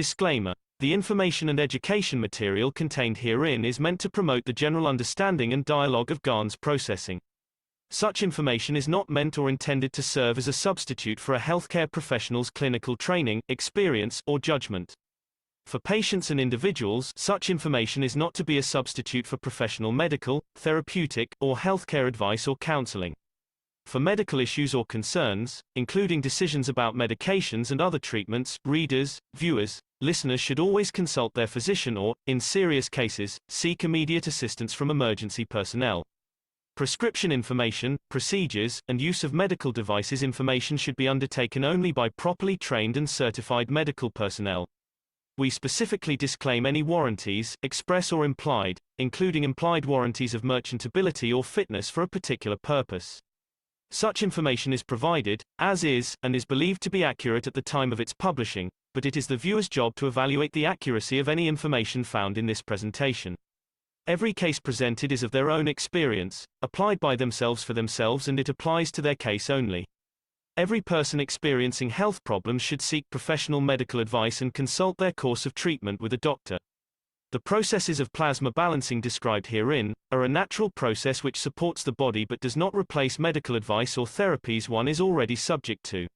Disclaimer: the information and education material contained herein is meant to promote the general understanding and dialogue of GAN's processing. Such information is not meant or intended to serve as a substitute for a healthcare professional's clinical training, experience, or judgment. For patients and individuals, such information is not to be a substitute for professional medical, therapeutic, or healthcare advice or counseling. For medical issues or concerns, including decisions about medications and other treatments, readers, viewers, listeners should always consult their physician or, in serious cases, seek immediate assistance from emergency personnel. Prescription information, procedures, and use of medical devices information should be undertaken only by properly trained and certified medical personnel. We specifically disclaim any warranties, express or implied, including implied warranties of merchantability or fitness for a particular purpose. Such information is provided, as is, and is believed to be accurate at the time of its publishing, but it is the viewer's job to evaluate the accuracy of any information found in this presentation. Every case presented is of their own experience, applied by themselves for themselves, and it applies to their case only. Every person experiencing health problems should seek professional medical advice and consult their course of treatment with a doctor. The processes of plasma balancing described herein are a natural process which supports the body but does not replace medical advice or therapies one is already subject to.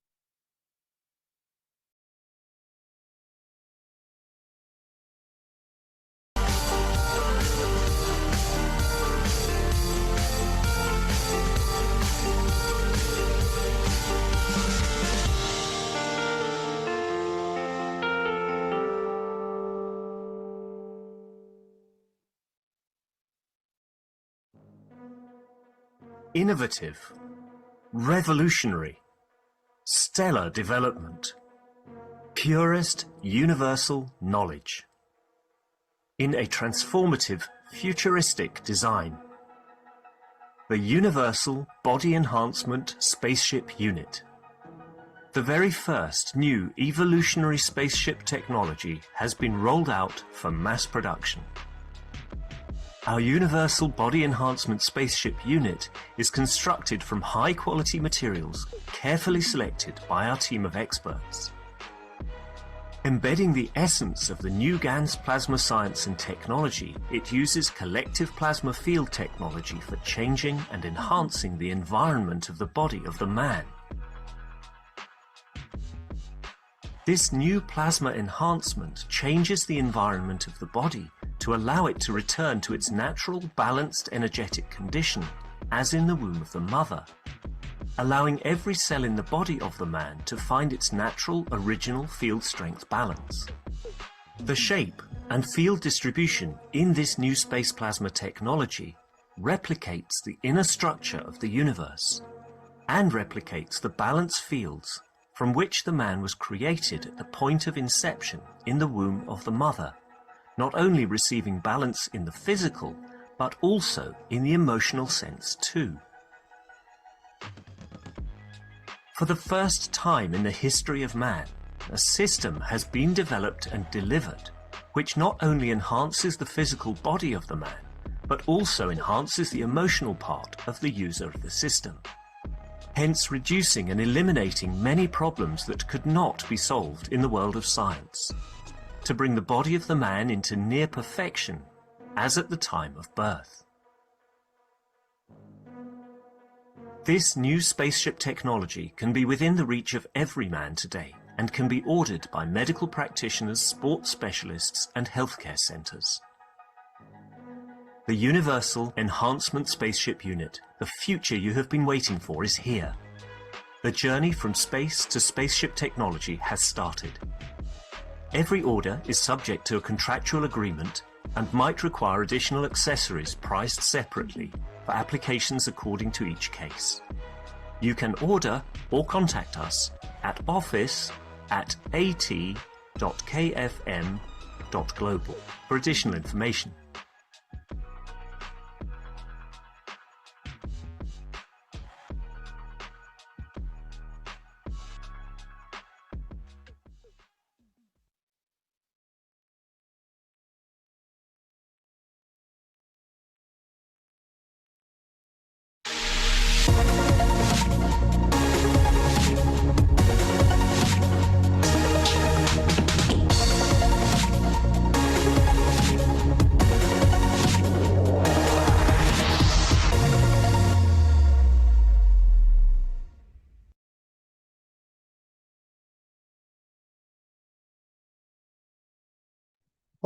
Innovative, revolutionary, stellar development, purest universal knowledge. In a transformative, futuristic design. The Universal Body Enhancement Spaceship Unit. The very first new evolutionary spaceship technology has been rolled out for mass production. Our Universal Body Enhancement Spaceship Unit is constructed from high-quality materials carefully selected by our team of experts. Embedding the essence of the new GAN's plasma science and technology, it uses collective plasma field technology for changing and enhancing the environment of the body of the man. This new plasma enhancement changes the environment of the body to allow it to return to its natural, balanced, energetic condition, as in the womb of the mother, allowing every cell in the body of the man to find its natural, original field strength balance. The shape and field distribution in this new space plasma technology replicates the inner structure of the universe and replicates the balance fields from which the man was created at the point of inception in the womb of the mother, not only receiving balance in the physical, but also in the emotional sense too. For the first time in the history of man, a system has been developed and delivered which not only enhances the physical body of the man, but also enhances the emotional part of the user of the system, hence reducing and eliminating many problems that could not be solved in the world of science, to bring the body of the man into near perfection, as at the time of birth. This new spaceship technology can be within the reach of every man today and can be ordered by medical practitioners, sports specialists, and healthcare centers. The Universal Enhancement Spaceship Unit, the future you have been waiting for, is here. The journey from space to spaceship technology has started. Every order is subject to a contractual agreement and might require additional accessories priced separately for applications according to each case. You can order or contact us at office@at.kfm.global for additional information.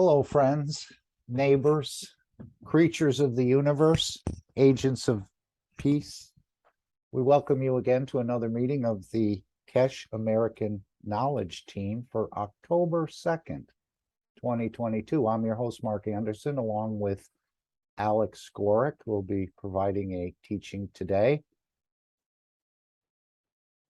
Hello, friends, neighbors, creatures of the universe, agents of peace. We welcome you again to another meeting of the Keshe American Knowledge Team for October 2nd, 2022. I'm your host, Mark Anderson, along with Alex Skorick, who will be providing a teaching today.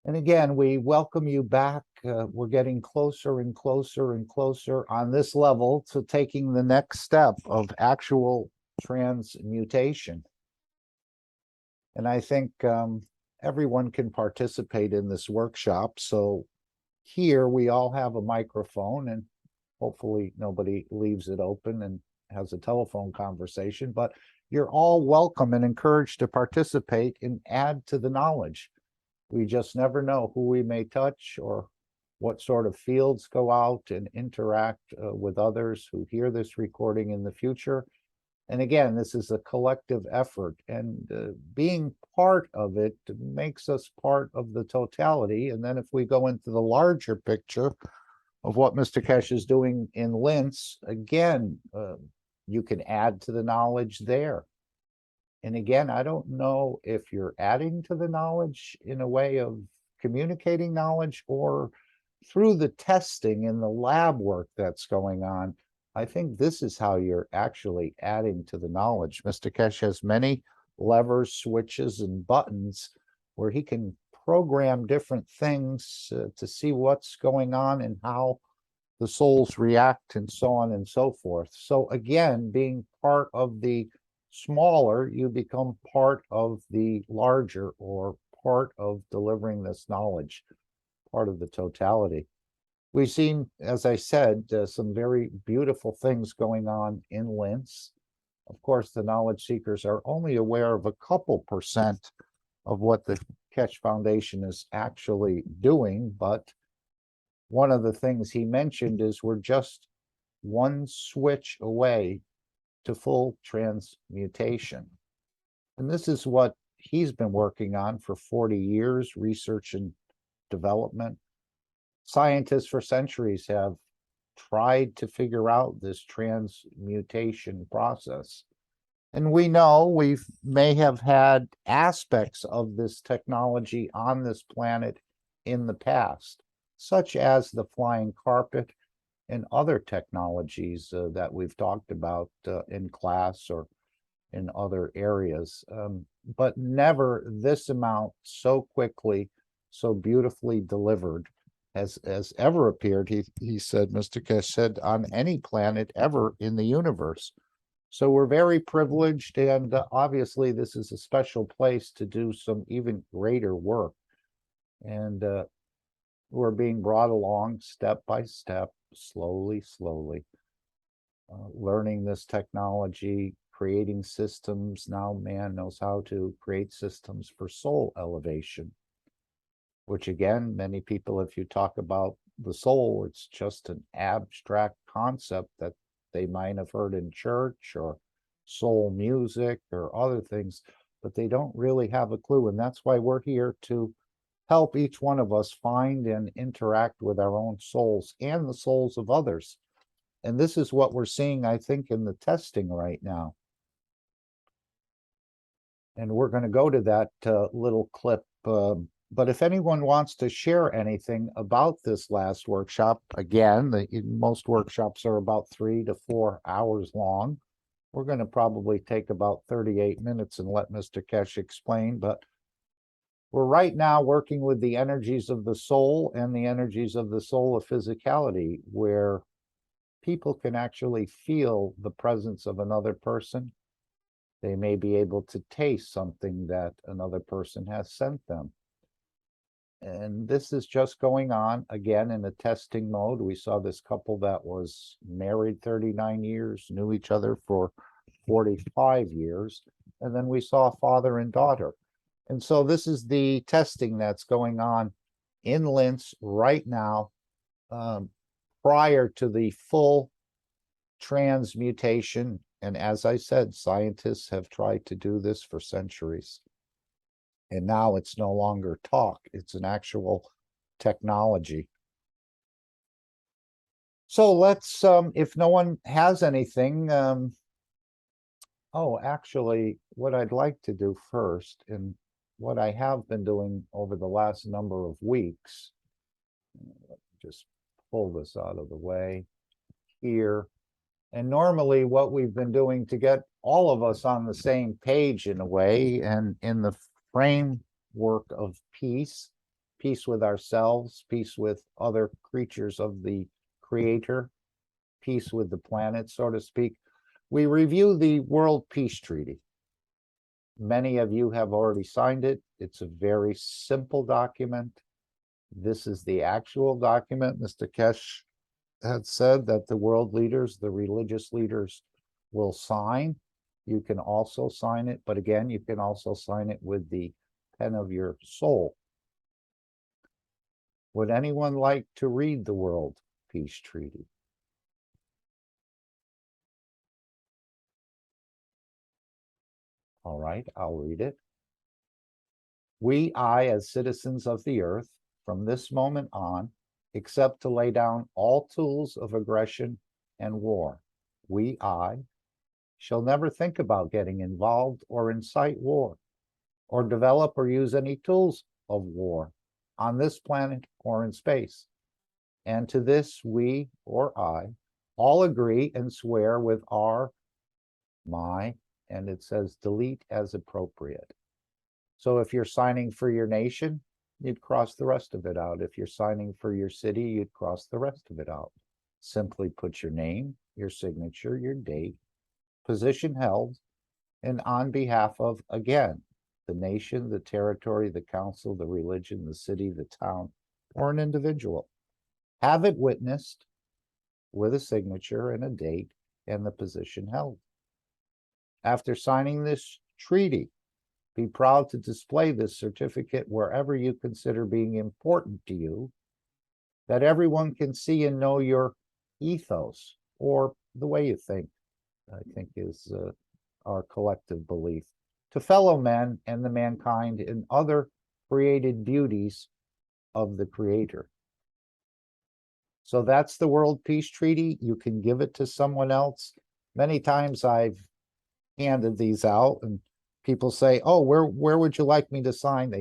And again, we welcome you back. We're getting closer and closer and closer on this level to taking the next step of actual transmutation. And I think everyone can participate in this workshop. So here we all have a microphone, and hopefully nobody leaves it open and has a telephone conversation, but you're all welcome and encouraged to participate and add to the knowledge. We just never know who we may touch or what sort of fields go out and interact with others who hear this recording in the future. And again, this is a collective effort, and being part of it makes us part of the totality. And then if we go into the larger picture of what Mr. Keshe is doing in Linz, again, you can add to the knowledge there. And again, I don't know if you're adding to the knowledge in a way of communicating knowledge or through the testing and the lab work that's going on. I think this is how you're actually adding to the knowledge. Mr. Keshe has many levers, switches, and buttons where he can program different things to see what's going on and how the souls react and so on and so forth. So again, being part of the smaller, you become part of the larger, or part of delivering this knowledge, part of the totality. We've seen, as I said, some very beautiful things going on in Linz. Of course, the knowledge seekers are only aware of a couple percent of what the Keshe Foundation is actually doing, but one of the things he mentioned is we're just one switch away to full transmutation. And this is what he's been working on for 40 years, research and development. Scientists for centuries have tried to figure out this transmutation process. And we know we may have had aspects of this technology on this planet in the past, such as the flying carpet and other technologies that we've talked about in class or in other areas, but never this amount so quickly, so beautifully delivered has ever appeared, he said, Mr. Keshe said, on any planet ever in the universe. So we're very privileged, and obviously this is a special place to do some even greater work. And we're being brought along step by step, slowly, learning this technology, creating systems. Now man knows how to create systems for soul elevation, which again, many people, if you talk about the soul, it's just an abstract concept that they might have heard in church or soul music or other things, but they don't really have a clue. And that's why we're here to help each one of us find and interact with our own souls and the souls of others. And this is what we're seeing, I think, in the testing right now. And we're going to go to that little clip. But if anyone wants to share anything about this last workshop, again, most workshops are about 3 to 4 hours long. We're going to probably take about 38 minutes and let Mr. Keshe explain, but we're right now working with the energies of the soul and the energies of the soul of physicality, where people can actually feel the presence of another person. They may be able to taste something that another person has sent them. And this is just going on, again, in a testing mode. We saw this couple that was married 39 years, knew each other for 45 years, and then we saw father and daughter. And so this is the testing that's going on in Linz right now, prior to the full transmutation. And as I said, scientists have tried to do this for centuries. And now it's no longer talk, it's an actual technology. So let's, if no one has anything, oh, actually, what I'd like to do first, and what I have been doing over the last number of weeks, let me just pull this out of the way here. And normally what we've been doing to get all of us on the same page in a way, and in the framework of peace, peace with ourselves, peace with other creatures of the Creator, peace with the planet, so to speak, we review the World Peace Treaty. Many of you have already signed it. It's a very simple document. This is the actual document. Mr. Keshe had said that the world leaders, the religious leaders, will sign. You can also sign it, but again, you can also sign it with the pen of your soul. Would anyone like to read the World Peace Treaty? All right, I'll read it. We, as citizens of the earth, from this moment on, accept to lay down all tools of aggression and war. We, shall never think about getting involved or incite war, or develop or use any tools of war on this planet or in space. And to this we, or I, all agree and swear with our, my, and it says delete as appropriate. So if you're signing for your nation, you'd cross the rest of it out. If you're signing for your city, you'd cross the rest of it out. Simply put your name, your signature, your date, position held, and on behalf of, again, the nation, the territory, the council, the religion, the city, the town, or an individual. Have it witnessed with a signature and a date and the position held. After signing this treaty, be proud to display this certificate wherever you consider being important to you, that everyone can see and know your ethos, or the way you think, I think is our collective belief, to fellow men and the mankind and other created beauties of the Creator. So that's the World Peace Treaty. You can give it to someone else. Many times I've handed these out and people say, oh, where would you like me to sign?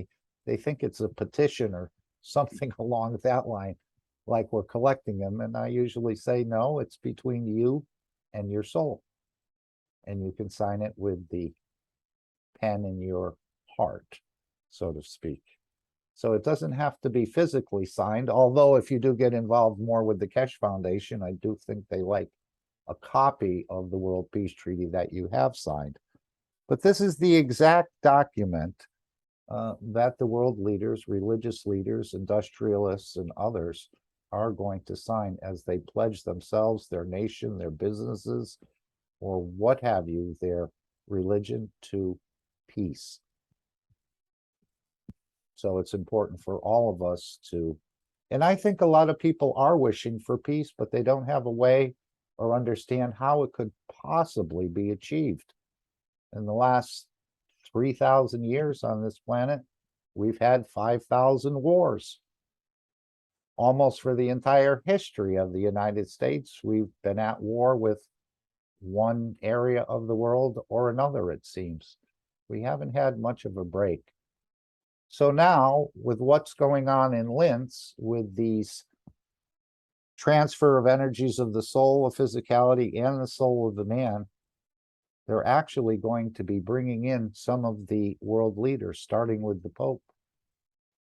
They think it's a petition or something along that line, like we're collecting them. And I usually say, no, it's between you and your soul. And you can sign it with the pen in your heart, so to speak. So it doesn't have to be physically signed, although if you do get involved more with the Keshe Foundation, I do think they like a copy of the World Peace Treaty that you have signed. But this is the exact document that the world leaders, religious leaders, industrialists, and others are going to sign as they pledge themselves, their nation, their businesses, or what have you, their religion to peace. So it's important for all of us to, and I think a lot of people are wishing for peace, but they don't have a way or understand how it could possibly be achieved. In the last 3,000 years on this planet, we've had 5,000 wars. Almost for the entire history of the United States, we've been at war with one area of the world or another, it seems. We haven't had much of a break. So now, with what's going on in Linz, with these transfer of energies of the soul, of physicality, and the soul of the man, they're actually going to be bringing in some of the world leaders, starting with the Pope,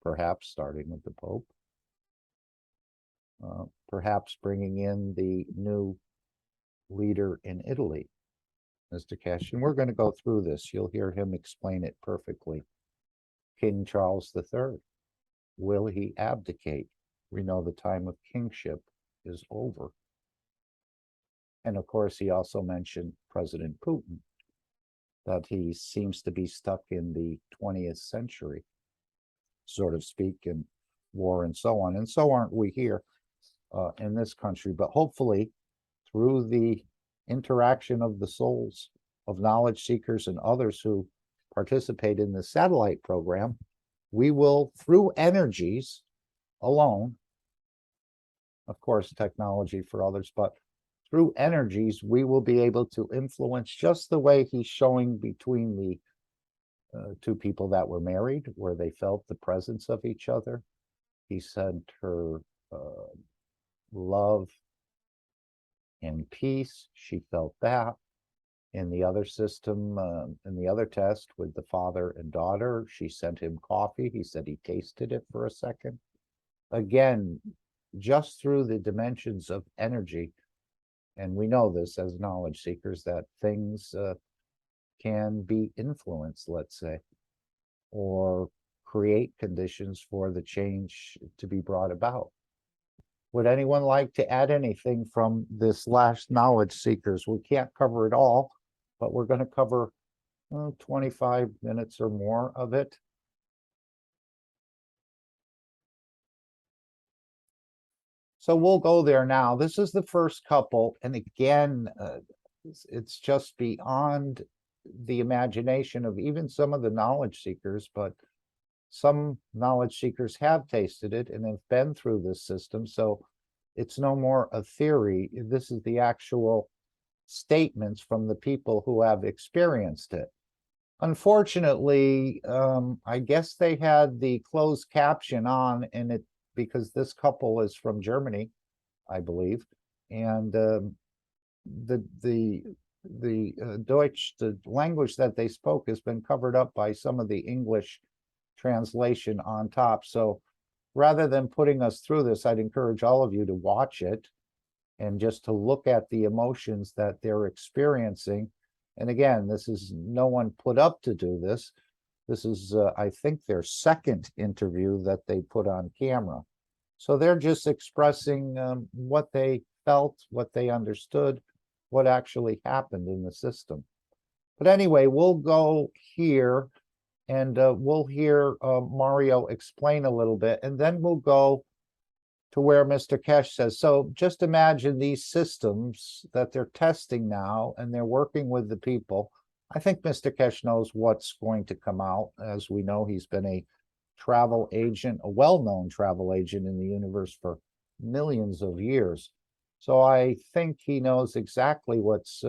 perhaps starting with the Pope, perhaps bringing in the new leader in Italy, Mr. Keshe. And we're going to go through this. You'll hear him explain it perfectly. King Charles III, will he abdicate? We know the time of kingship is over. And of course, he also mentioned President Putin, that he seems to be stuck in the 20th century, so to speak, in war and so on. And so aren't we here in this country. But hopefully, through the interaction of the souls of knowledge seekers and others who participate in the satellite program, we will, through energies alone, of course, technology for others, but through energies, we will be able to influence just the way he's showing between the two people that were married, where they felt the presence of each other. He sent her love and peace. She felt that. In the other system, in the other test with the father and daughter, she sent him coffee. He said he tasted it for a second. Again, just through the dimensions of energy, and we know this as knowledge seekers, that things can be influenced, let's say, or create conditions for the change to be brought about. Would anyone like to add anything from this last knowledge seekers? We can't cover it all, but we're going to cover 25 minutes or more of it. So we'll go there now. This is the first couple. And again, it's just beyond the imagination of even some of the knowledge seekers, but some knowledge seekers have tasted it and have been through this system. So it's no more a theory. This is the actual statements from the people who have experienced it. Unfortunately, I guess they had the closed caption on, and it because this couple is from Germany, I believe, and the Deutsch, the language that they spoke, has been covered up by some of the English translation on top. So rather than putting us through this, I'd encourage all of you to watch it and just to look at the emotions that they're experiencing. And again, this is no one put up to do this. This is, I think, their second interview that they put on camera. So they're just expressing what they felt, what they understood, what actually happened in the system. But anyway, we'll go here and we'll hear Mario explain a little bit, and then we'll go to where Mr. Keshe says. So just imagine these systems that they're testing now, and they're working with the people. I think Mr. Keshe knows what's going to come out. As we know, he's been a travel agent, a well-known travel agent in the universe for millions of years. So I think he knows exactly what's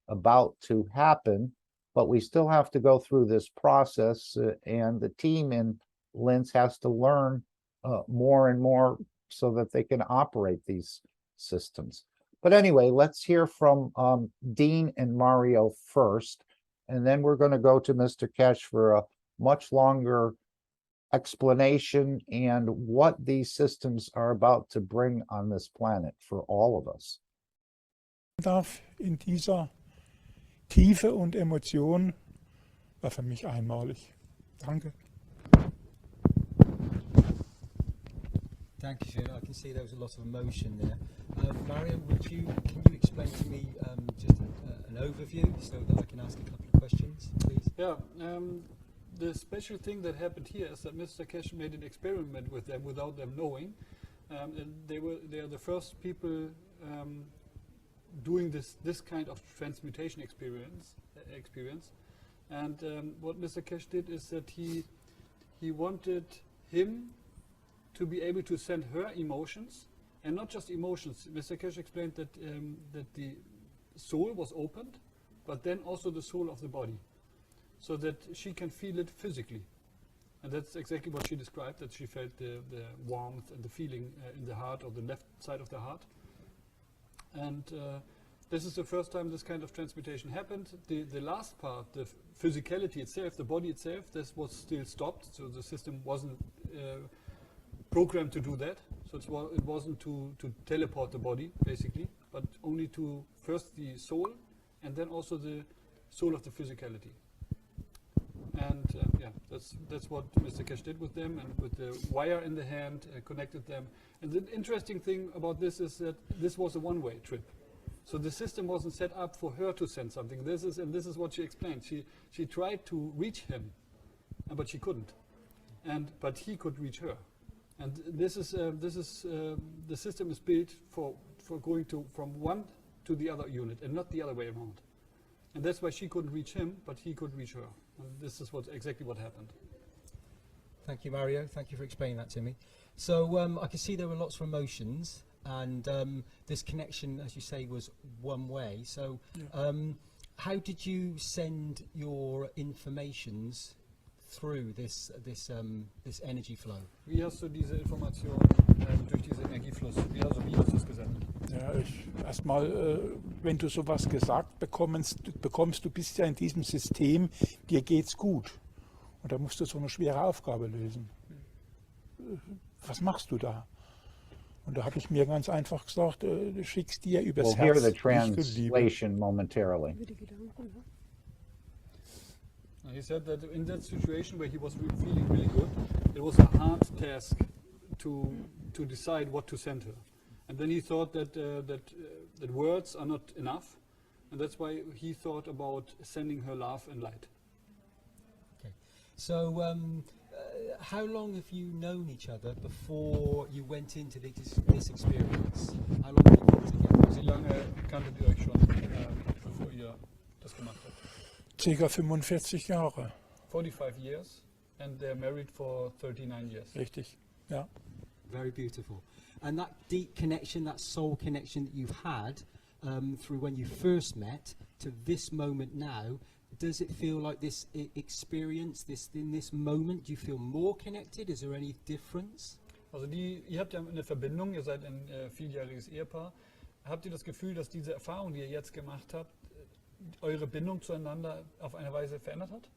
about to happen, but we still have to go through this process, and the team in Linz has to learn more and more so that they can operate these systems. But anyway, let's hear from Dean and Mario first, and then we're going to go to Mr. Keshe for a much longer explanation and what these systems are about to bring on this planet for all of us. In dieser Tiefe und Emotion war für mich einmalig. Danke. Thank you, Shane. I can see there was a lot of emotion there. Mariam, can you explain to me just an overview so that I can ask a couple of questions, please? Yeah, the special thing that happened here is that Mr. Keshe made an experiment with them without them knowing. And they are the first people doing this kind of transmutation experience. And what Mr. Keshe did is that he wanted him to be able to send her emotions, and not just emotions. Mr. Keshe explained that that the soul was opened, but then also the soul of the body, so that she can feel it physically. And that's exactly what she described, that she felt the warmth and the feeling in the heart, or the left side of the heart. And this is the first time this kind of transmutation happened. The last part, the physicality itself, the body itself, this was still stopped, so the system wasn't programmed to do that. So it wasn't to teleport the body, basically, but only to first the soul, and then also the soul of the physicality. And yeah, that's what Mr. Keshe did with them, and with the wire in the hand, connected them. And the interesting thing about this is that this was a one-way trip. So the system wasn't set up for her to send something. This is what she explained. She tried to reach him, but she couldn't. But he could reach her. And this is the system is built for going from one to the other unit, and not the other way around. And that's why she couldn't reach him, but he could reach her. And this is exactly what happened. Thank you, Mario. Thank you for explaining that to me. So I can see there were lots of emotions. and this connection, as you say, was one way. So, how did you send your informations through this energy flow? Wie hast du diese Information durch diesen Energiefluss, wie hast du das gesendet? Ja, erstmal, wenn du sowas gesagt bekommst, du bist ja in diesem System, dir geht's gut. Und da musst du so eine schwere Aufgabe lösen. Was machst du da? Und da habe ich mir ganz einfach gesagt, du schickst dir übers We'll hear Herz the Licht und Liebe. translation momentarily. He said that in that situation where he was feeling really good, it was a hard task to decide what to send her, and then he thought that that words are not enough, and that's why he thought about sending her love and light. Okay. So, how long have you known each other before you went into this experience? How long have you been together? Wie lange kanntet ihr euch schon, bevor ihr das gemacht habt? Circa 45 Jahre. 45 years, and they're married for 39 years. Richtig, ja. Very beautiful. And that deep connection, that soul connection that you've had through when you first met to this moment now, does it feel like this experience, in this moment, do you feel more connected? Is there any difference? Also ihr habt ja eine Verbindung, ihr seid ein vieljähriges Ehepaar. Habt ihr das Gefühl, dass diese Erfahrung, die ihr jetzt gemacht habt, eure Bindung zueinander auf eine Weise verändert hat?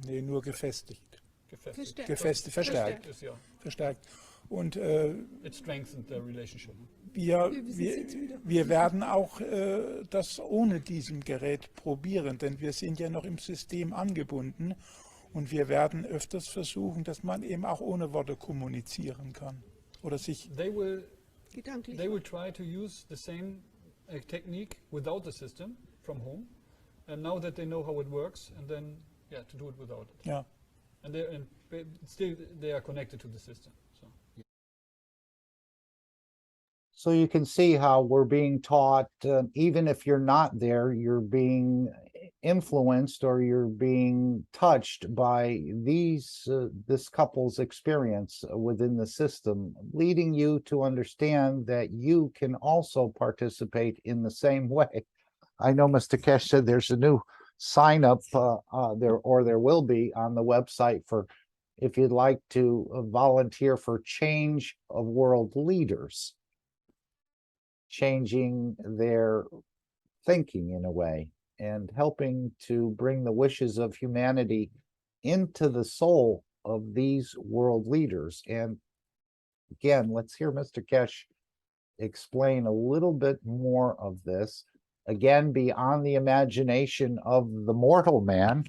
Nee, nur gefestigt. Gefestigt. Verstärkt. Ist, ja. Verstärkt. Und It strengthened the relationship. wir werden auch das ohne diesem Gerät probieren, denn wir sind ja noch im System angebunden und wir werden öfters versuchen, dass man eben auch ohne Worte kommunizieren kann. Oder sich They will try to use the same technique without the system from home, and now that they know how it works, and then to do it without it. ja. And still they are connected to the system. So you can see how we're being taught, even if you're not there, you're being influenced or you're being touched by this couple's experience within the system, leading you to understand that you can also participate in the same way. I know Mr. Keshe said there's a new sign up there will be on the website for if you'd like to volunteer for change of world leaders, changing their thinking in a way and helping to bring the wishes of humanity into the soul of these world leaders. And again, let's hear Mr. Keshe explain a little bit more of this. Again, beyond the imagination of the mortal man,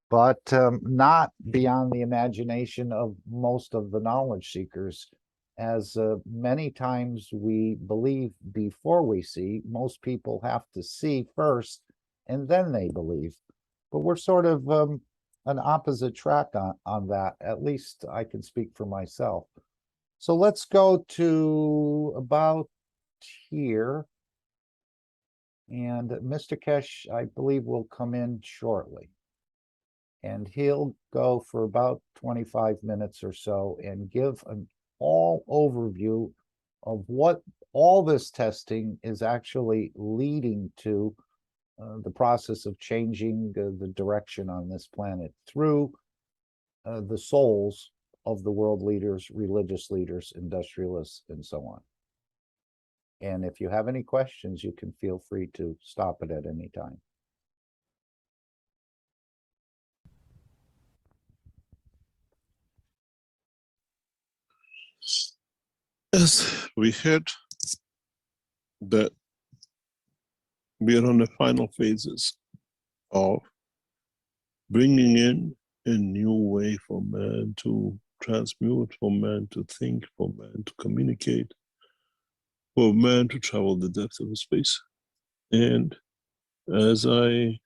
but not beyond the imagination of most of the knowledge seekers. As many times we believe before we see, most people have to see first and then they believe. But we're sort of an opposite track on that. At least I can speak for myself. So let's go to about here. And Mr. Keshe, I believe, will come in shortly. And he'll go for about 25 minutes or so and give an all overview of what all this testing is actually leading to, the process of changing the direction on this planet through the souls of the world leaders, religious leaders, industrialists, and so on. And if you have any questions, you can feel free to stop it at any time. As we heard that we are on the final phases of bringing in a new way for man to transmute, for man to think, for man to communicate, for man to travel the depth of space. And as I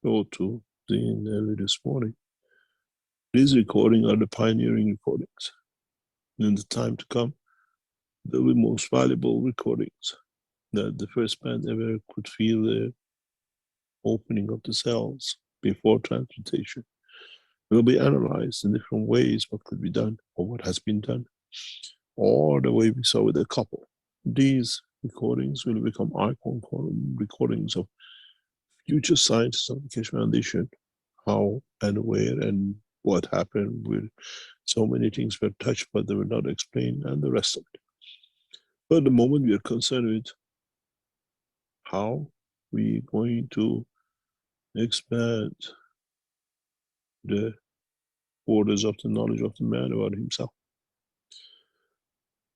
told to Dean early this morning, these recordings are the pioneering recordings. In the time to come, they'll be most valuable recordings that the first man ever could feel the opening of the cells before transmutation. Will be analyzed in different ways, what could be done or what has been done. or the way we saw with a couple. These recordings will become icon recordings of future scientists of the Keshe Foundation, how and where and what happened with so many things were touched, but they were not explained, and the rest of it. But at the moment we are concerned with how we going to expand the borders of the knowledge of the man about himself.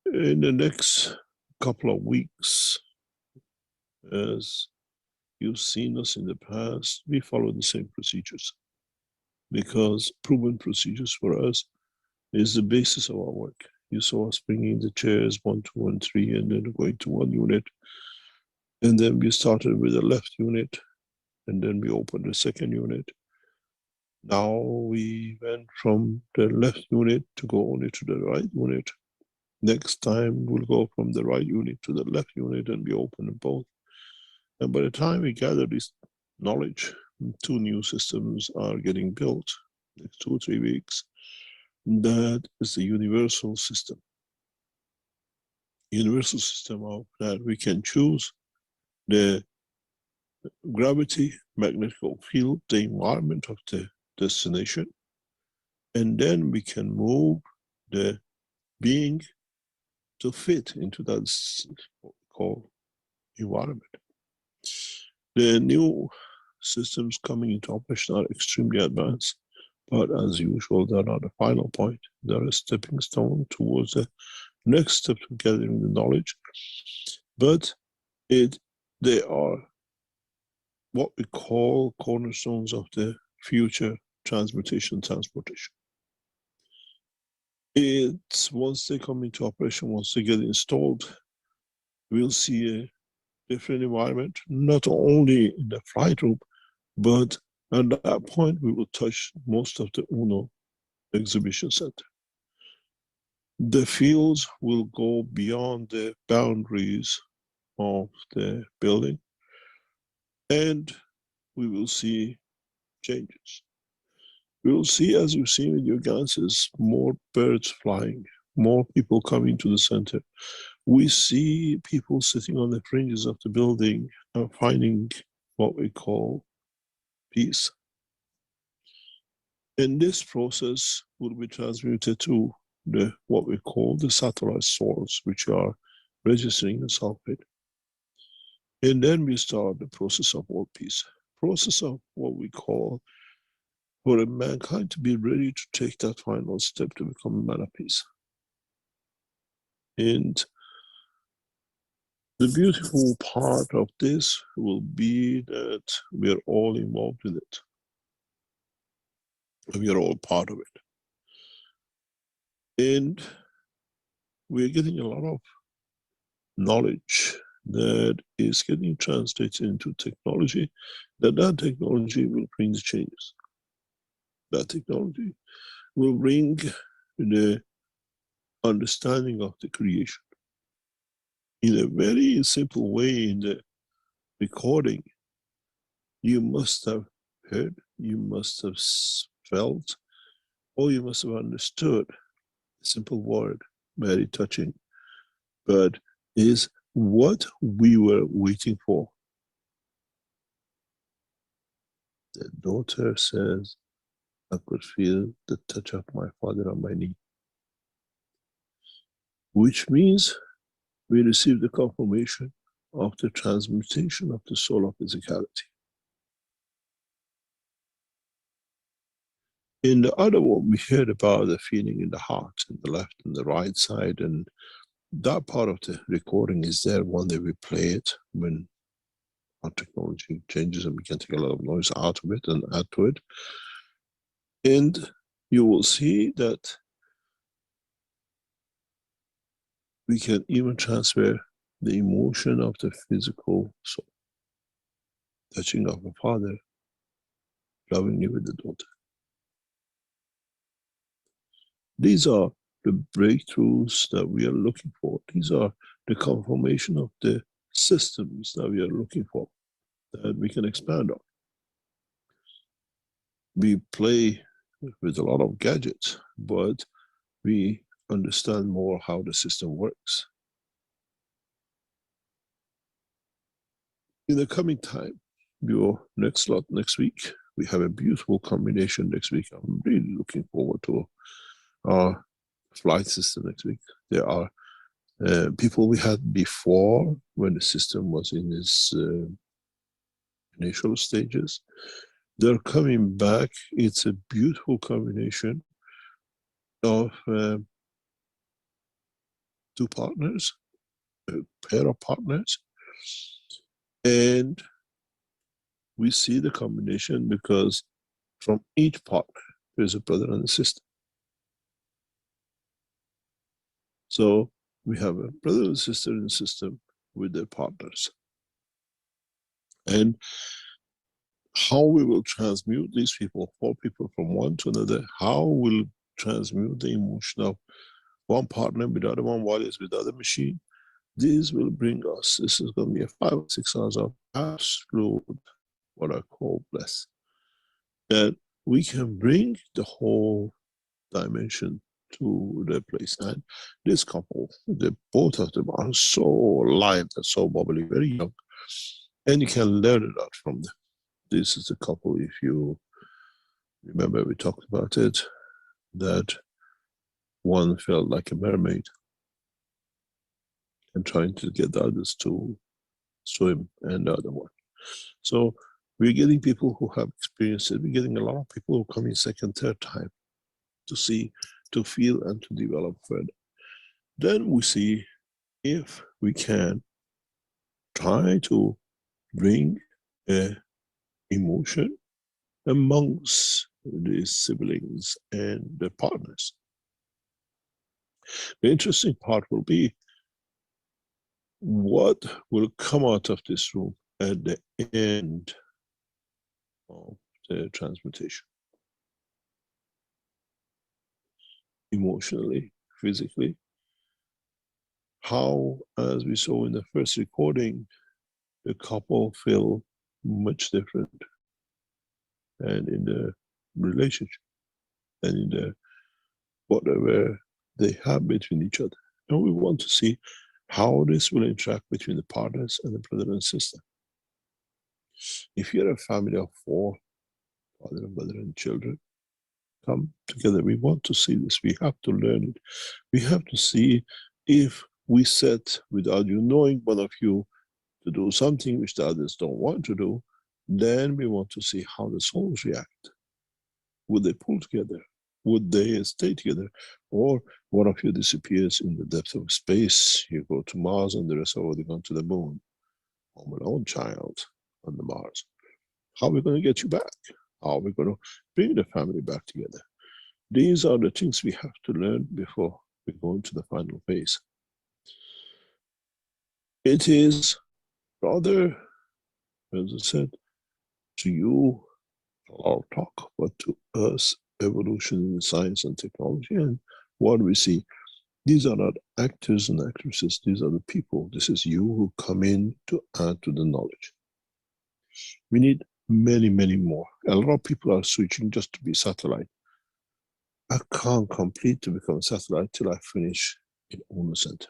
In the next couple of weeks, as you've seen us in the past, we follow the same procedures, because proven procedures for us is the basis of our work. You saw us bringing the chairs 1, 2, and 3, and then going to 1 unit. And then we started with the left unit, and then we opened the second unit. Now we went from the left unit to go only to the right unit. Next time we'll go from the right unit to the left unit, and we open them both. And by the time we gather this knowledge, 2 new systems are getting built next 2 or 3 weeks. That is the universal system. Universal system of that we can choose the gravity, magnetic field, the environment of the destination, and then we can move the being to fit into that what we call environment. The new systems coming into operation are extremely advanced, but as usual, they're not a final point. They're a stepping stone towards the next step of gathering the knowledge. But they are what we call cornerstones of the future transmutation and transportation. It's once they come into operation, once they get installed, we'll see a different environment, not only in the flight room, but at that point we will touch most of the UNO exhibition center. The fields will go beyond the boundaries of the building, and we will see changes. We will see, as you've seen with your glances, more birds flying, more people coming to the center. We see people sitting on the fringes of the building and finding what we call peace. And this process will be transmuted to what we call the satellite souls, which are registering in sulfate. And then we start the process of world peace, process of what we call for mankind to be ready to take that final step to become a man of peace. And the beautiful part of this will be that we are all involved in it. We are all part of it. And we're getting a lot of knowledge that is getting translated into technology, that technology will bring the changes. That technology will bring the understanding of the creation. In a very simple way, in the recording, you must have heard, you must have felt, or you must have understood a simple word, very touching, but is what we were waiting for. The daughter says, I could feel the touch of my father on my knee. Which means we received the confirmation of the transmutation of the soul of physicality. In the other one, we heard about the feeling in the heart, in the left and the right side, and that part of the recording is there. One day we play it when our technology changes and we can take a lot of noise out of it and add to it. And you will see that we can even transfer the emotion of the physical soul, touching of a father, loving you with the daughter. These are the breakthroughs that we are looking for. These are the confirmation of the systems that we are looking for, that we can expand on. We play with a lot of gadgets, but we understand more how the system works. In the coming time, your next slot next week, we have a beautiful combination next week. I'm really looking forward to our flight system next week. There are people we had before when the system was in its initial stages. They're coming back. It's a beautiful combination of two partners, a pair of partners, and we see the combination because from each partner there's a brother and a sister. So we have a brother and sister in the system with their partners. And how we will transmute these people, 4 people from one to another, how we'll transmute the emotion of one partner with the other one while it's with the other machine, this will bring us, this is going to be a 5 or 6 hours of absolute, what I call bliss. That we can bring the whole dimension to their place. And this couple, both of them are so alive and so bubbly, very young, and you can learn a lot from them. This is the couple, if you remember, we talked about it, that one felt like a mermaid and trying to get the others to swim, and the other one. So we're getting people who have experienced it. We're getting a lot of people who come in second, third time to see, to feel, and to develop further. Then we see if we can try to bring a emotion amongst the siblings and the partners. The interesting part will be what will come out of this room at the end of the transmutation. Emotionally, physically. How, as we saw in the first recording, the couple feel much different, and in the relationship, and in the whatever they have between each other. And we want to see how this will interact between the partners and the brother and sister. If you're a family of 4, father and mother and children, come together. We want to see this. We have to learn it. We have to see if we set, without you knowing, one of you to do something which the others don't want to do, then we want to see how the souls react. Would they pull together? Would they stay together? Or one of you disappears in the depth of space, you go to Mars and the rest of you go to the moon. I'm an own child on the Mars. How are we going to get you back? How are we going to bring the family back together? These are the things we have to learn before we go into the final phase. It is rather, as I said, to you, a lot of talk, but to us, evolution in science and technology, and what we see. These are not actors and actresses, these are the people. This is you who come in to add to the knowledge. We need many, many more. A lot of people are switching just to be satellite. I can't complete to become a satellite till I finish in Owner Center.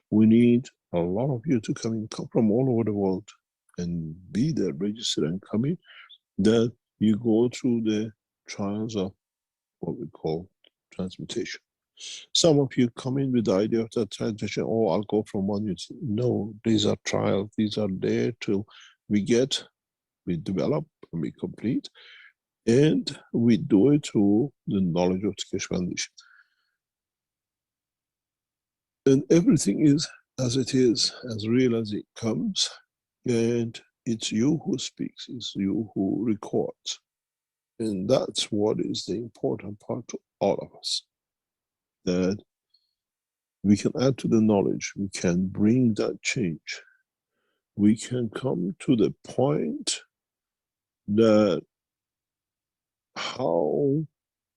We need a lot of you to come in, come from all over the world and be there, register and come in, that you go through the trials of what we call transmutation. Some of you come in with the idea of that transmutation, oh, I'll go from one unit. No, these are trials, these are there till we get, we develop and we complete, and we do it through the knowledge of the Keshe Foundation. And everything is as it is, as real as it comes, and it's you who speaks, it's you who records. And that's what is the important part to all of us. That we can add to the knowledge, we can bring that change. We can come to the point that how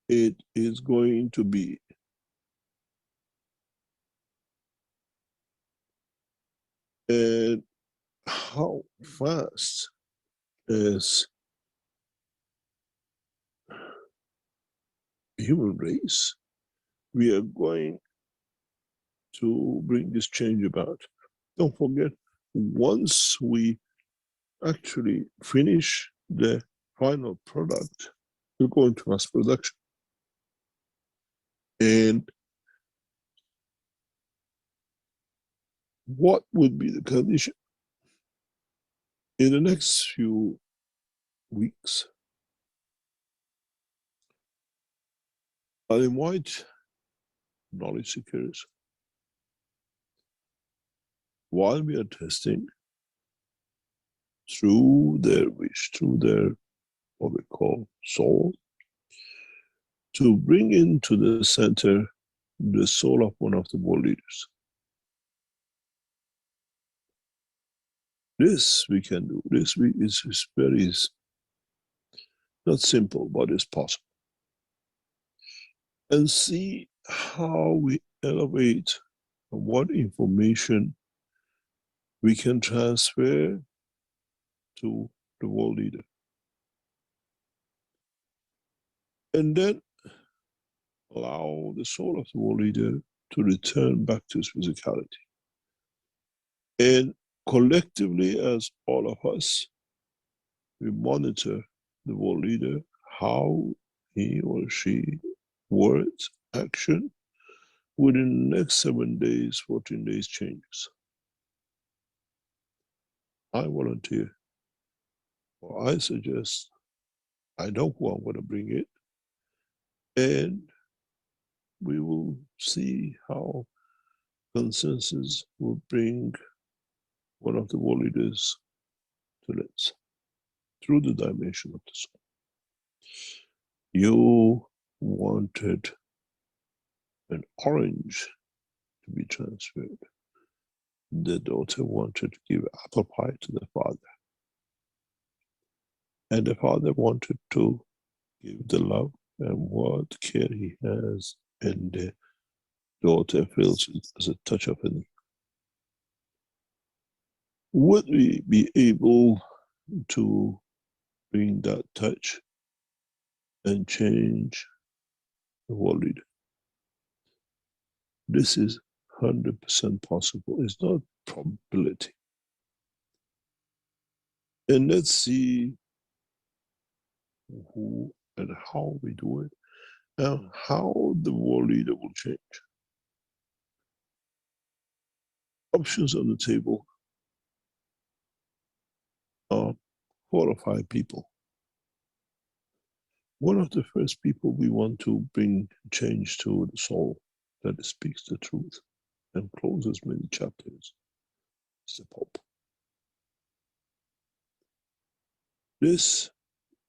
it is going to be. And how fast is the human race we are going to bring this change about. Don't forget, once we actually finish the final product, we'll go into mass production. And what would be the condition? In the next few weeks, I'll invite knowledge seekers while we are testing through their wish, through their what we call soul, to bring into the center the soul of one of the world leaders. This we can do. This is very, not simple, but it's possible. And see how we elevate what information we can transfer to the world leader. And then allow the soul of the world leader to return back to his physicality. And collectively, as all of us, we monitor the world leader, how he or she words, action, within the next 7 days, 14 days changes. I volunteer, or I suggest, I know who I'm going to bring it, and we will see how consensus will bring one of the world leaders to lips through the dimension of the soul. You wanted an orange to be transferred. The daughter wanted to give apple pie to the father. And the father wanted to give the love and what care he has, and the daughter feels it as a touch of an. Would we be able to bring that touch and change the world leader? This is 100% possible. It's not probability. And let's see who and how we do it, and how the world leader will change. Options on the table are 4 or 5 people. One of the first people we want to bring change to the soul that speaks the truth and closes many chapters is the Pope. This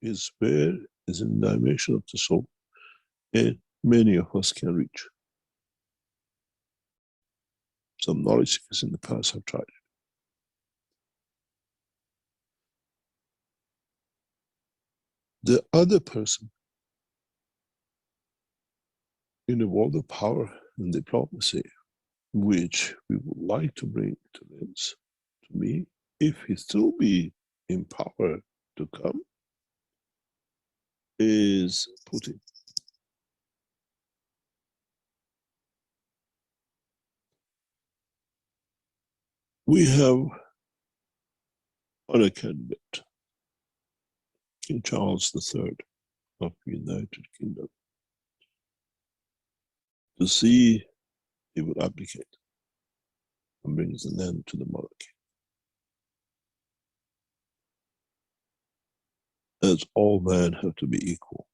is where is in the dimension of the soul, and many of us can reach. Some knowledge seekers in the past have tried it. The other person in the world of power and diplomacy, which we would like to bring to this, to me, if he still be in power to come, is Putin. We have other candidate, King Charles III of the United Kingdom, to see he would abdicate and brings an end to the monarchy. As all men have to be equal.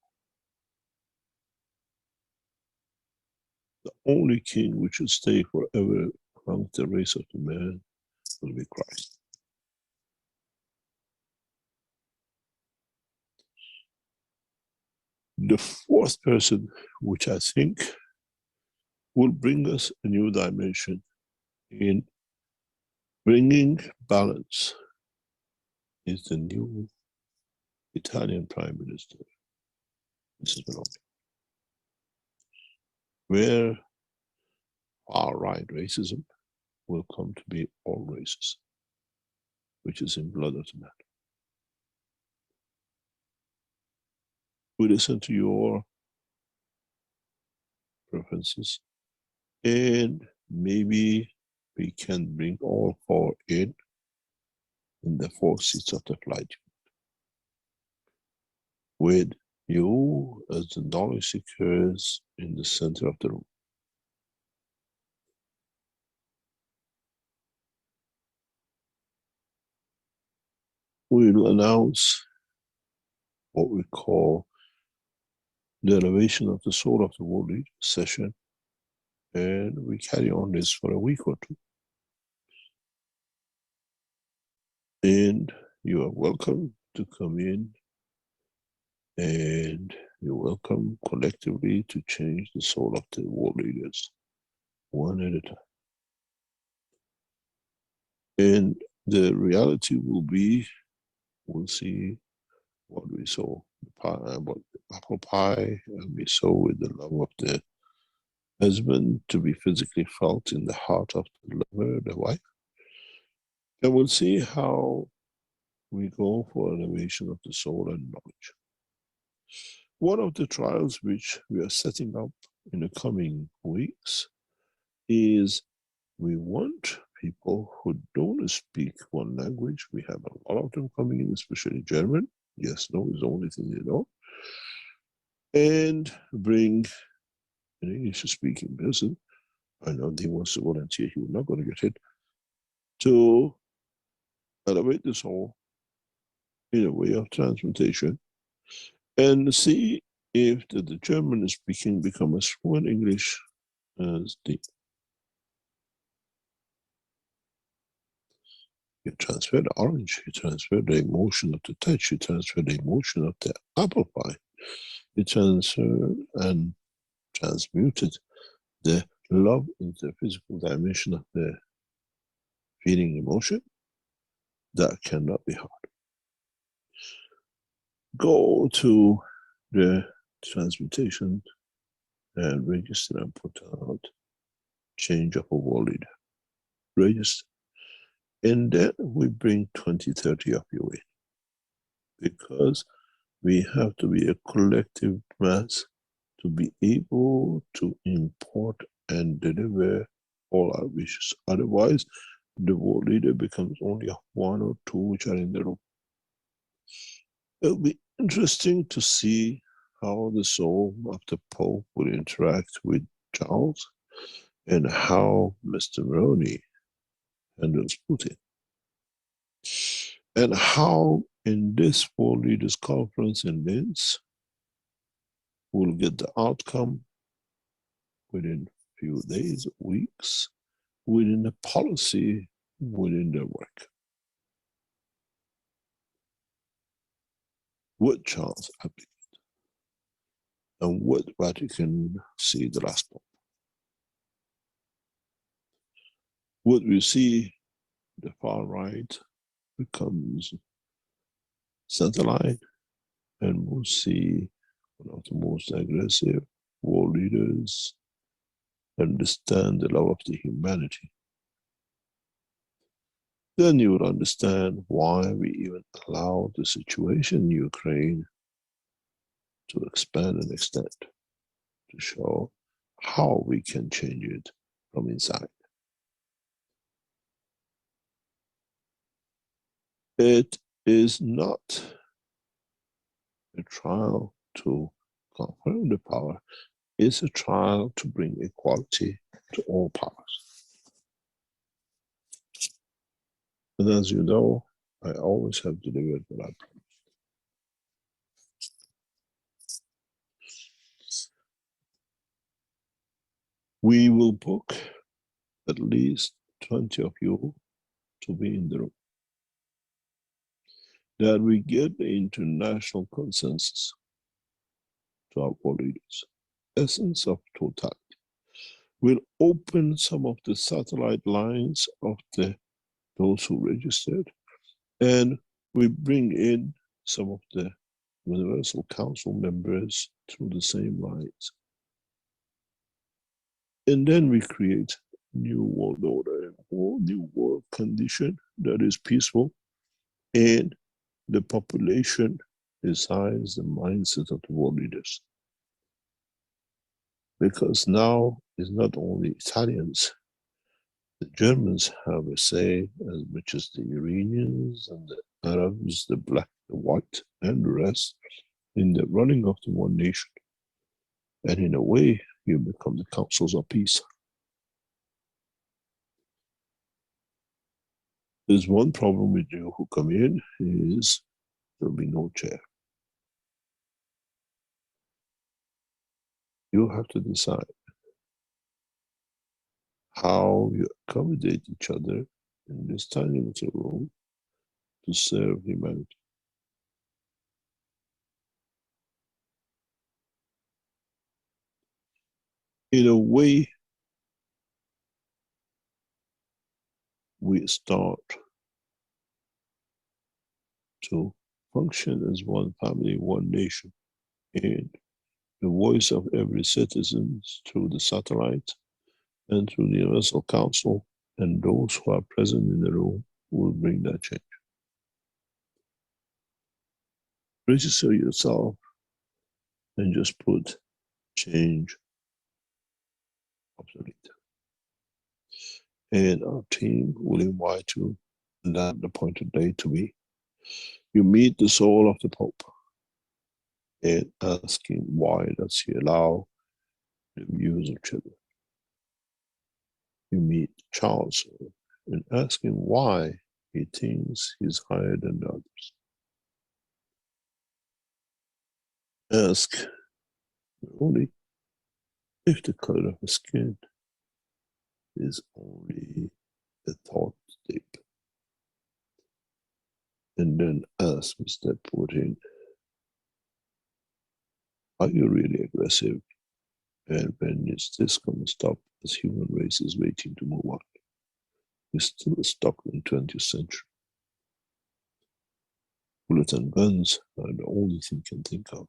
The only king which should stay forever among the race of the man will be Christ. The 4th person, which I think will bring us a new dimension in bringing balance, is the new Italian Prime Minister, Mrs. Meloni, where far-right racism will come to be all races, which is in blood of the man. We listen to your preferences, and maybe we can bring all four in the 4 seats of the flight, with you as the knowledge seekers in the center of the room. We will announce what we call the elevation of the soul of the world leader session, and we carry on this for a week or two. And you are welcome to come in, and you're welcome collectively to change the soul of the world leaders, one at a time. And the reality will be, we'll see what we saw, what apple pie, and we saw with the love of the husband to be physically felt in the heart of the lover, the wife. And we'll see how we go for elevation of the soul and knowledge. One of the trials which we are setting up in the coming weeks is we want people who don't speak one language. We have a lot of them coming in, especially German. Yes, no is the only thing they know. And bring an English-speaking person. I know he wants to volunteer, he will not going to get it, to elevate the soul in a way of transmutation, and see if the German speaking become as fluent English as the. You transfer the orange, you transfer the emotion of the touch, you transfer the emotion of the apple pie, you transfer and transmuted the love into the physical dimension of the feeling emotion. That cannot be hard. Go to the transmutation and register and put out change of a world leader. Register. And then we bring 20, 30 of you in. Because we have to be a collective mass to be able to import and deliver all our wishes. Otherwise, the world leader becomes only 1 or 2 which are in the room. It'll be interesting to see how the soul of the Pope will interact with Charles, and how Mr. Maroney handles Putin. And how in this World Leaders Conference in Linz, we'll get the outcome within a few days, weeks, within the policy, within their work. Would Charles abdicate? And would Vatican see the last Pope? Would we see the far right becomes satellite, and we'll see one of the most aggressive world leaders understand the love of the humanity? Then you will understand why we even allow the situation in Ukraine to expand and extend, to show how we can change it from inside. It is not a trial to confirm the power, it's a trial to bring equality to all powers. And as you know, I always have delivered what I promised. We will book at least 20 of you to be in the room, that we get the international consensus to our world leaders, essence of totality. We'll open some of the satellite lines of those who registered, and we bring in some of the Universal Council members through the same lines. And then we create new world order, whole new world condition that is peaceful, and the population decides the mindset of the world leaders. Because now it's not only Italians, the Germans have a say as much as the Iranians and the Arabs, the black, the white, and the rest in the running of the one nation. And in a way, you become the councils of peace. There's one problem with you who come in is there'll be no chair. You have to decide how you accommodate each other in this tiny little room to serve humanity. In a way, we start to function as one family, one nation, and the voice of every citizen through the satellite and through the Universal Council and those who are present in the room will bring that change. Register yourself and just put change obsolete. And our team will invite you on that appointed day to me. You meet the soul of the Pope and ask him why does he allow the views of children. You meet Charles and ask him why he thinks he's higher than the others. Ask only if the color of the skin is only a thought state. And then ask Mr. Putin, are you really aggressive? And when is this going to stop as human race is waiting to move on? We're still stuck in 20th century. Bullets and guns are the only thing you can think of.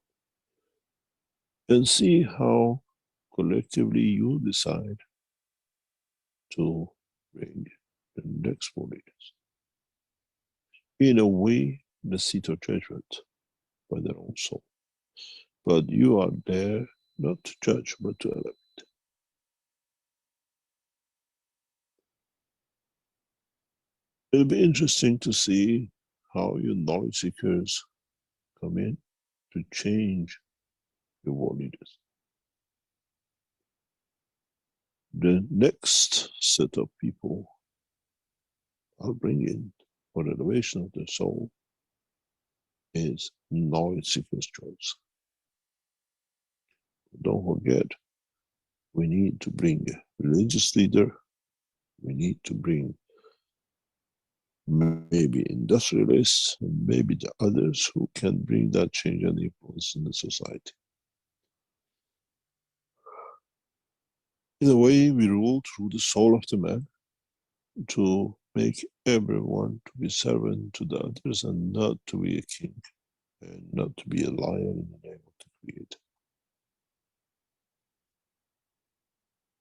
And see how collectively you decide to bring the next 4 leaders. In a way, the seat of judgment by their own soul. But you are there not to judge, but to elevate. It'll be interesting to see how your knowledge seekers come in to change your world leaders. The next set of people I'll bring in for the elevation of the soul is knowledge seekers' choice. Don't forget, we need to bring a religious leader, we need to bring maybe industrialists, and maybe the others who can bring that change and influence in the society. In a way, we rule through the soul of the man to make everyone to be servant to the others and not to be a king and not to be a lion in the name of the Creator.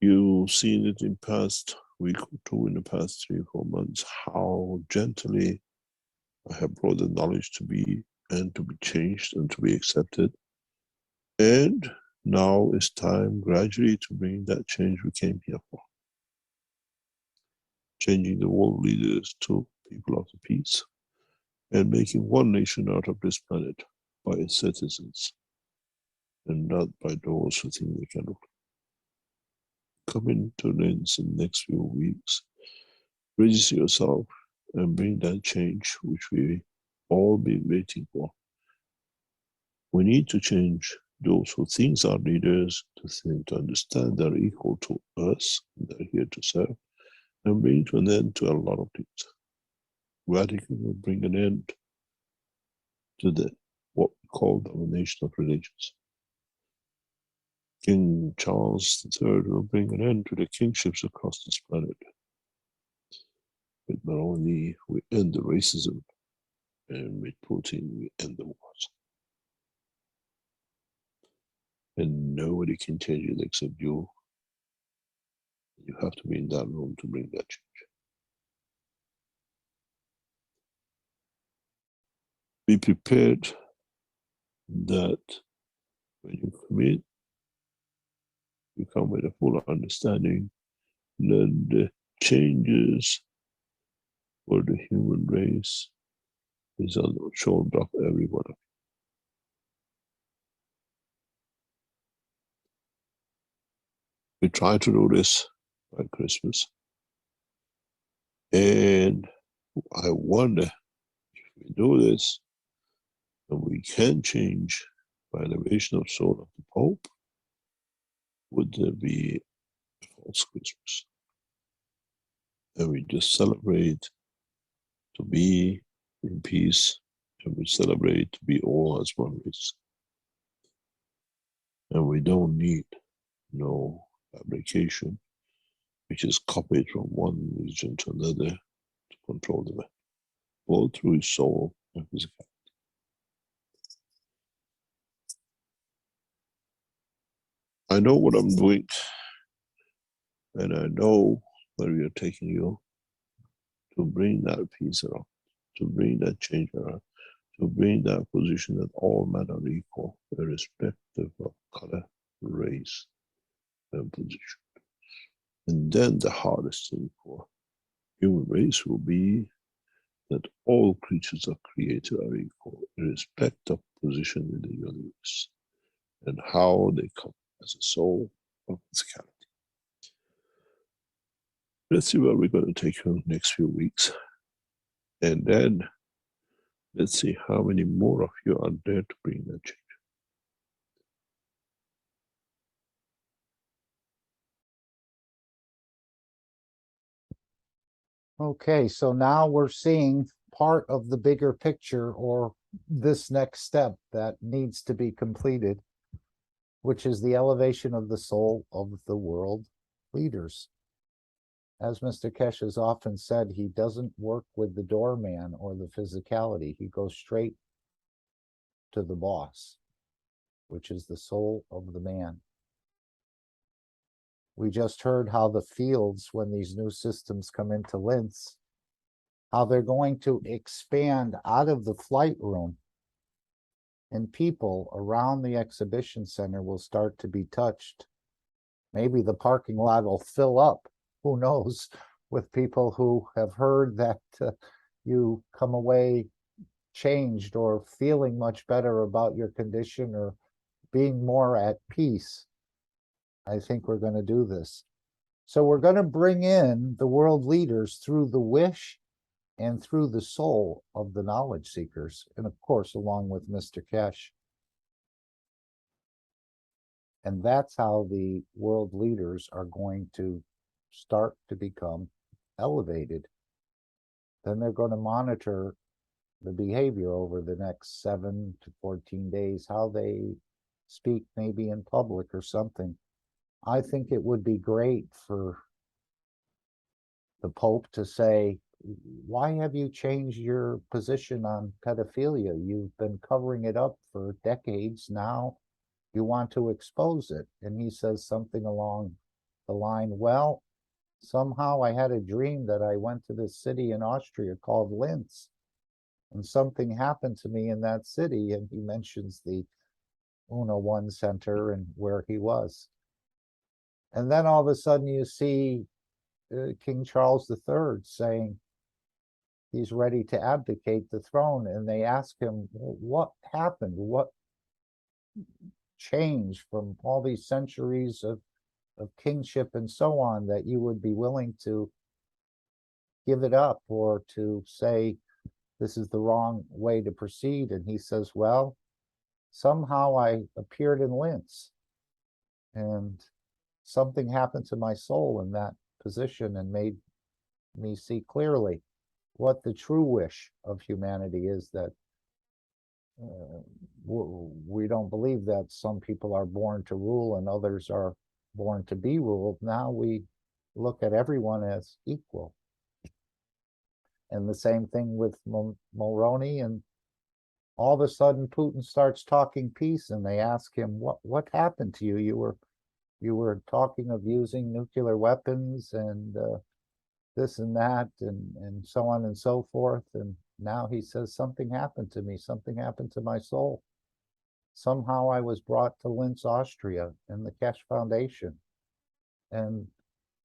You've seen it in past week or two, in the past 3 or 4 months, how gently I have brought the knowledge to be and to be changed and to be accepted. And now it's time gradually to bring that change we came here for. Changing the world leaders to people of the peace and making one nation out of this planet by its citizens and not by those who think they can rule. Coming to an end in the next few weeks, register yourself and bring that change which we all been waiting for. We need to change those who think are leaders to understand they're equal to us, they're here to serve, and bring to an end to a lot of things. Vatican will bring an end to the what we call domination of religions. King Charles III will bring an end to the kingships across this planet. But not only we end the racism, and with Putin we end the wars. And nobody can change it except you. You have to be in that room to bring that change. Be prepared that when you commit, you come with a full understanding, then the changes for the human race is on the shoulder of everyone. We try to do this by Christmas. And I wonder if we do this, and we can change by elevation of soul of the Pope, would there be a false Christmas? And we just celebrate to be in peace, and we celebrate to be all as one race. And we don't need no fabrication, which is copied from one region to another to control the man, both through his soul and physicality. I know what I'm doing, and I know where we are taking you to bring that peace around, to bring that change around, to bring that position that all men are equal, irrespective of color, race, and position. And then the hardest thing for human race will be that all creatures are created are equal, irrespective of position in the universe, and how they come as a soul of physicality. Let's see where we're going to take you in the next few weeks. And then let's see how many more of you are there to bring that change. Okay, so now we're seeing part of the bigger picture, or this next step that needs to be completed, which is the elevation of the soul of the world leaders. As Mr. Keshe has often said, he doesn't work with the doorman or the physicality. He goes straight to the boss, which is the soul of the man. We just heard how the fields, when these new systems come into Linz, how they're going to expand out of the flight room, and people around the exhibition center will start to be touched. Maybe the parking lot will fill up, who knows, with people who have heard that you come away changed or feeling much better about your condition or being more at peace. I think we're going to do this. So we're going to bring in the world leaders through the wish and through the soul of the knowledge seekers, and of course, along with Mr. Keshe. And that's how the world leaders are going to start to become elevated. Then they're going to monitor the behavior over the next 7 to 14 days, how they speak maybe in public or something. I think it would be great for the Pope to say, why have you changed your position on pedophilia? You've been covering it up for decades now. You want to expose it. And he says something along the line, well, somehow I had a dream that I went to this city in Austria called Linz, and something happened to me in that city. And he mentions the Una One Center and where he was. And then all of a sudden you see King Charles III saying he's ready to abdicate the throne. And they ask him, what happened? What changed from all these centuries of kingship and so on that you would be willing to give it up or to say this is the wrong way to proceed? And he says, well, somehow I appeared in Linz and something happened to my soul in that position and made me see clearly what the true wish of humanity is, that we don't believe that some people are born to rule and others are born to be ruled. Now we look at everyone as equal. And the same thing with Mulroney, and all of a sudden Putin starts talking peace and they ask him, what happened to you? You were talking of using nuclear weapons and this and that and so on and so forth. And now he says, something happened to me. Something happened to my soul. Somehow I was brought to Linz, Austria, in the Keshe Foundation. And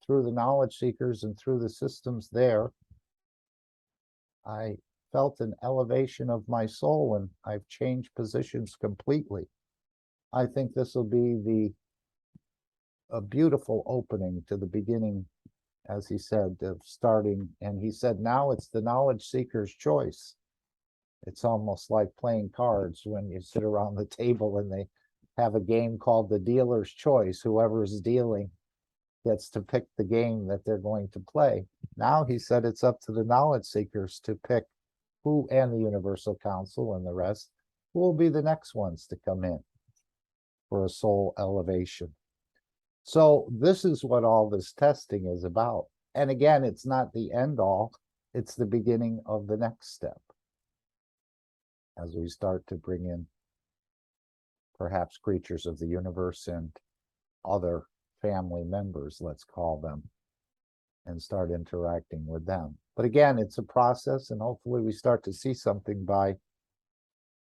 through the knowledge seekers and through the systems there, I felt an elevation of my soul, and I've changed positions completely. I think this will be a beautiful opening to the beginning, as he said, of starting. And he said, now it's the knowledge seeker's choice. It's almost like playing cards when you sit around the table and they have a game called the dealer's choice. Whoever's dealing gets to pick the game that they're going to play. Now he said it's up to the knowledge seekers to pick who, and the Universal Council and the rest, who will be the next ones to come in for a soul elevation. So this is what all this testing is about. And again, it's not the end all, it's the beginning of the next step. As we start to bring in perhaps creatures of the universe and other family members, let's call them, and start interacting with them. But again, it's a process, and hopefully we start to see something by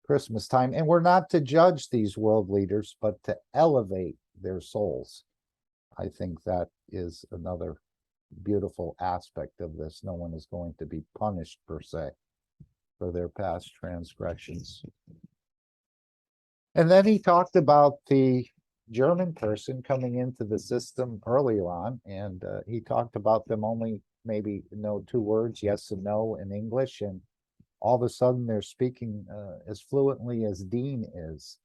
Christmas time. And we're not to judge these world leaders, but to elevate their souls. I think that is another beautiful aspect of this. No one is going to be punished per se for their past transgressions. And then he talked about the German person coming into the system earlier on, and he talked about them only maybe know 2 words, yes and no, in English, and all of a sudden they're speaking as fluently as Dean is.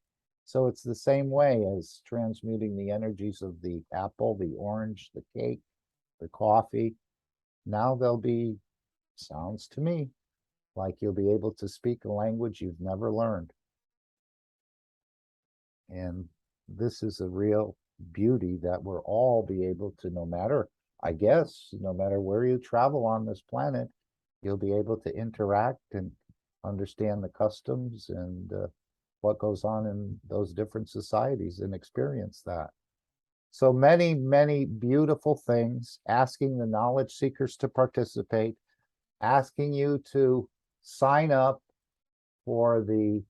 So it's the same way as transmuting the energies of the apple, the orange, the cake, the coffee. Now they'll be, sounds to me, like you'll be able to speak a language you've never learned. And this is a real beauty that we'll all be able to, no matter, I guess, no matter where you travel on this planet, you'll be able to interact and understand the customs and what goes on in those different societies and experience that. So many, many beautiful things, asking the knowledge seekers to participate, asking you to sign up for the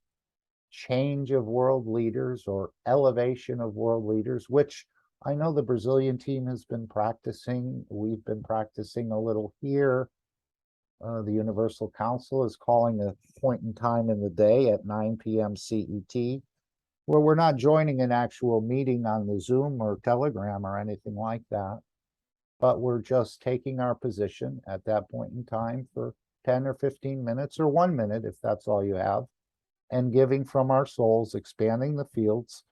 change of world leaders or elevation of world leaders, which I know the Brazilian team has been practicing. We've been practicing a little here. The Universal Council is calling a point in time in the day at 9 p.m. CET, where we're not joining an actual meeting on the Zoom or Telegram or anything like that, but we're just taking our position at that point in time for 10 or 15 minutes or 1 minute, if that's all you have, and giving from our souls, expanding the fields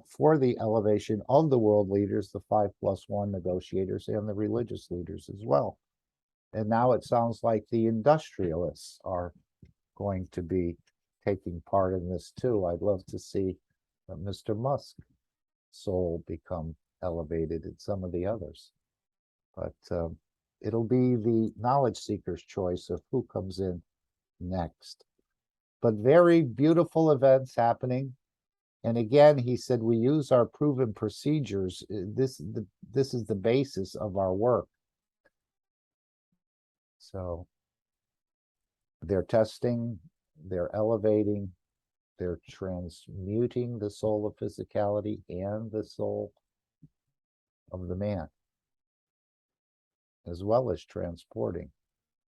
for the elevation of the world leaders, the 5+1 negotiators, and the religious leaders as well. And now it sounds like the industrialists are going to be taking part in this too. I'd love to see Mr. Musk's soul become elevated and some of the others. But it'll be the knowledge seeker's choice of who comes in next. But very beautiful events happening. And again, he said, we use our proven procedures. This is the basis of our work. So they're testing, they're elevating, they're transmuting the soul of physicality and the soul of the man, as well as transporting.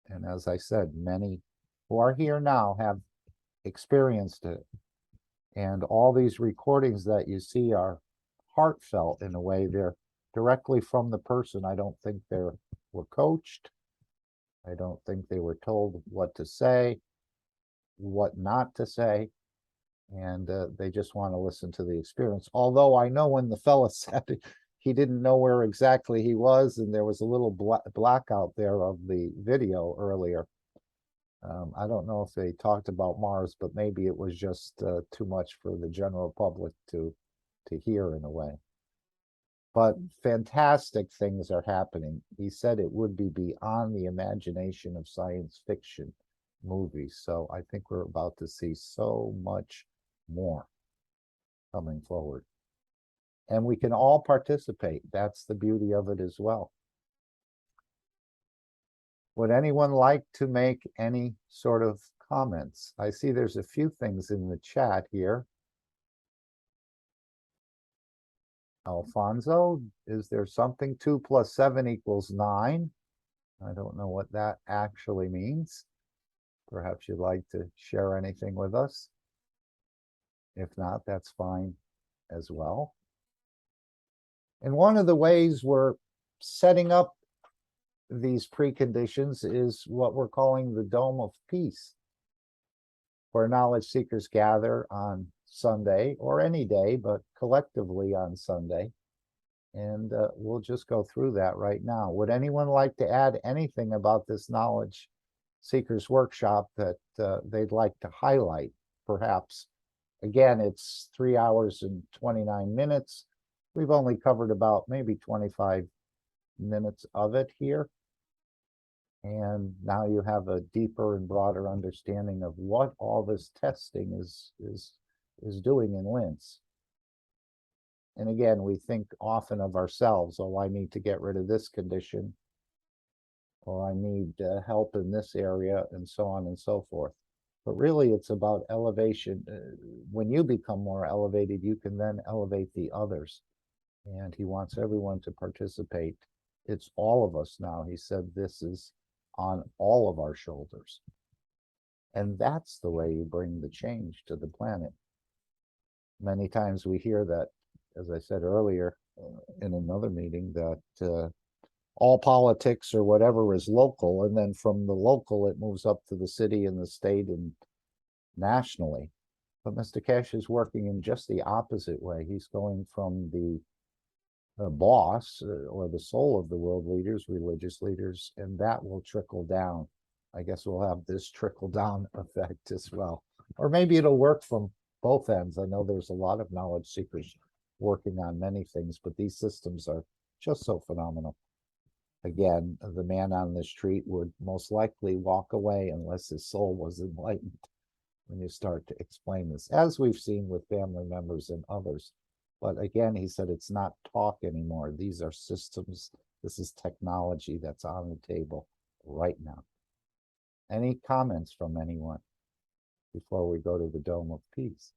And as I said, many who are here now have experienced it. And all these recordings that you see are heartfelt in a way. They're directly from the person. I don't think they were coached. I don't think they were told what to say, what not to say, and they just want to listen to the experience. Although I know when the fella said it, he didn't know where exactly he was, and there was a little blackout there of the video earlier. I don't know if they talked about Mars, but maybe it was just too much for the general public to hear in a way. But fantastic things are happening. He said it would be beyond the imagination of science fiction movies. So I think we're about to see so much more coming forward. And we can all participate. That's the beauty of it as well. Would anyone like to make any sort of comments? I see there's a few things in the chat here. Alfonso, is there something 2 plus 7 equals 9? I don't know what that actually means. Perhaps you'd like to share anything with us. If not, that's fine as well. And one of the ways we're setting up these preconditions is what we're calling the Dome of Peace, where knowledge seekers gather on Sunday or any day, but collectively on Sunday. And we'll just go through that right now. Would anyone like to add anything about this knowledge seekers workshop that they'd like to highlight, perhaps? Again, it's 3 hours and 29 minutes. We've only covered about maybe 25 minutes of it here. And now you have a deeper and broader understanding of what all this testing is doing in Linz. And again, we think often of ourselves, oh, I need to get rid of this condition, or I need help in this area, and so on and so forth. But really, it's about elevation. When you become more elevated, you can then elevate the others. And he wants everyone to participate. It's all of us now. He said this is on all of our shoulders. And that's the way you bring the change to the planet. Many times we hear that, as I said earlier in another meeting, that all politics or whatever is local, and then from the local it moves up to the city and the state and nationally. But Mr. Keshe is working in just the opposite way. He's going from the boss or the soul of the world leaders, religious leaders, and that will trickle down. I guess we'll have this trickle down effect as well. Or maybe it'll work from both ends. I know there's a lot of knowledge seekers working on many things, but these systems are just so phenomenal. Again, the man on the street would most likely walk away unless his soul was enlightened when you start to explain this, as we've seen with family members and others. But again, he said it's not talk anymore. These are systems. This is technology that's on the table right now. Any comments from anyone before we go to the Dome of Peace?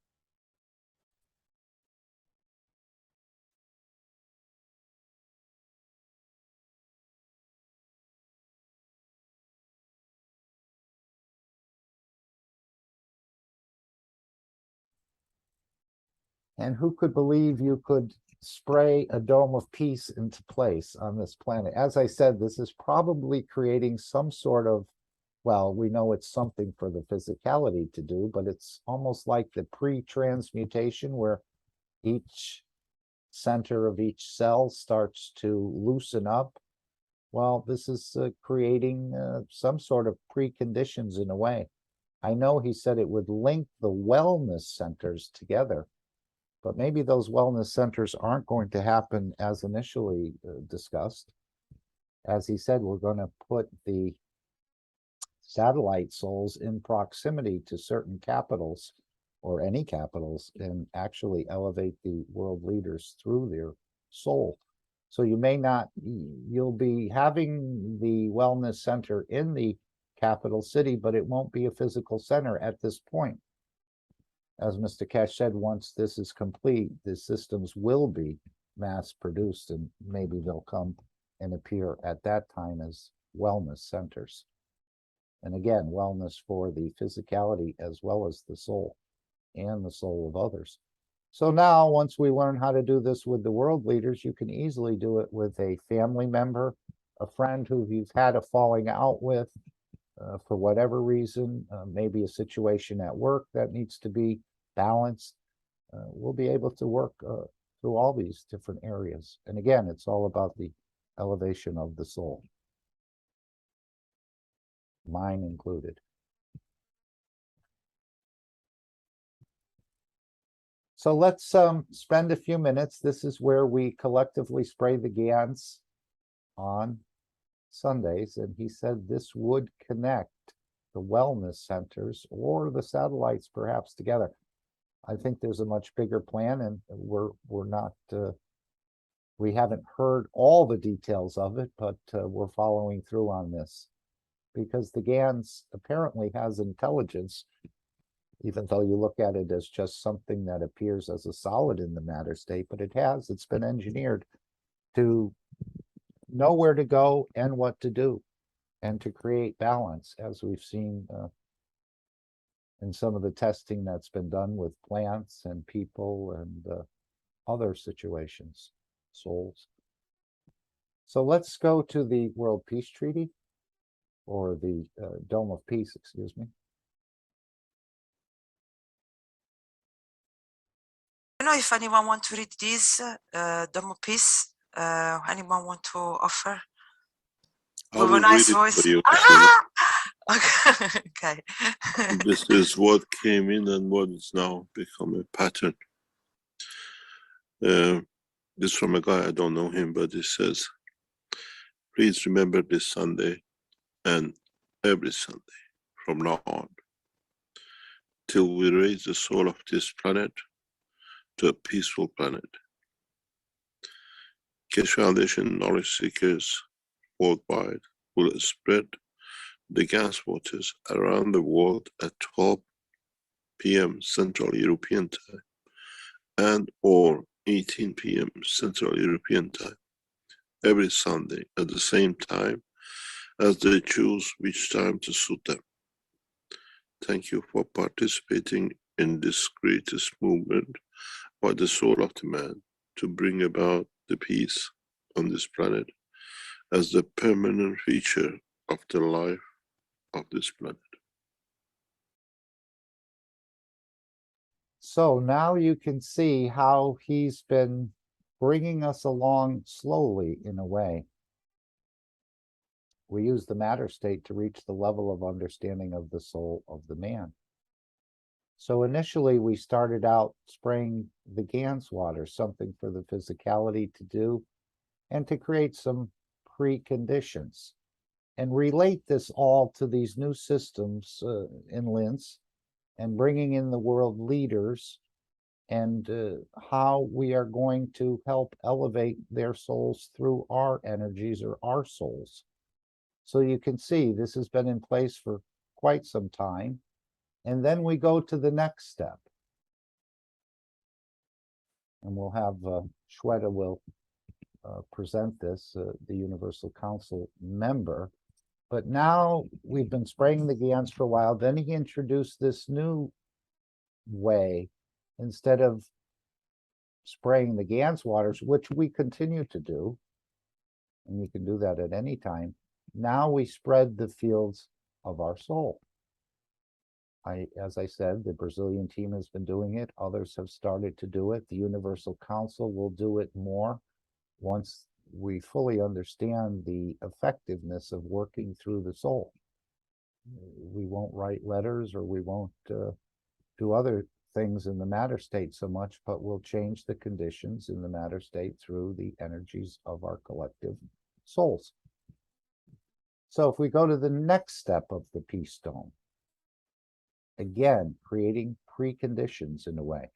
And who could believe you could spray a dome of peace into place on this planet? As I said, this is probably creating some sort of, well, we know it's something for the physicality to do, but it's almost like the pre-transmutation where each center of each cell starts to loosen up. Well, this is creating some sort of preconditions in a way. I know he said it would link the wellness centers together, but maybe those wellness centers aren't going to happen as initially discussed. As he said, we're going to put the satellite souls in proximity to certain capitals or any capitals and actually elevate the world leaders through their soul. So you may not, you'll be having the wellness center in the capital city, but it won't be a physical center at this point. As Mr. Keshe said, once this is complete, the systems will be mass produced, and maybe they'll come and appear at that time as wellness centers. And again, wellness for the physicality as well as the soul and the soul of others. So now, once we learn how to do this with the world leaders, you can easily do it with a family member, a friend who you've had a falling out with for whatever reason, maybe a situation at work that needs to be balanced. We'll be able to work through all these different areas. And again, it's all about the elevation of the soul, mine included. So let's spend a few minutes. This is where we collectively spray the GANs on Sundays. And he said this would connect the wellness centers or the satellites perhaps together. I think there's a much bigger plan, and we're not, we haven't heard all the details of it, but we're following through on this because the GANs apparently has intelligence even though you look at it as just something that appears as a solid in the matter state, but it's been engineered to know where to go and what to do, and to create balance, as we've seen in some of the testing that's been done with plants and people and other situations, souls. So let's go to the World Peace Treaty, or the Dome of Peace, excuse me. I don't know if anyone want to read this, Dome of Peace. Anyone want to offer? I With a will nice read it voice. for you. Okay. This is what came in and what is now become a pattern. This is from a guy, I don't know him, but it says, please remember this Sunday and every Sunday from now on, till we raise the soul of this planet to a peaceful planet. Keshe Foundation knowledge seekers worldwide will spread the gas waters around the world at 12 p.m. Central European Time and or 18 p.m. Central European Time every Sunday at the same time as they choose which time to suit them. Thank you for participating in this greatest movement by the soul of the man to bring about the peace on this planet as the permanent feature of the life of this planet. So now you can see how he's been bringing us along slowly in a way. We use the matter state to reach the level of understanding of the soul of the man. So initially we started out spraying the Gans water, something for the physicality to do and to create some preconditions, and relate this all to these new systems in Linz, and bringing in the world leaders, and how we are going to help elevate their souls through our energies or our souls. So you can see this has been in place for quite some time. And then we go to the next step. And we'll have Shweta will present this, the Universal Council member. But now we've been spraying the Gans for a while. Then he introduced this new way. Instead of spraying the Gans waters, which we continue to do, and you can do that at any time, now we spread the fields of our soul. As I said, the Brazilian team has been doing it. Others have started to do it. The Universal Council will do it more once we fully understand the effectiveness of working through the soul. We won't write letters, or we won't do other things in the matter state so much, but we'll change the conditions in the matter state through the energies of our collective souls. So if we go to the next step of the Peace Dome, again, creating preconditions in a way,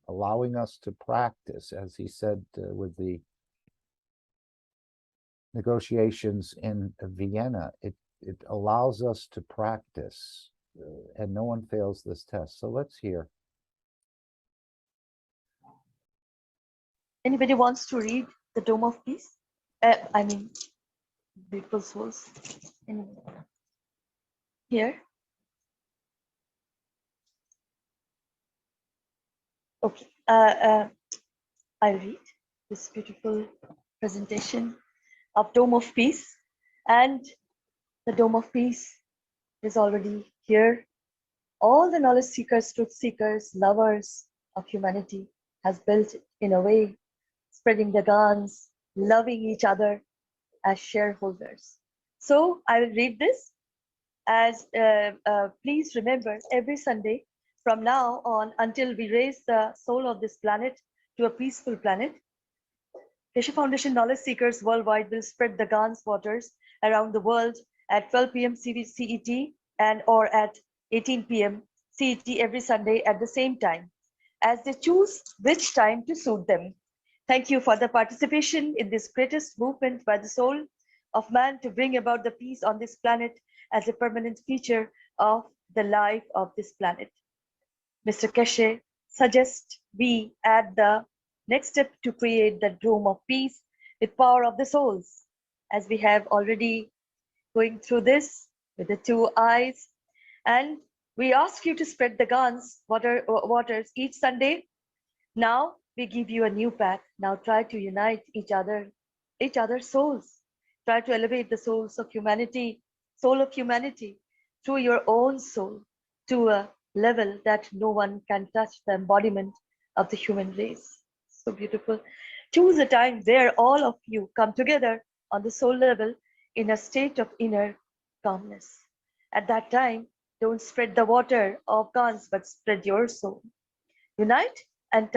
allowing us to practice, as he said with the negotiations in Vienna, it allows us to practice, and no one fails this test. So let's hear. Anybody wants to read the Dome of Peace? I mean, Beautiful Souls. Here. Okay. I'll read this beautiful presentation of Dome of Peace. And the Dome of Peace is already here. All the knowledge seekers, truth seekers, lovers of humanity has built it in a way, spreading the guns, loving each other as shareholders. So I will read this as please remember, every Sunday from now on until we raise the soul of this planet to a peaceful planet, Keshe Foundation knowledge seekers worldwide will spread the Gans waters around the world at 12 p.m. CET and or at 18 p.m. CET every Sunday at the same time, as they choose which time to suit them. Thank you for the participation in this greatest movement by the soul of man to bring about the peace on this planet as a permanent feature of the life of this planet. Mr. Keshe suggests we add the next step to create the dome of peace with power of the souls, as we have already going through this with the two eyes. And we ask you to spread the Gans waters each Sunday. Now we give you a new path. Now try to unite each other's souls. Try to elevate the soul of humanity through your own soul to a level that no one can touch, the embodiment of the human race. So beautiful. Choose a time where all of you come together on the soul level in a state of inner calmness. At that time, don't spread the water of Gans, but spread your soul. Unite, and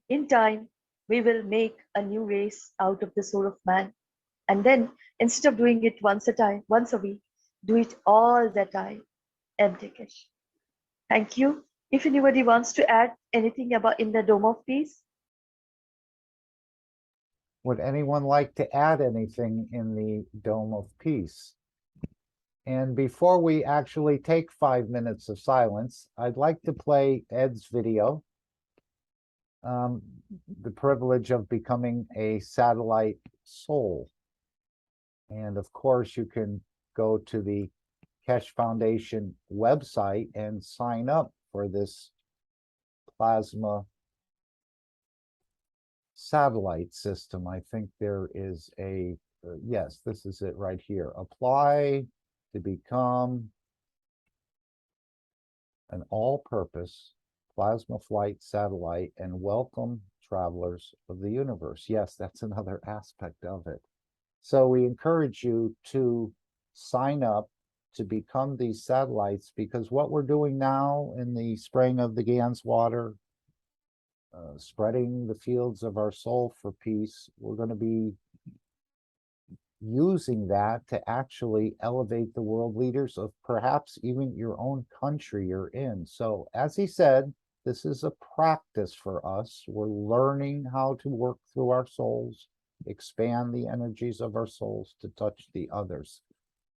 in time, we will make a new race out of the soul of man. And then, instead of doing it once a week, do it all the time. MD Keshe. Thank you. If anybody wants to add anything about in the Dome of Peace. Would anyone like to add anything in the Dome of Peace? And before we actually take 5 minutes of silence, I'd like to play Ed's video. The privilege of becoming a satellite soul. And of course, you can go to the Keshe Foundation website and sign up for this plasma satellite system. I think there is a, yes, this is it right here. Apply to become an all-purpose plasma flight satellite and welcome travelers of the universe. Yes, that's another aspect of it. So we encourage you to sign up to become these satellites, because what we're doing now in the spraying of the Gans water, spreading the fields of our soul for peace, we're going to be using that to actually elevate the world leaders of perhaps even your own country you're in. So as he said, this is a practice for us. We're learning how to work through our souls, expand the energies of our souls to touch the others.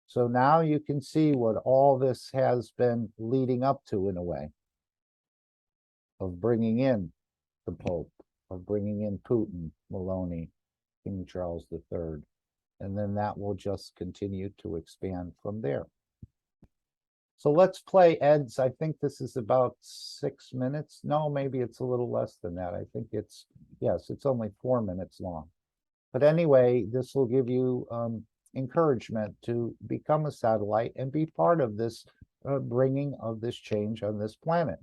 So now you can see what all this has been leading up to, in a way, of bringing in the Pope, of bringing in Putin, Maloney, King Charles III. And then that will just continue to expand from there. So let's play Ed's. I think this is about 6 minutes. No, maybe it's a little less than that. I think it's, yes, it's only 4 minutes long. But anyway, this will give you encouragement to become a satellite and be part of this bringing of this change on this planet.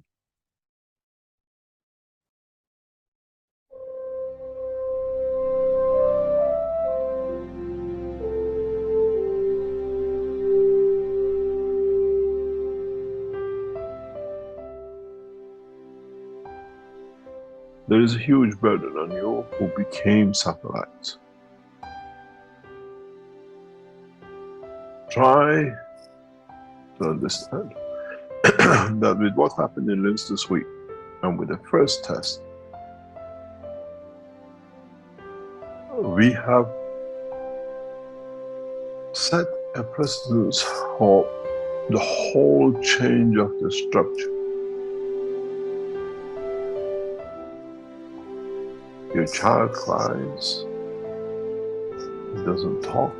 There is a huge burden on you who became satellites. Try to understand that with what happened in Linz this week, and with the first test, we have set a precedence for the whole change of the structure. Your child cries, he doesn't talk.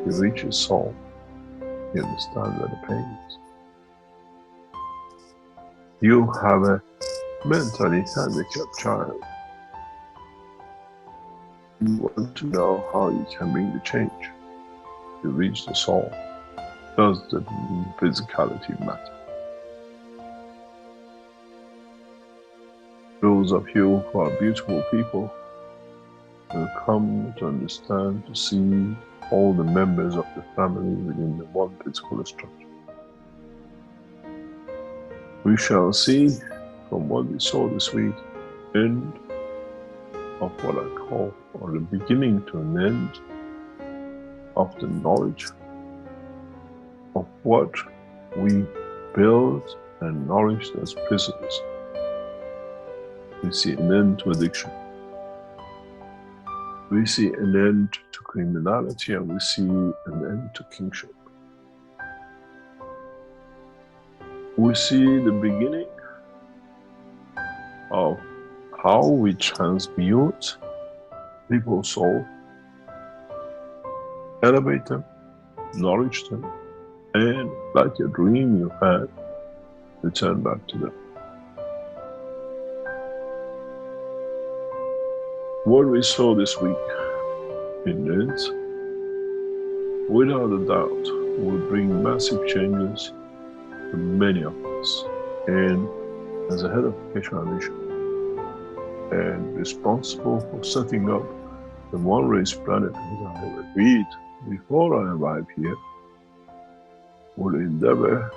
You reach his soul, you understand where the pain is. You have a mentally handicapped child. You want to know how you can bring the change. You reach the soul. Does the physicality matter? Those of you who are beautiful people will come to understand, to see all the members of the family within the one physical structure. We shall see from what we saw this week, end of what I call, or the beginning to an end of the knowledge of what we build and nourished as prisoners. We see an end to addiction. We see an end to criminality, and we see an end to kingship. we see the beginning of how we transmute people's soul, elevate them, nourish them, and like a dream you had, return back to them. What we saw this week in this, without a doubt, will bring massive changes to many of us. And as the head of Keshe Mission and responsible for setting up the One Race Planet, as I agreed before I arrived here, will endeavor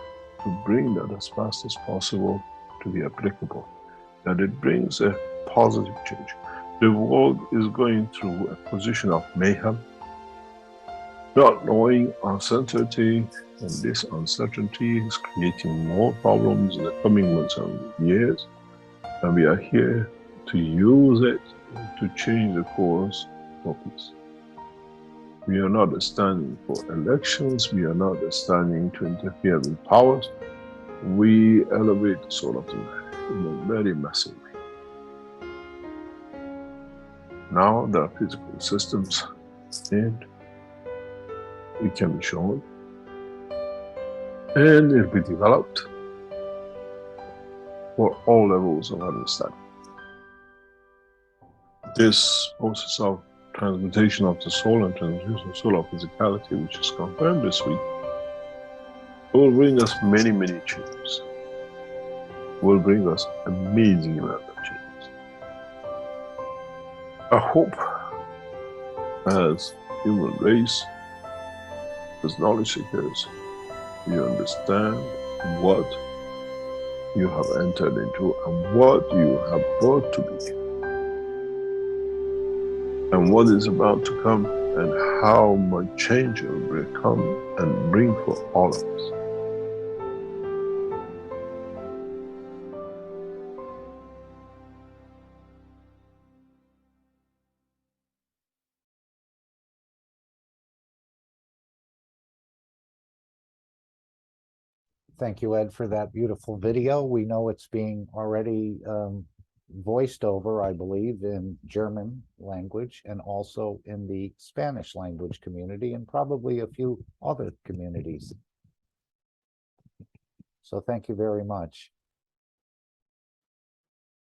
to bring that as fast as possible to be applicable, that it brings a positive change. The world is going through a position of mayhem, not knowing uncertainty, and this uncertainty is creating more problems in the coming months and years, and we are here to use it to change the course for peace. We are not standing for elections, we are not standing to interfere with powers. We elevate the soul of the man in a very massive way. Now there are physical systems, and it can be shown, and it will be developed for all levels of understanding. This process of transmutation of the soul and transmutation of soul of physicality, which is confirmed this week, will bring us many, many changes. Will bring us amazing amount of changes. I hope, as human race, as knowledge seekers, you understand what you have entered into and what you have brought to be, and what is about to come, and how much change it will come and bring for all of us. Thank you, Ed, for that beautiful video. We know it's being already voiced over, I believe, in German language and also in the Spanish language community and probably a few other communities. So thank you very much.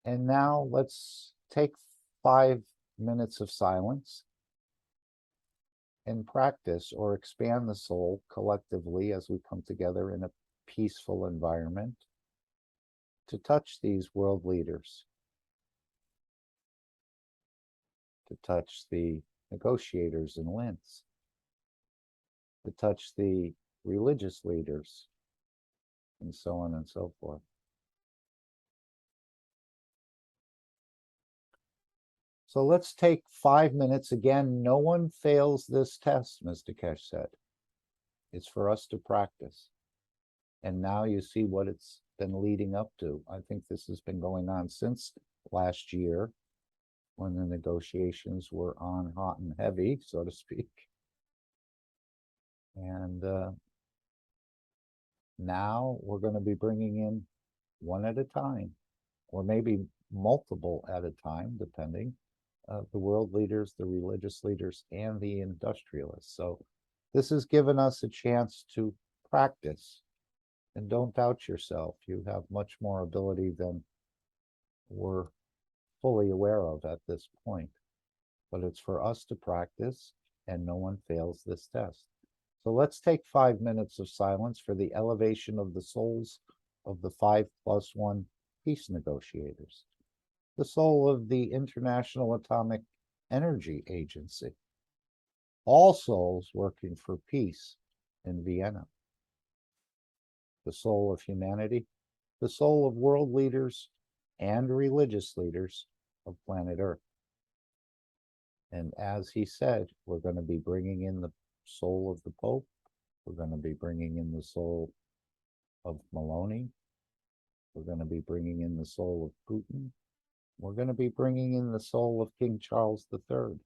And now let's take 5 minutes of silence and practice or expand the soul collectively as we come together in a peaceful environment to touch these world leaders, to touch the negotiators in Linz, to touch the religious leaders, and so on and so forth. So let's take 5 minutes. Again, no one fails this test, Mr. Keshe said. It's for us to practice. And now you see what it's been leading up to. I think this has been going on since last year when the negotiations were on hot and heavy, so to speak. And now we're going to be bringing in one at a time, or maybe multiple at a time, depending, the world leaders, the religious leaders, and the industrialists. So this has given us a chance to practice. And don't doubt yourself. You have much more ability than we're fully aware of at this point. But it's for us to practice, and no one fails this test. So let's take 5 minutes of silence for the elevation of the souls of the 5+1 peace negotiators, the soul of the International Atomic Energy Agency, all souls working for peace in Vienna, the soul of humanity, the soul of world leaders and religious leaders of planet Earth. And as he said, we're going to be bringing in the soul of the Pope. We're going to be bringing in the soul of Maloney. We're going to be bringing in the soul of Putin. We're going to be bringing in the soul of King Charles III.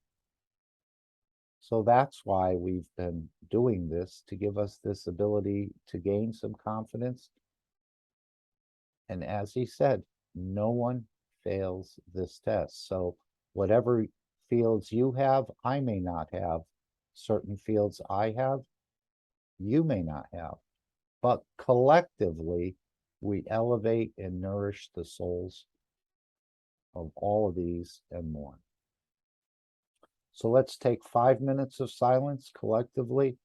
So that's why we've been doing this, to give us this ability to gain some confidence And as he said, no one fails this test. So whatever fields you have, I may not have. Certain fields I have, you may not have. But collectively, we elevate and nourish the souls of all of these and more. So let's take 5 minutes of silence collectively,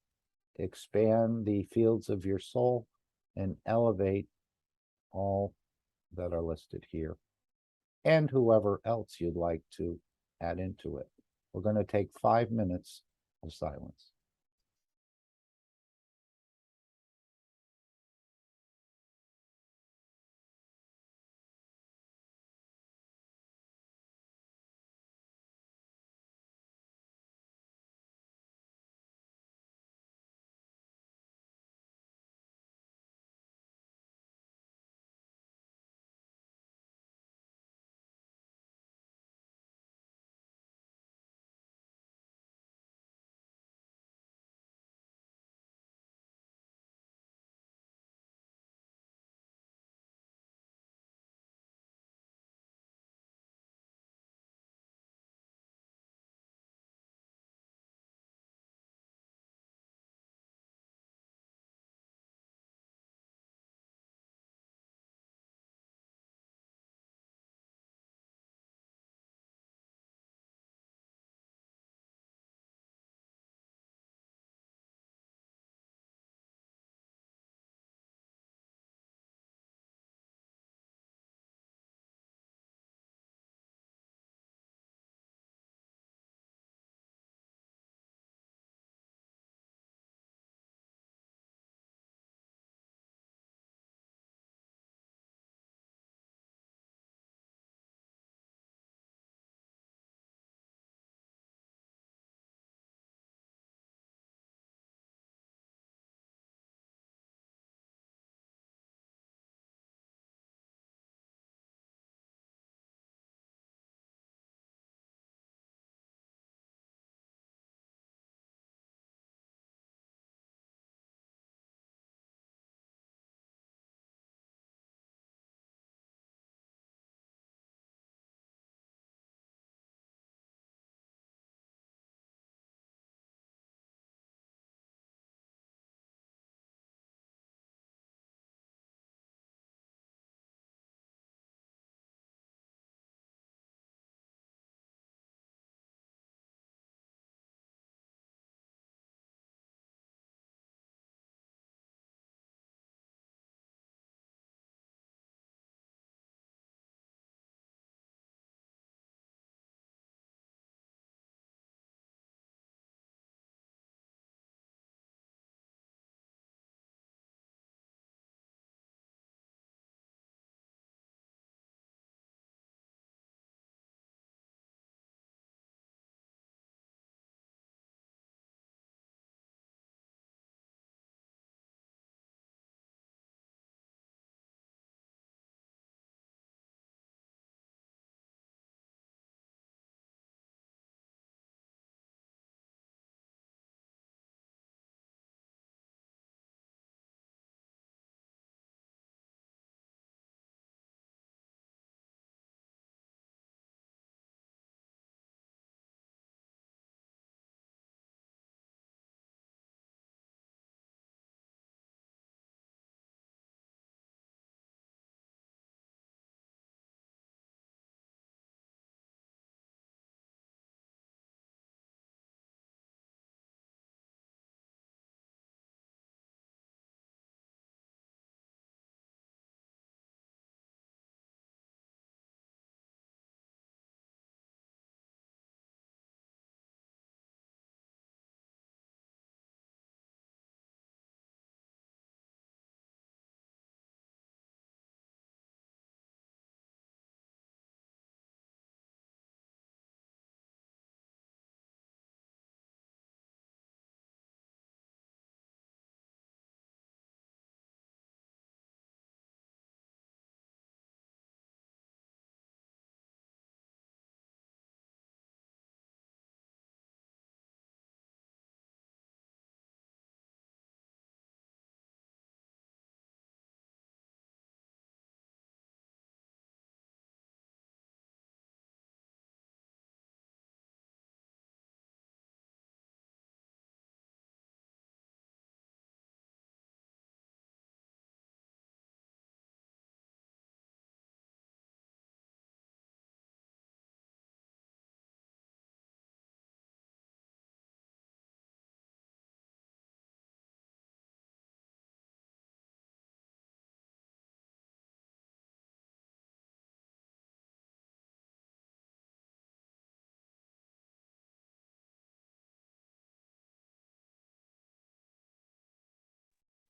expand the fields of your soul, and elevate all that are listed here, and whoever else you'd like to add into it. We're going to take 5 minutes of silence.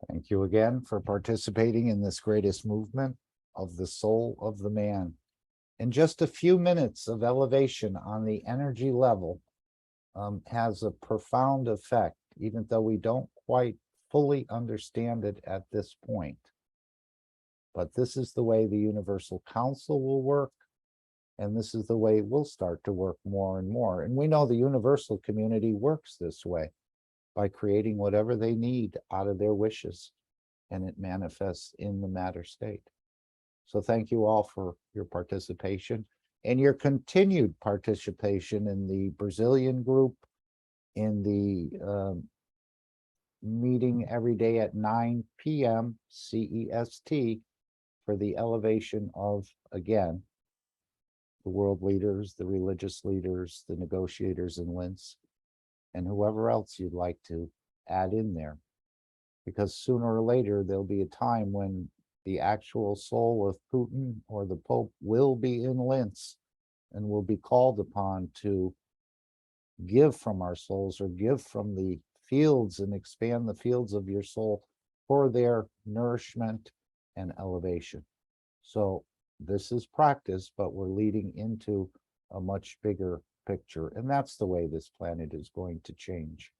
Thank you again for participating in this greatest movement of the soul of the man. In just a few minutes of elevation on the energy level has a profound effect, even though we don't quite fully understand it at this point. But this is the way the Universal Council will work, and this is the way we'll start to work more and more. And we know the universal community works this way, by creating whatever they need out of their wishes, and it manifests in the matter state. So thank you all for your participation and your continued participation in the Brazilian group, in the meeting every day at 9 p.m. CEST for the elevation of, again, the world leaders, the religious leaders, the negotiators in Linz, and whoever else you'd like to add in there. Because sooner or later, there'll be a time when the actual soul of Putin or the Pope will be in Linz and will be called upon to give from our souls or give from the fields and expand the fields of your soul for their nourishment and elevation. So this is practice, but we're leading into a much bigger picture. And that's the way this planet is going to change,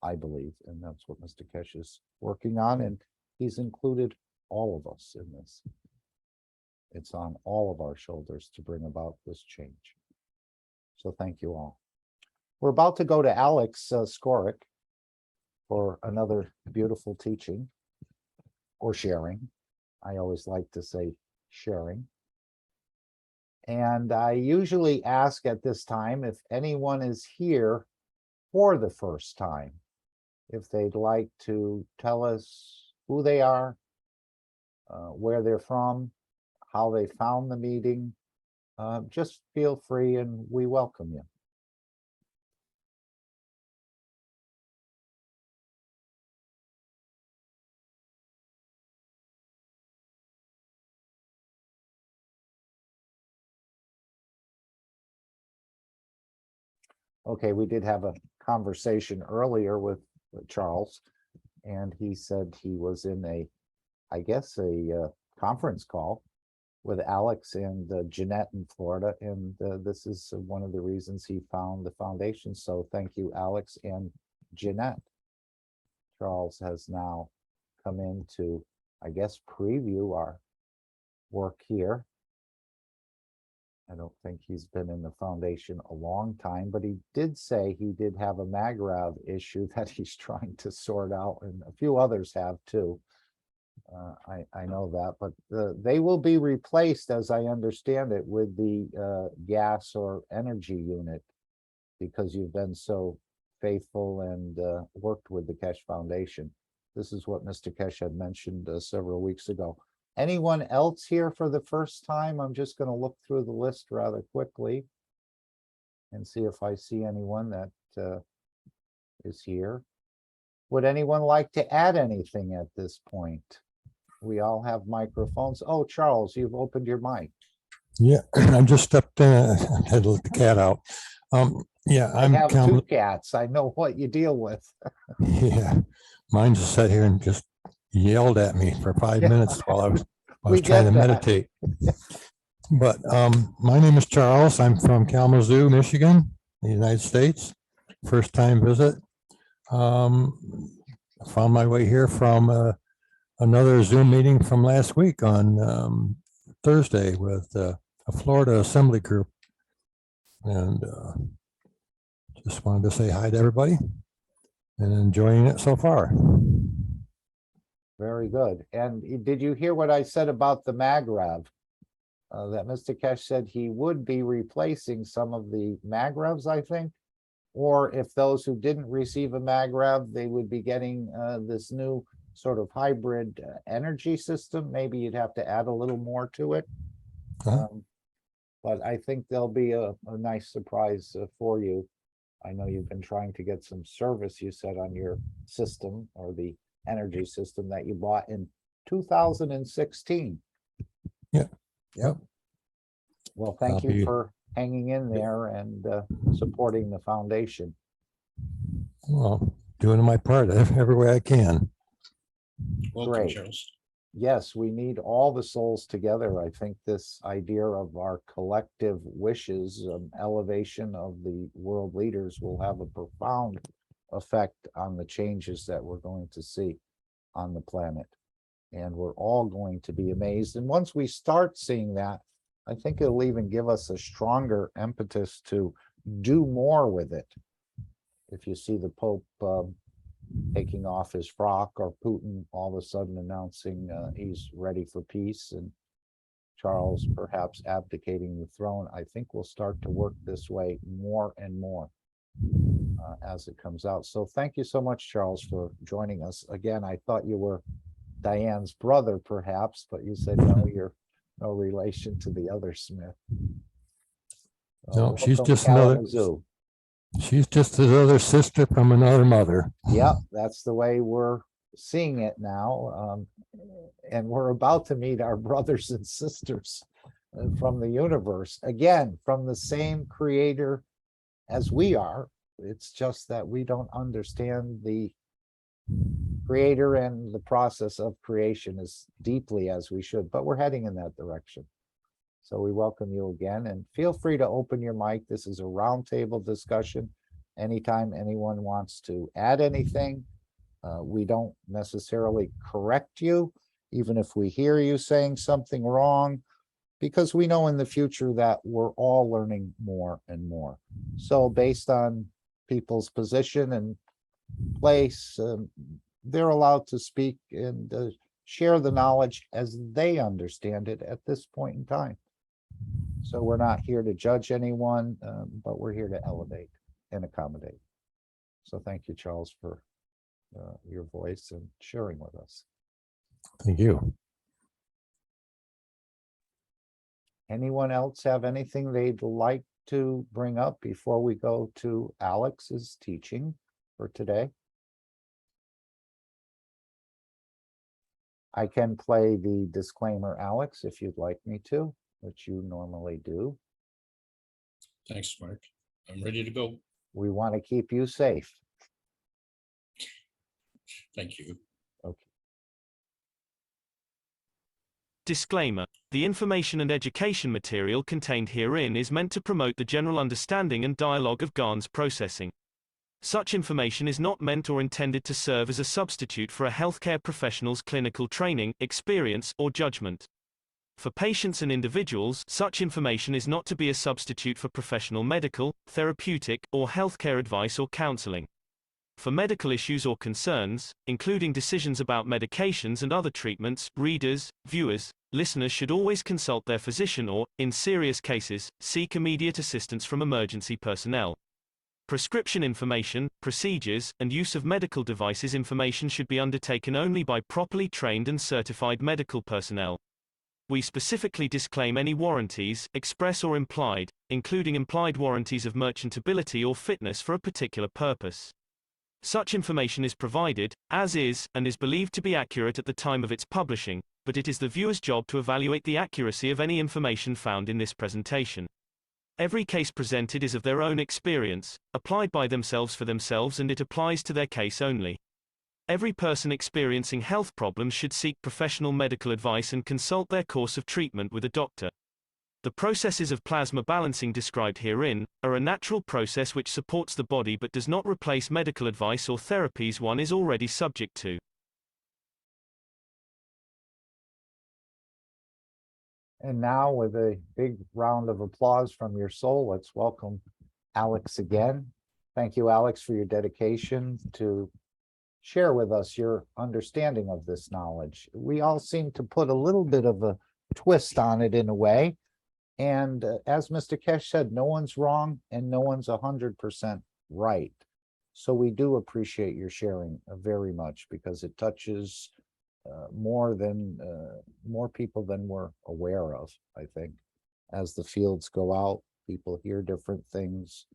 I believe. And that's what Mr. Keshe is working on. And he's included all of us in this. It's on all of our shoulders to bring about this change. So thank you all. We're about to go to Alex Skorik for another beautiful teaching or sharing. I always like to say sharing. And I usually ask at this time if anyone is here for the first time, if they'd like to tell us who they are, where they're from, how they found the meeting. Just feel free and we welcome you. Okay, we did have a conversation earlier with Charles, and he said he was in I guess a conference call with Alex and Jeanette in Florida, and this is one of the reasons he found the foundation. So thank you, Alex and Jeanette. Charles has now come in to, I guess, preview our work here. I don't think he's been in the foundation a long time, but he did say he did have a Magrav issue that he's trying to sort out, and a few others have too. I know that, but they will be replaced, as I understand it, with the gas or energy unit, because you've been so faithful and worked with the Keshe Foundation. This is what Mr. Keshe had mentioned several weeks ago. Anyone else here for the first time? I'm just going to look through the list rather quickly and see if I see anyone that is here. Would anyone like to add anything at this point? We all have microphones. Oh, Charles, you've opened your mic. Yeah, I just stepped in. I had to let the cat out. Yeah, I have two cats. I know what you deal with. Yeah, mine just sat here and just yelled at me for 5 minutes while I was trying to meditate. But my name is Charles. I'm from Kalamazoo, Michigan, the United States. First time visit. Found my way here from another Zoom meeting from last week on Thursday with a Florida Assembly group. And just wanted to say hi to everybody and enjoying it so far. Very good. And did you hear what I said about the Magrav? That Mr. Keshe said he would be replacing some of the Magravs, I think. Or if those who didn't receive a Magrav, they would be getting this new sort of hybrid energy system. Maybe you'd have to add a little more to it. But I think there'll be a nice surprise for you. I know you've been trying to get some service, you said, on your system or the energy system that you bought in 2016. Yeah. Yep. Well, thank you for hanging in there and supporting the foundation. Well, doing my part every way I can. Welcome, Great. Charles. Yes, we need all the souls together. I think this idea of our collective wishes, elevation of the world leaders will have a profound effect on the changes that we're going to see on the planet. And we're all going to be amazed. And once we start seeing that, I think it'll even give us a stronger impetus to do more with it. If you see the Pope taking off his frock, or Putin all of a sudden announcing he's ready for peace, and Charles perhaps abdicating the throne, I think we'll start to work this way more and more as it comes out. So thank you so much, Charles, for joining us. Again, I thought you were Diane's brother, perhaps, but you said no, you're no relation to the other Smith. No, she's welcome, just another, Kalamazoo. she's just another sister from another mother. Yep, that's the way we're seeing it now. And we're about to meet our brothers and sisters from the universe, again, from the same creator as we are. It's just that we don't understand the creator and the process of creation as deeply as we should, but we're heading in that direction. So we welcome you again, and feel free to open your mic. This is a roundtable discussion. Anytime anyone wants to add anything, we don't necessarily correct you, even if we hear you saying something wrong, because we know in the future that we're all learning more and more. So based on people's position and place, they're allowed to speak and share the knowledge as they understand it at this point in time. So we're not here to judge anyone, but we're here to elevate and accommodate. So thank you, Charles, for your voice and sharing with us. Thank you. Anyone else have anything they'd like to bring up before we go to Alex's teaching for today? I can play the disclaimer, Alex, if you'd like me to, which you normally do. Thanks, Mark. I'm ready to go. We want to keep you safe. Thank you. Okay. Disclaimer: the information and education material contained herein is meant to promote the general understanding and dialogue of GAN's processing. Such information is not meant or intended to serve as a substitute for a healthcare professional's clinical training, experience, or judgment. For patients and individuals, such information is not to be a substitute for professional medical, therapeutic, or healthcare advice or counseling. For medical issues or concerns, including decisions about medications and other treatments, readers, viewers, listeners should always consult their physician or, in serious cases, seek immediate assistance from emergency personnel. Prescription information, procedures, and use of medical devices information should be undertaken only by properly trained and certified medical personnel. We specifically disclaim any warranties, express or implied, including implied warranties of merchantability or fitness for a particular purpose. Such information is provided, as is, and is believed to be accurate at the time of its publishing, but it is the viewer's job to evaluate the accuracy of any information found in this presentation. Every case presented is of their own experience, applied by themselves for themselves, and it applies to their case only. Every person experiencing health problems should seek professional medical advice and consult their course of treatment with a doctor. The processes of plasma balancing described herein are a natural process which supports the body but does not replace medical advice or therapies one is already subject to. And now, with a big round of applause from your soul, let's welcome Alex again. Thank you, Alex, for your dedication to share with us your understanding of this knowledge. We all seem to put a little bit of a twist on it in a way. And as Mr. Keshe said, no one's wrong and no one's 100% right. So we do appreciate your sharing very much, because it touches more people than we're aware of. I think as the fields go out, people hear different things.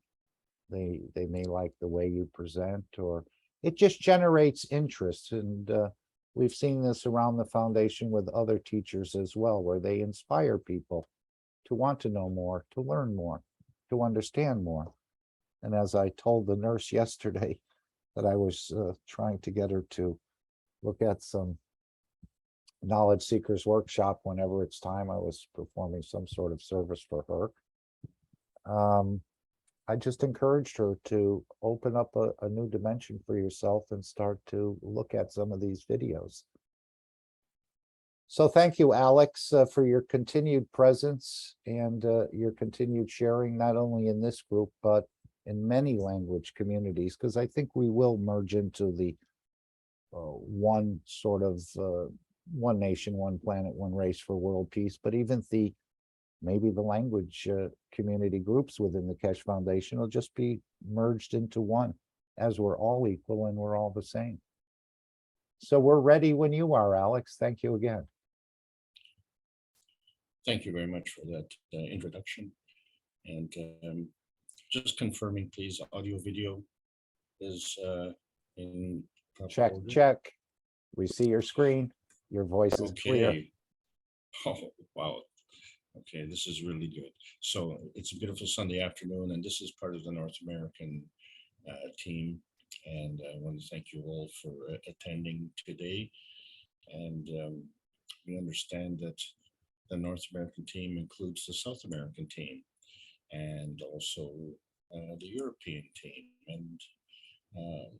They may like the way you present, or it just generates interest. And we've seen this around the foundation with other teachers as well, where they inspire people to want to know more, to learn more, to understand more. And as I told the nurse yesterday that I was trying to get her to look at some Knowledge Seekers Workshop whenever it's time. I was performing some sort of service for her. I just encouraged her to open up a new dimension for yourself and start to look at some of these videos. So thank you, Alex, for your continued presence and your continued sharing, not only in this group, but in many language communities, because I think we will merge into the one sort of one nation, one planet, one race for world peace, but even maybe the language community groups within the Keshe Foundation will just be merged into one, as we're all equal and we're all the same. So we're ready when you are, Alex. Thank you again. Thank you very much for that introduction. And just confirming, please, audio video is in proper Check, order. check. We see your screen. Your voice is clear. Okay. Oh, wow. Okay, this is really good. So it's a beautiful Sunday afternoon, and this is part of the North American team. And I want to thank you all for attending today. And we understand that the North American team includes the South American team and also the European team and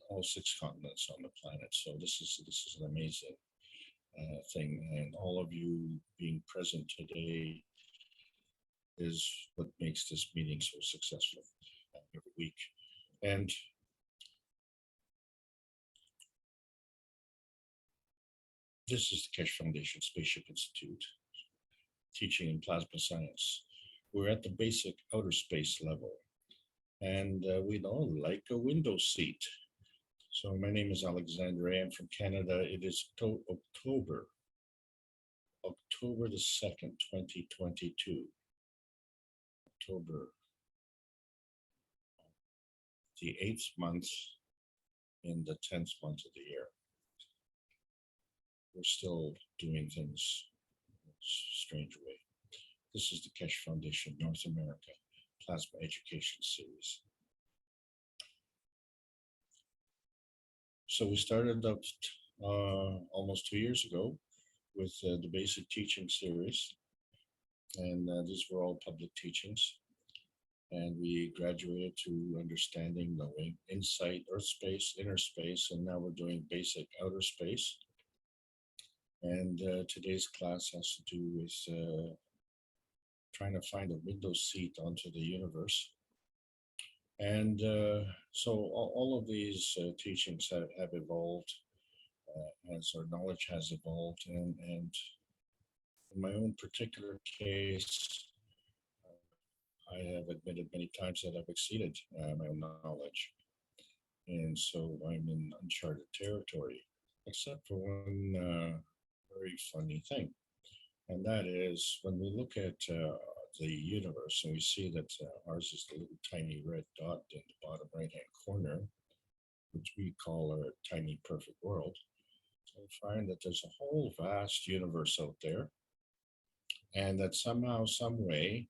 all 6 continents on the planet. So this is an amazing thing, and all of you being present today is what makes this meeting so successful every week. And this is the Keshe Foundation Spaceship Institute, teaching in plasma science. We're at the basic outer space level, and we'd all like a window seat. So my name is Alexander. I am from Canada. It is October the 2nd, 2022. October, the 8th month in the 10th month of the year. We're still doing things in a strange way. This is the Keshe Foundation North America Plasma Education Series. So we started up almost 2 years ago with the basic teaching series, and these were all public teachings. And we graduated to understanding, knowing, insight, earth space, inner space, and now we're doing basic outer space. And today's class has to do with trying to find a window seat onto the universe. And so all of these teachings have evolved as our knowledge has evolved. And in my own particular case, I have admitted many times that I've exceeded my own knowledge. And so I'm in uncharted territory, except for one very funny thing. And that is when we look at the universe and we see that ours is the little tiny red dot in the bottom right-hand corner, which we call our tiny perfect world. So we find that there's a whole vast universe out there, and that somehow, some way,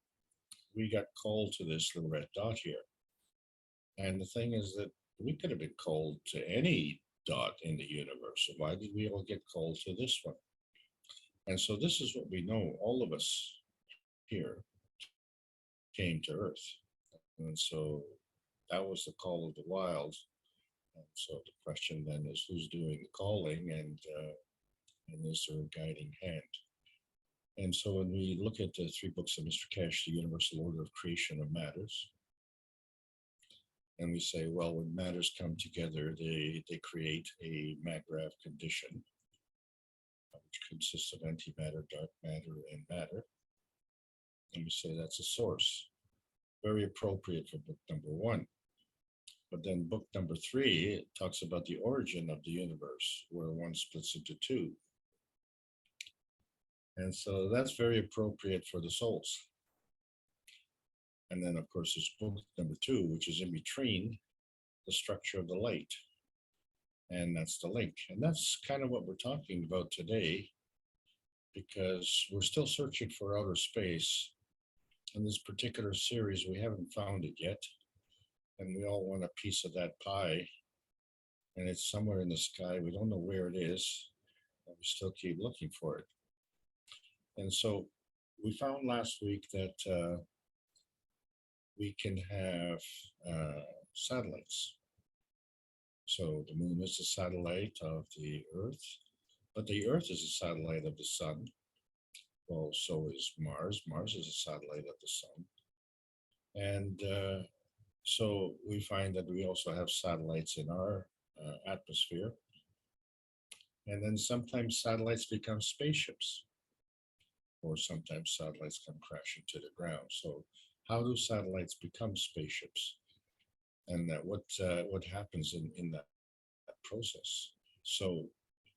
we got called to this little red dot here. And the thing is that we could have been called to any dot in the universe. So why did we all get called to this one? And so this is what we know. All of us here came to Earth. And so that was the call of the wild. And so the question then is, who's doing the calling, and is there a guiding hand? And so when we look at the 3 books of Mr. Keshe, the universal order of creation of matters, and we say, well, when matters come together, they create a Maggrav condition, which consists of antimatter, dark matter, and matter. And we say that's a source. Very appropriate for book number 1. But then book number 3, it talks about the origin of the universe, where 1 splits into 2. And so that's very appropriate for the souls. And then, of course, there's book number 2, which is in between, the structure of the light. And that's the link. And that's kind of what we're talking about today, because we're still searching for outer space. In this particular series, we haven't found it yet. And we all want a piece of that pie. and it's somewhere in the sky. We don't know where it is, but we still keep looking for it. And so we found last week that we can have satellites. So the moon is a satellite of the Earth, but the Earth is a satellite of the sun. Well, so is Mars. Mars is a satellite of the sun. And so we find that we also have satellites in our atmosphere. And then sometimes satellites become spaceships, or sometimes satellites come crashing to the ground. So how do satellites become spaceships? And what happens in that process? So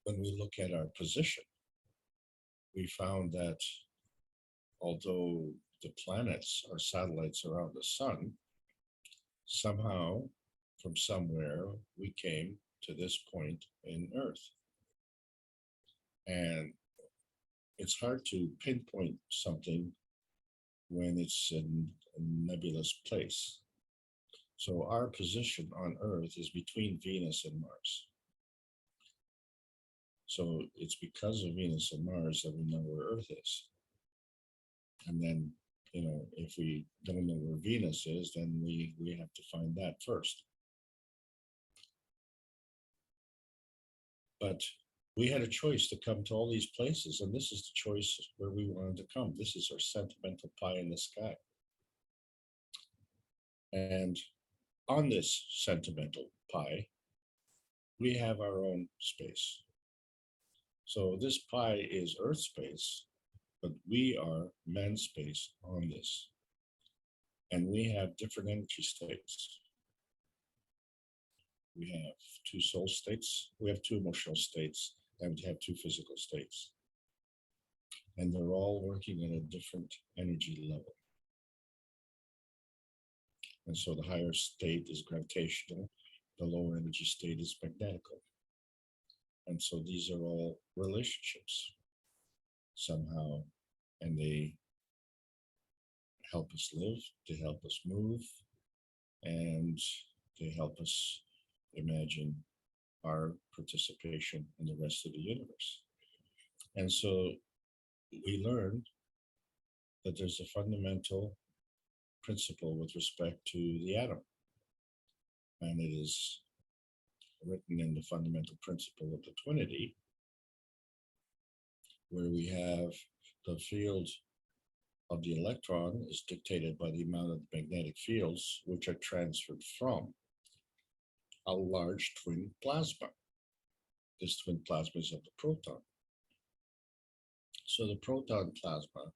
when we look at our position, we found that although the planets are satellites around the sun, somehow from somewhere we came to this point in Earth. And it's hard to pinpoint something when it's in a nebulous place. So our position on Earth is between Venus and Mars. So it's because of Venus and Mars that we know where Earth is. And then, you know, if we don't know where Venus is, then we have to find that first. But we had a choice to come to all these places, and this is the choice where we wanted to come. This is our sentimental pie in the sky. And on this sentimental pie, we have our own space. So this pie is Earth space, but we are man space on this. And we have different energy states. We have 2 soul states, we have 2 emotional states, and we have 2 physical states. And they're all working at a different energy level. And so the higher state is gravitational, the lower energy state is magnetical. And so these are all relationships somehow, and they help us live, they help us move, and they help us imagine our participation in the rest of the universe. And so we learned that there's a fundamental principle with respect to the atom. And it is written in the fundamental principle of the Twinity, where we have the field of the electron is dictated by the amount of magnetic fields which are transferred from a large twin plasma. This twin plasma is of the proton. So the proton plasma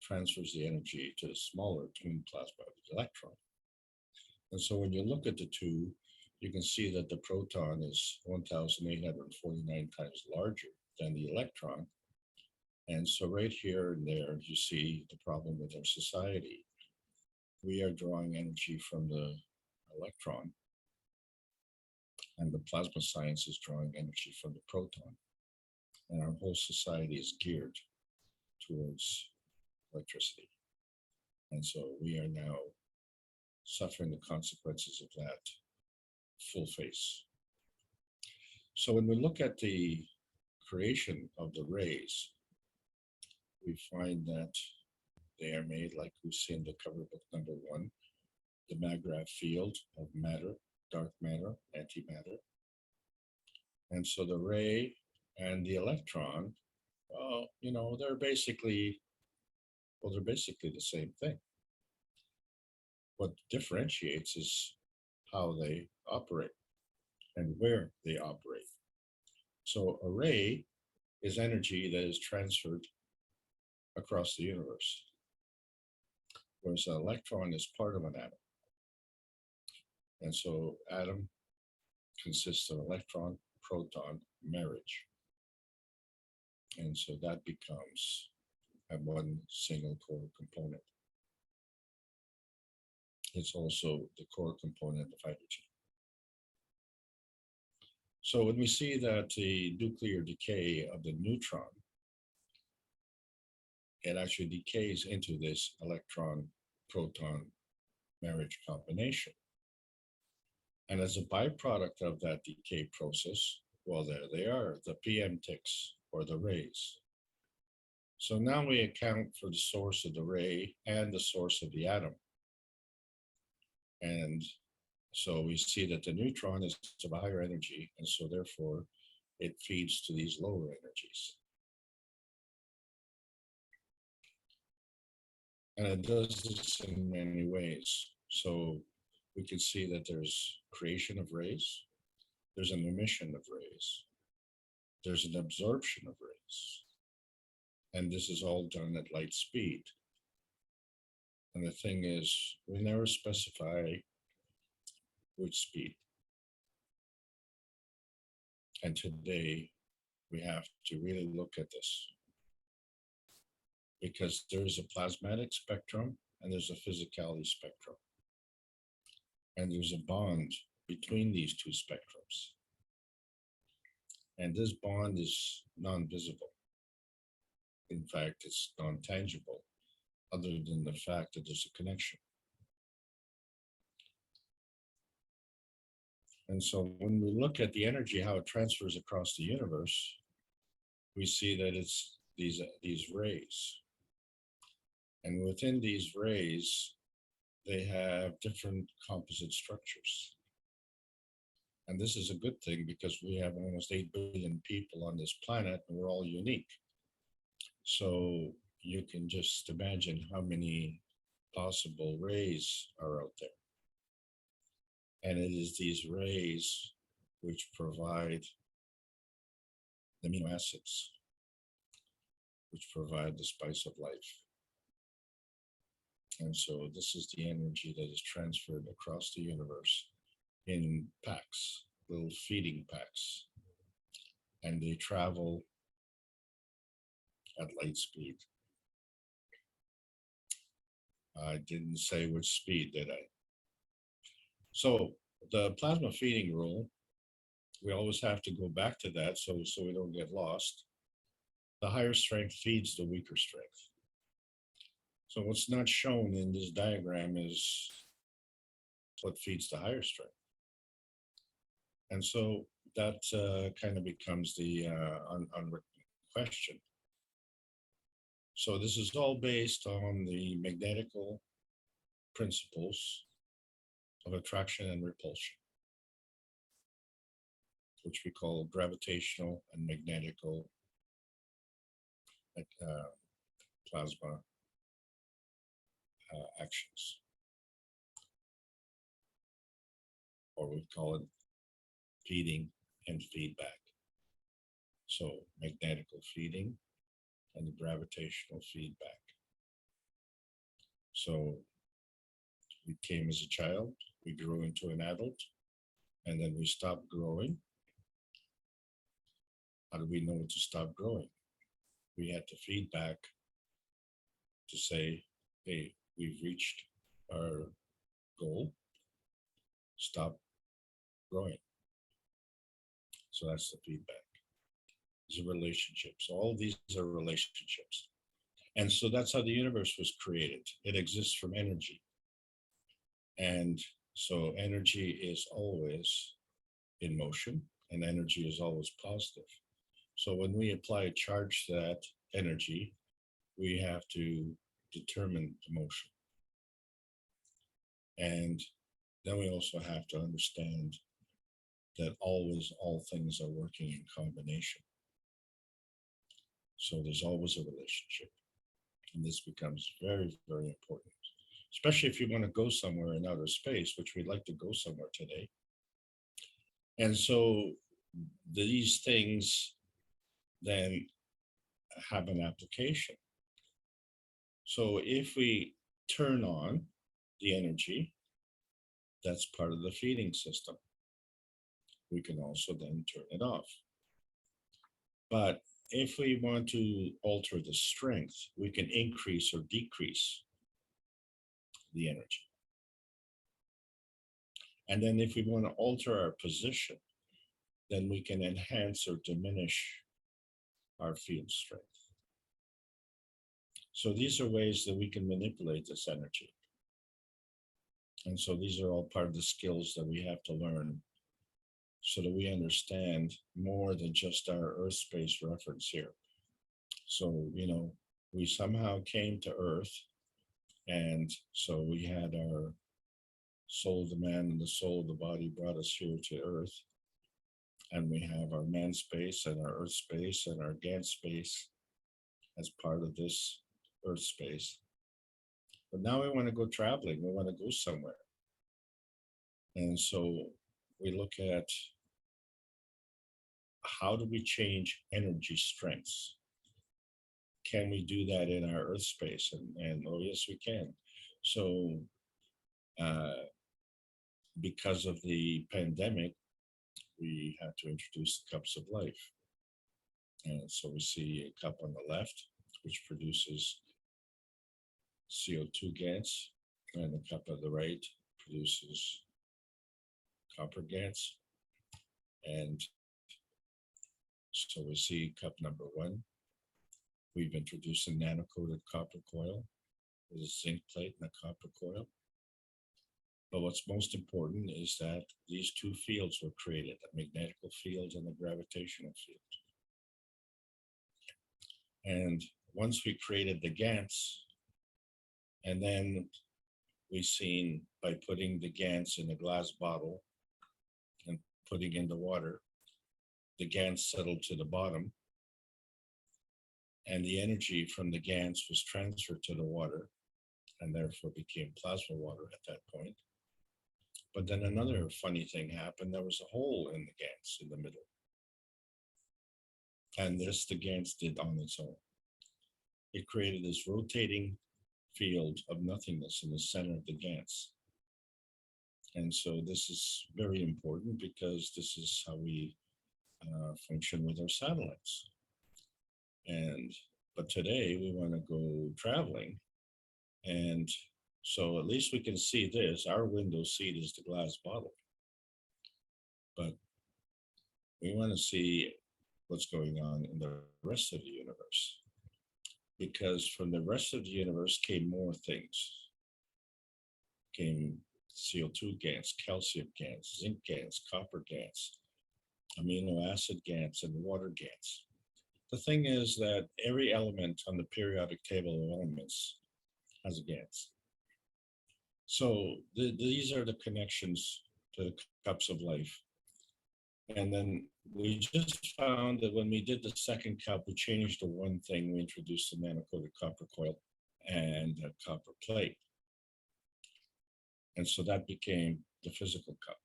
transfers the energy to the smaller twin plasma of the electron. And so when you look at the two, you can see that the proton is 1,849 times larger than the electron. And so right here and there, you see the problem with our society. We are drawing energy from the electron, and the plasma science is drawing energy from the proton. And our whole society is geared towards electricity. And so we are now suffering the consequences of that full face. So when we look at the creation of the rays, we find that they are made, like we see in the cover book number 1, the Magritte field of matter, dark matter, antimatter. And so the ray and the electron, well, you know, they're basically the same thing. What differentiates is how they operate and where they operate. So a ray is energy that is transferred across the universe, whereas an electron is part of an atom. And so atom consists of electron, proton, marriage. And so that becomes a one single core component. It's also the core component of hydrogen. So when we see that the nuclear decay of the neutron, it actually decays into this electron-proton marriage combination. And as a byproduct of that decay process, well, there they are, the PM ticks or the rays. So now we account for the source of the ray and the source of the atom. And so we see that the neutron is of a higher energy, and so therefore it feeds to these lower energies. And it does this in many ways. So we can see that there's creation of rays, there's an emission of rays, there's an absorption of rays. And this is all done at light speed. And the thing is, we never specify which speed. And today, we have to really look at this. Because there's a plasmatic spectrum and there's a physicality spectrum. And there's a bond between these two spectrums. And this bond is non-visible. In fact, it's non-tangible, other than the fact that there's a connection. And so when we look at the energy, how it transfers across the universe, we see that it's these rays. And within these rays, they have different composite structures. And this is a good thing because we have almost 8 billion people on this planet and we're all unique. So you can just imagine how many possible rays are out there. And it is these rays which provide the amino acids, which provide the spice of life. And so this is the energy that is transferred across the universe in packs, little feeding packs. And they travel at light speed. I didn't say which speed, did I? So the plasma feeding rule, we always have to go back to that so we don't get lost. The higher strength feeds the weaker strength. So what's not shown in this diagram is what feeds the higher strength. And so that kind of becomes the unwritten question. So this is all based on the magnetical principles of attraction and repulsion, which we call gravitational and magnetical plasma actions. Or we call it feeding and feedback. So magnetical feeding and the gravitational feedback. So we came as a child, we grew into an adult, and then we stopped growing. How do we know to stop growing? We had to feed back to say, hey, we've reached our goal, stop growing. So that's the feedback. These are relationships. All these are relationships. And so that's how the universe was created. It exists from energy. And so energy is always in motion and energy is always positive. So when we apply a charge to that energy, we have to determine the motion. And then we also have to understand that always all things are working in combination. So there's always a relationship. And this becomes very, very important, especially if you want to go somewhere in outer space, which we'd like to go somewhere today. And so these things then have an application. So if we turn on the energy, that's part of the feeding system. We can also then turn it off. But if we want to alter the strength, we can increase or decrease the energy. And then if we want to alter our position, then we can enhance or diminish our field strength. So these are ways that we can manipulate this energy. And so these are all part of the skills that we have to learn so that we understand more than just our Earth space reference here. So, you know, we somehow came to Earth, and so we had our soul of the man and the soul of the body brought us here to Earth. And we have our man space and our Earth space and our Gans space as part of this Earth space. But now we want to go traveling, we want to go somewhere. And so we look at how do we change energy strengths? Can we do that in our Earth space? And oh, yes, we can. So because of the pandemic, we had to introduce the cups of life. And so we see a cup on the left, which produces CO2 gas, and the cup on the right produces copper gas. And so we see cup number one. We've introduced a nano-coated copper coil with a zinc plate and a copper coil. But what's most important is that these two fields were created, the magnetical field and the gravitational field. And once we created the GANs, and then we seen by putting the GANs in a glass bottle and putting in the water, the GANs settled to the bottom, and the energy from the GANs was transferred to the water, and therefore became plasma water at that point. But then another funny thing happened. There was a hole in the GANs in the middle. And this the GANs did on its own. It created this rotating field of nothingness in the center of the GANs. And so this is very important because this is how we function with our satellites. But today we want to go traveling, and so at least we can see this. Our window seat is the glass bottle, but we want to see what's going on in the rest of the universe, because from the rest of the universe came more things. Came CO2 GANs, calcium GANs, zinc GANs, copper GANs, amino acid GANs, and water GANs. The thing is that every element on the periodic table of elements has a GANs. So these are the connections to the cups of life. And then we just found that when we did the second cup, we changed the one thing. We introduced the nano-coated copper coil and a copper plate. And so that became the physical cup.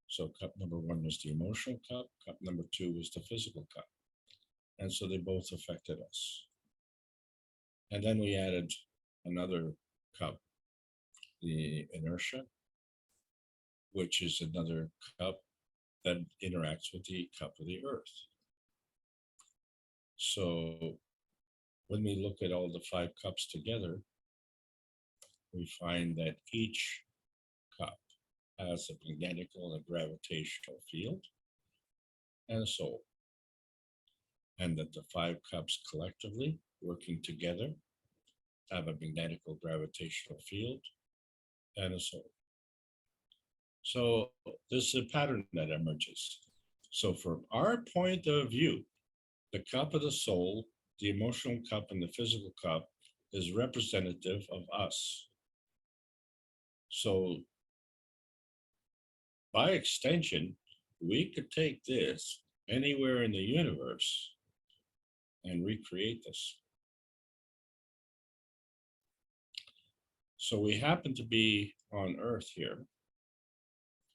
So cup number one was the emotional cup. Cup number two was the physical cup. And so they both affected us. And then we added another cup, the inertia, which is another cup that interacts with the cup of the earth. So when we look at all the 5 cups together, we find that each cup has a magnetical and gravitational field and a soul. And that the 5 cups collectively, working together, have a magnetical gravitational field and a soul. So this is a pattern that emerges. So from our point of view, the cup of the soul, the emotional cup, and the physical cup is representative of us. So by extension, we could take this anywhere in the universe and recreate this. So we happen to be on Earth here.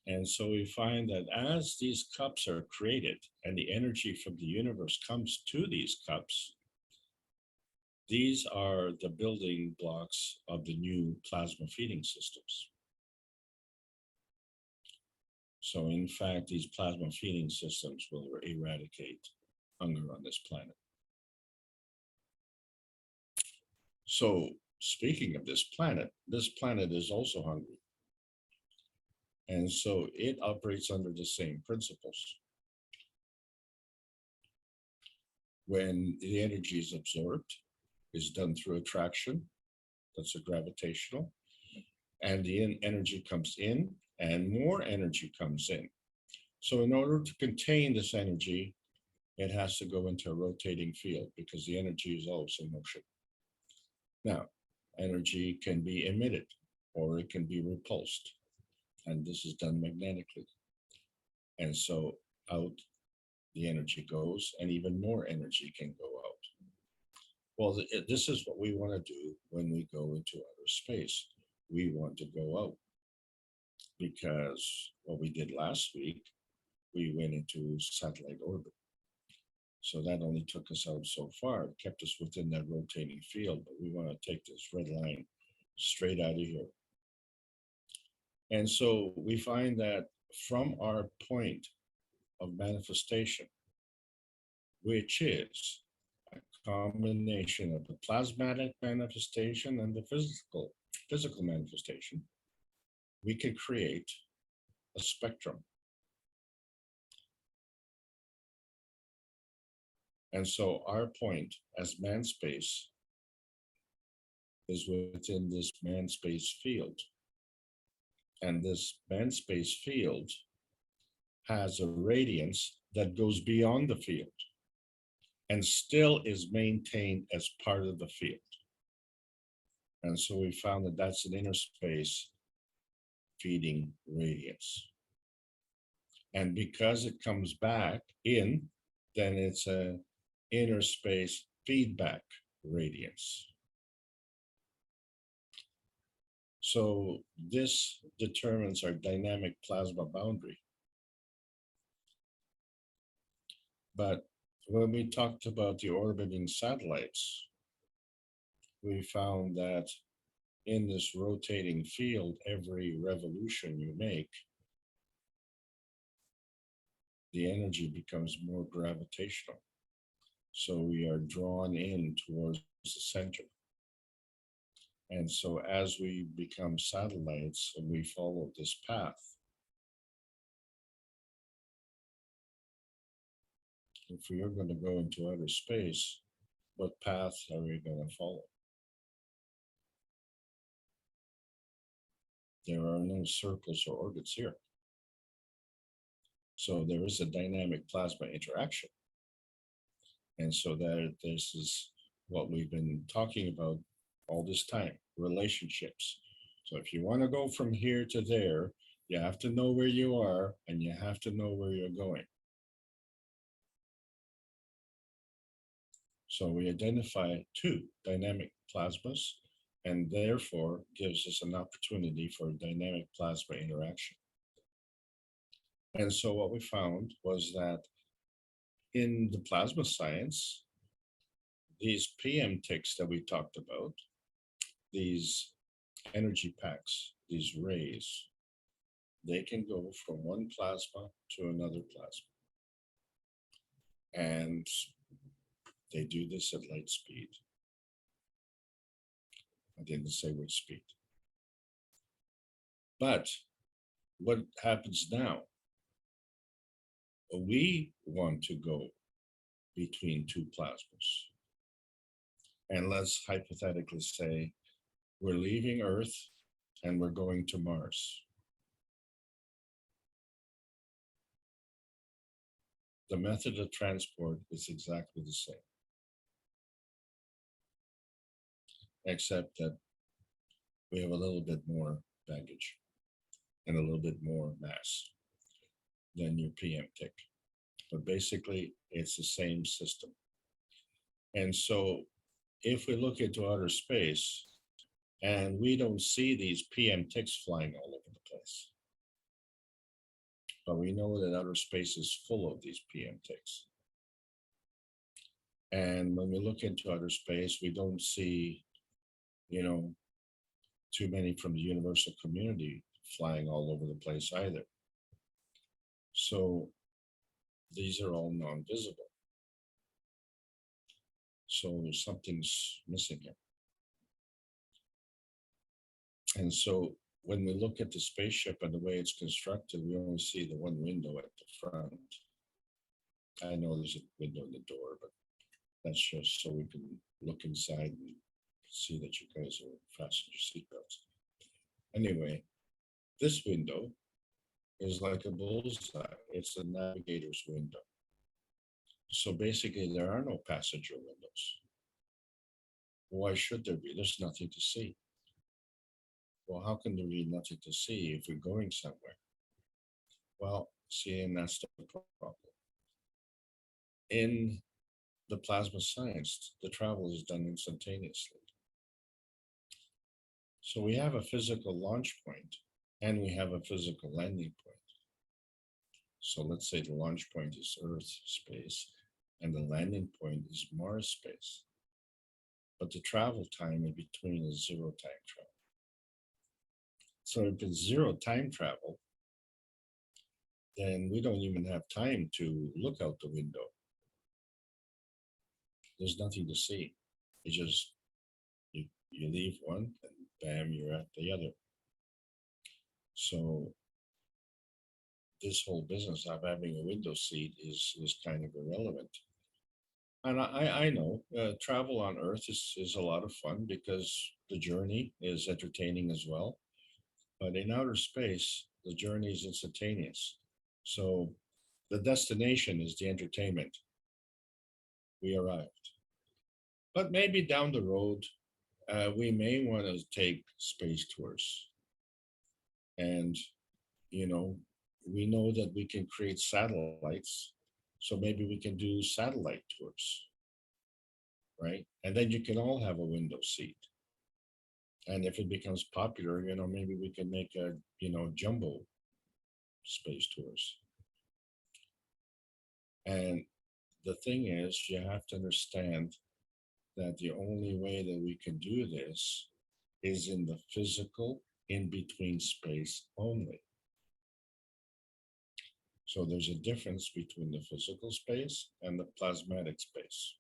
And so we find that as these cups are created and the energy from the universe comes to these cups, these are the building blocks of the new plasma feeding systems. So in fact, these plasma feeding systems will eradicate hunger on this planet. So speaking of this planet is also hungry. And so it operates under the same principles. When the energy is absorbed, is done through attraction, that's a gravitational, and the energy comes in and more energy comes in. So in order to contain this energy, it has to go into a rotating field because the energy is always in motion. Now, energy can be emitted or it can be repulsed, and this is done magnetically. And so out the energy goes, and even more energy can go out. Well, this is what we want to do when we go into outer space. We want to go out because what we did last week, we went into satellite orbit. So that only took us out so far. It kept us within that rotating field, but we want to take this red line straight out of here. And so we find that from our point of manifestation, which is a combination of the plasmatic manifestation and the physical manifestation, we can create a spectrum. And so our point as man space is within this man space field. And this man space field has a radiance that goes beyond the field and still is maintained as part of the field. And so we found that that's an inner space feeding radiance. And because it comes back in, then it's an inner space feedback radiance. So this determines our dynamic plasma boundary. But when we talked about the orbiting satellites, we found that in this rotating field, every revolution you make, the energy becomes more gravitational. So we are drawn in towards the center. And so as we become satellites and we follow this path, if we are going to go into outer space, what path are we going to follow? There are no circles or orbits here. So there is a dynamic plasma interaction. And so that this is what we've been talking about all this time, relationships. So if you want to go from here to there, you have to know where you are and you have to know where you're going. So we identify two dynamic plasmas and therefore gives us an opportunity for dynamic plasma interaction. And so what we found was that in the plasma science, these PM ticks that we talked about, these energy packs, these rays, they can go from one plasma to another plasma. And they do this at light speed. I didn't say which speed. But what happens now? We want to go between two plasmas. And let's hypothetically say we're leaving Earth and we're going to Mars. The method of transport is exactly the same, except that we have a little bit more baggage and a little bit more mass than your PM tick. But basically, it's the same system. And so if we look into outer space and we don't see these PM ticks flying all over the place, but we know that outer space is full of these PM ticks. And when we look into outer space, we don't see, too many from the universal community flying all over the place either. So these are all non-visible. So something's missing here. And so when we look at the spaceship and the way it's constructed, we only see the one window at the front. I know there's a window in the door, but that's just so we can look inside and see that you guys are fastened your seatbelts. Anyway, this window is like a bullseye. It's a navigator's window. So basically, there are no passenger windows. Why should there be? There's nothing to see. Well, how can there be nothing to see if we're going somewhere? Well, see, and that's the problem. In the plasma science, the travel is done instantaneously. So we have a physical launch point and we have a physical landing point. So let's say the launch point is Earth space and the landing point is Mars space. But the travel time in between is zero time travel. So if it's zero time travel, then we don't even have time to look out the window. There's nothing to see. It's just you leave one and bam, you're at the other. So this whole business of having a window seat is kind of irrelevant. And I know travel on Earth is a lot of fun because the journey is entertaining as well. But in outer space, the journey is instantaneous. So the destination is the entertainment. We arrived. But maybe down the road, we may want to take space tours. And, you know, we know that we can create satellites. So maybe we can do satellite tours, right? And then you can all have a window seat. And if it becomes popular, you know, maybe we can make a, you know, jumbo space tours. And the thing is, you have to understand that the only way that we can do this is in the physical in-between space only. So there's a difference between the physical space and the plasmatic space.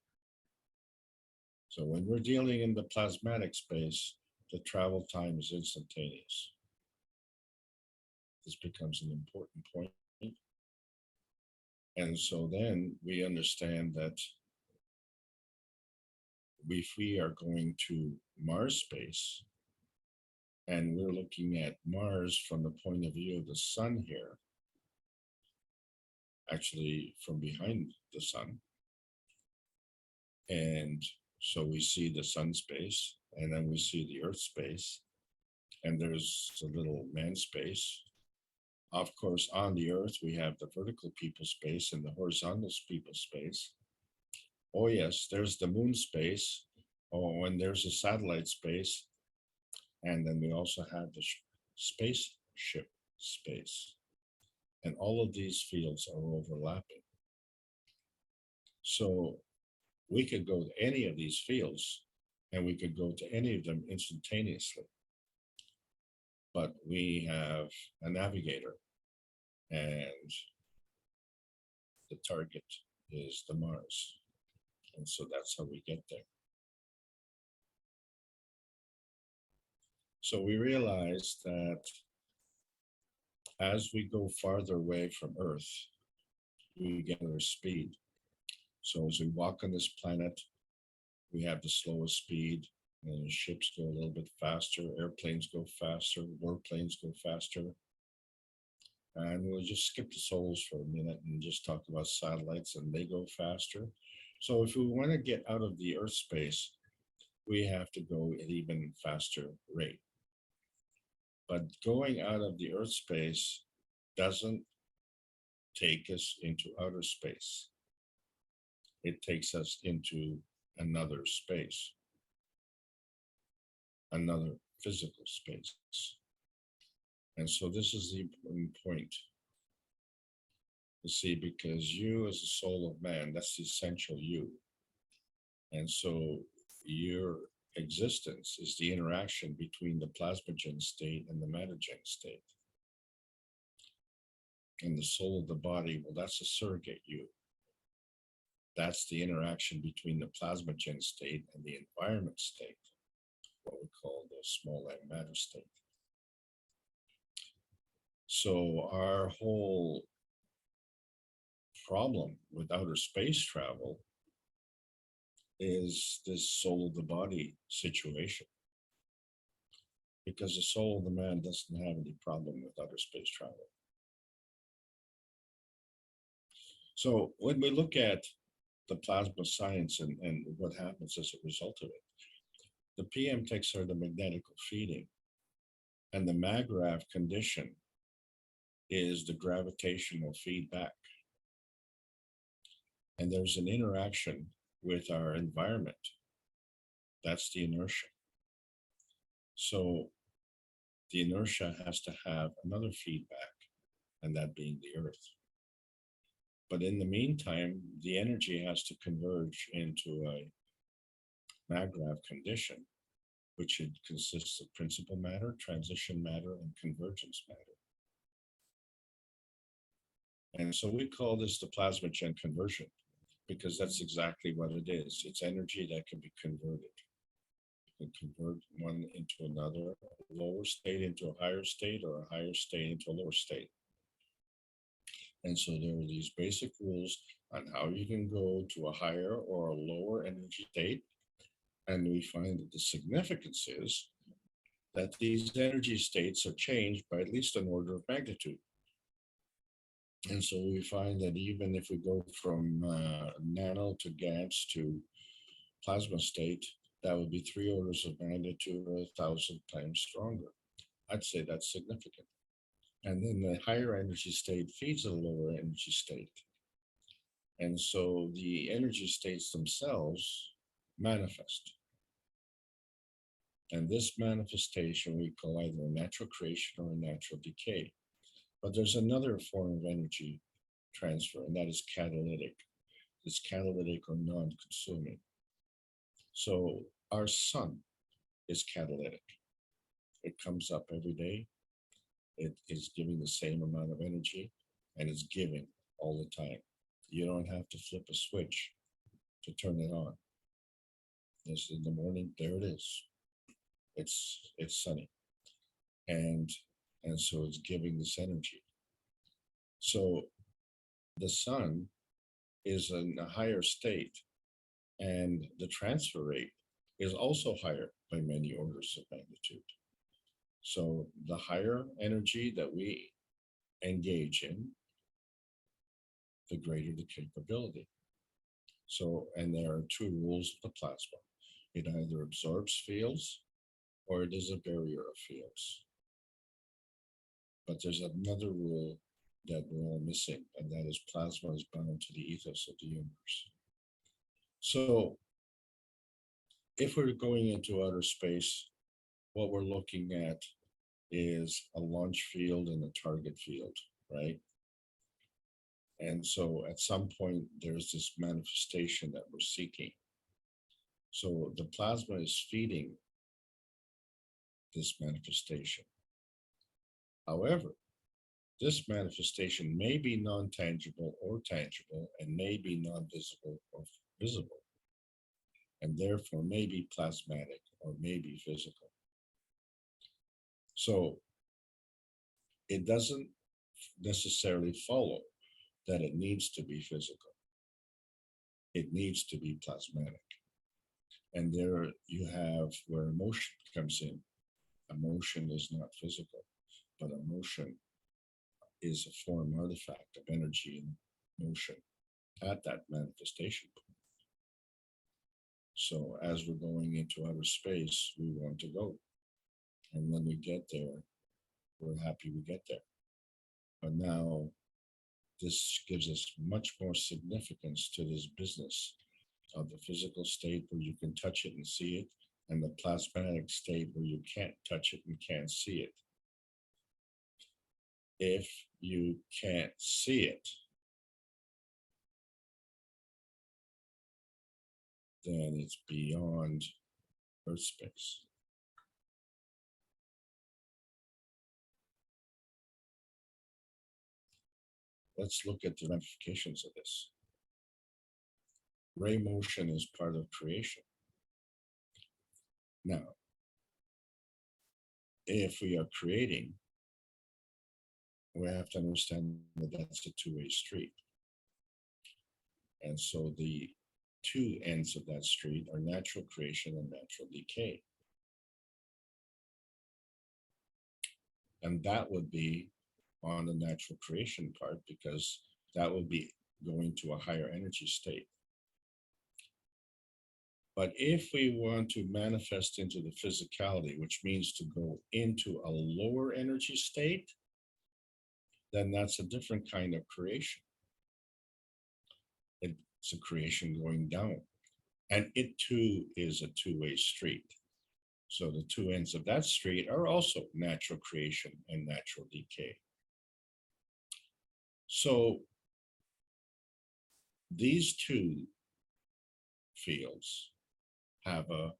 So when we're dealing in the plasmatic space, the travel time is instantaneous. This becomes an important point. And so then we understand that if we are going to Mars space and we're looking at Mars from the point of view of the sun here, actually from behind the sun. And so we see the sun space and then we see the Earth space and there's a little man space. Of course, on the Earth, we have the vertical people space and the horizontal people space. Oh yes, there's the moon space. Oh, and there's a satellite space. And then we also have the spaceship space. And all of these fields are overlapping. So we could go to any of these fields and we could go to any of them instantaneously. But we have a navigator and the target is the Mars. And so that's how we get there. So we realize that as we go farther away from Earth, we get our speed. So as we walk on this planet, we have the slowest speed, and ships go a little bit faster, airplanes go faster, warplanes go faster. And we'll just skip the souls for a minute and just talk about satellites, and they go faster. So if we want to get out of the Earth space, we have to go at even faster rate. But going out of the Earth space doesn't take us into outer space. It takes us into another space, another physical space. And so this is the important point. You see, because you as a soul of man, that's the essential you. And so your existence is the interaction between the plasmagen state and the metagen state. And the soul of the body, well, that's a surrogate you. That's the interaction between the plasmagen state and the environment state, what we call the small m matter state. So our whole problem with outer space travel is this soul of the body situation. because the soul of the man doesn't have any problem with outer space travel. So when we look at the plasma science and what happens as a result of it, the PM takes are the magnetical feeding, and the MAGRAV condition is the gravitational feedback. And there's an interaction with our environment. That's the inertia. So the inertia has to have another feedback, and that being the earth. But in the meantime, the energy has to converge into a MAGRAV condition, which it consists of principal matter, transition matter, and convergence matter. And so we call this the plasmagen conversion, because that's exactly what it is. It's energy that can be converted. You can convert one into another, a lower state into a higher state, or a higher state into a lower state. And so there are these basic rules on how you can go to a higher or a lower energy state. And we find that the significance is that these energy states are changed by at least an order of magnitude. And so we find that even if we go from nano to GANs to plasma state, that would be 3 orders of magnitude or 1,000 times stronger. I'd say that's significant. And then the higher energy state feeds a lower energy state. And so the energy states themselves manifest. And this manifestation we call either a natural creation or a natural decay. But there's another form of energy transfer, and that is catalytic. It's catalytic or non-consuming. So our sun is catalytic. It comes up every day. It is giving the same amount of energy, and it's giving all the time. You don't have to flip a switch to turn it on. It's in the morning, there it is. It's sunny. And so it's giving this energy. So the sun is in a higher state, and the transfer rate is also higher by many orders of magnitude. So the higher energy that we engage in, the greater the capability. So, and there are 2 rules of the plasma. It either absorbs fields or it is a barrier of fields. But there's another rule that we're all missing, and that is plasma is bound to the ethos of the universe. So if we're going into outer space, what we're looking at is a launch field and a target field, right? And so at some point, there's this manifestation that we're seeking. So the plasma is feeding this manifestation. However, this manifestation may be non-tangible or tangible, and may be non-visible or visible, and therefore may be plasmatic or may be physical. So it doesn't necessarily follow that it needs to be physical. It needs to be plasmatic. And there you have where emotion comes in. Emotion is not physical, but emotion is a form artifact of energy and motion at that manifestation point. So as we're going into outer space, we want to go. And when we get there, we're happy we get there. But now this gives us much more significance to this business of the physical state where you can touch it and see it, and the plasmatic state where you can't touch it and can't see it. If you can't see it, then it's beyond Earth space. Let's look at the ramifications of this. Ray motion is part of creation. Now, if we are creating, we have to understand that that's a two-way street. And so the 2 ends of that street are natural creation and natural decay. And that would be on the natural creation part, because that will be going to a higher energy state. But if we want to manifest into the physicality, which means to go into a lower energy state, then that's a different kind of creation. It's a creation going down. And it too is a two-way street. So the two ends of that street are also natural creation and natural decay. So these two fields have a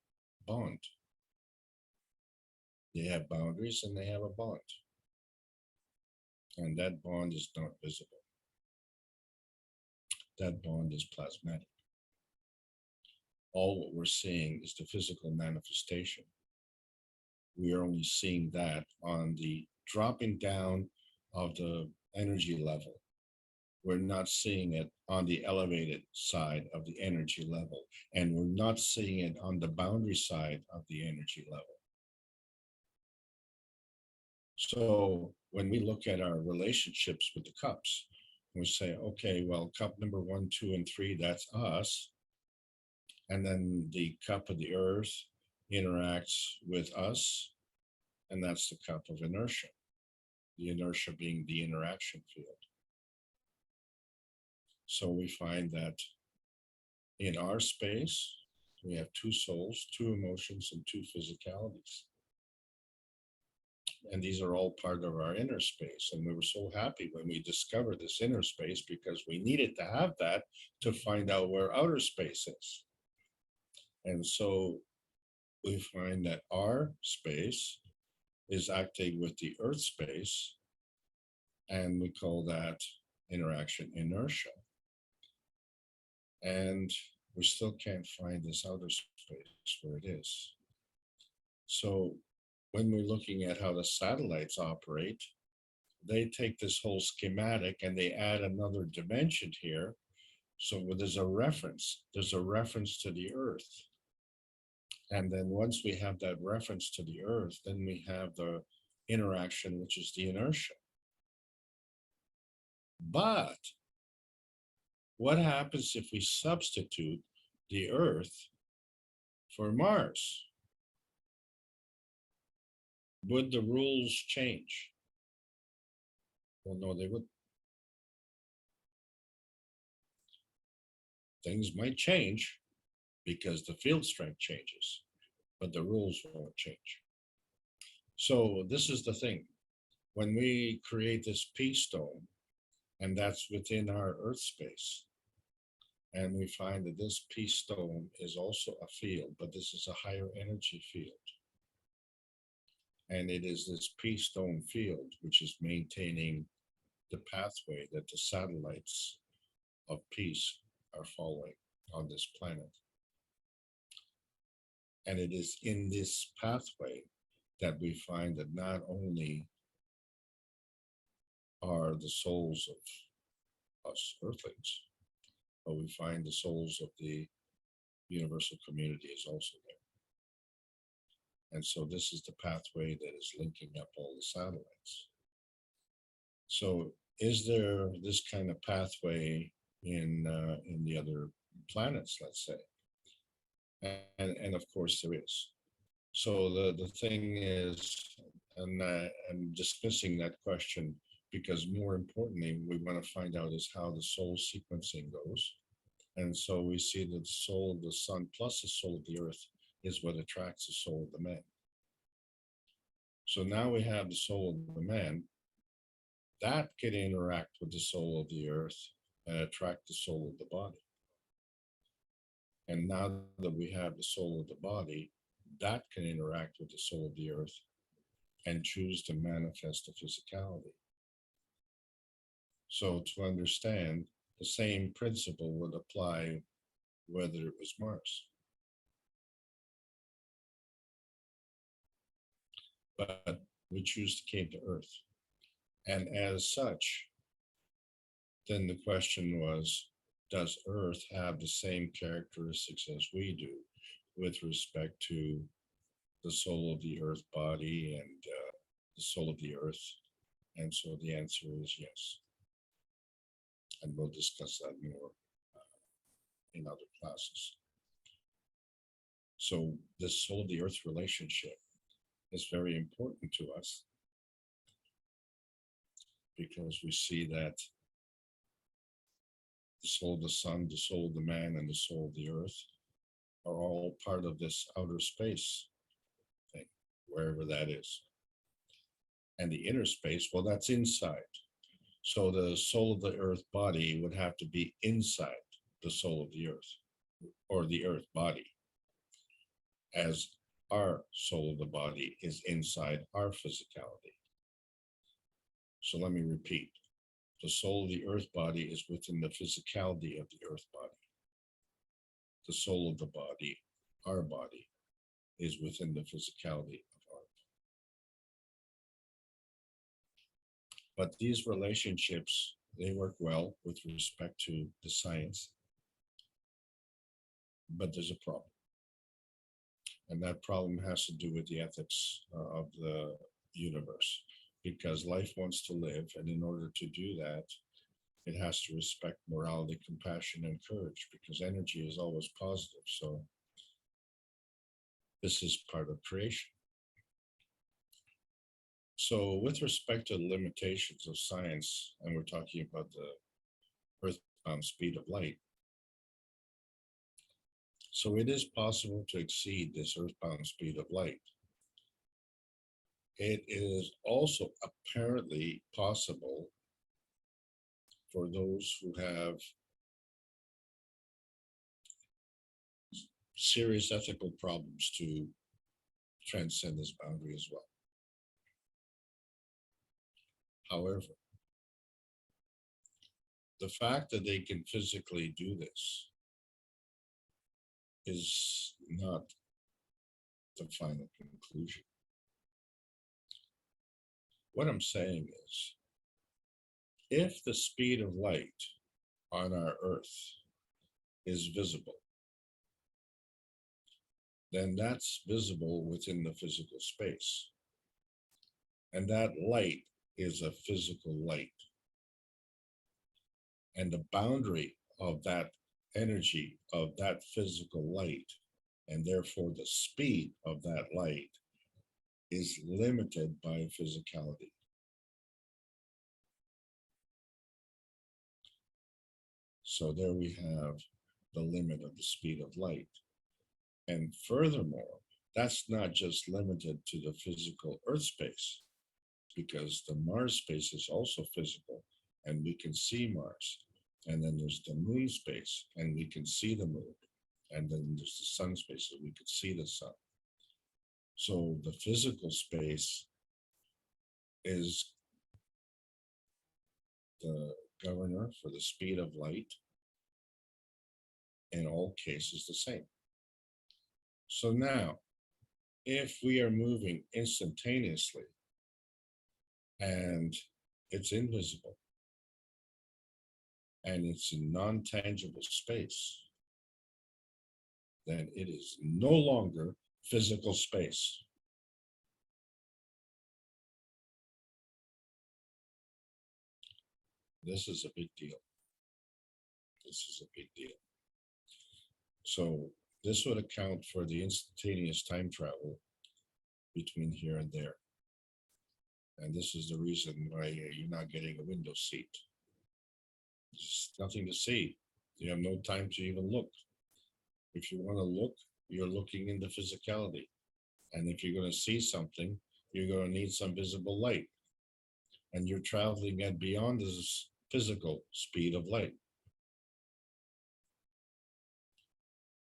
bond. They have boundaries and they have a bond. And that bond is not visible. That bond is plasmatic. All what we're seeing is the physical manifestation. We are only seeing that on the dropping down of the energy level. We're not seeing it on the elevated side of the energy level, and we're not seeing it on the boundary side of the energy level. So when we look at our relationships with the cups, we say, okay, well, cup number 1, 2, and 3, that's us. And then the cup of the earth interacts with us, and that's the cup of inertia. The inertia being the interaction field. So we find that in our space, we have 2 souls, 2 emotions, and 2 physicalities. And these are all part of our inner space. And we were so happy when we discovered this inner space, because we needed to have that to find out where outer space is. And so we find that our space is acting with the earth space, and we call that interaction inertia. And we still can't find this outer space where it is. So when we're looking at how the satellites operate, they take this whole schematic and they add another dimension here. So there's a reference to the earth. And then once we have that reference to the earth, then we have the interaction, which is the inertia. But what happens if we substitute the earth for Mars? Would the rules change? Well, no, they wouldn't. Things might change because the field strength changes, but the rules won't change. So this is the thing. When we create this peace dome, and that's within our earth space, and we find that this peace dome is also a field, but this is a higher energy field. And it is this peace dome field which is maintaining the pathway that the satellites of peace are following on this planet. And it is in this pathway that we find that not only are the souls of us earthlings, but we find the souls of the universal community is also there. And so this is the pathway that is linking up all the satellites. So is there this kind of pathway in the other planets, let's say? And of course there is. So the thing is, and I'm dismissing that question, because more importantly, we want to find out is how the soul sequencing goes. And so we see that the soul of the sun plus the soul of the earth is what attracts the soul of the man. So now we have the soul of the man that can interact with the soul of the earth and attract the soul of the body. And now that we have the soul of the body, that can interact with the soul of the earth and choose to manifest the physicality. So to understand, the same principle would apply whether it was Mars. But we choose to came to Earth. And as such, then the question was, does Earth have the same characteristics as we do with respect to the soul of the Earth body and the soul of the earth? And so the answer is yes. And we'll discuss that more in other classes. So this soul of the earth relationship is very important to us because we see that the soul of the sun, the soul of the man, and the soul of the earth are all part of this outer space thing, wherever that is. And the inner space, well, that's inside. So the soul of the earth body would have to be inside the soul of the earth, or the earth body, as our soul of the body is inside our physicality. So let me repeat. The soul of the earth body is within the physicality of the earth body. The soul of the body, our body, is within the physicality of our body. But these relationships, they work well with respect to the science. But there's a problem. And that problem has to do with the ethics of the universe, because life wants to live, and in order to do that, it has to respect morality, compassion, and courage, because energy is always positive. So this is part of creation. So with respect to the limitations of science, and we're talking about the earthbound speed of light, so it is possible to exceed this earthbound speed of light. It is also apparently possible for those who have serious ethical problems to transcend this boundary as well. However, the fact that they can physically do this is not the final conclusion. What I'm saying is, if the speed of light on our Earth is visible, then that's visible within the physical space. And that light is a physical light. And the boundary of that energy, of that physical light, and therefore the speed of that light, is limited by physicality. So there we have the limit of the speed of light. And furthermore, that's not just limited to the physical Earth space, because the Mars space is also physical, and we can see Mars. And then there's the moon space, and we can see the moon. And then there's the sun space, and we can see the sun. So the physical space is the governor for the speed of light. In all cases, the same. So now, if we are moving instantaneously and it's invisible and it's in non-tangible space, then it is no longer physical space. This is a big deal. This is a big deal. So this would account for the instantaneous time travel between here and there. And this is the reason why you're not getting a window seat. There's nothing to see. You have no time to even look. If you want to look, you're looking into physicality. And if you're going to see something, you're going to need some visible light. And you're traveling at beyond this physical speed of light.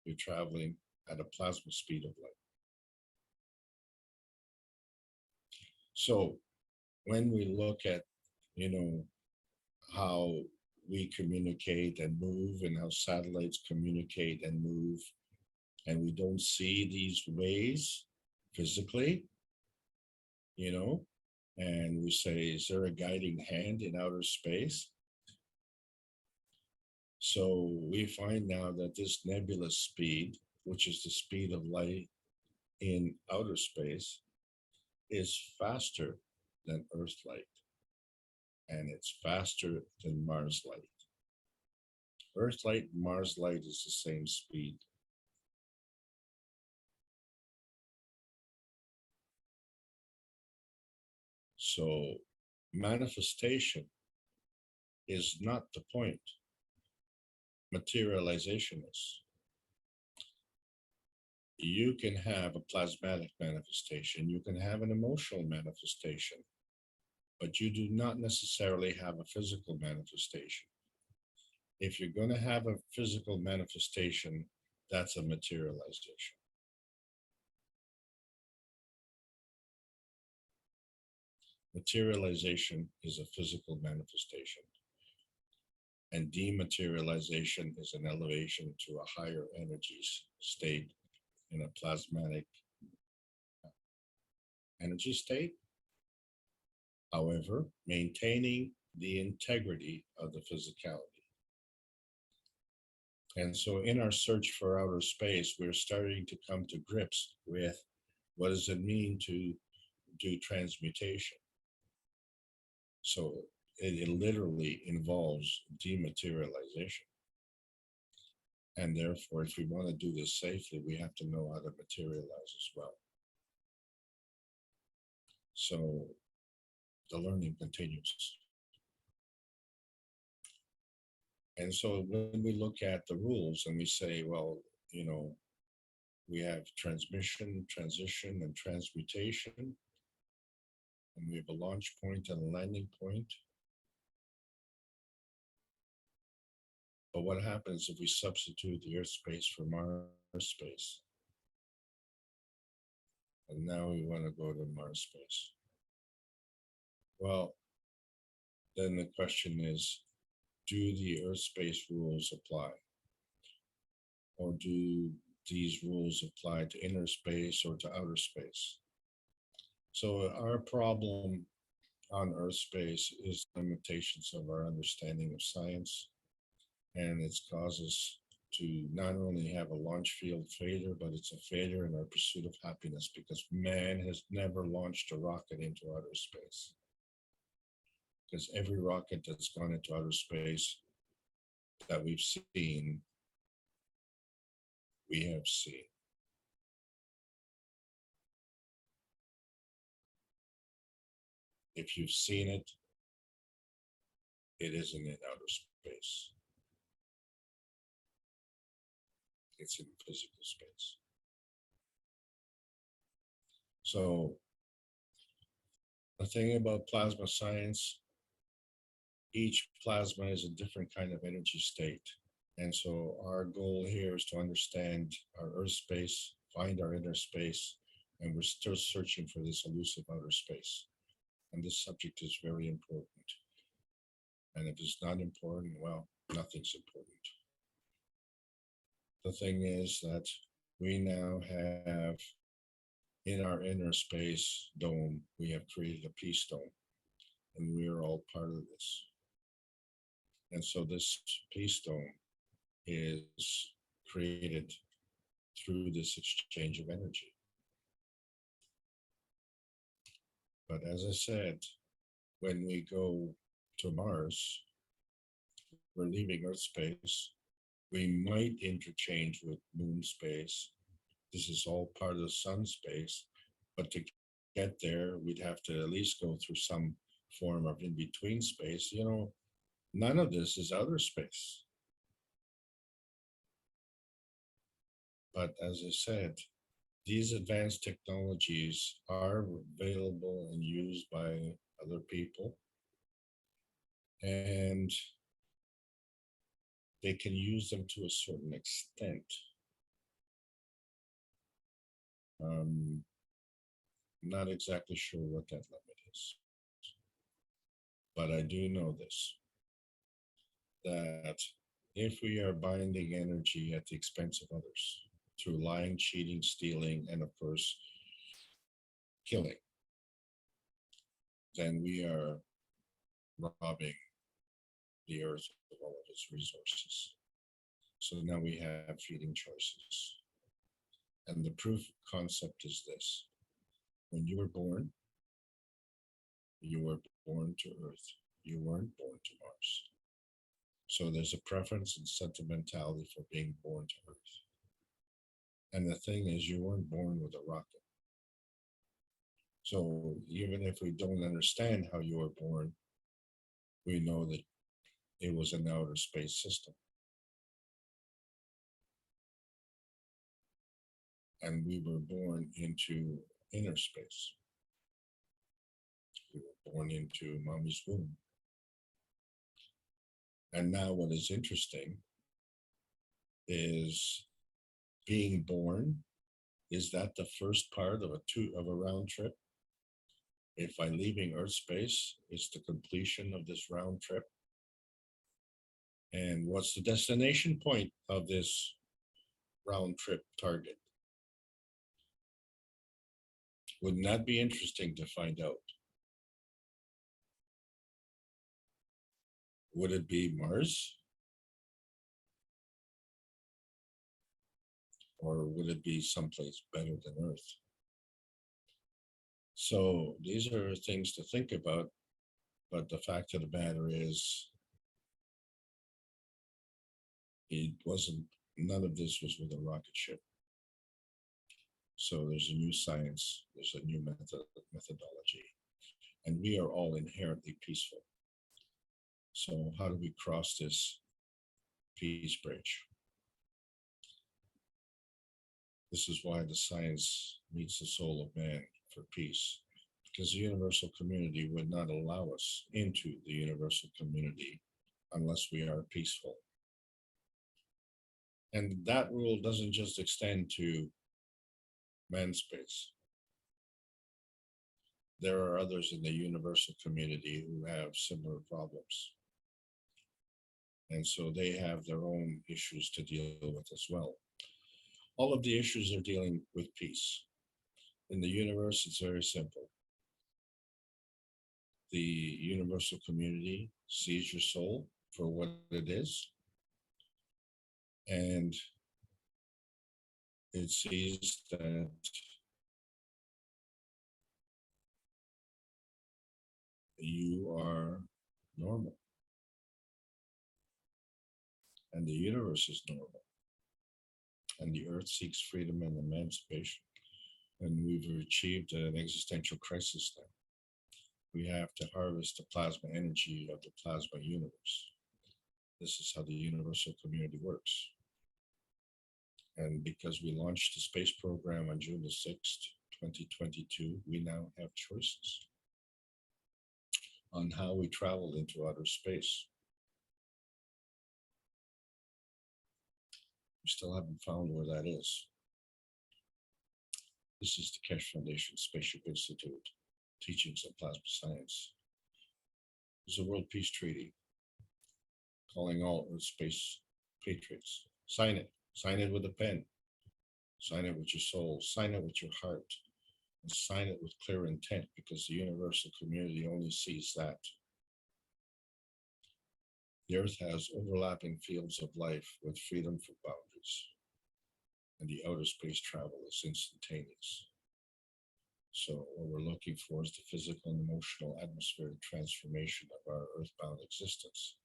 You're traveling at a plasma speed of light. So when we look at, how we communicate and move, and how satellites communicate and move, and we don't see these ways physically, and we say, is there a guiding hand in outer space? So we find now that this nebulous speed, which is the speed of light in outer space, is faster than Earth light, and it's faster than Mars light. Earth light and Mars light is the same speed. So manifestation is not the point. Materialization is. You can have a plasmatic manifestation, you can have an emotional manifestation, but you do not necessarily have a physical manifestation. If you're going to have a physical manifestation, that's a materialization. Materialization is a physical manifestation, and dematerialization is an elevation to a higher energy state in a plasmatic energy state. However, maintaining the integrity of the physicality. And so in our search for outer space, we're starting to come to grips with what does it mean to do transmutation. So it literally involves dematerialization. And therefore, if we want to do this safely, we have to know how to materialize as well. So the learning continues. And so when we look at the rules and we say, well, you know, we have transmission, transition, and transmutation, and we have a launch point and a landing point. But what happens if we substitute the Earth space for Mars space? And now we want to go to Mars space. Well, then the question is, do the Earth space rules apply? Or do these rules apply to inner space or to outer space? So our problem on Earth space is limitations of our understanding of science, and it's caused us to not only have a launch field failure, but it's a failure in our pursuit of happiness because man has never launched a rocket into outer space. Because every rocket that's gone into outer space that we've seen, we have seen. If you've seen it, it isn't in outer space. It's in physical space. So the thing about plasma science, each plasma is a different kind of energy state. And so our goal here is to understand our Earth space, find our inner space, and we're still searching for this elusive outer space. And this subject is very important. And if it's not important, well, nothing's important. The thing is that we now have in our inner space dome, we have created a peace dome, and we are all part of this. And so this peace dome is created through this exchange of energy. But as I said, when we go to Mars, we're leaving Earth space. We might interchange with moon space. This is all part of the sun space. But to get there, we'd have to at least go through some form of in-between space. You know, none of this is outer space. But as I said, these advanced technologies are available and used by other people. And they can use them to a certain extent. Not exactly sure what that limit is. But I do know this, that if we are binding energy at the expense of others, through lying, cheating, stealing, and of course, killing, then we are robbing the earth of all of its resources. So now we have feeding choices. And the proof concept is this. When you were born, You were born to Earth. You weren't born to Mars. So there's a preference and sentimentality for being born to Earth. And the thing is, you weren't born with a rocket. So even if we don't understand how you were born, we know that it was an outer space system. And we were born into inner space. We were born into mommy's womb. And now what is interesting is being born. Is that the first part of a round trip? If by leaving Earth space, it's the completion of this round trip. And what's the destination point of this round trip target? Wouldn't that be interesting to find out? Would it be Mars? Or would it be someplace better than Earth? So these are things to think about, but the fact of the matter is, none of this was with a rocket ship. So there's a new science, there's a new methodology, and we are all inherently peaceful. So how do we cross this peace bridge? This is why the science meets the soul of man for peace, because the universal community would not allow us into the universal community unless we are peaceful. And that rule doesn't just extend to man space. There are others in the universal community who have similar problems. And so they have their own issues to deal with as well. All of the issues are dealing with peace. In the universe, it's very simple. The universal community sees your soul for what it is, and it sees that you are normal, and the universe is normal, and the earth seeks freedom and emancipation, and we've achieved an existential crisis now. We have to harvest the plasma energy of the plasma universe. This is how the universal community works. And because we launched the space program on June the 6th, 2022, we now have choices on how we travel into outer space. We still haven't found where that is. This is the Keshe Foundation Spaceship Institute, Teachings of Plasma Science. There's a World Peace Treaty calling all Earth space patriots. Sign it. Sign it with a pen. Sign it with your soul. Sign it with your heart. And sign it with clear intent, because the universal community only sees that. The Earth has overlapping fields of life with freedom for boundaries. And the outer space travel is instantaneous. So what we're looking for is the physical and emotional atmospheric transformation of our earthbound existence.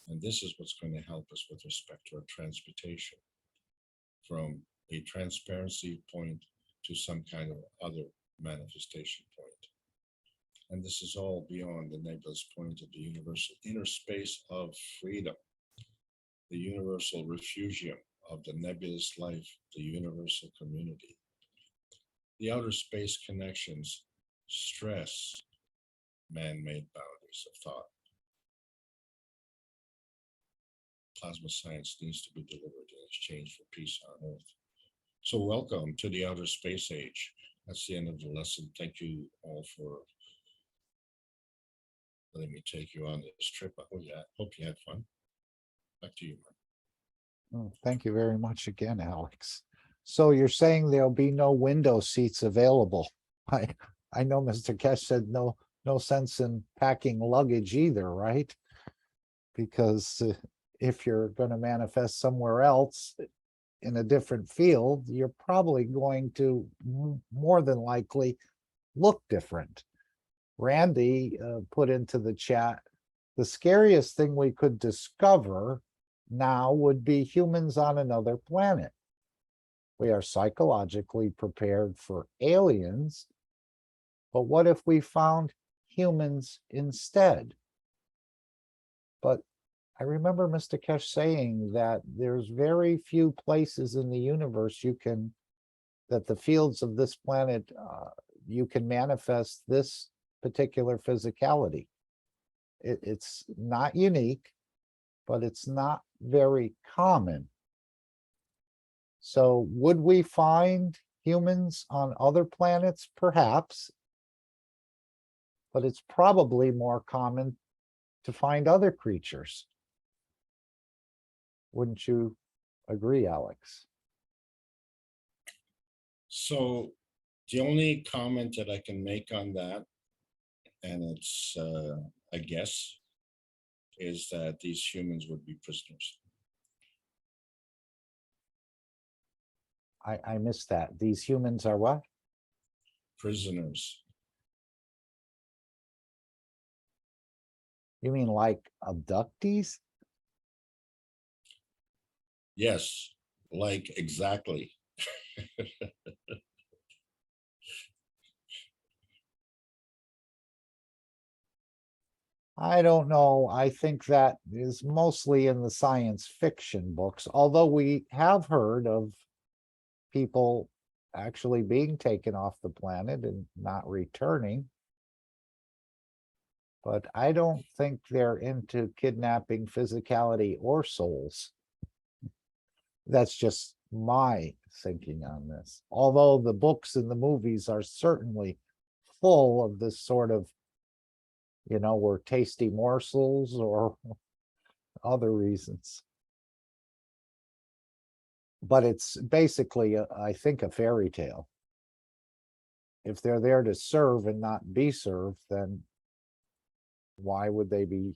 And this is what's going to help us with respect to our transmutation from a transparency point to some kind of other manifestation point. And this is all beyond the nebulous point of the universal inner space of freedom, the universal refugium of the nebulous life, the universal community. The outer space connections stress man-made boundaries of thought. Plasma science needs to be delivered in exchange for peace on Earth. So welcome to the outer space age. That's the end of the lesson. Thank you all for letting me take you on this trip. I hope you had fun. Back to you, Mark. Oh, thank you very much again, Alex. So you're saying there'll be no window seats available. I know Mr. Keshe said no sense in packing luggage either, right? Because if you're going to manifest somewhere else in a different field, you're probably going to more than likely look different. Randy put into the chat, the scariest thing we could discover now would be humans on another planet. We are psychologically prepared for aliens, but what if we found humans instead? But I remember Mr. Keshe saying that there's very few places in the universe that the fields of this planet, you can manifest this particular physicality. It's not unique, but it's not very common. So would we find humans on other planets? Perhaps. But it's probably more common to find other creatures. Wouldn't you agree, Alex? So the only comment that I can make on that, and it's a guess, is that these humans would be prisoners. I missed that. These humans are what? Prisoners. You mean like abductees? Yes, like exactly. I don't know. I think that is mostly in the science fiction books, although we have heard of people actually being taken off the planet and not returning. But I don't think they're into kidnapping physicality or souls. That's just my thinking on this. Although the books and the movies are certainly full of this sort of, we're tasty morsels or other reasons. But it's basically, I think, a fairy tale. If they're there to serve and not be served, then why would they be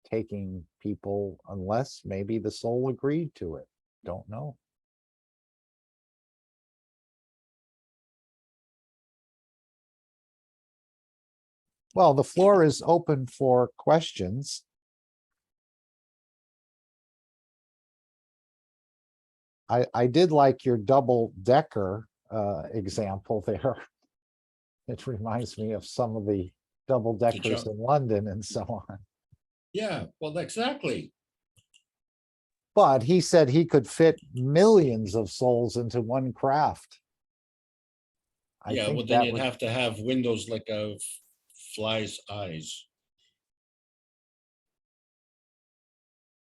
taking people unless maybe the soul agreed to it? Don't know. Well, the floor is open for questions. I did like your double-decker example there. It reminds me of some of the double-deckers in London and so on. Yeah, well, exactly. But he said he could fit millions of souls into one craft. Yeah, well, then you'd have to have windows like a fly's eyes.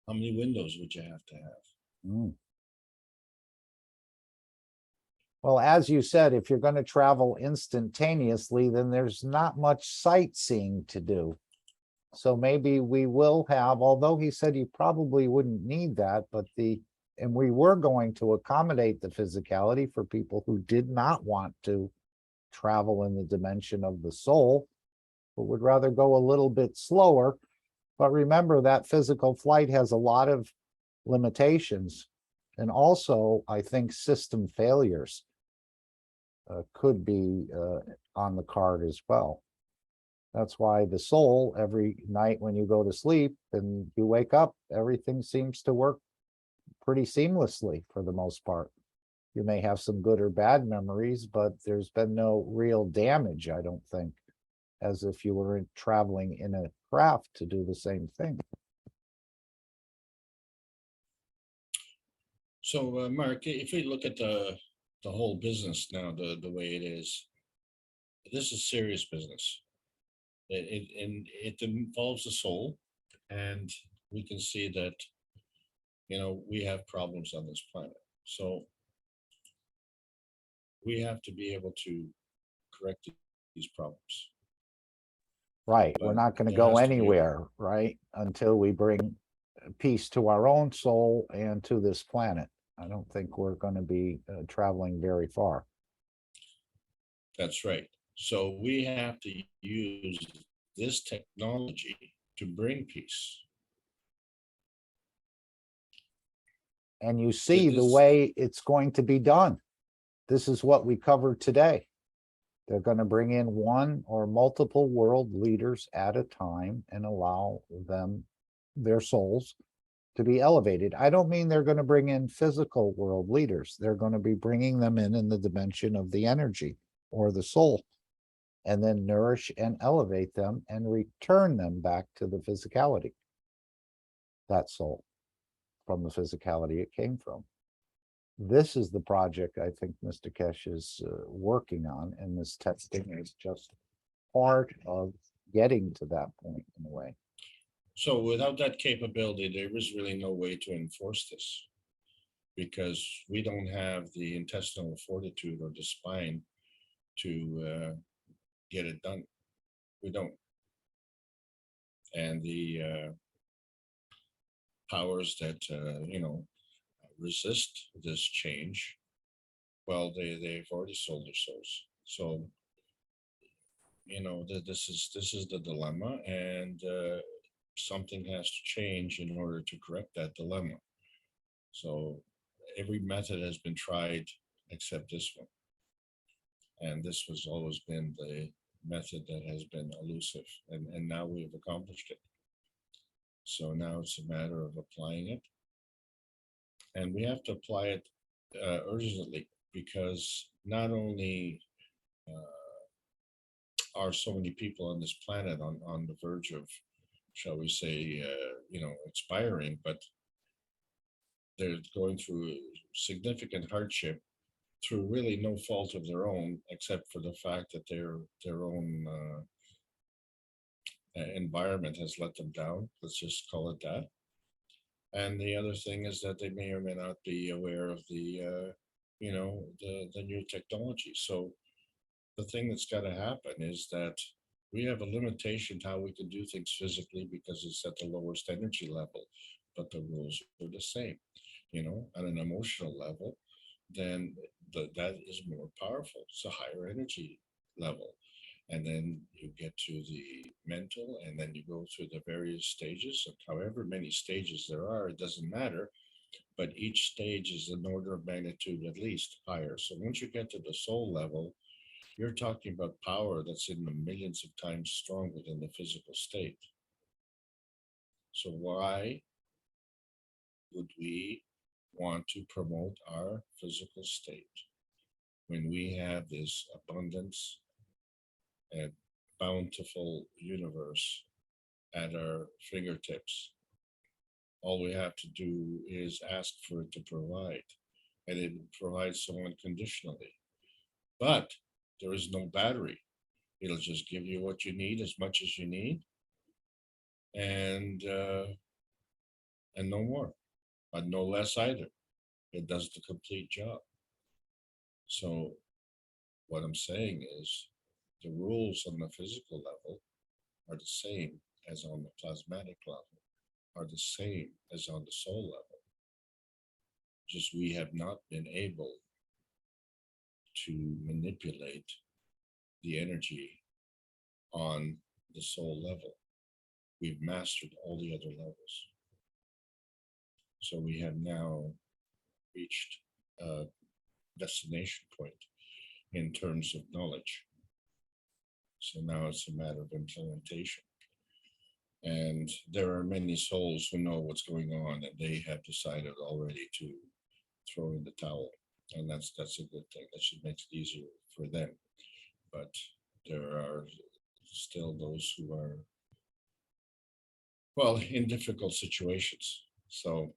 How many windows would you have to have? Well, as you said, if you're going to travel instantaneously, then there's not much sightseeing to do. So maybe we will have, although he said you probably wouldn't need that, and we were going to accommodate the physicality for people who did not want to travel in the dimension of the soul, but would rather go a little bit slower. But remember that physical flight has a lot of limitations. And also, I think system failures could be on the card as well. That's why the soul, every night when you go to sleep and you wake up, everything seems to work pretty seamlessly for the most part. You may have some good or bad memories, but there's been no real damage, I don't think, as if you were traveling in a craft to do the same thing. So, Mark, if we look at the whole business now, the way it is, this is serious business. It involves the soul, and we can see that, we have problems on this planet. So we have to be able to correct these problems. Right. We're not going to go anywhere, right, until we bring peace to our own soul and to this planet. I don't think we're going to be traveling very far. That's right. So we have to use this technology to bring peace. And you see the way it's going to be done. This is what we covered today. They're going to bring in one or multiple world leaders at a time and allow them, their souls, to be elevated. I don't mean they're going to bring in physical world leaders. They're going to be bringing them in the dimension of the energy or the soul, and then nourish and elevate them and return them back to the physicality, that soul, from the physicality it came from. This is the project I think Mr. Keshe is working on, and this testing is just part of getting to that point in a way. So without that capability, there is really no way to enforce this, because we don't have the intestinal fortitude or the spine to get it done. We don't. And the powers that, resist this change, well, they've already sold their souls. So, this is the dilemma, and something has to change in order to correct that dilemma. So every method has been tried except this one. And this has always been the method that has been elusive, and now we've accomplished it. So now it's a matter of applying it. And we have to apply it urgently, because not only are so many people on this planet on the verge of, shall we say, expiring, but they're going through significant hardship through really no fault of their own, except for the fact that their own environment has let them down. Let's just call it that. And the other thing is that they may or may not be aware of the new technology. So the thing that's got to happen is that we have a limitation to how we can do things physically, because it's at the lowest energy level, but the rules are the same. At an emotional level, then that is more powerful. It's a higher energy level. And then you get to the mental, and then you go through the various stages. And however many stages there are, it doesn't matter. But each stage is an order of magnitude at least higher. So once you get to the soul level, you're talking about power that's in the millions of times stronger than the physical state. So why would we want to promote our physical state when we have this abundance and bountiful universe at our fingertips? All we have to do is ask for it to provide, and it provides so unconditionally. But there is no battery. It'll just give you what you need, as much as you need, and no more, but no less either. It does the complete job. So what I'm saying is, the rules on the physical level are the same as on the plasmatic level, are the same as on the soul level. Just we have not been able to manipulate the energy on the soul level. We've mastered all the other levels. So we have now reached a destination point in terms of knowledge. So now it's a matter of implementation. And there are many souls who know what's going on, and they have decided already to throw in the towel. And that's a good thing. That should make it easier for them. But there are still those who are, well, in difficult situations. So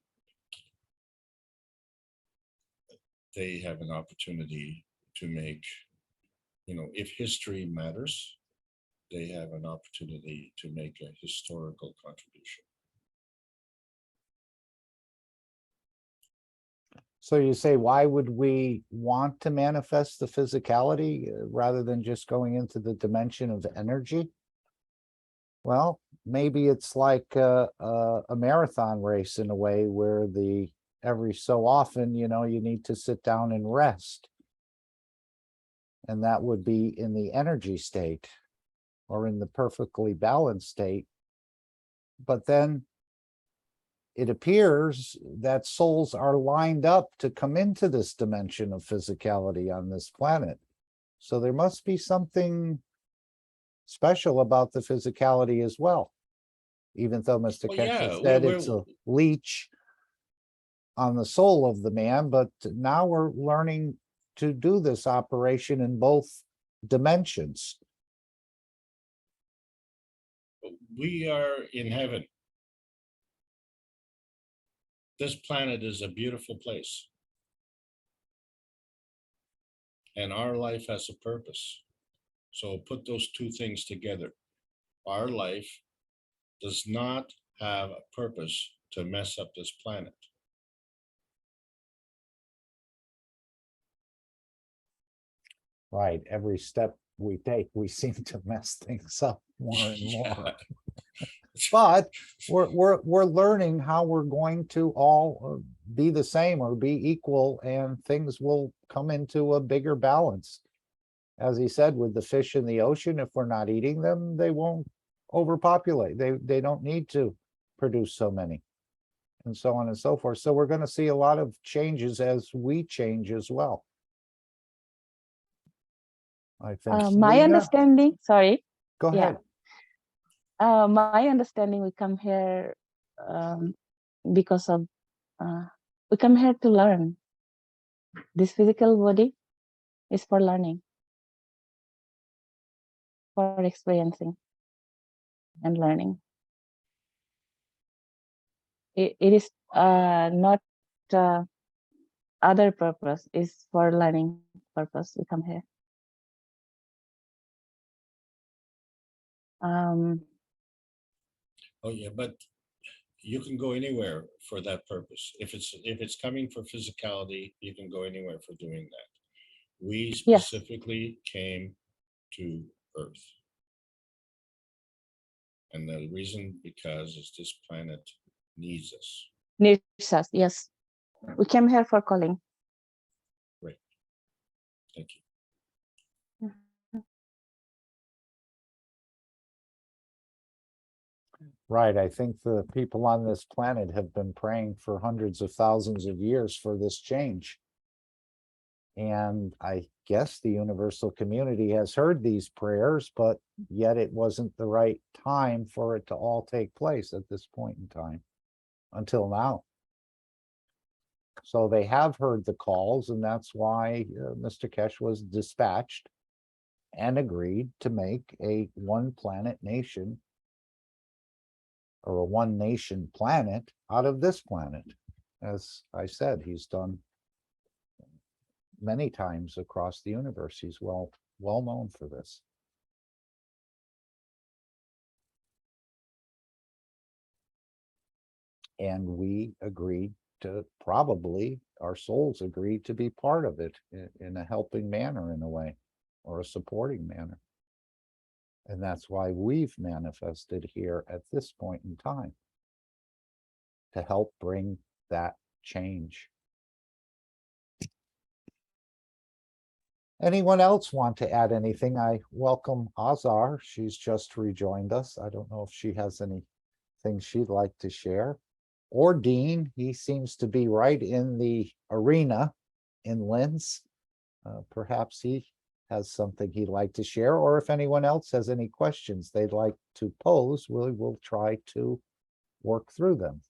they have an opportunity to make, if history matters, they have an opportunity to make a historical contribution. So you say, why would we want to manifest the physicality rather than just going into the dimension of energy? Well, maybe it's like a marathon race in a way, where every so often, you need to sit down and rest. And that would be in the energy state or in the perfectly balanced state. But then it appears that souls are lined up to come into this dimension of physicality on this planet. So there must be something special about the physicality as well. Even though Mr. Well, Keshe yeah, said it's a leech on the soul of the man, but now we're learning to do this operation in both dimensions. we are in heaven. This planet is a beautiful place. And our life has a purpose. So put those two things together. Our life does not have a purpose to mess up this planet. Right. Every step we take, we seem to mess things up more and more. But we're learning how we're going to all be the same or be equal, and things will come into a bigger balance. As he said, with the fish in the ocean, if we're not eating them, they won't overpopulate. They don't need to produce so many, and so on and so forth. So we're going to see a lot of changes as we change as well. I think. My Lena? understanding, sorry. Go ahead. My understanding, we come here because of, we come here to learn. This physical body is for learning, for experiencing and learning. It is not other purpose, is for learning purpose we come here. Oh yeah, but you can go anywhere for that purpose. If it's coming for physicality, you can go anywhere for doing that. We specifically came to Earth. And the reason because is this planet needs us. Needs us, yes. We came here for calling. Great. Thank you. Right. I think the people on this planet have been praying for hundreds of thousands of years for this change. And I guess the universal community has heard these prayers, but yet it wasn't the right time for it to all take place at this point in time, until now. So they have heard the calls, and that's why Mr. Keshe was dispatched and agreed to make a one planet nation, or a one nation planet, out of this planet. As I said, he's done many times across the universe. He's well known for this. And we agreed to, probably our souls agreed to be part of it in a helping manner, in a way, or a supporting manner. And that's why we've manifested here at this point in time, to help bring that change. Anyone else want to add anything? I welcome Azar. She's just rejoined us. I don't know if she has anything she'd like to share. Or Dean, he seems to be right in the arena in Linz. Perhaps he has something he'd like to share, or if anyone else has any questions they'd like to pose, we'll try to work through them.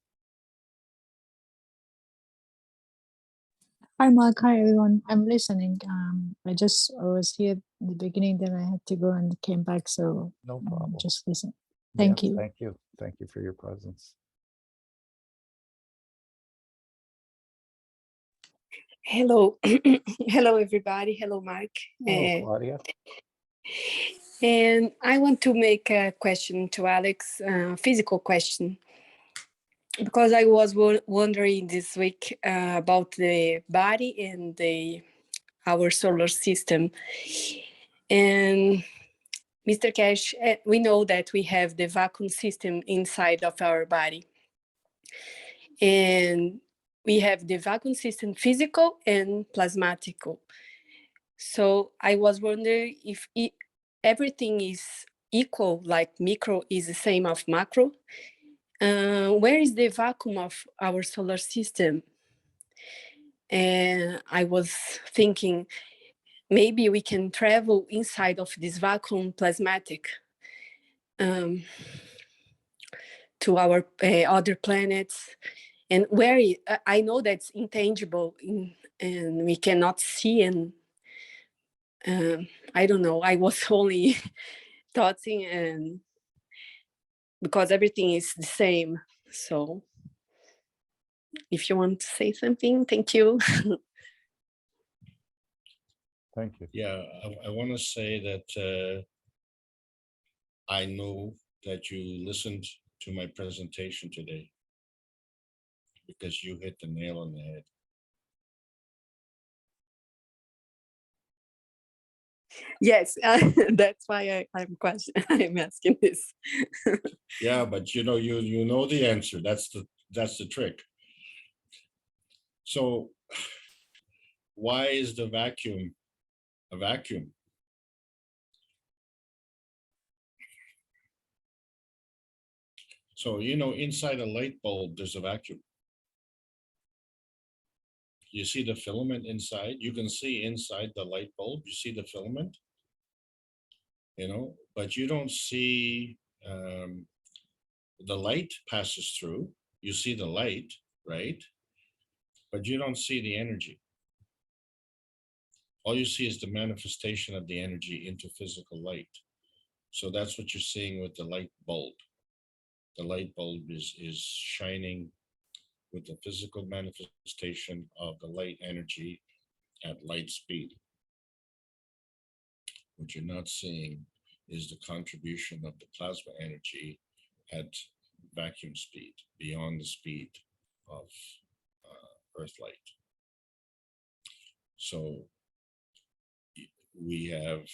Hi, Mark. Hi, everyone. I'm listening. I was here at the beginning, then I had to go and came back, so no problem. Just listen. Thank you. Thank you. Thank you for your presence. Hello. Hello, everybody. Hello, Mark. Hello, Claudia. And I want to make a question to Alex, physical question, because I was wondering this week about the body and our solar system. And Mr. Keshe, we know that we have the vacuum system inside of our body. And we have the vacuum system physical and plasmatical. So I was wondering if everything is equal, like micro is the same of macro. Where is the vacuum of our solar system? And I was thinking, maybe we can travel inside of this vacuum plasmatic to our other planets, and where I know that's intangible and we cannot see, and I don't know, I was only thoughting, and because everything is the same. So if you want to say something, thank you. Thank you. Yeah, I want to say that I know that you listened to my presentation today because you hit the nail on the head. Yes, that's why I'm asking this. Yeah, but you know the answer. That's the trick. So why is the vacuum a vacuum? So, inside a light bulb, there's a vacuum. You see the filament inside. You can see inside the light bulb. You see the filament, but you don't see the light passes through. You see the light, right? But you don't see the energy. All you see is the manifestation of the energy into physical light. So that's what you're seeing with the light bulb. The light bulb is shining with the physical manifestation of the light energy at light speed. What you're not seeing is the contribution of the plasma energy at vacuum speed, beyond the speed of Earth light. So we have,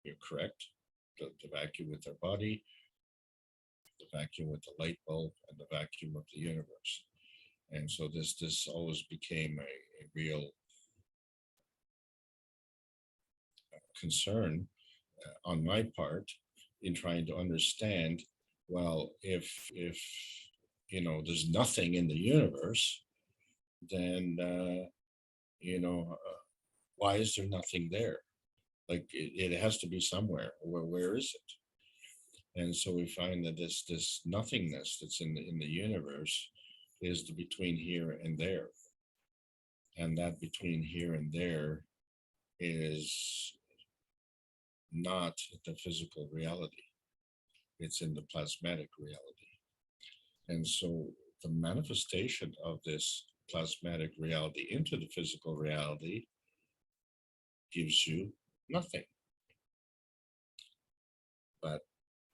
you're correct, the vacuum with our body, the vacuum with the light bulb, and the vacuum of the universe. And so this always became a real concern on my part in trying to understand, well, if there's nothing in the universe, then why is there nothing there? Like it has to be somewhere. Where is it? And so we find that this nothingness that's in the universe is the between here and there, and that between here and there is not the physical reality. It's in the plasmatic reality. And so the manifestation of this plasmatic reality into the physical reality gives you nothing. But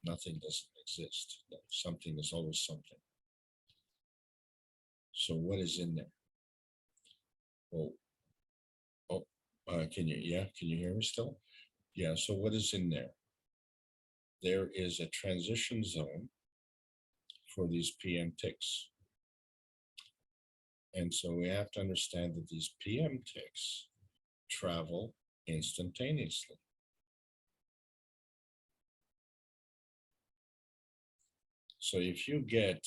nothing doesn't exist. Something is always something. So what is in there? Can you hear me still? Yeah, so what is in there? There is a transition zone for these PM ticks. And so we have to understand that these PM ticks travel instantaneously. So if you get,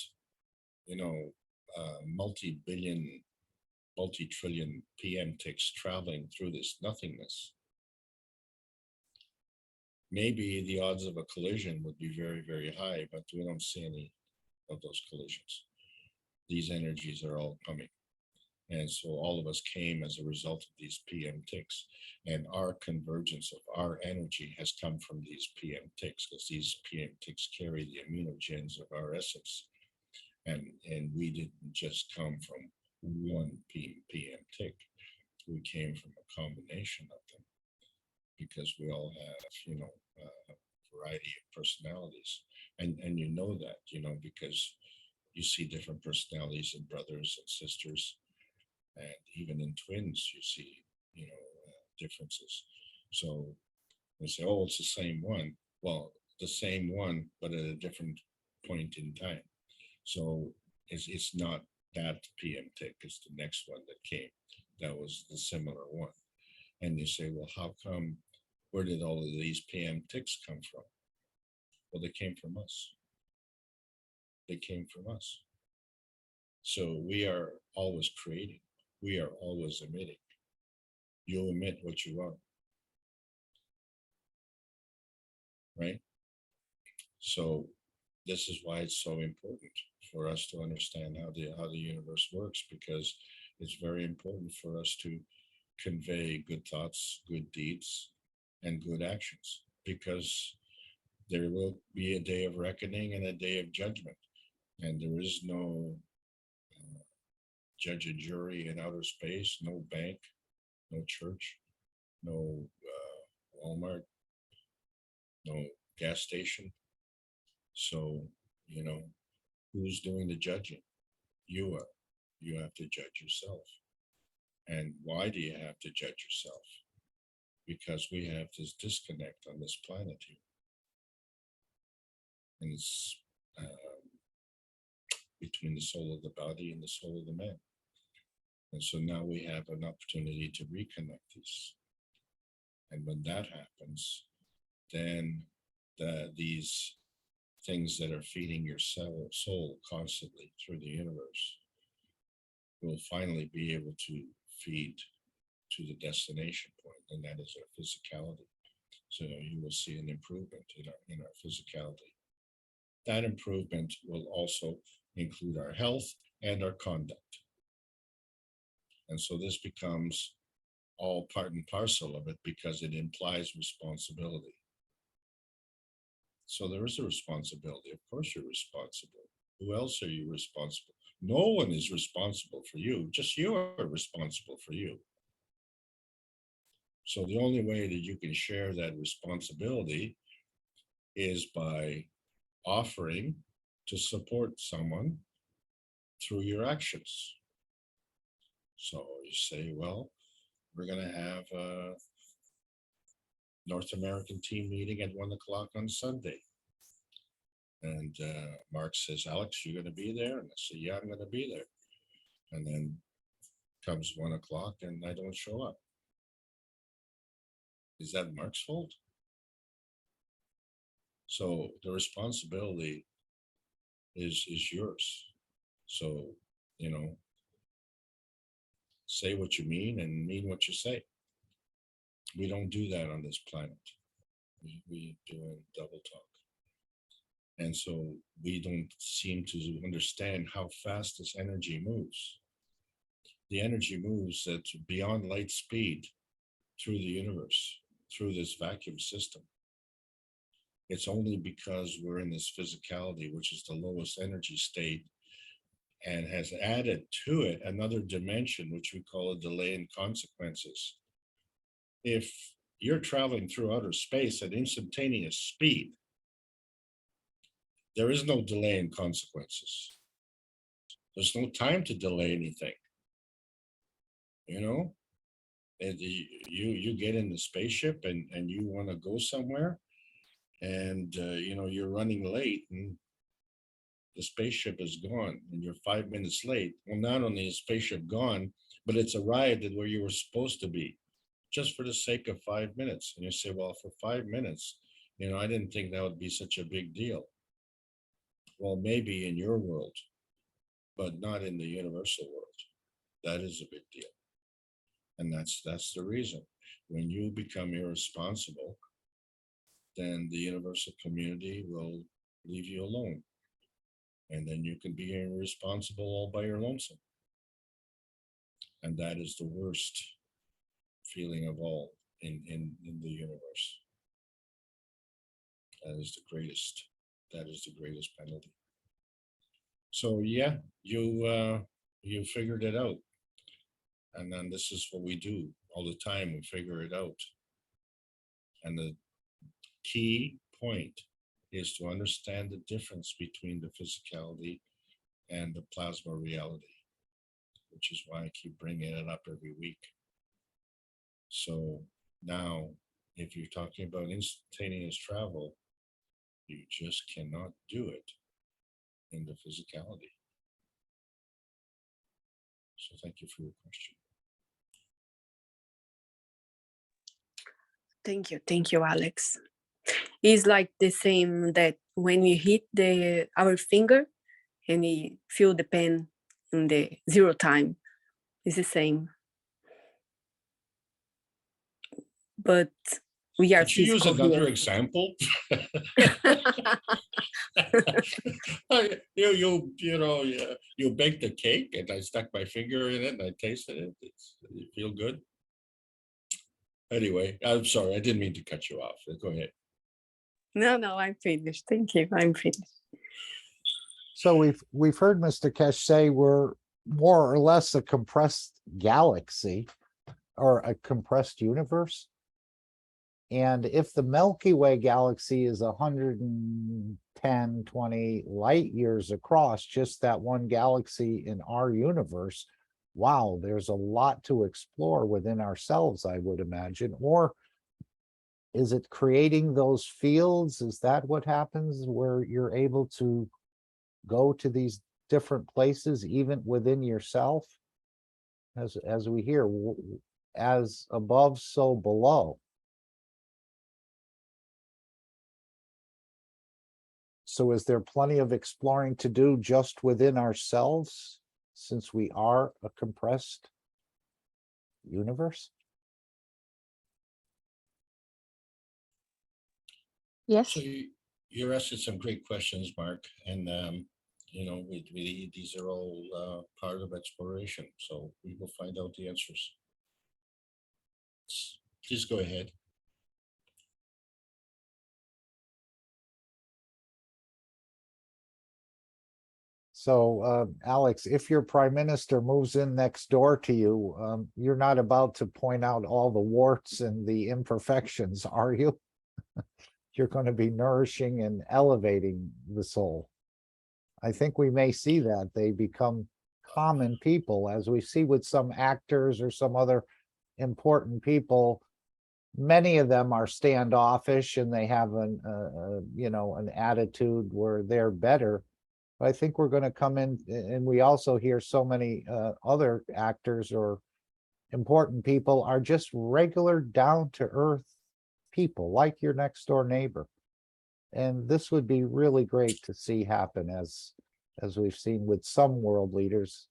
multi-billion, multi-trillion PM ticks traveling through this nothingness, maybe the odds of a collision would be very, very high, but we don't see any of those collisions. These energies are all coming. And so all of us came as a result of these PM ticks, and our convergence of our energy has come from these PM ticks, because these PM ticks carry the immunogens of our essence. And we didn't just come from one PM tick. We came from a combination of them, because we all have, a variety of personalities. And you know that, because you see different personalities in brothers and sisters, and even in twins, you see, differences. So we say, oh, it's the same one. Well, the same one, but at a different point in time. So it's not that PM tick, it's the next one that came. That was the similar one. And you say, well, how come, where did all of these PM ticks come from? Well, they came from us. They came from us. So we are always creating. We are always emitting. You emit what you are. right? So this is why it's so important for us to understand how the universe works, because it's very important for us to convey good thoughts, good deeds, and good actions, because there will be a day of reckoning and a day of judgment, and there is no judge and jury in outer space, no bank, no church, no Walmart, no gas station. So, you know, who's doing the judging? You are. You have to judge yourself. And why do you have to judge yourself? Because we have this disconnect on this planet here. And it's between the soul of the body and the soul of the man. And so now we have an opportunity to reconnect these. And when that happens, then these things that are feeding your soul constantly through the universe will finally be able to feed to the destination point, and that is our physicality. So you will see an improvement in our physicality. That improvement will also include our health and our conduct. And so this becomes all part and parcel of it, because it implies responsibility. So there is a responsibility. Of course you're responsible. Who else are you responsible? No one is responsible for you. Just you are responsible for you. So the only way that you can share that responsibility is by offering to support someone through your actions. So you say, well, we're going to have a North American team meeting at 1 o'clock on Sunday. And Mark says, Alex, you're going to be there? And I say, yeah, I'm going to be there. And then comes 1 o'clock and I don't show up. Is that Mark's fault? So the responsibility is yours. So, you know, say what you mean and mean what you say. We don't do that on this planet. We do a double talk. And so we don't seem to understand how fast this energy moves. The energy moves at beyond light speed through the universe, through this vacuum system. It's only because we're in this physicality, which is the lowest energy state, and has added to it another dimension, which we call a delay in consequences. If you're traveling through outer space at instantaneous speed, there is no delay in consequences. There's no time to delay anything. You know, and you get in the spaceship and you want to go somewhere, and you know, you're running late and the spaceship is gone and you're 5 minutes late. Well, not only is the spaceship gone, but it's arrived at where you were supposed to be, just for the sake of 5 minutes. And you say, well, for 5 minutes, you know, I didn't think that would be such a big deal. Well, maybe in your world, but not in the universal world. That is a big deal. And that's the reason. When you become irresponsible, then the universal community will leave you alone. And then you can be irresponsible all by your lonesome. And that is the worst feeling of all in the universe. That is the greatest. That is the greatest penalty. So yeah, you figured it out. And then this is what we do all the time. We figure it out. And the key point is to understand the difference between the physicality and the plasma reality, which is why I keep bringing it up every week. So now, if you're talking about instantaneous travel, you just cannot do it in the physicality. So thank you for your question. Thank you, Alex. It's like the same that when you hit our finger and you feel the pain in the 0 time, it's the same. But we are Could you use physical another here. example? You baked the cake and I stuck my finger in it and I tasted it. You feel good. Anyway, I'm sorry, I didn't mean to cut you off. Go ahead. No, I'm finished. Thank you. I'm finished. So we've heard Mr. Keshe say we're more or less a compressed galaxy or a compressed universe. And if the Milky Way galaxy is 110, 20 light years across, just that one galaxy in our universe, wow, there's a lot to explore within ourselves, I would imagine. Or is it creating those fields? Is that what happens where you're able to go to these different places, even within yourself? As we hear, as above, so below. So is there plenty of exploring to do just within ourselves, since we are a compressed universe? Yes. So you're asking some great questions, Mark, and these are all part of exploration. So we will find out the answers. Please go ahead. So, Alex, if your prime minister moves in next door to you, you're not about to point out all the warts and the imperfections, are you? You're going to be nourishing and elevating the soul. I think we may see that they become common people, as we see with some actors or some other important people. Many of them are standoffish and they have an attitude where they're better. I think we're going to come in, and we also hear so many other actors or important people are just regular down-to-earth people, like your next door neighbor. And this would be really great to see happen, as we've seen with some world leaders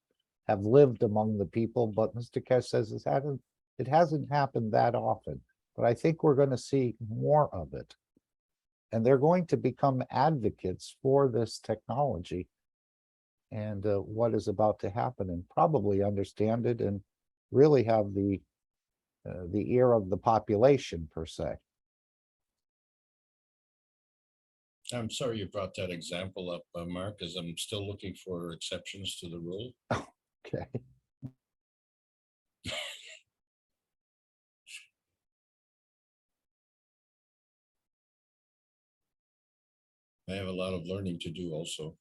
have lived among the people. But Mr. Keshe says it hasn't happened that often. But I think we're going to see more of it. And they're going to become advocates for this technology and what is about to happen, and probably understand it and really have the ear of the population, per se. I'm sorry you brought that example up, Mark, as I'm still looking for exceptions to the rule. Okay. I have a lot of learning to do also.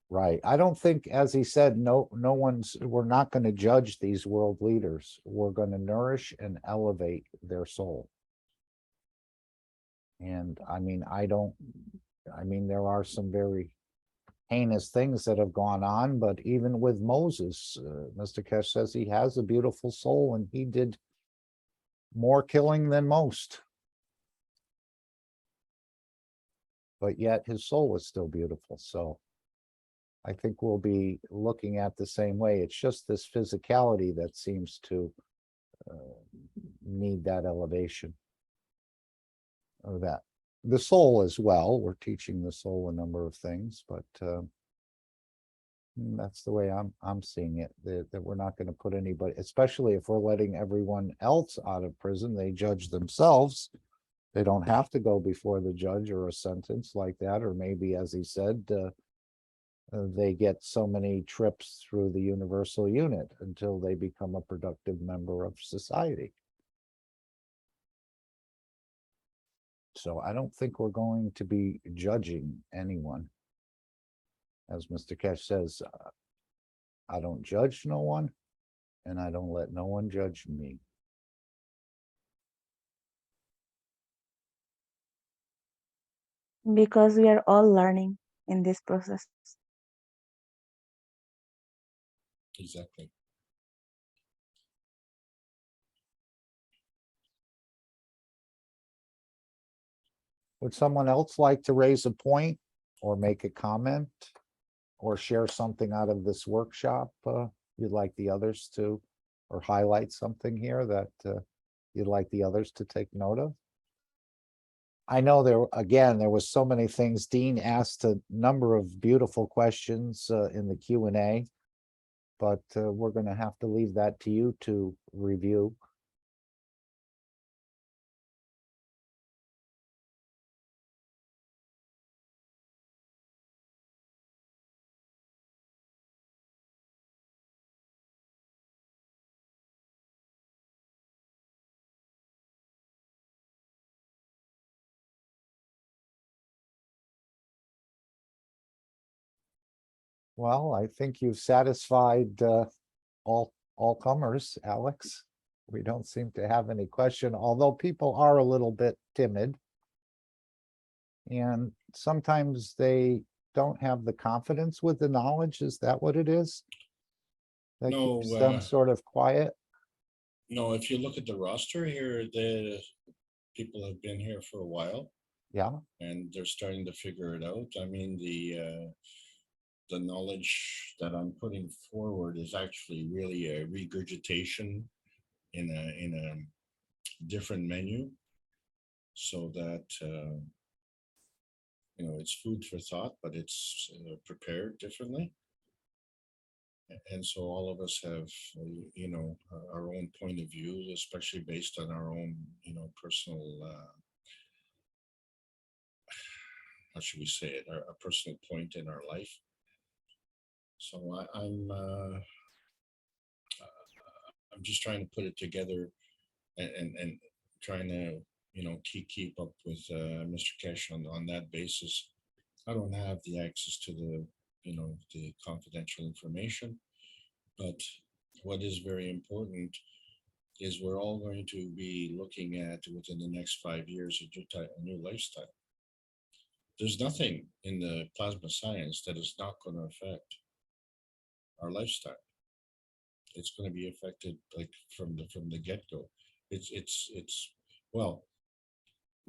Right. I don't think, as he said, we're not going to judge these world leaders. We're going to nourish and elevate their soul. And I mean, there are some very heinous things that have gone on, but even with Moses, Mr. Keshe says he has a beautiful soul and he did more killing than most. But yet his soul is still beautiful. So I think we'll be looking at the same way. It's just this physicality that seems to need that elevation. Or that the soul as well. We're teaching the soul a number of things, but that's the way I'm seeing it. That we're not going to put anybody, especially if we're letting everyone else out of prison, they judge themselves. They don't have to go before the judge or a sentence like that, or maybe, as he said, they get so many trips through the universal unit until they become a productive member of society. So I don't think we're going to be judging anyone. As Mr. Keshe says, I don't judge no one, and I don't let no one judge me. Because we are all learning in this process. Exactly. Would someone else like to raise a point or make a comment or share something out of this workshop you'd like the others to, or highlight something here that you'd like the others to take note of? I know there was so many things. Dean asked a number of beautiful questions in the Q&A, but we're going to have to leave that to you to review. Well, I think you've satisfied all comers, Alex. We don't seem to have any question, although people are a little bit timid. And sometimes they don't have the confidence with the knowledge. Is that what it is? That No, keeps them sort of quiet? No, if you look at the roster here, the people have been here for a while. Yeah. And they're starting to figure it out. I mean, the knowledge that I'm putting forward is actually really a regurgitation in a different menu, so that you know, it's food for thought, but it's prepared differently. And so all of us have, you know, our own point of view, especially based on our own, you know, personal, how should we say it, a personal point in our life. So I'm just trying to put it together and trying to, you know, keep up with Mr. Keshe on that basis. I don't have the access to the, you know, the confidential information, but what is very important is we're all going to be looking at, within the next 5 years, a new lifestyle. There's nothing in the plasma science that is not going to affect our lifestyle. It's going to be affected like from the get-go. It's well,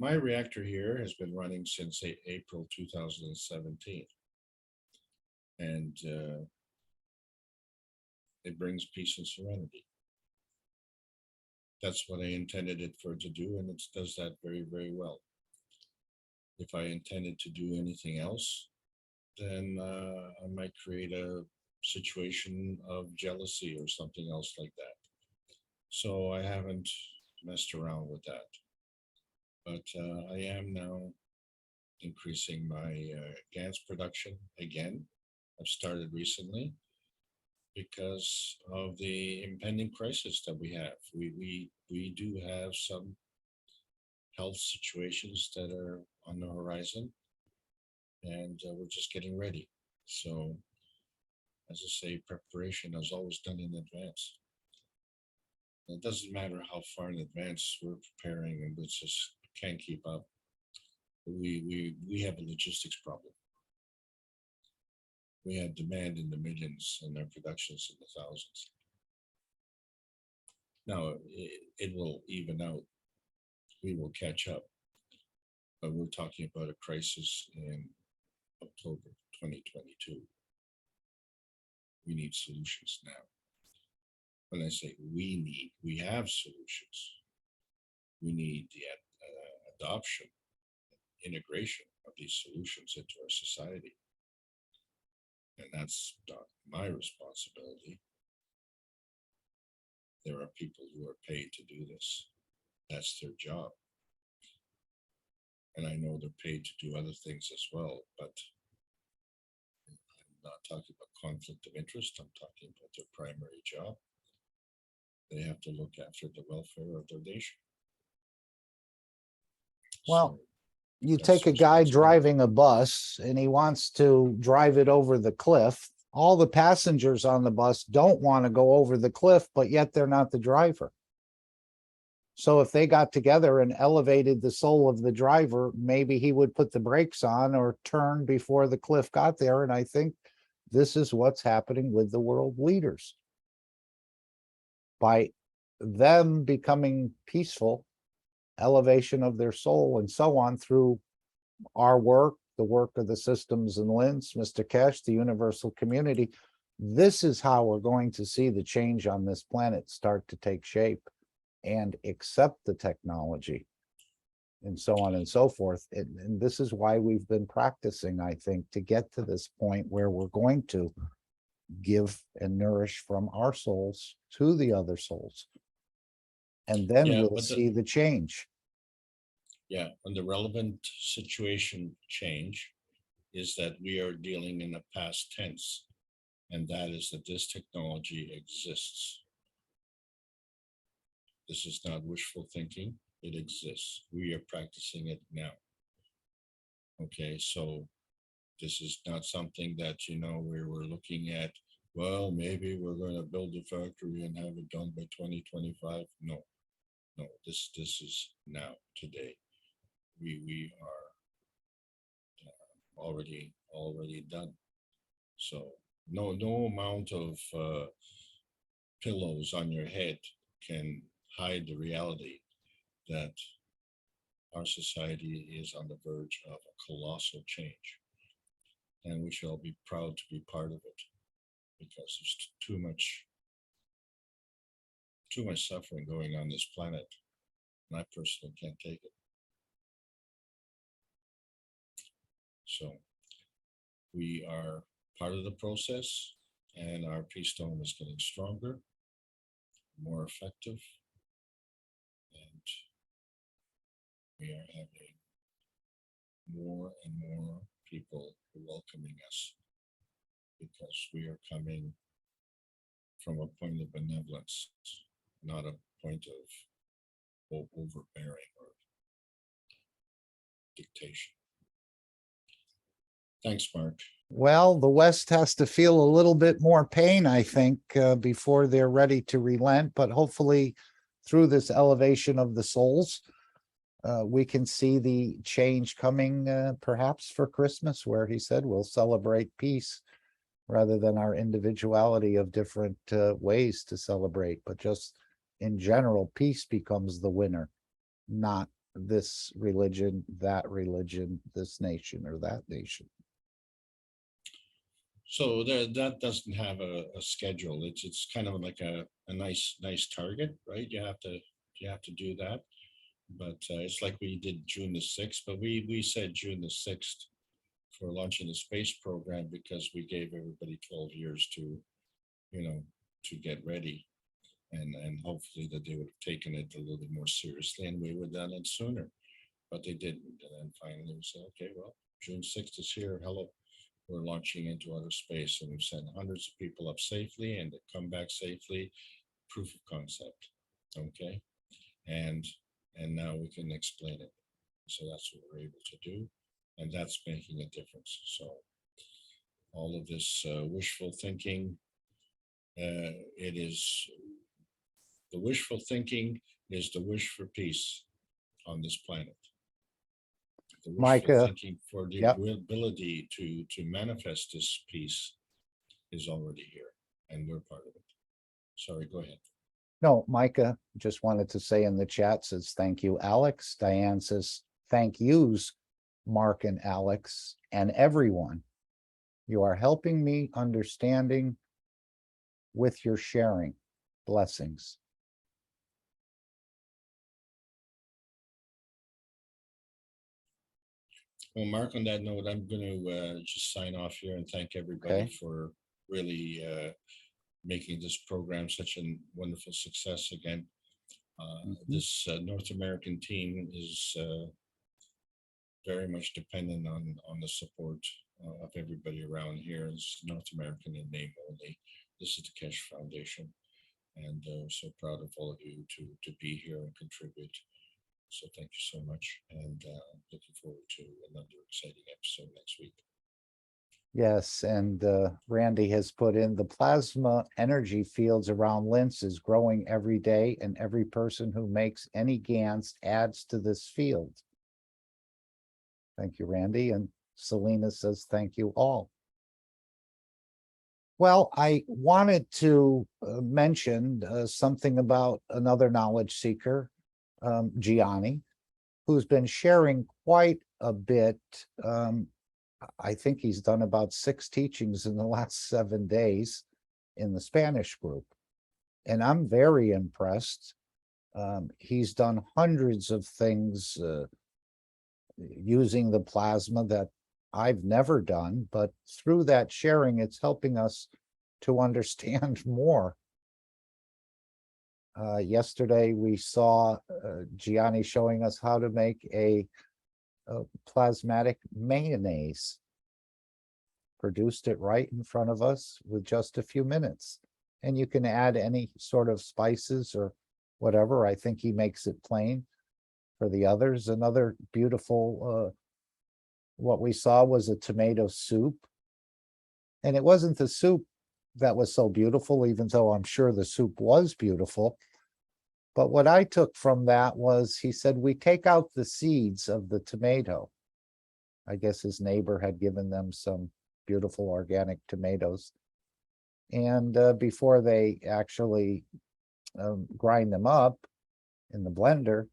my reactor here has been running since April 2017, and it brings peace and serenity. That's what I intended it for to do, and it does that very, very well. If I intended to do anything else, then I might create a situation of jealousy or something else like that. So I haven't messed around with that. But I am now increasing my GANs production again. I've started recently because of the impending crisis that we have. We do have some health situations that are on the horizon, and we're just getting ready. So, as I say, preparation is always done in advance. It doesn't matter how far in advance we're preparing, and we just can't keep up. We have a logistics problem. We have demand in the millions and our productions in the thousands. Now it will even out. We will catch up, but we're talking about a crisis in October 2022. We need solutions now. When I say we have solutions. We need the adoption, integration of these solutions into our society. And that's not my responsibility. There are people who are paid to do this. That's their job. And I know they're paid to do other things as well, but I'm not talking about conflict of interest. I'm talking about their primary job. They have to look after the welfare of their nation. Well, So you that's take a the guy responsibility. driving a bus and he wants to drive it over the cliff. All the passengers on the bus don't want to go over the cliff, but yet they're not the driver. So if they got together and elevated the soul of the driver, maybe he would put the brakes on or turn before the cliff got there. And I think this is what's happening with the world leaders. By them becoming peaceful, elevation of their soul and so on through our work, the work of the systems and LINS, Mr. Keshe, the universal community, this is how we're going to see the change on this planet start to take shape and accept the technology. and so on and so forth. And this is why we've been practicing, I think, to get to this point where we're going to give and nourish from our souls to the other souls. And then Yeah, we'll but see the change. Yeah, and the relevant situation change is that we are dealing in the past tense, and that is that this technology exists. This is not wishful thinking, it exists. We are practicing it now. Okay, so this is not something that, you know, we're looking at, well, maybe we're going to build a factory and have it done by 2025. No, this is now, today. We are already done. So no amount of pillows on your head can hide the reality that our society is on the verge of a colossal change, and we shall be proud to be part of it, because there's too much suffering going on this planet, and I personally can't take it. So we are part of the process, and our peace dome is getting stronger, more effective, and we are having more and more people welcoming us, because we are coming from a point of benevolence, not a point of overbearing or dictation. Thanks, Mark. Well, the West has to feel a little bit more pain, I think, before they're ready to relent. But hopefully, through this elevation of the souls, we can see the change coming, perhaps for Christmas, where he said we'll celebrate peace rather than our individuality of different ways to celebrate. But just in general, peace becomes the winner, not this religion, this nation, or that nation. So that doesn't have a schedule. It's kind of like a nice target, right? You have to do that, but it's like we did June the 6th, but we said June the 6th for launching the space program, because we gave everybody 12 years to, you know, to get ready, and hopefully that they would have taken it a little bit more seriously, and we would have done it sooner, but they didn't. And then finally we said, okay, well, June 6th is here. Hello. We're launching into outer space, and we've sent hundreds of people up safely, and they come back safely. Proof of concept. Okay. And now we can explain it. So that's what we're able to do. And that's making a difference. So all of this wishful thinking, it is the wishful thinking is the wish for peace on this planet. The wishful Micah, thinking for the yep. ability to manifest this peace is already here, and we're part of it. Sorry, go ahead. No, Micah just wanted to say in the chat, says thank you, Alex. Diane says thank yous, Mark and Alex, and everyone. You are helping me understanding with your sharing. Blessings. Well, Mark, on that note, I'm going to just sign off here and thank everybody Okay. for really making this program such a wonderful success again. This North American team is very much dependent on the support of everybody around here. It's North American in name only. This is the Keshe Foundation, and so proud of all of you to be here and contribute. So thank you so much, and looking forward to another exciting episode next week. Yes, and Randy has put in the plasma energy fields around Linz is growing every day, and every person who makes any GANs adds to this field. Thank you, Randy. And Selena says, thank you all. Well, I wanted to mention something about another knowledge seeker, Gianni, who's been sharing quite a bit. I think he's done about 6 teachings in the last 7 days in the Spanish group. And I'm very impressed. He's done hundreds of things using the plasma that I've never done, but through that sharing, it's helping us to understand more. Yesterday, we saw Gianni showing us how to make a plasmatic mayonnaise. Produced it right in front of us with just a few minutes. And you can add any sort of spices or whatever. I think he makes it plain for the others. Another beautiful, what we saw was a tomato soup. And it wasn't the soup that was so beautiful, even though I'm sure the soup was beautiful. But what I took from that was, he said, we take out the seeds of the tomato. I guess his neighbor had given them some beautiful organic tomatoes. And before they actually grind them up in the blender,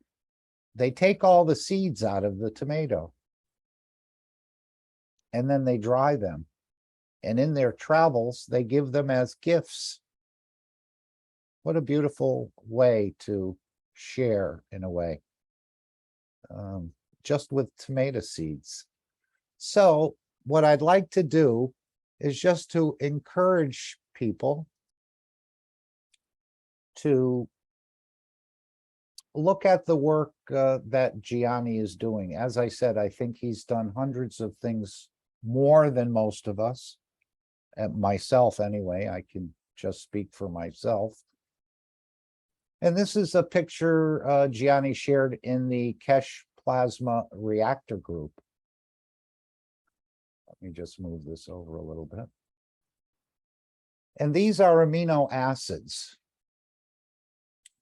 they take all the seeds out of the tomato. And then they dry them. And in their travels, they give them as gifts. What a beautiful way to share, in a way, just with tomato seeds. So what I'd like to do is just to encourage people to look at the work that Gianni is doing. As I said, I think he's done hundreds of things more than most of us. Myself, anyway, I can just speak for myself. And this is a picture Gianni shared in the Keshe Plasma Reactor Group. Let me just move this over a little bit. And these are amino acids.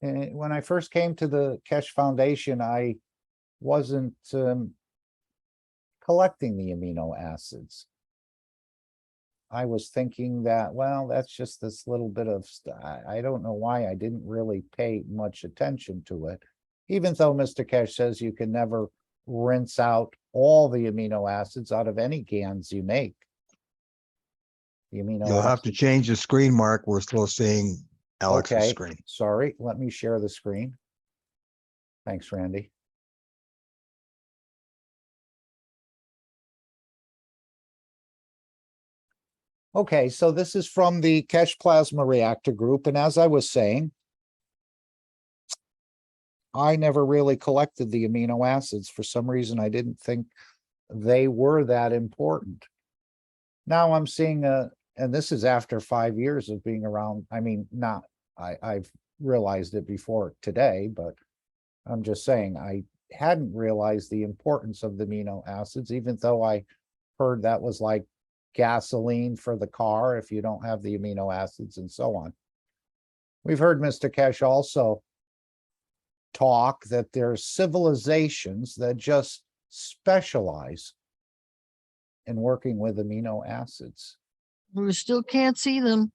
And when I first came to the Keshe Foundation, I wasn't collecting the amino acids. I was thinking that, well, that's just this little bit of, I don't know why I didn't really pay much attention to it. Even though Mr. Keshe says you can never rinse out all the amino acids out of any GANs you make. The amino You'll have to change the screen, Mark. We're still seeing Alex's screen. Sorry, let me share the screen. Thanks, Randy. Okay, so this is from the Keshe Plasma Reactor Group, and as I was saying, I never really collected the amino acids. For some reason, I didn't think they were that important. Now I'm seeing and this is after 5 years of being around. I mean, I've realized it before today, but I'm just saying I hadn't realized the importance of the amino acids, even though I heard that was like gasoline for the car if you don't have the amino acids and so on. We've heard Mr. Keshe also talk that there's civilizations that just specialize in working with amino acids. We still can't see them.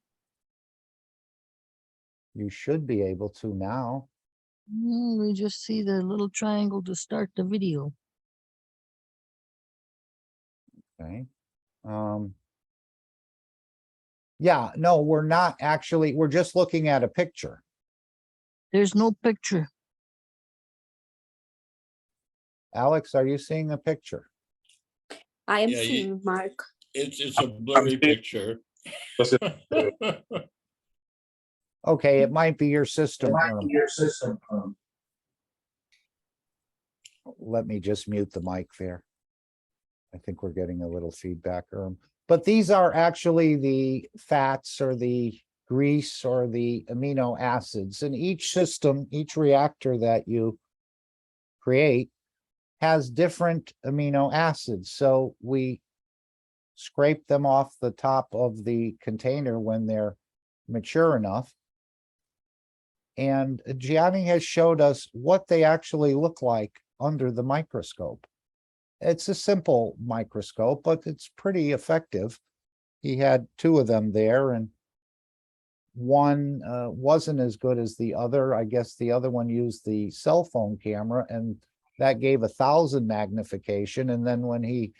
You should be able to now. We just see the little triangle to start the video. Okay. Yeah, no, we're not actually, we're just looking at a picture. There's no picture. Alex, are you seeing a picture? I am Yeah, seeing Mark. It's a blurry picture. Okay, it might be your system. Let me just mute the mic there. I think we're getting a little feedback. But these are actually the fats or the grease or the amino acids. And each system, each reactor that you create has different amino acids. So we scrape them off the top of the container when they're mature enough. And Gianni has showed us what they actually look like under the microscope. It's a simple microscope, but it's pretty effective. He had two of them there, and one wasn't as good as the other. I guess the other one used the cell phone camera, and that gave 1,000 magnification. And then when he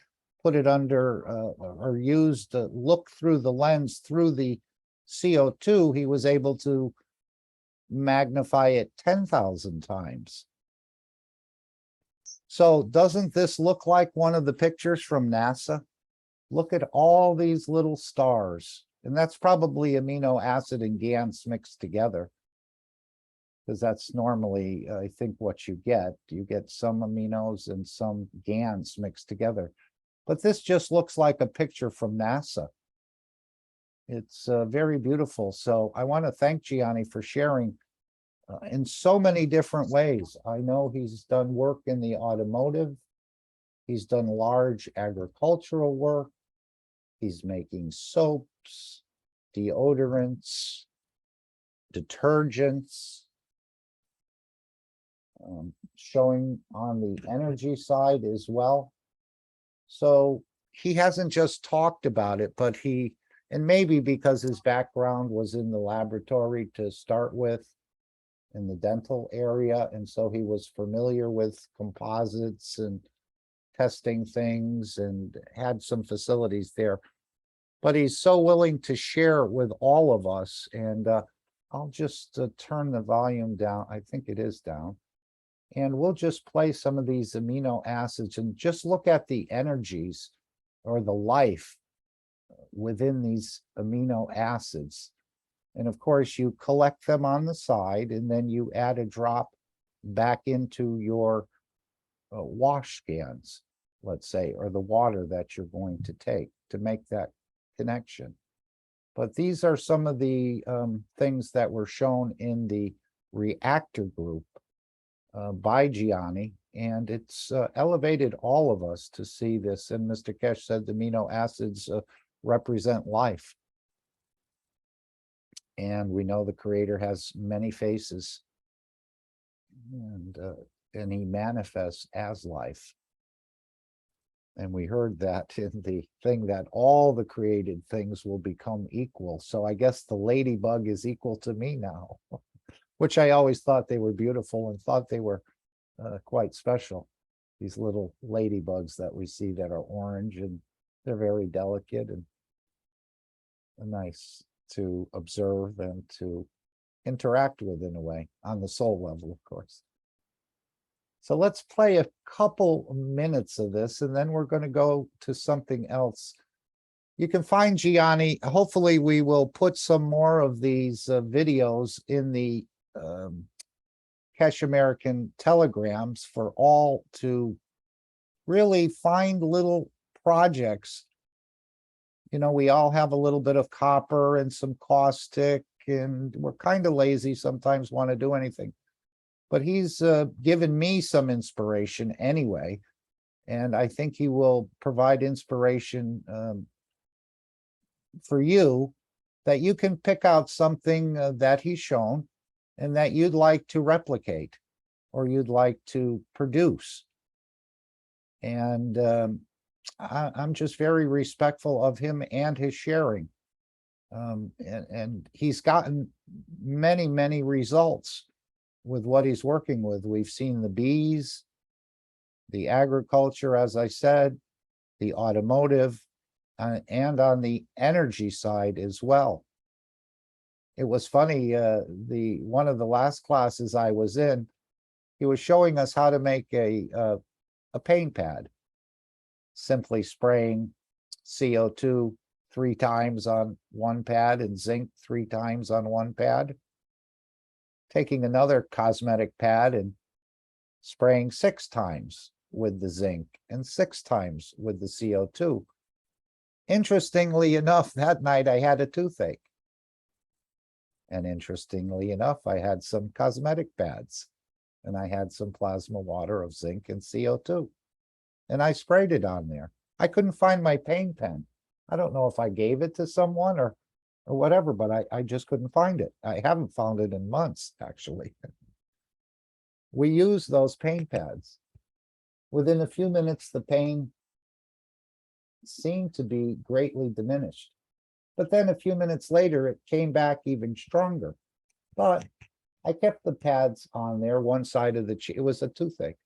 put it under or used to look through the lens through the CO2, he was able to magnify it 10,000 times. So doesn't this look like one of the pictures from NASA? Look at all these little stars, and that's probably amino acid and GANs mixed together. Because that's normally, I think, what you get. You get some aminos and some GANs mixed together. But this just looks like a picture from NASA. It's very beautiful. So I want to thank Gianni for sharing in so many different ways. I know he's done work in the automotive. He's done large agricultural work. He's making soaps, deodorants, detergents, showing on the energy side as well. So he hasn't just talked about it, but and maybe because his background was in the laboratory to start with, in the dental area, and so he was familiar with composites and testing things and had some facilities there. But he's so willing to share with all of us, and I'll just turn the volume down. I think it is down. And we'll just play some of these amino acids and just look at the energies or the life within these amino acids. And of course, you collect them on the side, and then you add a drop back into your wash scans, let's say, or the water that you're going to take to make that connection. But these are some of the things that were shown in the reactor group by Gianni, and it's elevated all of us to see this. And Mr. Keshe said the amino acids represent life. And we know the Creator has many faces, and he manifests as life. And we heard that in the thing that all the created things will become equal. So I guess the ladybug is equal to me now, which I always thought they were beautiful and thought they were quite special. These little ladybugs that we see that are orange, and they're very delicate and nice to observe and to interact with in a way, on the soul level, of course. So let's play a couple minutes of this, and then we're going to go to something else. You can find Gianni. Hopefully we will put some more of these videos in the Keshe American telegrams for all to really find little projects. You know, we all have a little bit of copper and some caustic, and we're kind of lazy sometimes, want to do anything. But he's given me some inspiration anyway, and I think he will provide inspiration for you, that you can pick out something that he's shown and that you'd like to replicate or you'd like to produce. And I'm just very respectful of him and his sharing. And he's gotten many, many results with what he's working with. We've seen the bees, the agriculture, as I said, the automotive, and on the energy side as well. It was funny, one of the last classes I was in, he was showing us how to make a paint pad, simply spraying CO2 3 times on one pad and zinc 3 times on one pad, taking another cosmetic pad and spraying 6 times with the zinc and 6 times with the CO2. Interestingly enough, that night I had a toothache. And interestingly enough, I had some cosmetic pads, and I had some plasma water of zinc and CO2. And I sprayed it on there. I couldn't find my paint pen. I don't know if I gave it to someone or whatever, but I just couldn't find it. I haven't found it in months, actually. We use those paint pads. Within a few minutes, the pain seemed to be greatly diminished. But then a few minutes later, it came back even stronger. But I kept the pads on there, one side of the cheek. It was a toothache,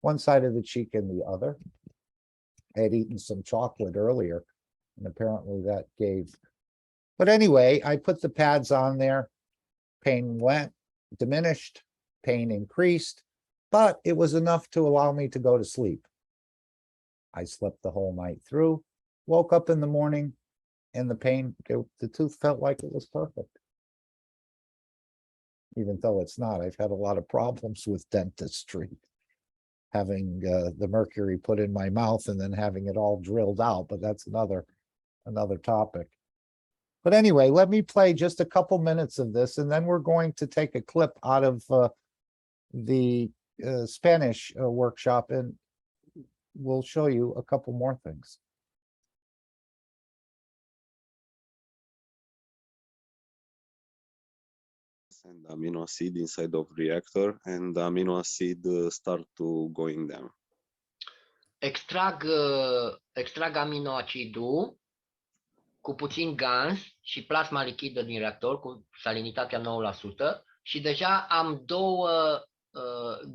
one side of the cheek and the other. I had eaten some chocolate earlier, and apparently that gave. But anyway, I put the pads on there. Pain went, diminished, pain increased. but it was enough to allow me to go to sleep. I slept the whole night through, woke up in the morning, and the pain, the tooth felt like it was perfect. Even though it's not, I've had a lot of problems with dentistry. Having the mercury put in my mouth and then having it all drilled out, but that's another topic. But anyway, let me play just a couple minutes of this, and then we're going to take a clip out of the Spanish workshop, and we'll show you a couple more things. And amino acid inside of reactor, and the amino acid start to going down. Extrag aminoacidul cu puțin gans și plasma lichidă din reactor cu salinitatea 9% și deja am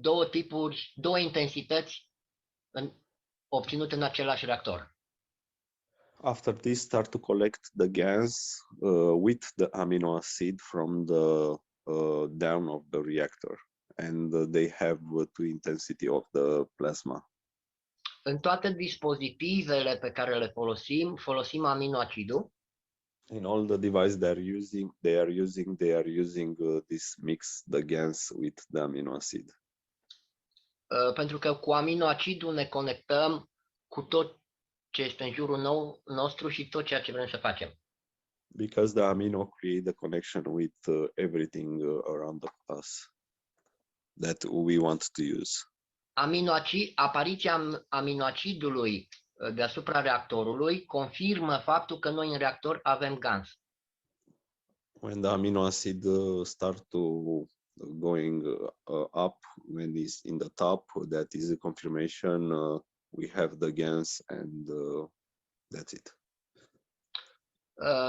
două tipuri, două intensități obținute în același reactor. After this, start to collect the gas with the amino acid from the down of the reactor, and they have two intensity of the plasma. În toate dispozitivele pe care le folosim aminoacidul. In all the devices they are using this mix the gas with the amino acid. Pentru că cu aminoacidul ne conectăm cu tot ce este în jurul nostru și tot ceea ce vrem să facem. Because the amino create the connection with everything around us that we want to use. Apariția aminoacidului deasupra reactorului confirmă faptul că noi în reactor avem gans. When the amino acid start to going up, when it's in the top, that is a confirmation we have the gas, and that's it.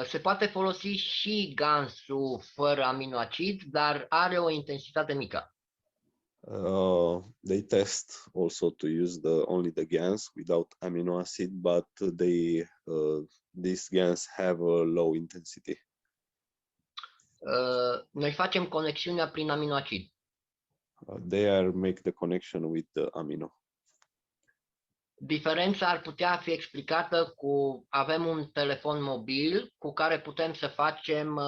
Se poate folosi și gansul fără aminoacid, dar are o intensitate mică. They test also to use only the gas without amino acid, but these gas have a low intensity. Noi facem conexiunea prin aminoacid. They make the connection with the amino. Diferența ar putea fi explicată avem un telefon mobil cu care putem să facem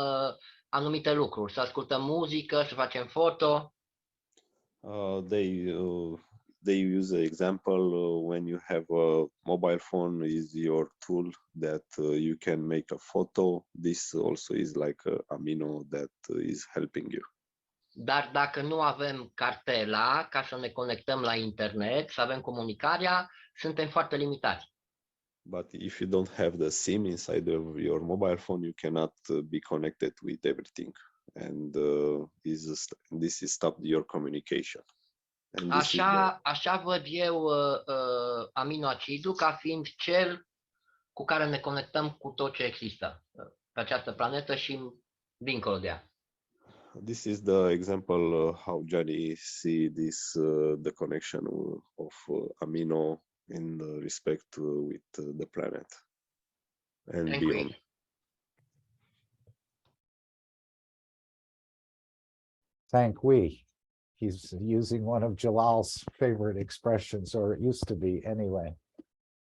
anumite lucruri, să ascultăm muzică, să facem foto. They use an example when you have a mobile phone is your tool that you can make a photo. This also is like a amino that is helping you. Dar dacă nu avem cartela ca să ne conectăm la internet, să avem comunicarea, suntem foarte limitați. But if you don't have the SIM inside of your mobile phone, you cannot be connected with everything, and this is stop your communication. Așa văd eu aminoacidul ca fiind cel cu care ne conectăm cu tot ce există pe această planetă și dincolo de ea. This is the example how Johnny see this the connection of amino in respect with the planet and beyond. Thank we. He's using one of Jalal's favorite expressions, or it used to be anyway.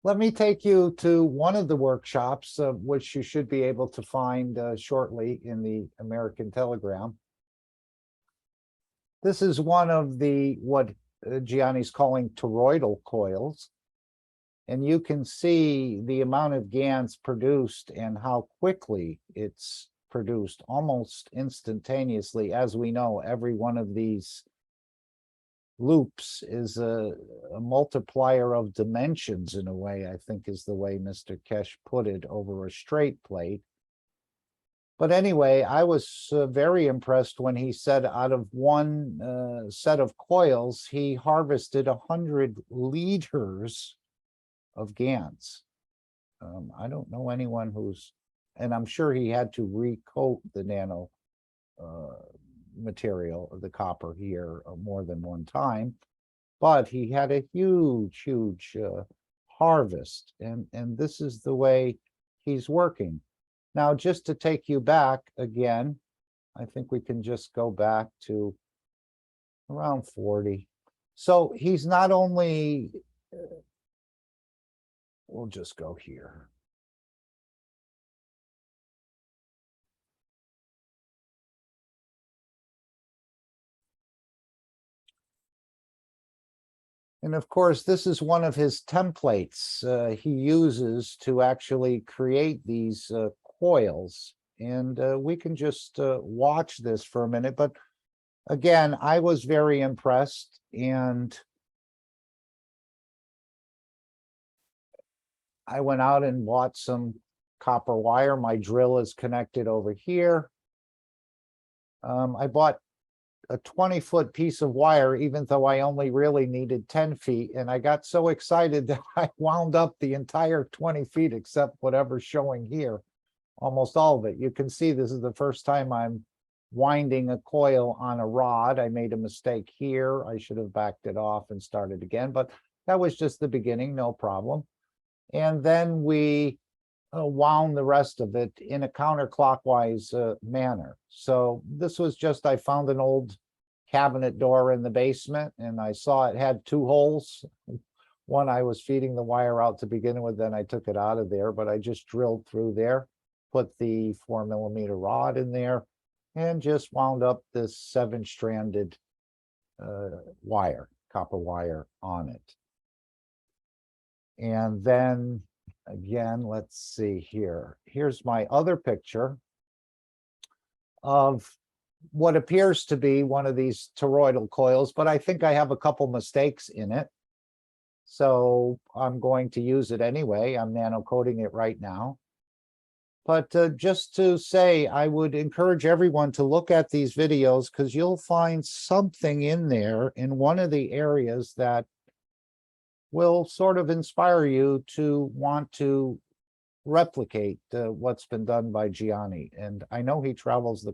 Let me take you to one of the workshops, which you should be able to find shortly in the American Telegram. This is one of what Gianni's calling toroidal coils. And you can see the amount of GANs produced and how quickly it's produced, almost instantaneously. As we know, every one of these loops is a multiplier of dimensions in a way, I think is the way Mr. Keshe put it, over a straight plate. But anyway, I was very impressed when he said out of one set of coils, he harvested 100 liters of GANs. I don't know anyone and I'm sure he had to recoat the nano material of the copper here more than one time, but he had a huge harvest, and this is the way he's working. Now, just to take you back again, I think we can just go back to around 40. So he's not only, we'll just go here. And of course, this is one of his templates he uses to actually create these coils. And we can just watch this for a minute. But again, I was very impressed. And I went out and bought some copper wire. My drill is connected over here. I bought a 20-foot piece of wire, even though I only really needed 10 feet. And I got so excited that I wound up the entire 20 feet, except whatever's showing here, almost all of it. You can see this is the first time I'm winding a coil on a rod. I made a mistake here. I should have backed it off and started again, but that was just the beginning, no problem. And then we wound the rest of it in a counterclockwise manner. So this was just, I found an old cabinet door in the basement and I saw it had two holes. One, I was feeding the wire out to begin with, then I took it out of there, but I just drilled through there, put the 4mm rod in there, and just wound up this 7-stranded wire, copper wire on it. And then again, let's see here. Here's my other picture of what appears to be one of these toroidal coils, but I think I have a couple mistakes in it. So I'm going to use it anyway. I'm nano coating it right now. But just to say, I would encourage everyone to look at these videos because you'll find something in there in one of the areas that will sort of inspire you to want to replicate what's been done by Gianni. And I know he travels the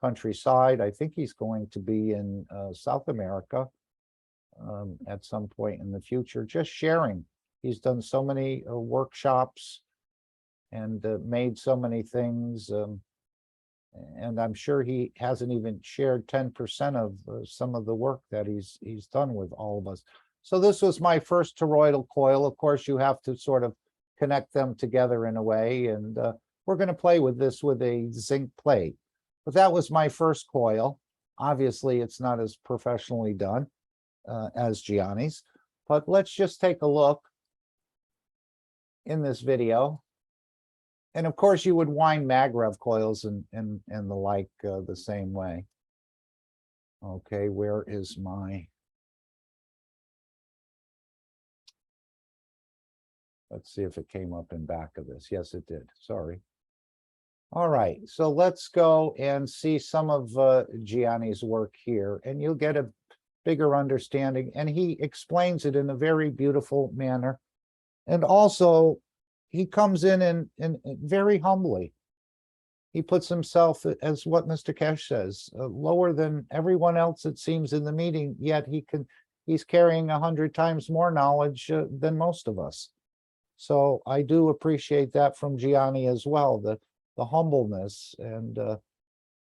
countryside. I think he's going to be in South America at some point in the future, just sharing. He's done so many workshops and made so many things. And I'm sure he hasn't even shared 10% of some of the work that he's done with all of us. So this was my first toroidal coil. Of course, you have to sort of connect them together in a way. And we're going to play with this with a zinc plate. But that was my first coil. Obviously, it's not as professionally done as Gianni's. But let's just take a look in this video. And of course, you would wind Magrev coils and the like the same way. Okay, where is my... Let's see if it came up in back of this. Yes, it did. Sorry. All right, so let's go and see some of Gianni's work here, and you'll get a bigger understanding. And he explains it in a very beautiful manner. And also, he comes in and very humbly. He puts himself, as what Mr. Keshe says, lower than everyone else, it seems, in the meeting, yet he's carrying 100 times more knowledge than most of us. So I do appreciate that from Gianni as well, the humbleness, and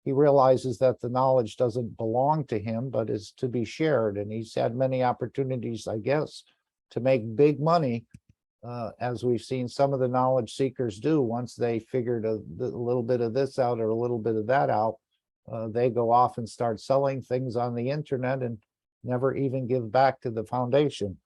he realizes that the knowledge doesn't belong to him, but is to be shared. And he's had many opportunities, I guess, to make big money, as we've seen some of the knowledge seekers do. Once they figured a little bit of this out or a little bit of that out, they go off and start selling things on the internet and never even give back to the foundation.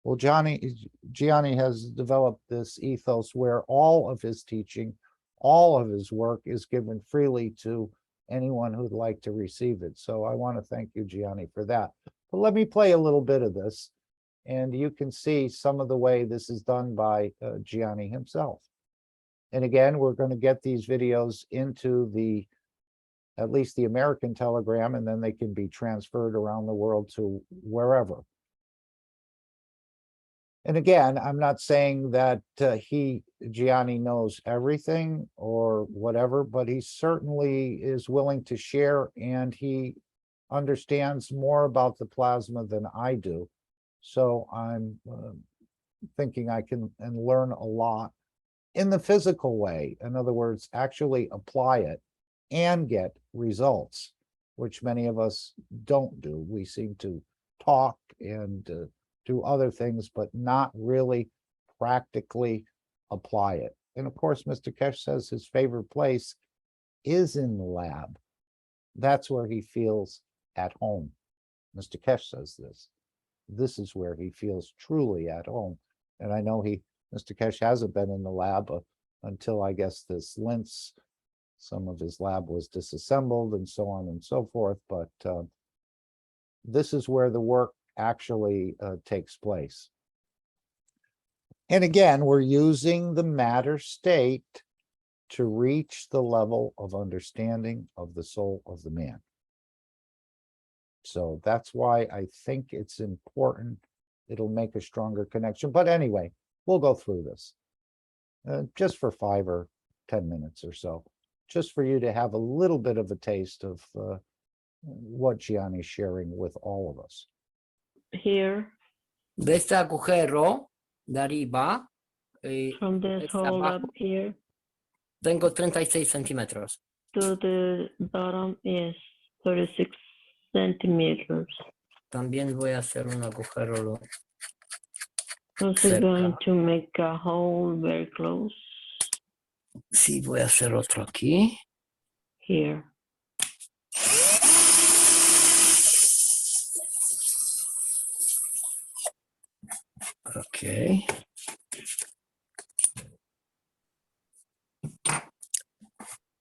Well, Gianni has developed this ethos where all of his teaching, all of his work is given freely to anyone who'd like to receive it. So I want to thank you, Gianni, for that. But let me play a little bit of this, and you can see some of the way this is done by Gianni himself. And again, we're going to get these videos into at least the American Telegram, and then they can be transferred around the world to wherever. And again, I'm not saying that Gianni knows everything or whatever, but he certainly is willing to share, and he understands more about the plasma than I do. So I'm thinking I can learn a lot in the physical way. In other words, actually apply it and get results, which many of us don't do. We seem to talk and do other things, but not really practically apply it. And of course, Mr. Keshe says his favorite place is in the lab. That's where he feels at home. Mr. Keshe says this. This is where he feels truly at home. And I know Mr. Keshe hasn't been in the lab until I guess this Linz, some of his lab was disassembled and so on and so forth. But this is where the work actually takes place. And again, we're using the matter state to reach the level of understanding of the soul of the man. So that's why I think it's important. It'll make a stronger connection. But anyway, we'll go through this just for 5 or 10 minutes or so, just for you to have a little bit of a taste of what Gianni's sharing with all of us. Here. De este agujero de arriba. From this hole up here. Tengo 36 centímetros. To the bottom is 36 centimeters. También voy a hacer un agujero. Also going to make a hole very close. Sí, voy a hacer otro aquí. Here. Ok.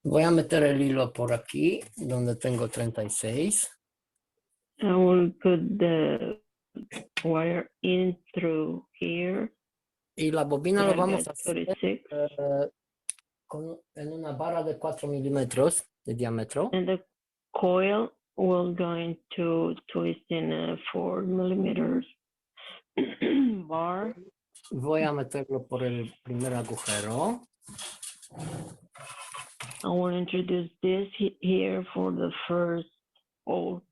Voy a meter el hilo por aquí, donde tengo 36. I will put the wire in through here. Y la bobina lo vamos a hacer 36. En una barra de 4 milímetros de diámetro. And the coil will going to twist in a 4 millimeters bar. Voy a meterlo por el primer agujero. I will introduce this here for the first hole.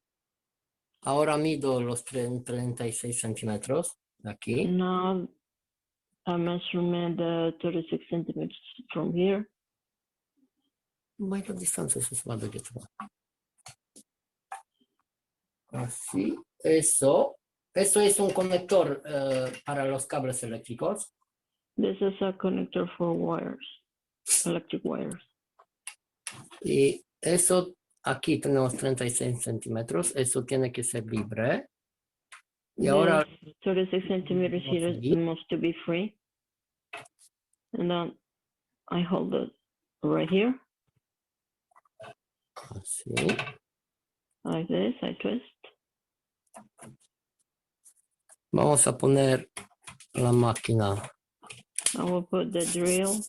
Ahora mido los 36 centímetros de aquí. Now I measurement 36 centimeters from here. Mayor distancia se va de así. Eso es un conector para los cables eléctricos. This is a connector for wires, electric wires. Y eso, aquí tenemos 36 centímetros. Eso tiene que ser libre. Y ahora 36 centimeters here is supposed to be free. And then I hold it right here. Así. Like this, I twist. Vamos a poner la máquina. I will put the drill.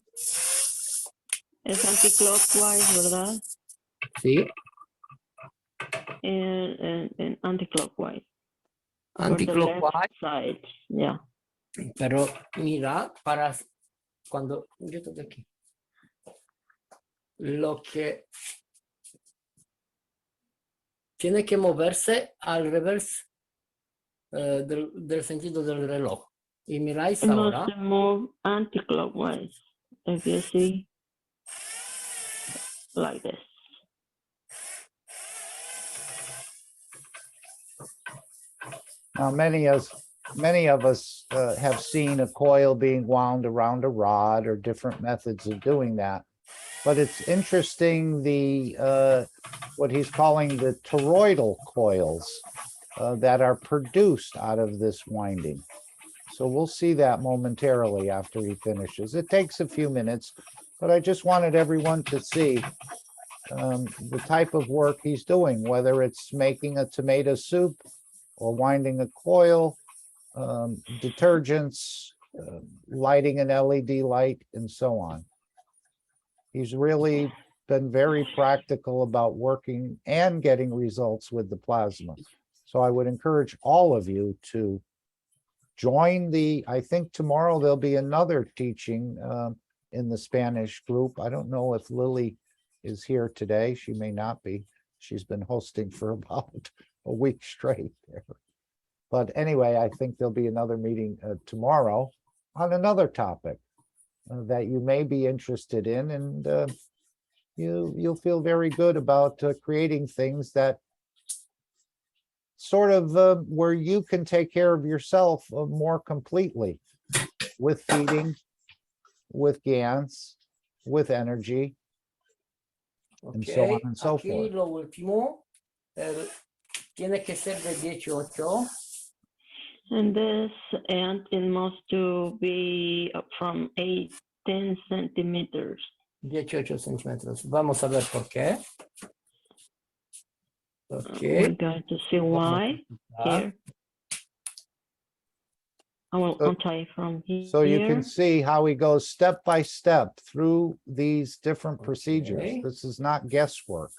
Es anti-clockwise, ¿verdad? Sí. And anti-clockwise. Anti-clockwise. Side, yeah. Pero mira, para cuando yo estoy aquí, lo que tiene que moverse al revés del sentido del reloj. Y miráis ahora. Must move anti-clockwise. If you see, like this. Now, many of us have seen a coil being wound around a rod or different methods of doing that. But it's interesting what he's calling the toroidal coils that are produced out of this winding. So we'll see that momentarily after he finishes. It takes a few minutes, but I just wanted everyone to see the type of work he's doing, whether it's making a tomato soup or winding a coil, detergents, lighting an LED light, and so on. He's really been very practical about working and getting results with the plasma. So I would encourage all of you to join I think tomorrow there'll be another teaching in the Spanish group. I don't know if Lily is here today. She may not be. She's been hosting for about a week straight there. But anyway, I think there'll be another meeting tomorrow on another topic that you may be interested in, and you'll feel very good about creating things that sort of where you can take care of yourself more completely with feeding, with GANs, with energy, and so on and so Aquí forth. lo último, tiene que ser de 18. And this ant it must to be from 10 centimeters. 18 centímetros. Vamos a ver por qué. We're going to see why here. I will untie from here. So you can see how he goes step by step through these different procedures. This is not guesswork.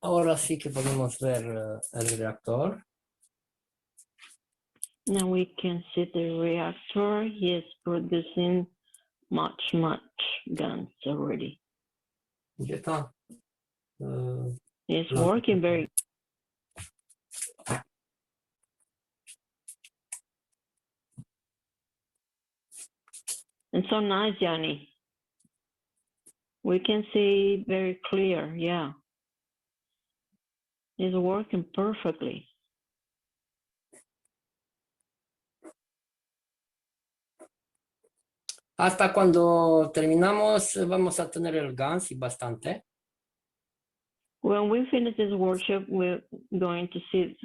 Ahora sí que podemos ver el reactor. Now we can see the reactor. He is producing much GANs already. Ya está. It's working very. And so nice, Yanni. We can see very clear, yeah. It's working perfectly. Hasta cuando terminamos vamos a tener el GANS y bastante. When we finish this workshop, we're going to see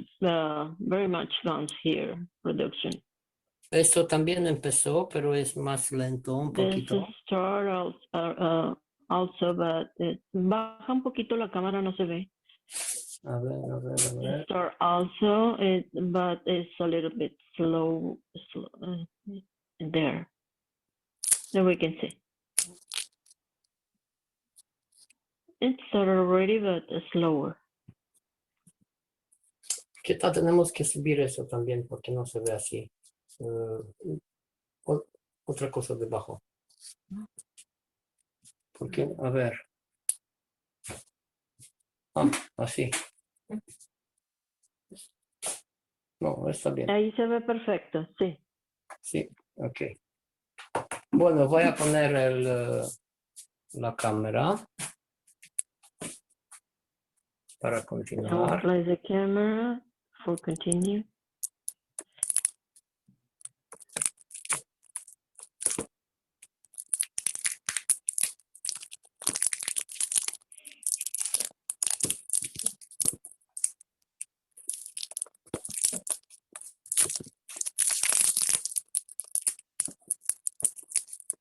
very much GANs here, production. Esto también empezó, pero es más lento un poquito. This start also, but baja un poquito la cámara, no se ve. A ver. Start also, but it's a little bit slow there. There we can see. It started already, but slower. Quizá tenemos que subir eso también porque no se ve así. Otra cosa debajo. Porque, a ver. Así. No, está bien. Ahí se ve perfecto, sí. Sí, ok. Bueno, voy a poner la cámara para I will continuar. place the camera for continue.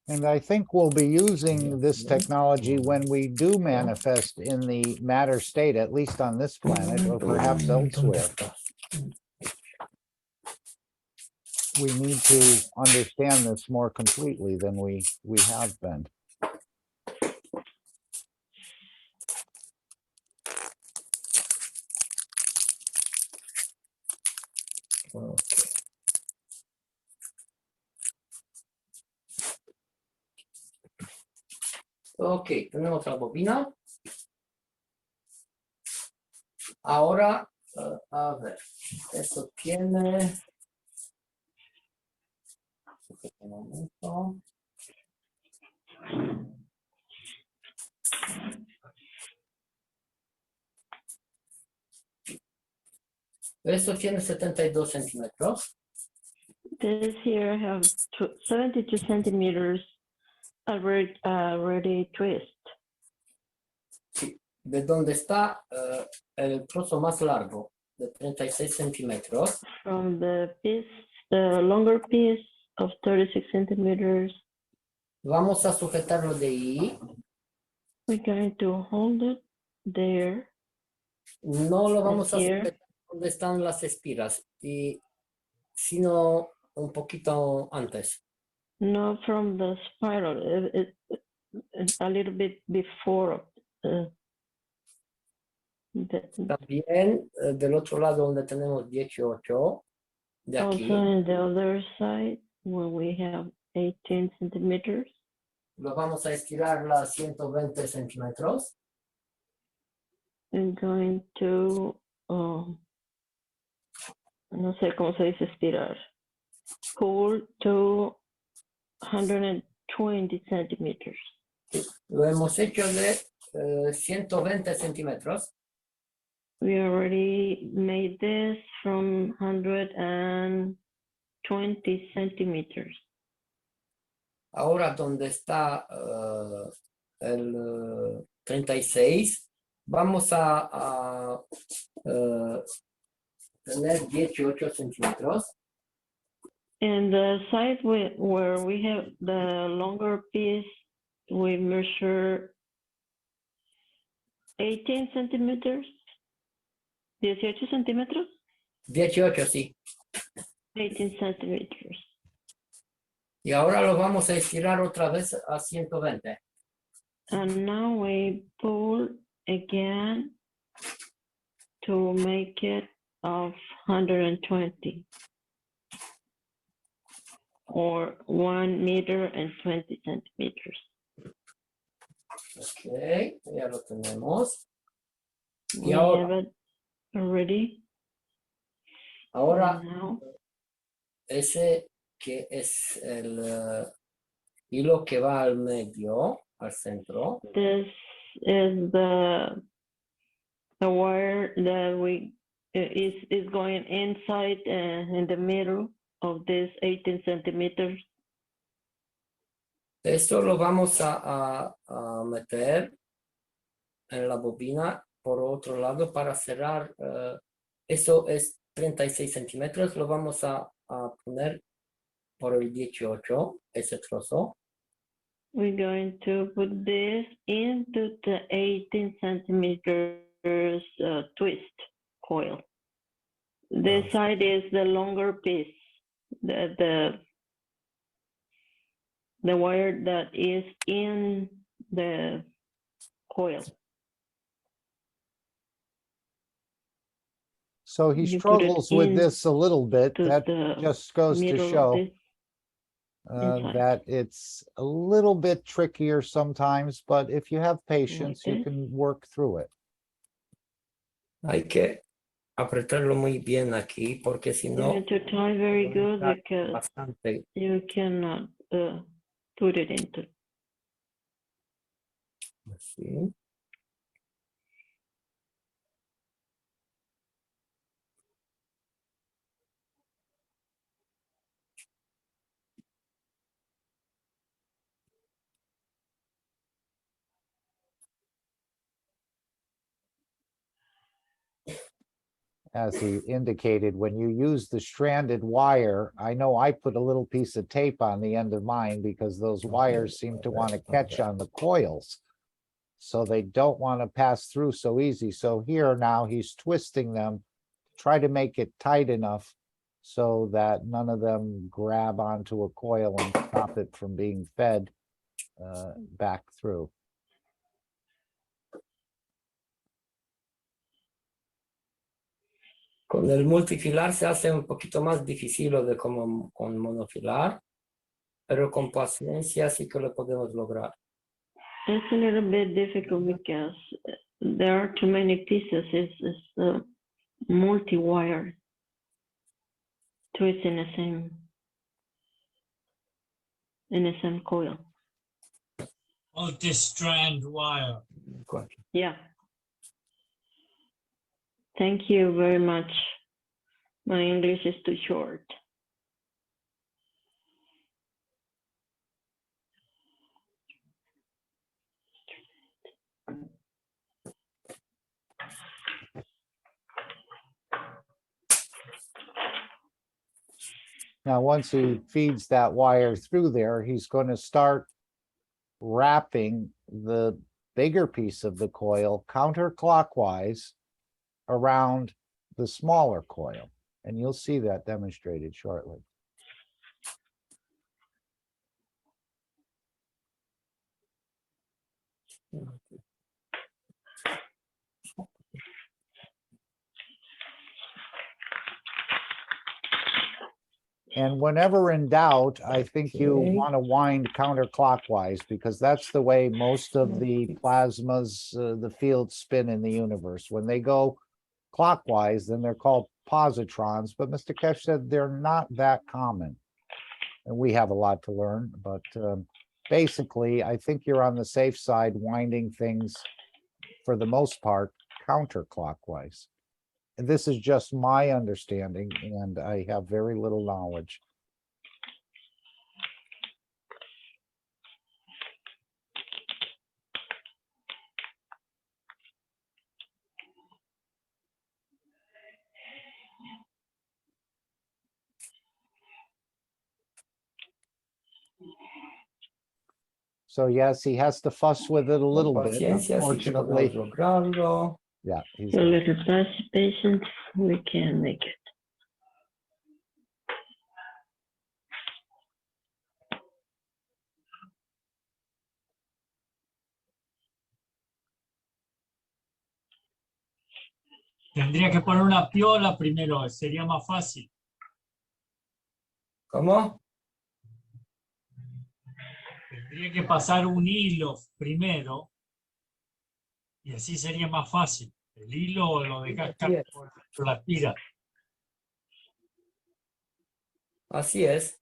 And I think we'll be using this technology when we do manifest in the matter state, at least on this planet, or perhaps elsewhere. We need to understand this more completely than we have been. Ok, tenemos la bobina. Ahora, a ver, esto tiene... Un momento. Esto tiene 72 centímetros. This here have 72 centimeters already twist. Sí, de donde está el trozo más largo, de 36 centímetros. From the longer piece of 36 centimeters. Vamos a sujetarlo de ahí. We're going to hold it there. No lo vamos a here. sujetar donde están las espiras, sino un poquito antes. No, from the spiral, a little bit before. También del otro lado donde tenemos 18, de aquí. Also in the other side, where we have 18 centimeters. Lo vamos a estirar a 120 centímetros. I'm going to, no sé cómo se dice estirar. Pull to 120 20 centimeters. Lo hemos hecho de 120 centímetros. We already made this from 120 centimeters. Ahora donde está el 36, vamos a tener 18 centímetros. And the side where we have the longer piece, we measure 18 centimeters. 18 centímetros? 18, sí. 18 centimeters. Y ahora lo vamos a estirar otra vez a 120. And now we pull again to make it of 120. Or 1 meter and 20 centimeters. Ok, ya lo tenemos. We Y ahora, have it already. ahora Now, ese que es el hilo que va al medio, al centro. this is the wire that we is going inside in the middle of this 18 centimeters. Esto lo vamos a meter en la bobina por otro lado para cerrar. Eso es 36 centímetros. Lo vamos a poner por el 18, ese trozo. We're going to put this into the 18 centimeters twist coil. This side is the longer piece, the wire that is in the coil. So he You put it struggles with this a little bit. That just goes to middle of show this inside. that it's a little bit trickier sometimes, but if you have patience, you this. can work through it. Hay que apretarlo muy bien aquí porque si You no need to tie very good because bastante. you cannot put it into. Así. As he indicated, when you use the stranded wire, I know I put a little piece of tape on the end of mine because those wires seem to want to catch on the coils. So they don't want to pass through so easy. So here now he's twisting them, try to make it tight enough so that none of them grab onto a coil and stop it from being fed back through. Con el multifilar se hace un poquito más difícil de como con monofilar, pero con paciencia sí que lo podemos lograr. It's a little bit difficult because there are too many pieces. It's multi-wire twist in the same coil. Multi-strand wire. Yeah. Thank you very much. My English is too short. Now, once he feeds that wire through there, he's going to start wrapping the bigger piece of the coil counterclockwise around the smaller coil. And you'll see that demonstrated shortly. And whenever in doubt, I think you want to wind counterclockwise because that's the way most of the plasmas, the fields spin in the universe. When they go clockwise, then they're called positrons. But Mr. Keshe said they're not that common. And we have a lot to learn, but basically, I think you're on the safe side winding things for the most part counterclockwise. And this is just my understanding, and I have very little knowledge. So yes, he has to fuss with it a little bit, Paciencia, sí que podemos unfortunately. lograrlo. Yeah, he's A got it. little patience, we can make it. Tendría que poner una piola primero, sería más fácil. ¿Cómo? Tendría que pasar un hilo primero y así sería más fácil. El hilo lo dejas caer por la tira. Así es.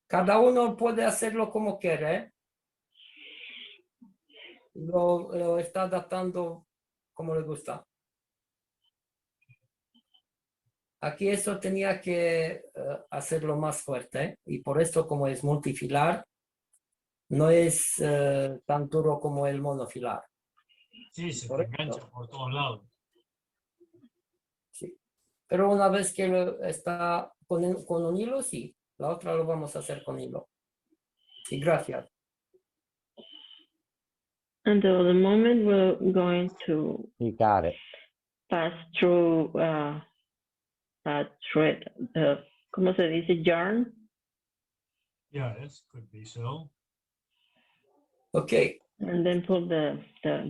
Cada uno puede hacerlo como quiere. Lo está adaptando como le gusta. Aquí eso tenía que hacerlo más fuerte y por esto como es multifilar, no es tan duro como el monofilar. Sí, se te Correcto. engancha por todos lados. Sí. Pero una vez que está con un hilo, sí. La otra lo vamos a hacer con hilo. Y gracias. And the moment we're going to You got it. pass through a thread, ¿cómo se dice? Yarn. Yes, could be so. Okay. And then pull the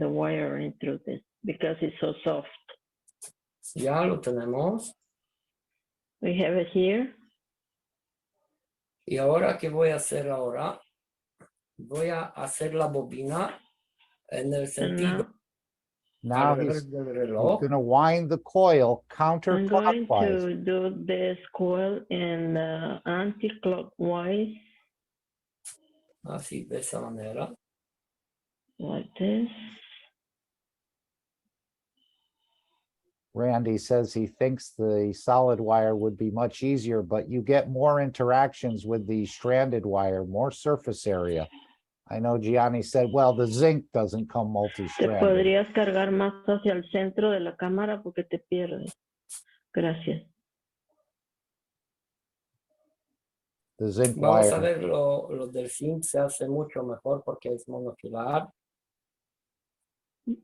wire in through this because it's so soft. Ya lo tenemos. We have it here. Y ahora, ¿qué voy a hacer ahora? Voy a hacer la bobina en el sentido Now al he's revés del reloj. going to wind the coil I'm going counterclockwise. to do this coil in anti-clockwise. Así, de esa manera. Like this. Randy says he thinks the solid wire would be much easier, but you get more interactions with the stranded wire, more surface area. I know Gianni said, well, the zinc doesn't come Te multi-stranded. podrías cargar más hacia el centro de la cámara porque te pierdes. Gracias. The zinc Vamos a wire. ver lo del zinc se hace mucho mejor porque es monofilar.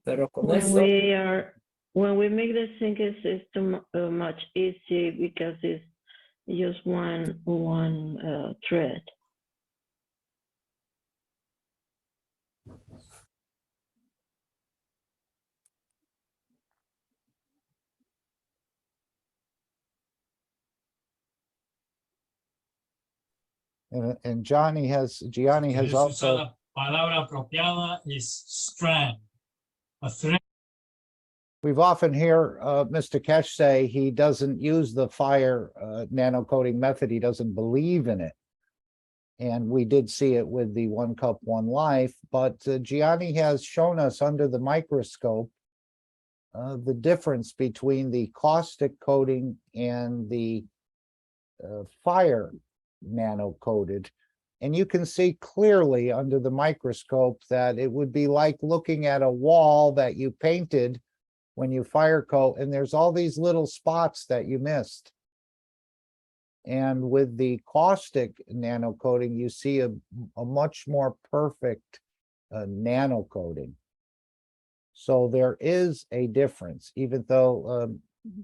Pero con eso When we make the zinc, it's too much easy because it's just one thread. And Gianni has Quieres usar also. la palabra apropiada es strand. A thread. We've often heard Mr. Keshe say he doesn't use the fire nanocoating method. He doesn't believe in it. And we did see it with the 1 cup, 1 life. But Gianni has shown us under the microscope the difference between the caustic coating and the fire nano-coated. And you can see clearly under the microscope that it would be like looking at a wall that you painted when you fire coat, and there's all these little spots that you missed. And with the caustic nano coating, you see a much more perfect nano coating. So there is a difference, even though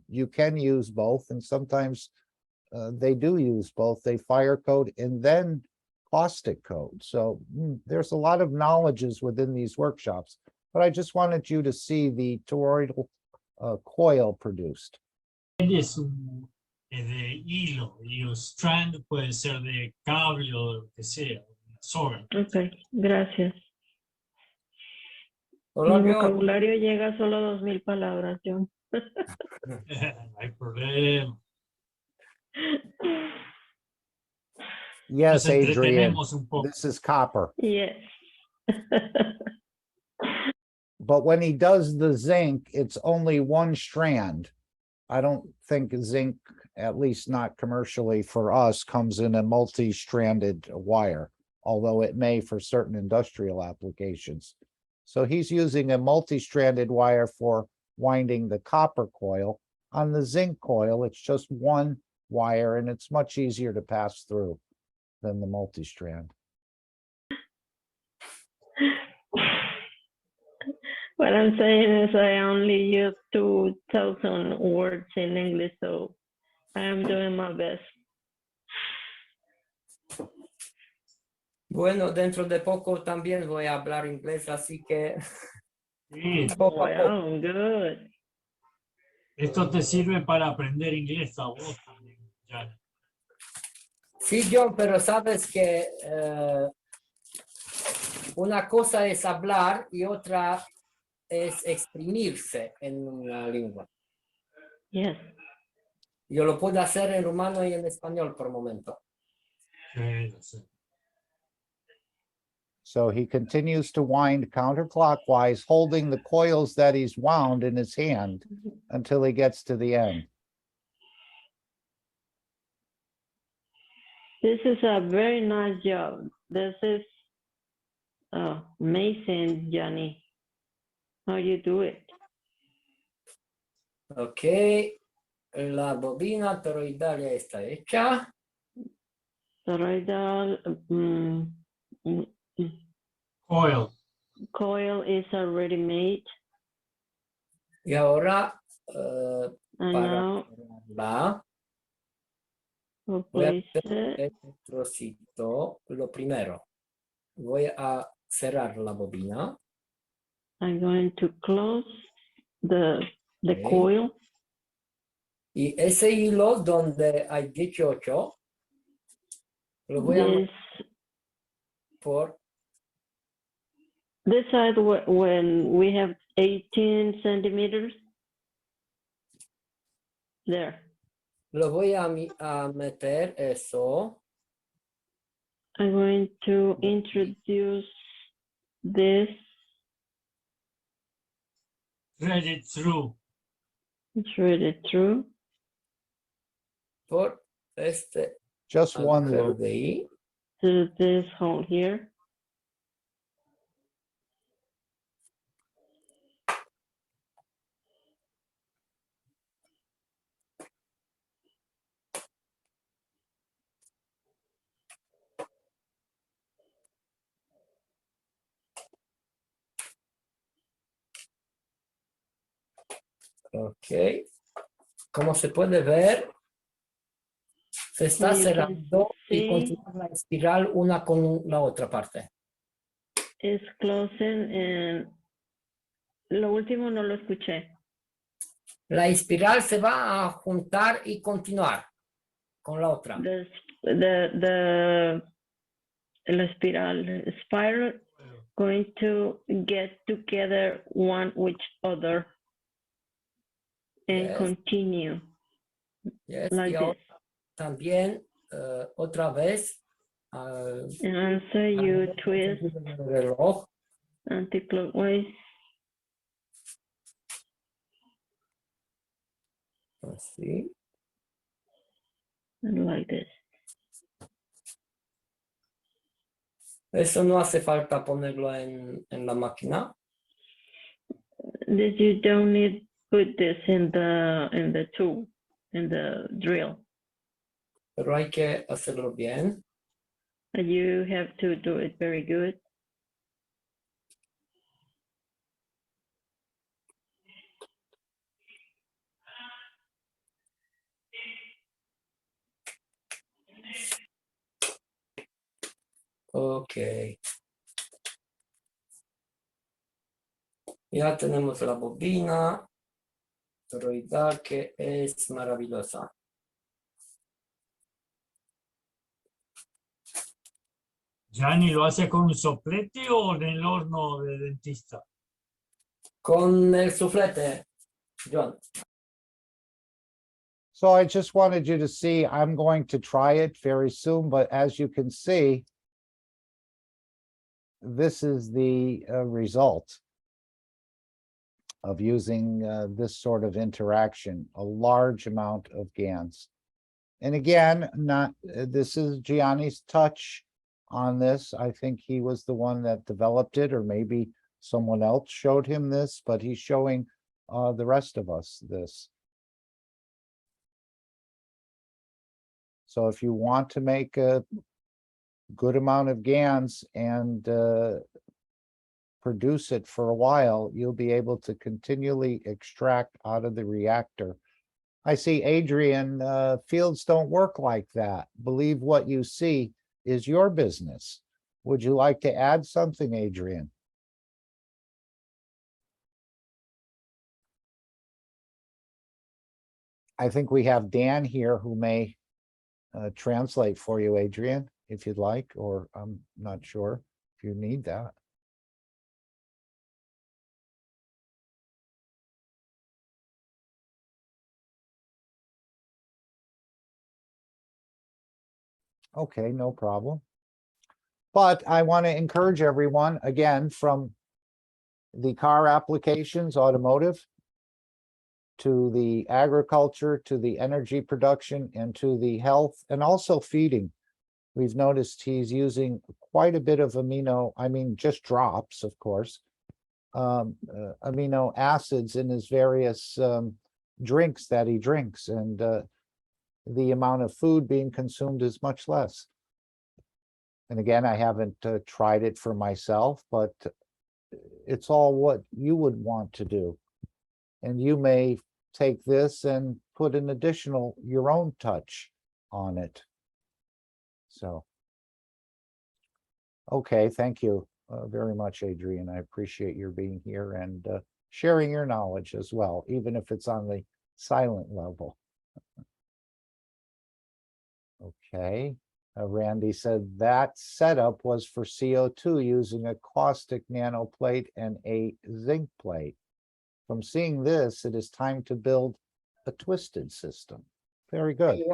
you can use both, and sometimes they do use both. They fire coat and then caustic coat. So there's a lot of knowledges within these workshops. But I just wanted you to see the toroidal coil produced. Es de hilo y el strand puede ser de cable o de lo que sea, soga. Ok, gracias. Hola, Mi John. vocabulario llega solo a 2000 palabras, John. No hay problema. Yes, Nos Adrian, entretenemos un poco. this is copper. Yes. But when he does the zinc, it's only one strand. I don't think zinc, at least not commercially for us, comes in a multi-stranded wire, although it may for certain industrial applications. So he's using a multi-stranded wire for winding the copper coil. On the zinc coil, it's just one wire and it's much easier to pass through than the multi-strand. What I'm saying is I only use 2,000 words in English, so I am doing my best. Bueno, dentro de poco también voy a hablar inglés, así que Sí. poco a poco. Wow, good. Esto te sirve para aprender inglés a vos también, Jan. Sí, John, pero sabes que una cosa es hablar y otra es exprimirse en una lengua. Yes. Yo lo puedo hacer en rumano y en español por momento. Sí, lo sé. So he continues to wind counterclockwise, holding the coils that he's wound in his hand until he gets to the end. This is a very nice job. This is amazing, Johnny. How you do it? Ok, la bobina toroidal está hecha. Toroidal Coil. coil is already made. Y ahora And para now la we'll voy a place hacer it. el trocito. Lo primero, voy a cerrar la bobina. I'm going to close the Ok. coil. Y ese hilo donde hay 18, lo voy a This por this side when we have 18 centimeters. There. lo voy a meter eso. I'm going to introduce this. Thread it through. Thread it through. Por este Just one agujero loop. de ahí. To this hole here. Ok. Como se puede ver, se está You can cerrando y see continúa la espiral una con la otra parte. it's closing and lo último no lo escuché. La espiral se va a juntar y continuar con la otra. The spiral going to get together one with other and Yes. continue Yes. like Y ahora this. también otra vez. And so you twist el reloj. anti-clockwise. Así. And like this. Eso no hace falta ponerlo en la máquina. This you don't need to put this in the tool, in the drill. Pero hay que hacerlo bien. You have to do it very good. Ok. Ya tenemos la bobina toroidal que es maravillosa. ¿Gianni lo hace con un soplete o en el horno de dentista? Con el suflete, John. So I just wanted you to see, I'm going to try it very soon, but as you can see, this is the result of using this sort of interaction, a large amount of GANs. And again, this is Gianni's touch on this. I think he was the one that developed it, or maybe someone else showed him this, but he's showing the rest of us this. So if you want to make a good amount of GANs and produce it for a while, you'll be able to continually extract out of the reactor. I see, Adrian, fields don't work like that. Believe what you see is your business. Would you like to add something, Adrian? I think we have Dan here who may translate for you, Adrian, if you'd like, or I'm not sure if you need that. Okay, no problem. But I want to encourage everyone, again, from the car applications, automotive, to the agriculture, to the energy production, and to the health, and also feeding. We've noticed he's using quite a bit of just drops, of course, amino acids in his various drinks that he drinks, and the amount of food being consumed is much less. And again, I haven't tried it for myself, but it's all what you would want to do. And you may take this and put an additional, your own touch on it. So, okay, thank you very much, Adrian. I appreciate your being here and sharing your knowledge as well, even if it's on the silent level. Okay. Randy said that setup was for CO2 using a caustic nanoplate and a zinc plate. From seeing this, it is time to build a twisted system. Very good.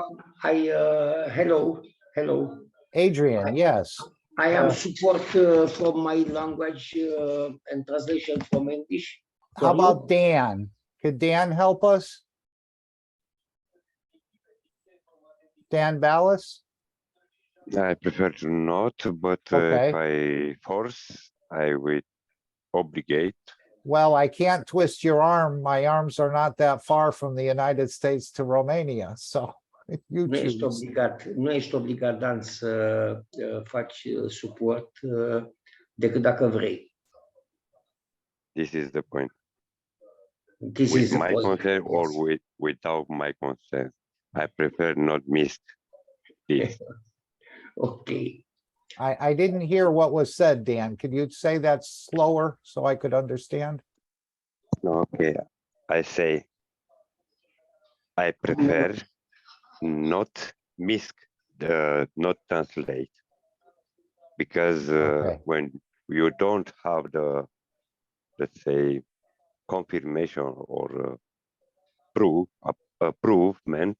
Hello. Adrian, yes. I have support from my language and translation from English. How about Dan? Could Dan help us? Dan Ballas? I prefer to not, but if I force, I will obligate. Well, I can't twist your arm. My arms are not that far from the United States to Romania, so you choose. Nu ești obligat, Dan, să faci suport decât dacă vrei. This is the point. This with is the my point. consent or without my consent. I prefer not miss this. Okay. I didn't hear what was said, Dan. Could you say that slower so I could understand? Okay, I say I prefer not miss not translate, because when you don't have the, let's say, confirmation or approvement,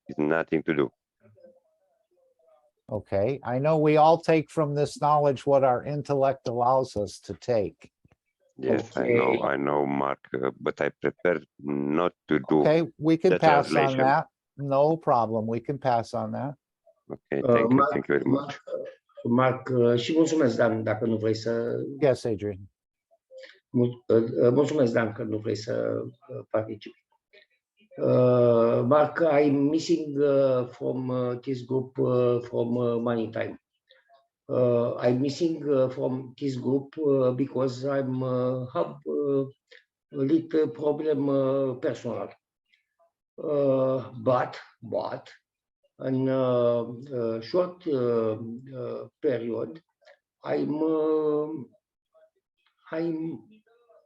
it's nothing to do. Okay, I know we all take from this knowledge what our intellect allows us to take. Yes, I know, Mark, but I prefer not to do. Okay, we can the pass on translation. that. No problem. We can pass on that. Okay, thank you very much. Mark, și mulțumesc, Dan, dacă nu vrei să... Yes, Adrian. Mulțumesc, Dan, că nu vrei să participi. Mark, I'm missing from this group from Money Time. I'm missing from this group because I'm have a little problem personal. But in a short period, I'm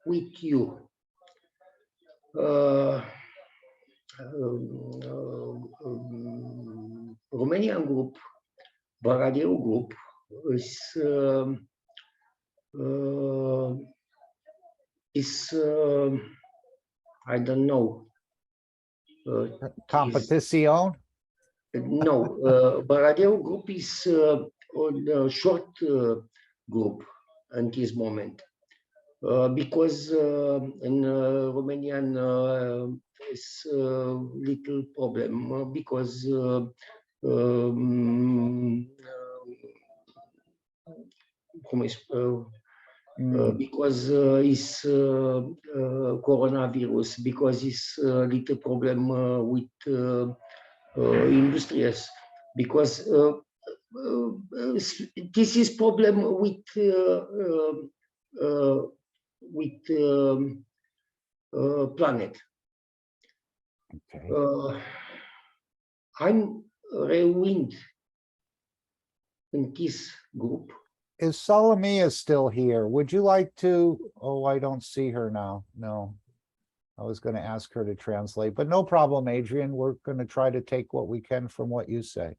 with you. Romanian group, Baradiu group is I don't know. Competition? No, Baradeo group is on a short group at this moment. Because in Romanian is a little problem because because is coronavirus, because it's a little problem with industries, because this is problem with planet. Okay. I'm rewind in this group. Is Salomia still here? Would you like to? Oh, I don't see her now. No, I was going to ask her to translate, but no problem, Adrian. We're going to try to take what we can from what you say.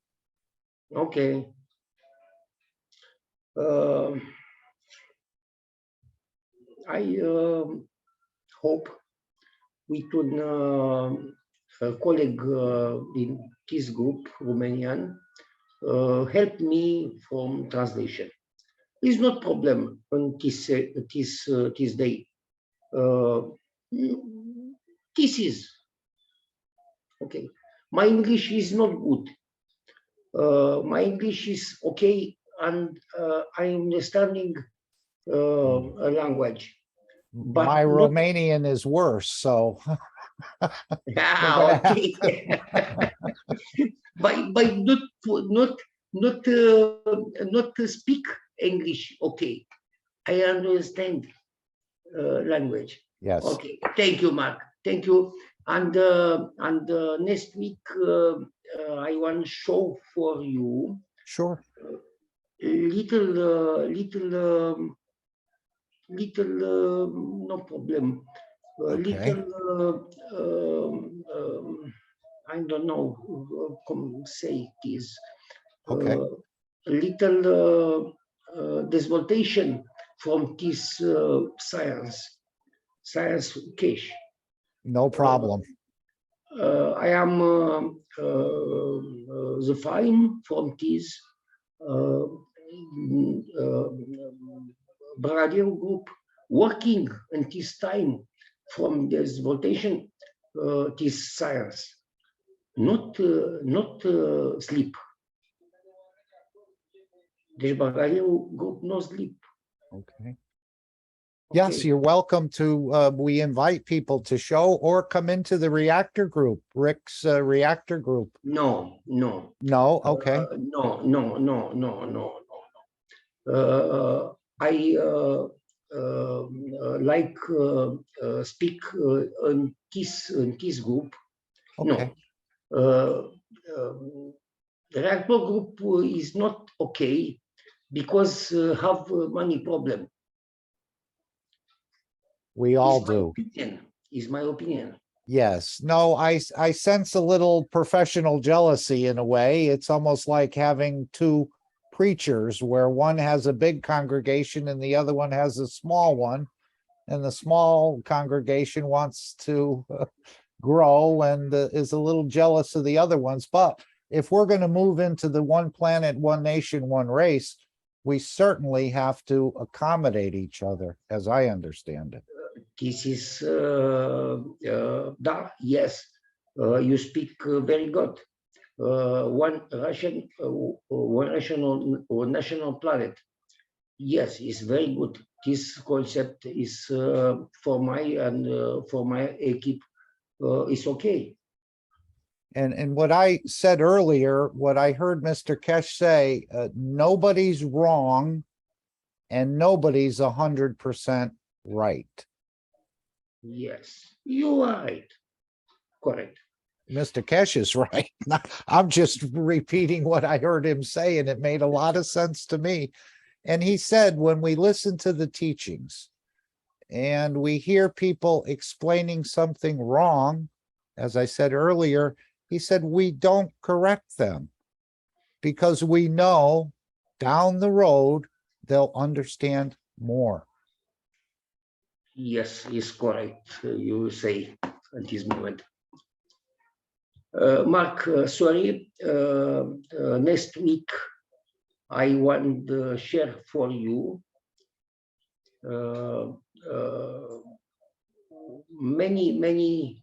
Okay. I hope we could a colleague in this group, Romanian, help me from translation. It's not problem on this day. This is okay. My English is not good. My English is okay, and I'm understanding a language. But my not, Romanian is worse, so. yeah, okay. but not to speak English. Okay, I understand language. Yes. Okay, thank you, Mark. Thank you. And next week I want to show for you. Sure. Little no problem. Okay. I don't know how say this. Okay. Little disvoltation from this science Keshe. No problem. I am the fine from this Baradeo group working in this time from this votation, this science, not sleep. The Baradeo group no sleep. Okay. Yes, Okay. you're welcome to, we invite people to show or come into the reactor group, Rick's reactor group. No. No, okay. No. I like speak in this group. Okay. No. The reactor group is not okay because have money problem. We all do. Is my opinion. Yes. No, I sense a little professional jealousy in a way. It's almost like having two preachers where one has a big congregation and the other one has a small one. And the small congregation wants to grow and is a little jealous of the other ones. But if we're going to move into the one planet, one nation, one race, we certainly have to accommodate each other, as I understand it. This is yes, you speak very good. One Russian or national planet. Yes, it's very good. This concept is for my equipe is okay. And what I said earlier, what I heard Mr. Keshe say, nobody's wrong and nobody's 100% right. Yes, you are right. Correct. Mr. Keshe is right. I'm just repeating what I heard him say, and it made a lot of sense to me. And he said, when we listen to the teachings and we hear people explaining something wrong, as I said earlier, he said, we don't correct them because we know down the road, they'll understand more. Yes, is correct. You say at this moment. Mark, sorry, next week I want to share for you many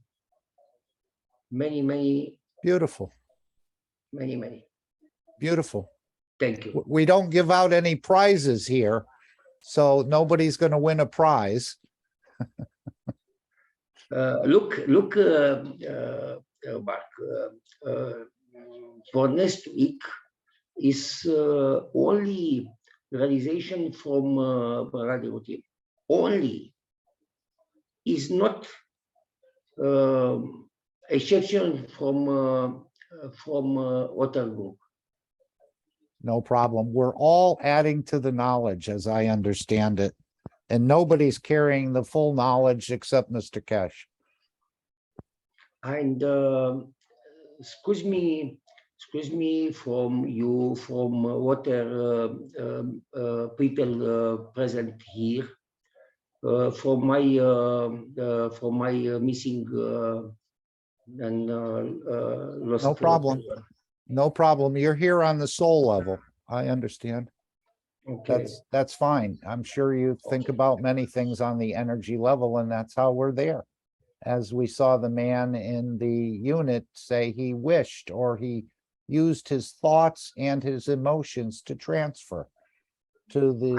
Beautiful. Many. Beautiful. Thank you. We don't give out any prizes here, so nobody's going to win a prize. Look, Mark, for next week is only realization from radio team. Only is not exception from other group. No problem. We're all adding to the knowledge as I understand it. And nobody's carrying the full knowledge except Mr. Keshe. And excuse me from you, from other people present here, from my missing and lost. No problem. No problem. You're here on the soul level. I understand. Okay. That's fine. I'm sure you think about many things on the energy level, and that's how we're there. As we saw the man in the unit say he wished, or he used his thoughts and his emotions to transfer to the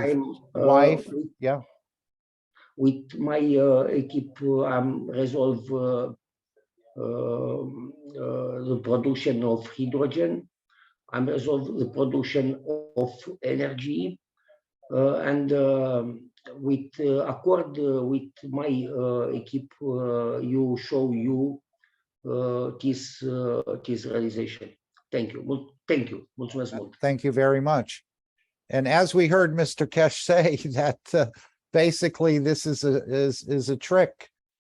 wife. Yeah. With my equipe, I'm resolve the production of hydrogen. I'm resolve the production of energy, and with accord with my equipe, you show you this realization. Thank you. Thank you. Mulțumesc mult. Thank you very much. And as we heard Mr. Keshe say, that basically this is a trick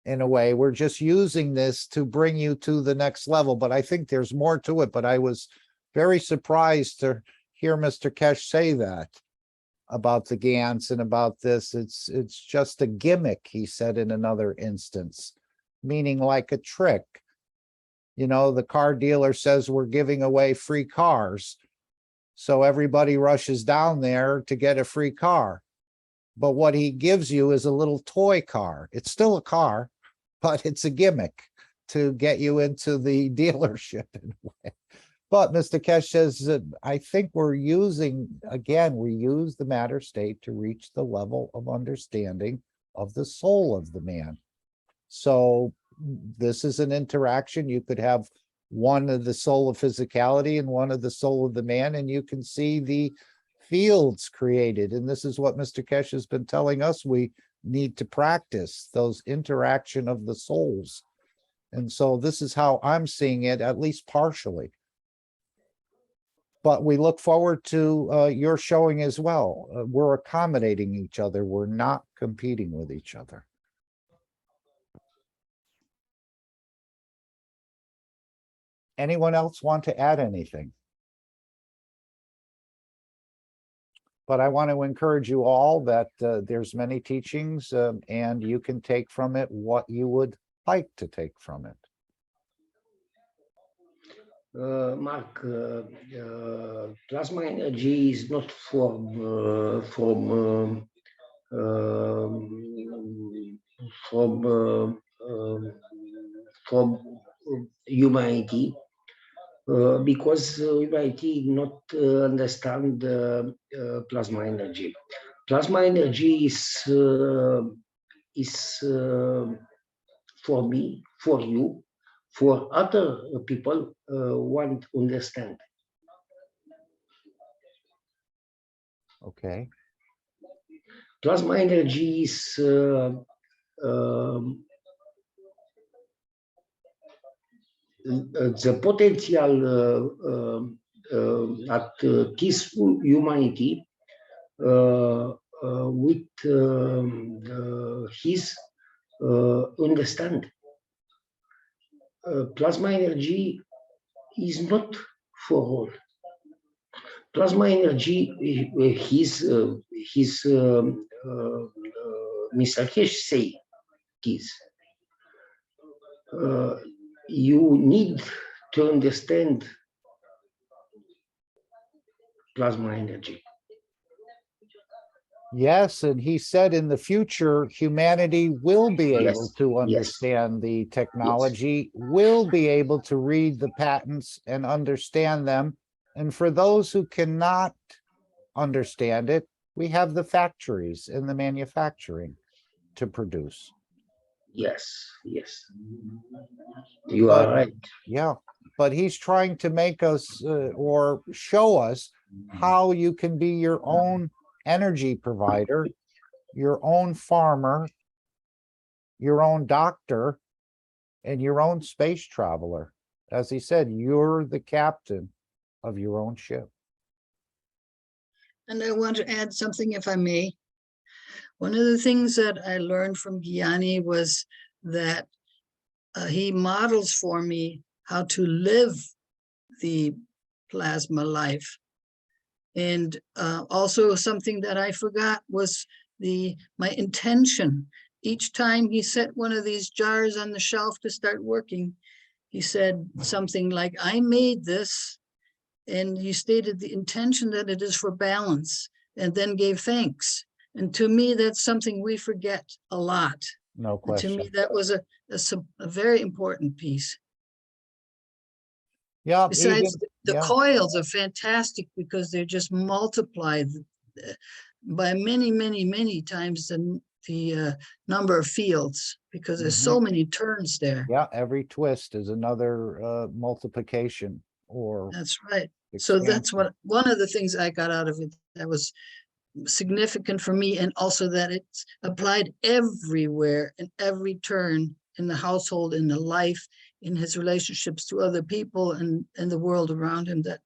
in a way. We're just using this to bring you to the next level, but I think there's more to it. But I was very surprised to hear Mr. Keshe say that about the GANs and about this. It's just a gimmick, he said in another instance, meaning like a trick. You know, the car dealer says we're giving away free cars, so everybody rushes down there to get a free car. But what he gives you is a little toy car. It's still a car, but it's a gimmick to get you into the dealership in a way. But Mr. Keshe says that I think we use the matter state to reach the level of understanding of the soul of the man. So this is an interaction. You could have one of the soul of physicality and one of the soul of the man, and you can see the fields created. And this is what Mr. Keshe has been telling us we need to practice, those interaction of the souls. And so this is how I'm seeing it, at least partially. But we look forward to your showing as well. We're accommodating each other. We're not competing with each other. Anyone else want to add anything? But I want to encourage you all that there's many teachings and you can take from it what you would like to take from it. Mark, plasma energy is not from humanity, because humanity not understand plasma energy. Plasma energy is for me, for you, for other people want to understand. Okay. Plasma energy is the potential at this humanity with his understand. Plasma energy is not for all. Plasma energy, his Mr. Keshe say this. You need to understand plasma energy. Yes, and he said in the future, humanity will be able Yes, to yes. understand the technology, will be able to read the patents and understand them. And for those who cannot understand it, we have the factories and the manufacturing to produce. Yes, yes. You But- are right. Yeah, but he's trying to make us or show us how you can be your own energy provider, your own farmer, your own doctor, and your own space traveler. As he said, you're the captain of your own ship. And I want to add something, if I may. One of the things that I learned from Gianni was that he models for me how to live the plasma life. And also something that I forgot was my intention. Each time he set one of these jars on the shelf to start working, he said something like, I made this, and he stated the intention that it is for balance, and then gave thanks. And to me, that's something we forget a lot. No And question. to me, that was a very important piece. Yeah, Besides, even- the yeah. coils are fantastic because they're just multiplied by many, many, many times the number of fields, because there's so many turns there. Yeah, every twist is another multiplication or That's right. So that's one of the things I got out of it that was significant for me, and also that it's applied everywhere in every turn in the household, in the life, in his relationships to other people and the world around him. That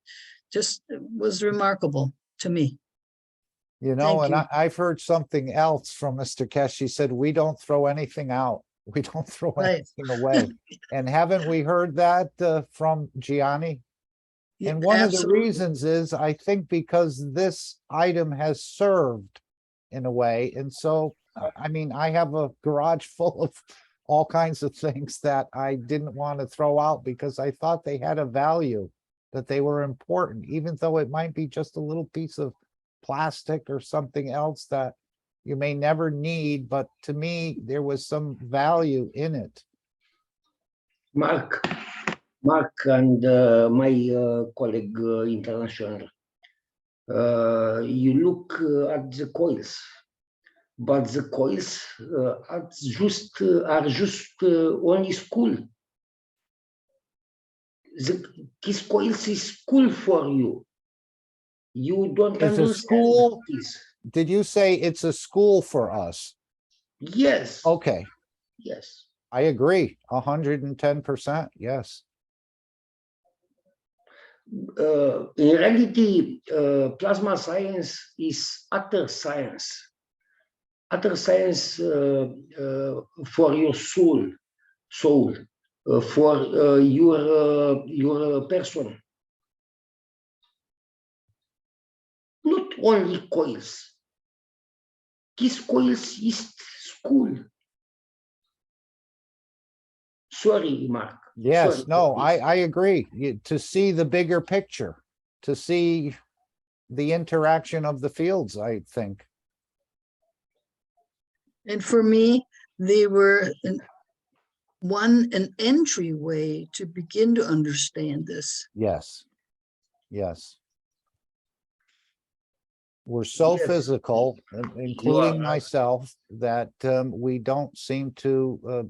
just was remarkable to me. You know, Thank and you. I've heard something else from Mr. Keshe. He said, we don't throw anything out. We don't throw Right. anything away. And haven't we heard that from Gianni? Yeah, And one of the absolutely. reasons is, I think, because this item has served in a way. And so, I mean, I have a garage full of all kinds of things that I didn't want to throw out because I thought they had a value, that they were important, even though it might be just a little piece of plastic or something else that you may never need. But to me, there was some value in it. Mark and my colleague international, you look at the coils, but the coils are just only school. This coils is school for you. You don't It's a understand school. this. Did you say it's a school for us? Yes. Okay, Yes. I agree, 110%, yes. In reality, plasma science is utter science. Utter science for your soul, for your person. Not only coils. This coils is school. Sorry, Mark. Yes, Sorry no, for this. I agree. To see the bigger picture, to see the interaction of the fields, I think. And for me, they were an entryway to begin to understand this. Yes, yes. We're so Yes. physical, including right. myself, that we don't seem to,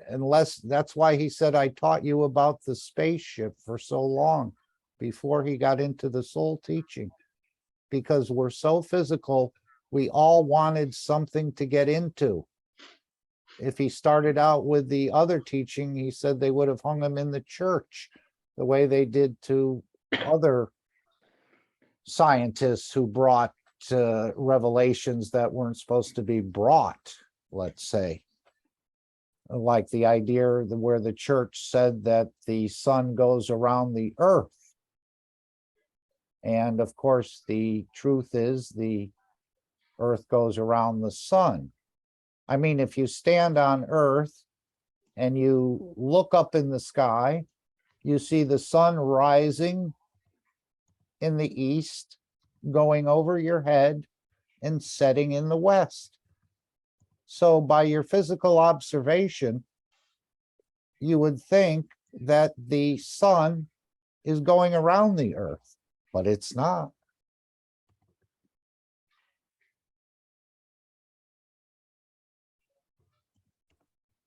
unless, that's why he said, I taught you about the spaceship for so long before he got into the soul teaching. Because we're so physical, we all wanted something to get into. If he started out with the other teaching, he said they would have hung him in the church the way they did to other scientists who brought revelations that weren't supposed to be brought, let's say. Like the idea where the church said that the sun goes around the earth. And of course, the truth is the earth goes around the sun. I mean, if you stand on earth and you look up in the sky You see the sun rising in the east, going over your head and setting in the west. So by your physical observation, you would think that the sun is going around the earth, but it's not.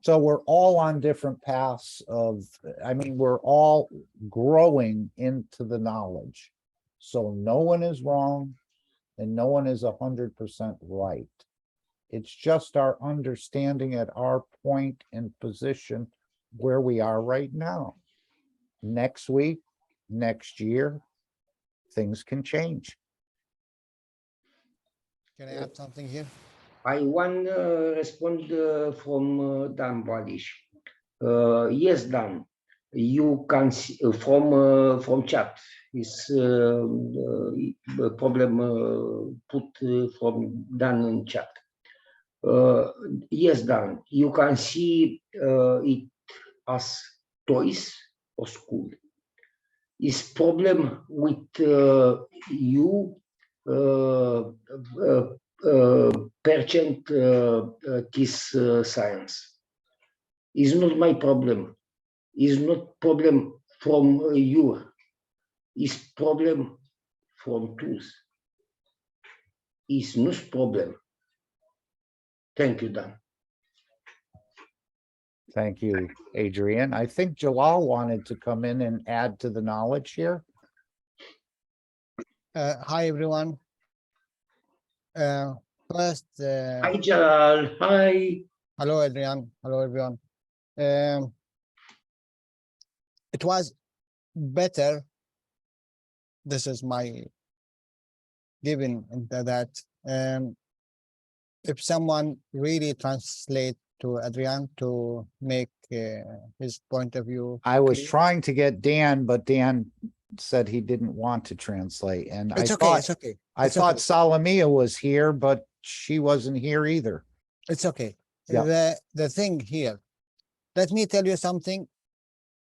So we're all on different paths of, I mean, we're all growing into the knowledge. So no one is wrong and no one is 100% right. It's just our understanding at our point and position where we are right now. Next week, next year, things can change. Can I add something here? I want respond from Dan Badish. Yes, Dan, you can see from chat is problem put from Dan in chat. Yes, Dan, you can see it as toys or school. Is problem with you percent this science is not my problem. Is not problem from you. Is problem from tools. Is not problem. Thank you, Dan. Thank you, Adrian. I think Jalal wanted to come in and add to the knowledge here. Hi, everyone. First, Hi, Jalal. Hi. Hello, Adrian. Hello, everyone. It was better. This is my giving that if someone really translate to Adrian to make his point of view. I was clear. trying to get Dan, but Dan said he didn't want to translate. And It's I okay. thought, It's okay. I It's thought okay. Salamia was here, but she wasn't here either. It's okay. Yeah. The thing here, let me tell you something,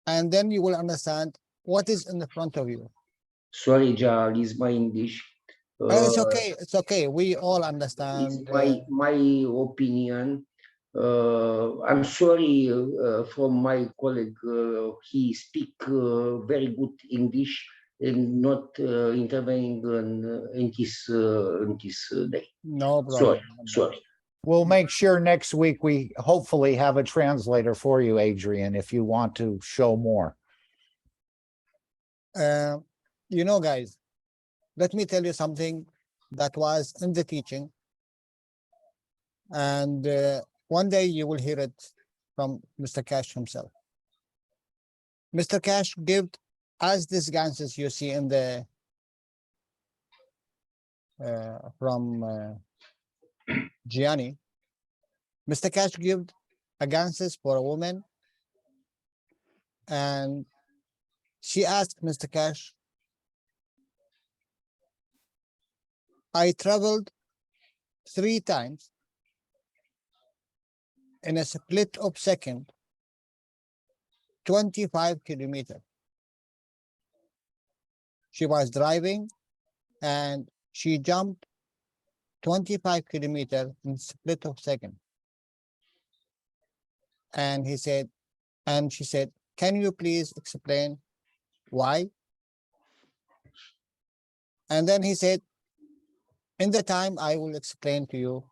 and then you will understand what is in the front of you. Sorry, Jalal, is my English. It's okay. It's okay. We all It's understand. my opinion. I'm sorry from my colleague. He speak very good English and not intervening in this day. No problem. Sorry, sorry. We'll make sure next week we hopefully have a translator for you, Adrian, if you want to show more. You know, guys, let me tell you something that was in the teaching. And one day you will hear it from Mr. Keshe himself. Mr. Keshe gave us these ganses you see in the from Gianni. Mr. Keshe gave a ganses for a woman, and she asked Mr. Keshe, I traveled 3 times in a split of second, 25 kilometers. She was driving and she jumped 25 kilometers in split of second. And he said, and she said, can you please explain why? And then he said, in the time I will explain to you,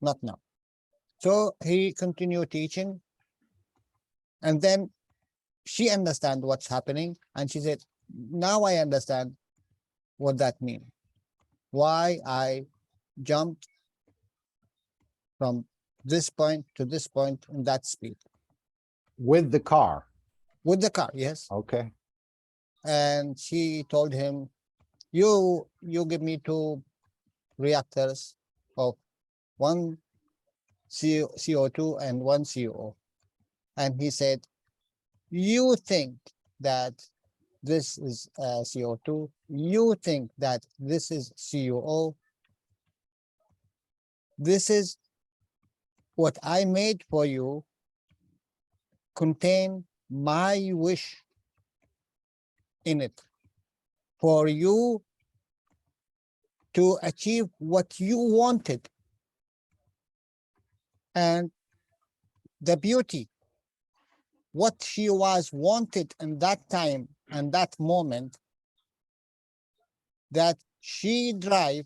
not now. So he continued teaching, and then she understand what's happening, and she said, now I understand what that means. Why I jumped from this point to this point in that speed. With the car? With the car, yes. Okay. And she told him, you give me 2 reactors of 1 CO2 and 1 CO. And he said, you think that this is CO2, you think that this is COO. This is what I made for you, contain my wish in it for you to achieve what you wanted. And the beauty, what she was wanted in that time and that moment, that she drive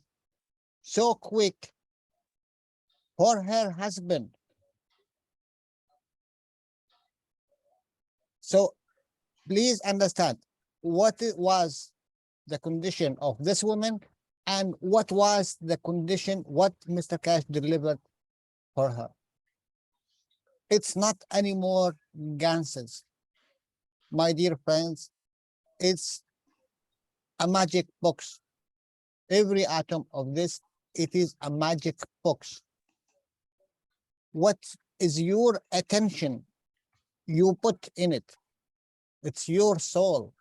so quick for her husband. So please understand what it was the condition of this woman and what was the condition, what Mr. Cash delivered for her. It's not anymore ganses. My dear friends, it's a magic box. Every atom of this, it is a magic box. What is your attention you put in it? It's your soul.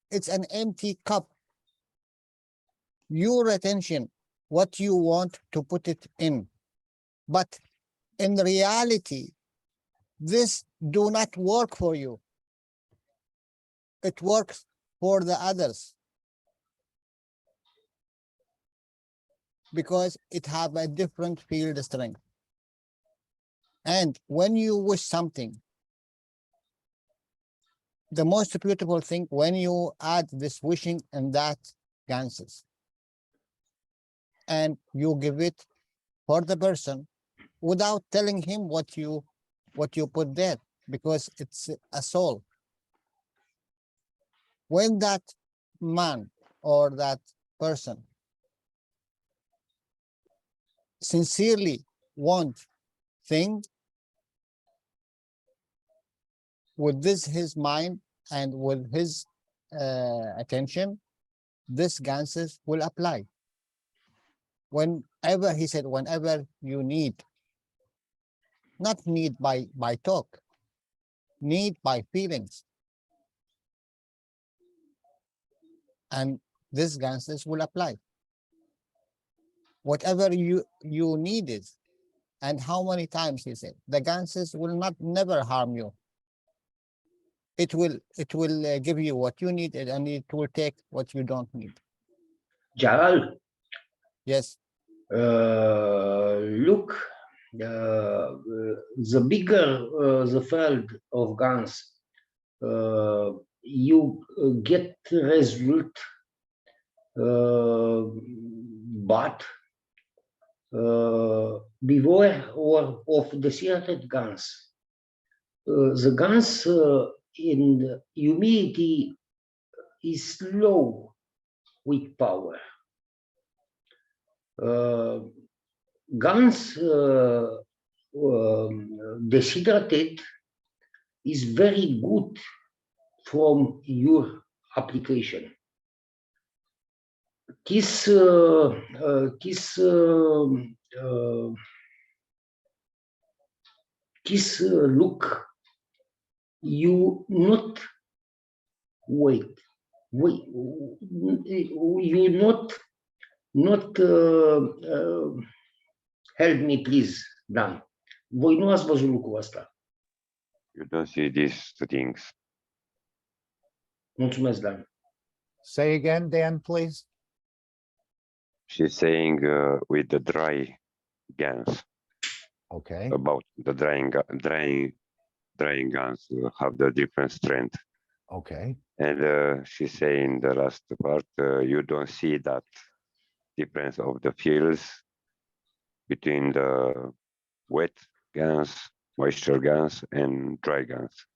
It's an empty cup. Your attention, what you want to put it in. But in reality, this do not work for you. It works for the others, because it have a different field strength. And when you wish something, the most beautiful thing, when you add this wishing and that ganses, and you give it for the person without telling him what you put there, because it's a soul. When that man or that person sincerely want thing with this his mind and with his attention, this ganses will apply. Whenever he said, whenever you need, not need by talk, need by feelings, and this ganses will apply. Whatever you needed, and how many times he said, the ganses will never harm you. It will give you what you need, and it will take what you don't need. Jalal. Yes. Look, the bigger the field of guns, you get result, but beware of deserted guns. The guns in humidity is low with power. Guns deshydrated is very good from your application. This look, you not wait, you not help me please, Dan. Voi nu ați văzut lucrul ăsta. You don't see these things. Mulțumesc, Dan. Say again, Dan, please. She's saying with the dry guns. Okay. About the drying guns have the different strength. Okay. And she's saying the last part, you don't see that difference of the fields between the wet guns, moisture guns, and dry guns.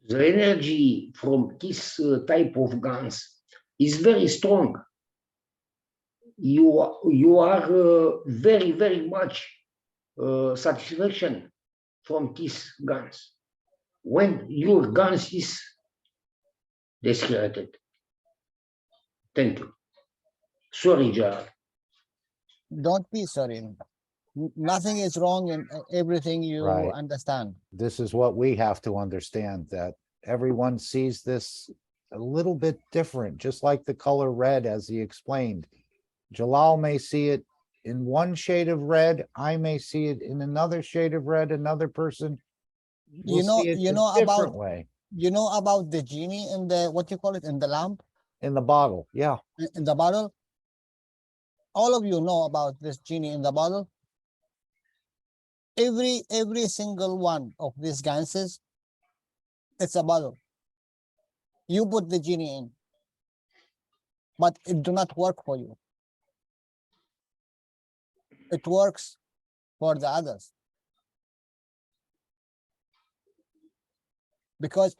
The energy from this type of guns is very strong. You are very, very much satisfaction from these guns when your guns is deshydrated. Thank you. Sorry, Gerald. Don't be sorry. Nothing is wrong in everything you Right. understand. This is what we have to understand, that everyone sees this a little bit different, just like the color red, as he explained. Jalal may see it in one shade of red. I may see it in another shade of red. Another person will see it a different way. You know about the genie in the, what you call it, in the lamp, In the bottle, yeah. in the bottle? All of you know about this genie in the bottle. Every single one of these ganses, it's a bottle. You put the genie in, but it do not work for you. It works for the others. Because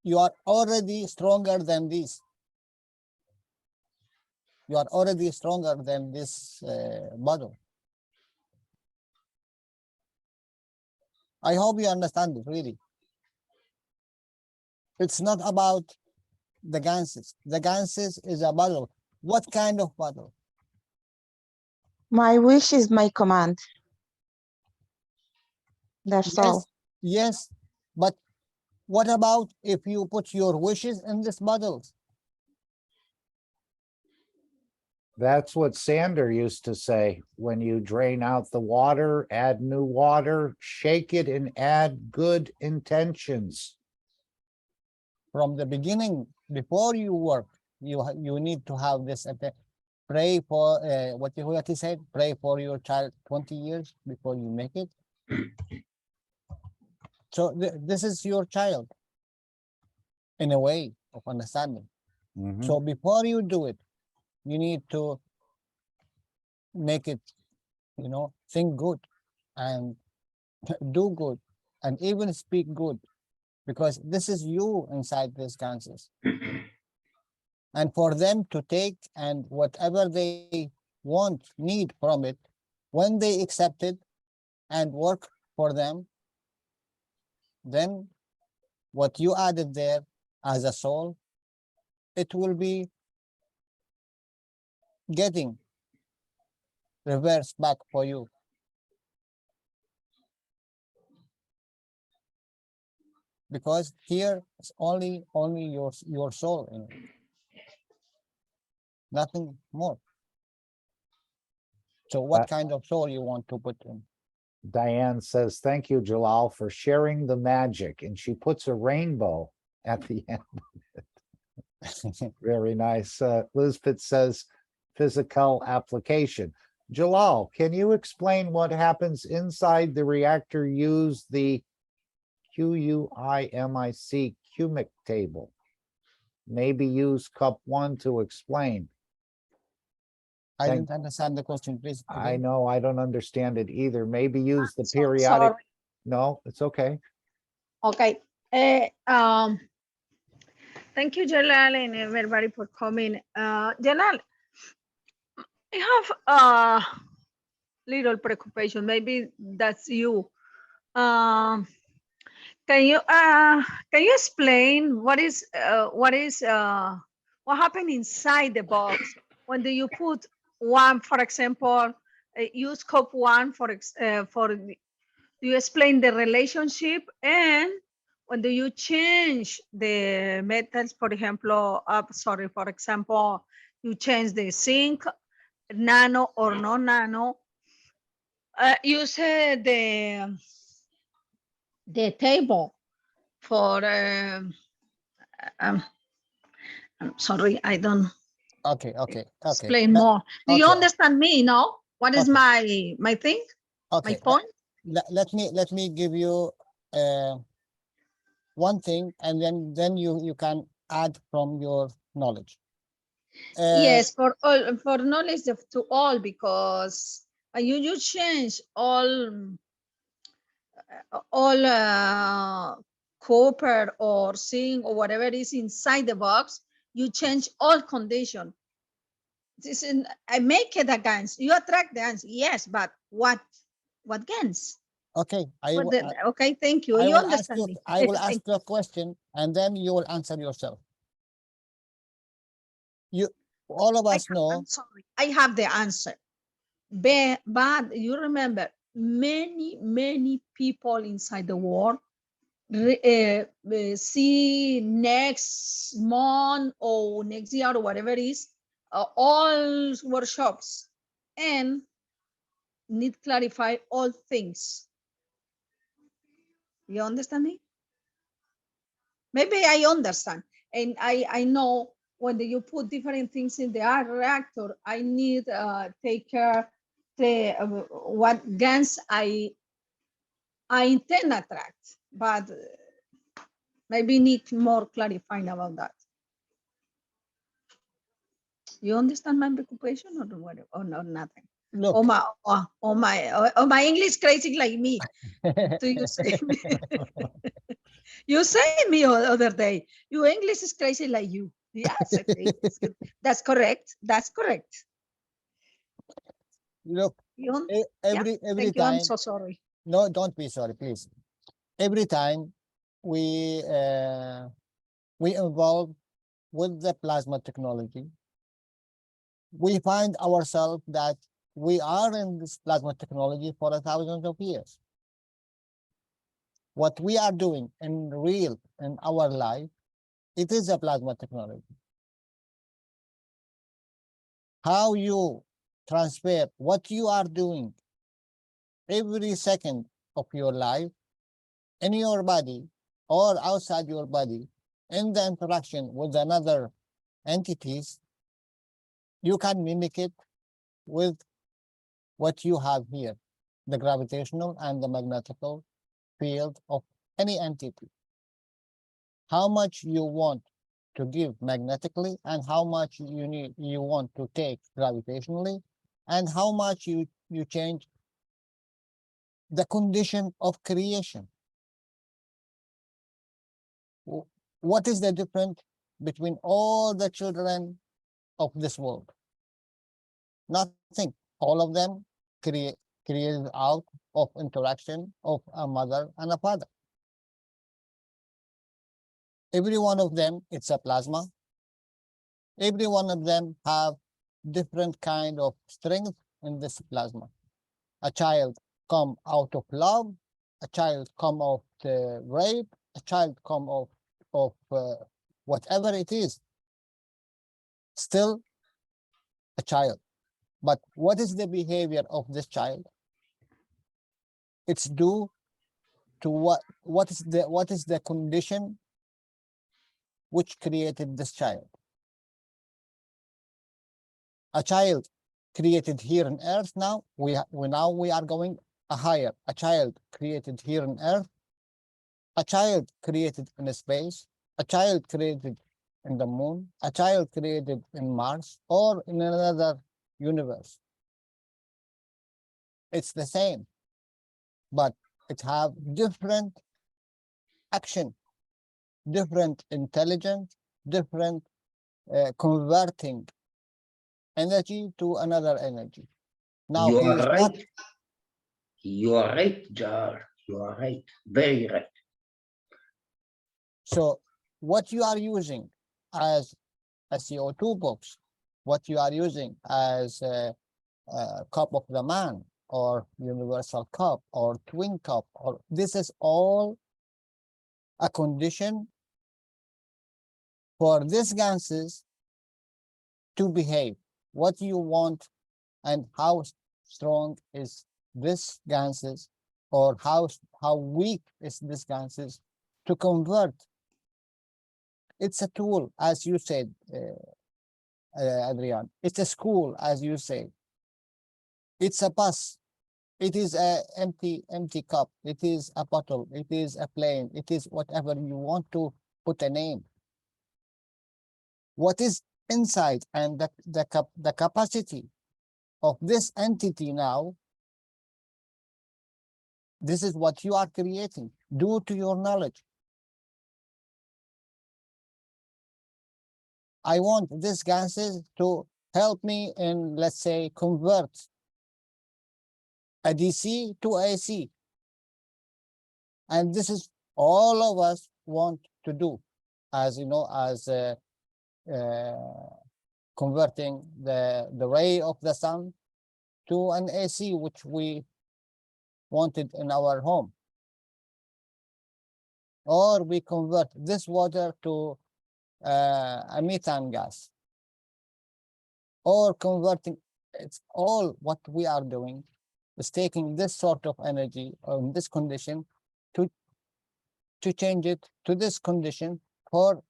you are already stronger than this. You are already stronger than this bottle. I hope you understand it, really. It's not about the ganses. The ganses is a bottle. What kind of bottle? My wish is my command. That's all. Yes, but what about if you put your wishes in this bottle? That's what Sander used to say. When you drain out the water, add new water, shake it and add good intentions. From the beginning, before you work, you need to have this. Pray for what he said. Pray for your child 20 years before you make it. So this is your child, in a way of understanding. So before you do it, you need to make it, think good and do good and even speak good, because this is you inside these ganses. And for them to take and whatever they want, need from it, when they accept it and work for them, then what you added there as a soul, it will be getting reversed back for you. Because here is only your soul in it. Nothing more. So what kind of soul you want to put in? Diane says, thank you, Jalal, for sharing the magic. And she puts a rainbow at the end of it. Very nice. Elizabeth says, physical application. Jalal, can you explain what happens inside the reactor? Use the QUIMIC cumic table. Maybe use cup 1 to explain. I didn't understand the question, please. I know, I don't understand it either. Maybe use the So periodic. sorry. No, it's okay. Okay. Thank you, Jalal, and everybody for coming. Jalal, I have a little preoccupation. Maybe that's you. Can you explain what happened inside the box when do you put one, for example, use cup 1 for you explain the relationship, and when do you change the metals, for example, for example, you change the zinc, nano or non-nano, use the table for, I'm sorry, I don't Okay. explain more. Do you understand me, no? What is my thing? Okay. My point? Let me give you one thing, and then you can add from your knowledge. Yes, for all, for knowledge to all, because you change all copper or zinc or whatever is inside the box, you change all condition. This is, I make it against, you attract the ants, yes, but what gains? Okay, okay, thank you. I You will understand me. I will ask you a question, and then you will answer yourself. All of us know. I'm sorry, I have the answer. But you remember, many people inside the world see next month or next year or whatever it is, all workshops, and need clarify all things. You understand me? Maybe I understand. And I know when you put different things in the reactor, I need take care the what gas I intend attract, but maybe need more clarifying about that. You understand my preoccupation or nothing? Look. Or my English crazy like me. Do you say me? You say me other day. Your English is crazy like you. Yes, okay. That's correct. That's correct. Look, every Thank you. time. I'm so sorry. No, don't be sorry, please. Every time we involve with the plasma technology, we find ourselves that we are in this plasma technology for thousands of years. What we are doing in our life, it is a plasma technology. How you transfer what you are doing every second of your life in your body or outside your body in the interaction with another entities, you can mimic it with what you have here, the gravitational and the magnetical field of any entity. How much you want to give magnetically and how much you want to take gravitationally, and how much you change the condition of creation. What is the difference between all the children of this world? Nothing. All of them created out of interaction of a mother and a father. Every one of them, it's a plasma. Every one of them have different kind of strength in this plasma. A child come out of love, a child come out of rape, a child come out of whatever it is, still a child. But what is the behavior of this child? It's due to what is the condition which created this child. A child created here on earth, now we are going higher. A child created here on earth, a child created in space, a child created in the moon, a child created in Mars or in another universe. It's the same, but it have different action, different intelligence, different converting energy to another energy. Now You he are is right. not. You are right, Jar. You are right. Very right. So what you are using as a CO2 box, what you are using as a cup of the man or universal cup or twin cup, or this is all a condition for these gases to behave. What you want and how strong is this gases, or how weak is this gases to convert. It's a tool, as you said, Adrian. It's a school, as you say. It's a bus. It is a empty cup. It is a bottle. It is a plane. It is whatever you want to put a name. What is inside and the capacity of this entity now, this is what you are creating due to your knowledge. I want these gases to help me in, let's say, convert a DC to AC. And this is all of us want to do, as you know, as converting the ray of the sun to an AC, which we wanted in our home. Or we convert this water to a methane gas. Or converting, it's all what we are doing is taking this sort of energy or this condition to to change it to this condition for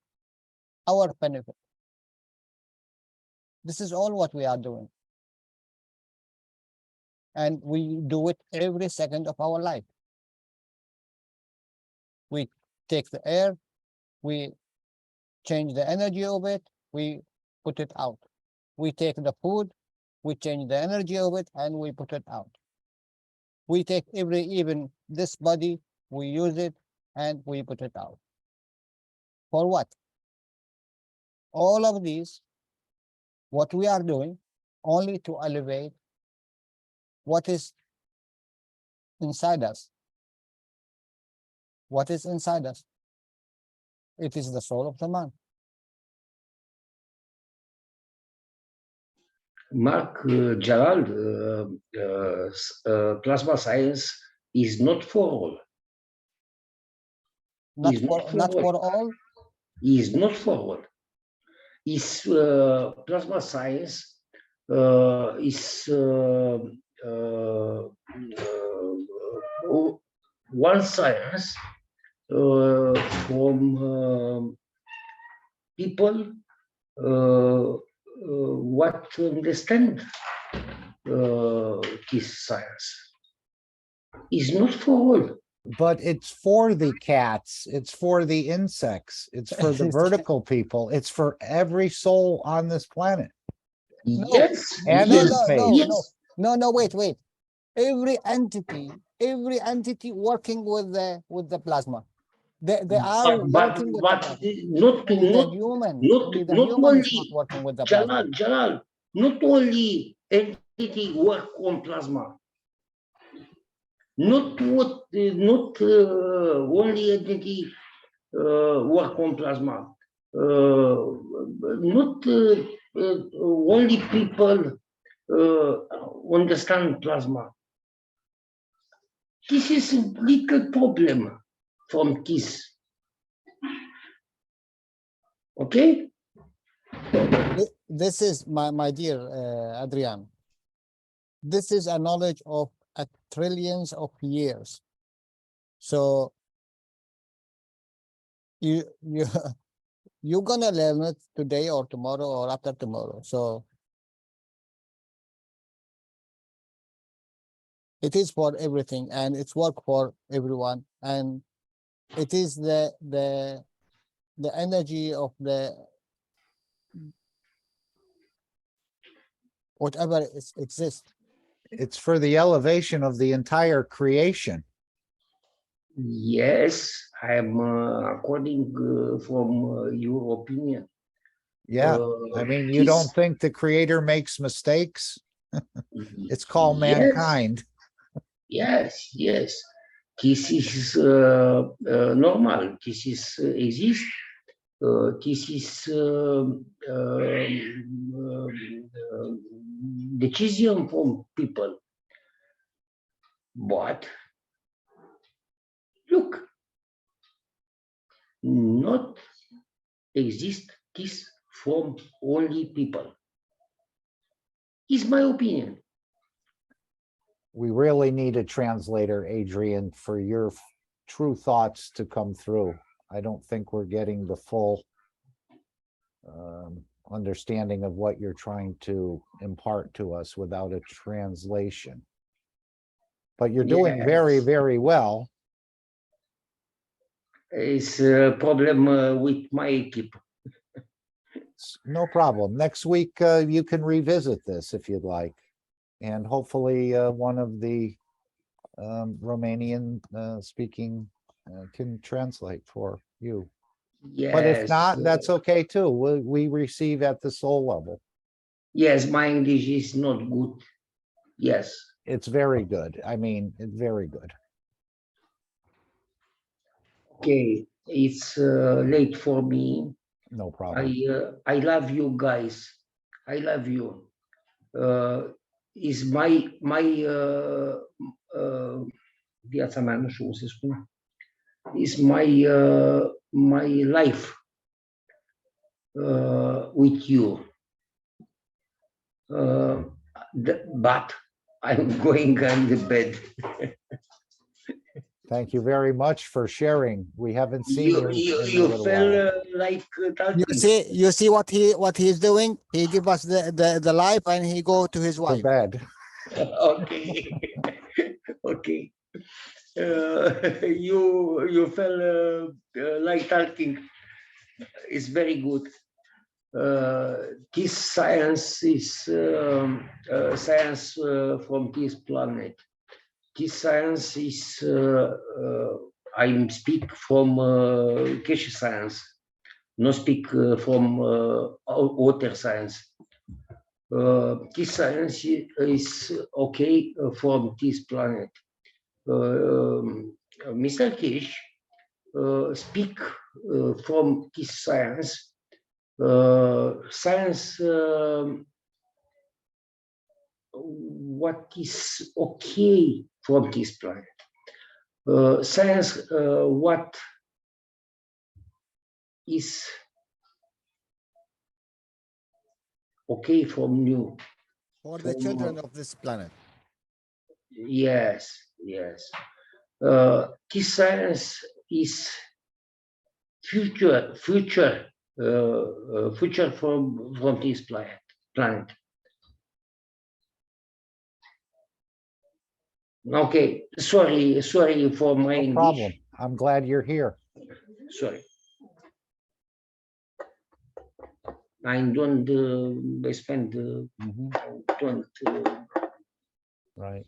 our benefit. This is all what we are doing. And we do it every second of our life. We take the air, we change the energy of it, we put it out. We take the food, we change the energy of it, and we put it out. We take even this body, we use it, and we put it out. For what? All of these, what we are doing, only to elevate what is inside us. What is inside us? It is the soul of the man. Mark, Gerald, plasma science is not for all. Not for all? Is not for all. Is plasma science is one science from people what to understand this science. Is not for all. But it's for the cats, it's for the insects, it's for the vertical people, it's for every soul on this planet. Yes. And no, in no, space. no, wait. Every entity working with the plasma. They are working with the plasma. Only the human is not working with the plasma. Jalal, not only entity work on plasma. Not only entity work on plasma. Not only people understand plasma. This is a little problem from this. Okay? This is, my dear Adrian, this is a knowledge of trillions of years. So you're gonna learn it today or tomorrow or after tomorrow. So it is for everything, and it's work for everyone, and it is the energy of the whatever exists. It's for the elevation of the entire creation. Yes, I am according from your opinion. Yeah, I mean, you don't think the creator makes mistakes? It's called mankind. Yes. This is normal. This is exist. This is decision from people. But look, not exist this from only people. Is my opinion. We really need a translator, Adrian, for your true thoughts to come through. I don't think we're getting the full understanding of what you're trying to impart to us without a translation. But you're doing very, very well. It's a problem with my equipe. No problem. Next week, you can revisit this if you'd like. And hopefully one of the Romanian speaking can translate for you. Yes. But if not, that's okay too. We receive at the soul level. Yes, my English is not good. Yes. It's very good. I mean, it's very good. Okay, it's late for me. No problem. I love you guys. I love you. Is my viața mea, nu știu cum se spune. Is my life with you. But I'm going on the bed. Thank you very much for sharing. We haven't seen you in a You little felt while. like You talking. see what he's doing? He give us the life and he go to his To wife. bed. Okay. Okay. You felt like talking. It's very good. This science is science from this planet. This science is I speak from Keshe science, not speak from water science. This science is okay from this planet. Mr. Keshe speak from this science. Science what is okay from this planet. Science what is okay from you. For the children of this planet. Yes, yes. This science is future from this planet. Okay, sorry for my No English. problem. I'm glad you're here. Sorry. I don't spend don't Right.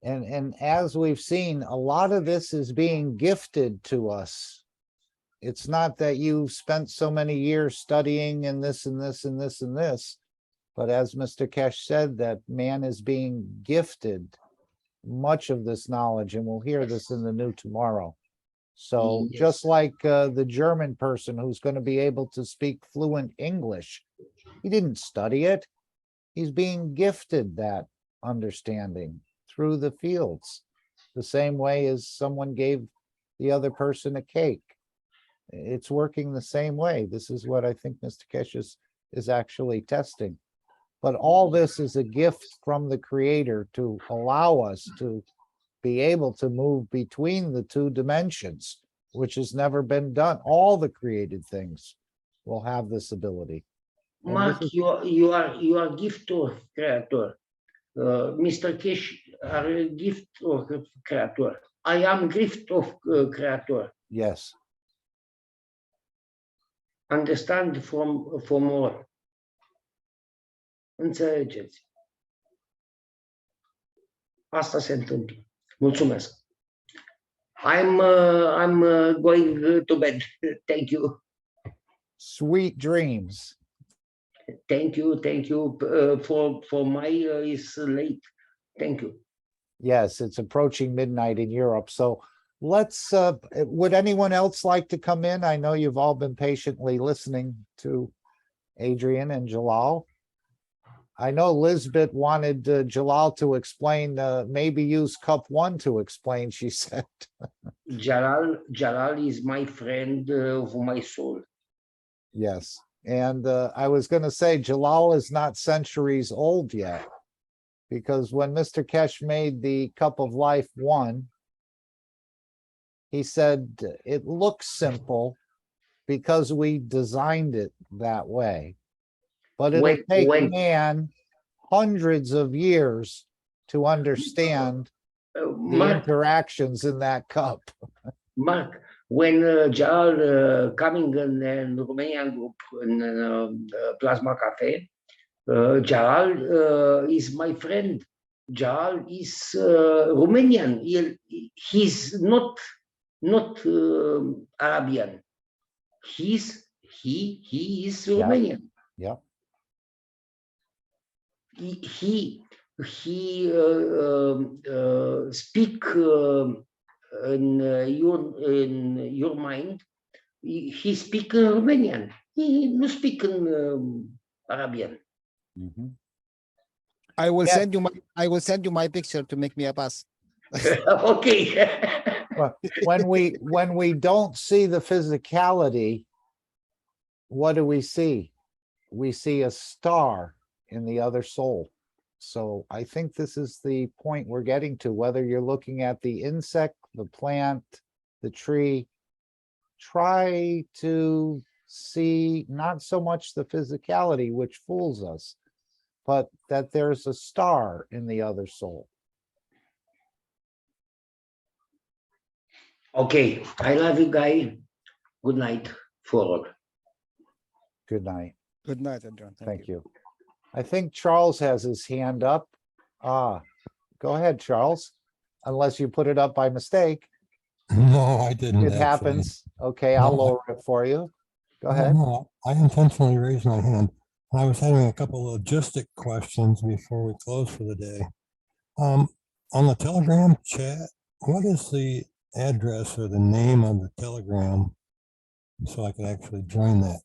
And as we've seen, a lot of this is being gifted to us. It's not that you've spent so many years studying and this and this and this and this, but as Mr. Keshe said, that man is being gifted much of this knowledge, and we'll hear this in the new tomorrow. So Yes. just like the German person who's going to be able to speak fluent English, he didn't study it. He's being gifted that understanding through the fields, the same way as someone gave the other person a cake. It's working the same way. This is what I think Mr. Keshe is actually testing. But all this is a gift from the Creator to allow us to be able to move between the two dimensions, which has never been done. All the created things will have this ability. And Mark, this is- you are gift of creator. Mr. Keshe are a gift of creator. I am gift of creator. Yes. Understand from all. Înțelegeți. Asta se întâmplă. Mulțumesc. I'm going to bed. Thank you. Sweet dreams. Thank you. For my is late. Thank you. Yes, it's approaching midnight in Europe. So let's, would anyone else like to come in? I know you've all been patiently listening to Adrian and Jalal. I know Lisbeth wanted Jalal to explain, maybe use cup 1 to explain, she said. Jalal is my friend of my soul. Yes. And I was going to say, Jalal is not centuries old yet, because when Mr. Keshe made the Cup of Life 1, he said it looks simple because we designed it that way. But it'll take man hundreds of years to understand the interactions in that cup. Mark, when Jalal coming in Romanian group in Plasma Cafe, Jalal is my friend. Jalal is Romanian. He's not Arabian. He is Romanian. Yep. He speak in your mind. He speak Romanian. He no speak Arabian. I will send you my picture to make me a pass. Okay. Well, when we don't see the physicality, what do we see? We see a star in the other soul. So I think this is the point we're getting to, whether you're looking at the insect the plant, the tree. Try to see not so much the physicality, which fools us, but that there's a star in the other soul. Okay, I love you guys. Good night for all. Good night. Good night, Adrian. Thank you. I think Charles has his hand up. Go ahead, Charles, unless you put it up by mistake. No, I didn't. It actually. happens. Okay, I'll No, lower it for you. Go No, ahead. no, I intentionally raised my hand. I was having a couple of logistic questions before we close for the day. On the Telegram chat, what is the address or the name of the Telegram so I can actually join that?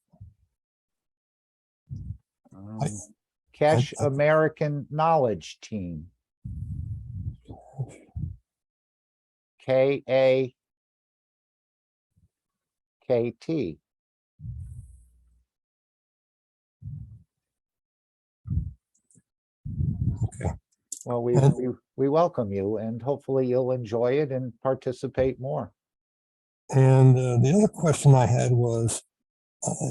Keshe American Knowledge Team. KAKT. Okay. Well, we welcome you, and hopefully you'll enjoy it and participate more. And the other question I had was,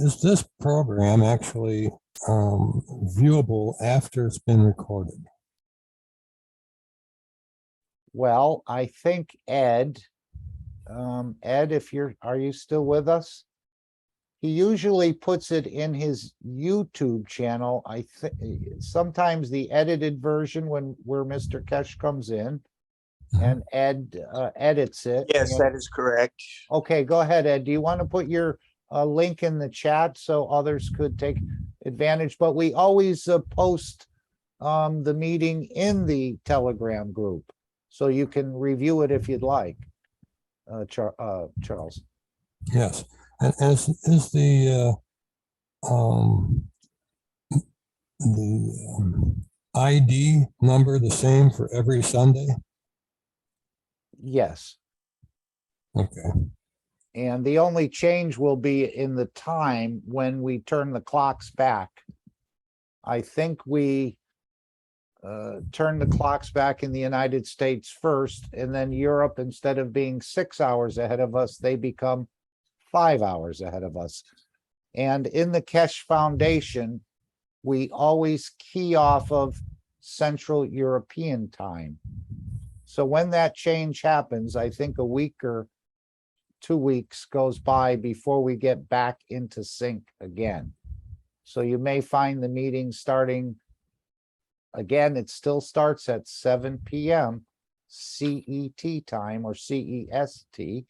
is this program actually viewable after it's been recorded? Well, I think Ed, if are you still with us? He usually puts it in his YouTube channel. I think sometimes the edited version where Mr. Keshe comes in and Ed edits it. Yes, that is correct. Okay, go ahead, Ed. Do you want to put your link in the chat so others could take advantage? But we always post the meeting in the Telegram group, so you can review it if you'd like, Charles. Yes. And is the ID number the same for every Sunday? Yes. Okay. And the only change will be in the time when we turn the clocks back. I think we turn the clocks back in the United States first, and then Europe, instead of being 6 hours ahead of us, they become 5 hours ahead of us. And in the Keshe Foundation, we always key off of Central European time. So when that change happens, I think a week or 2 weeks goes by before we get back into sync again. So you may find the meeting starting, again, it still starts at 7 p.m. CET time or CEST.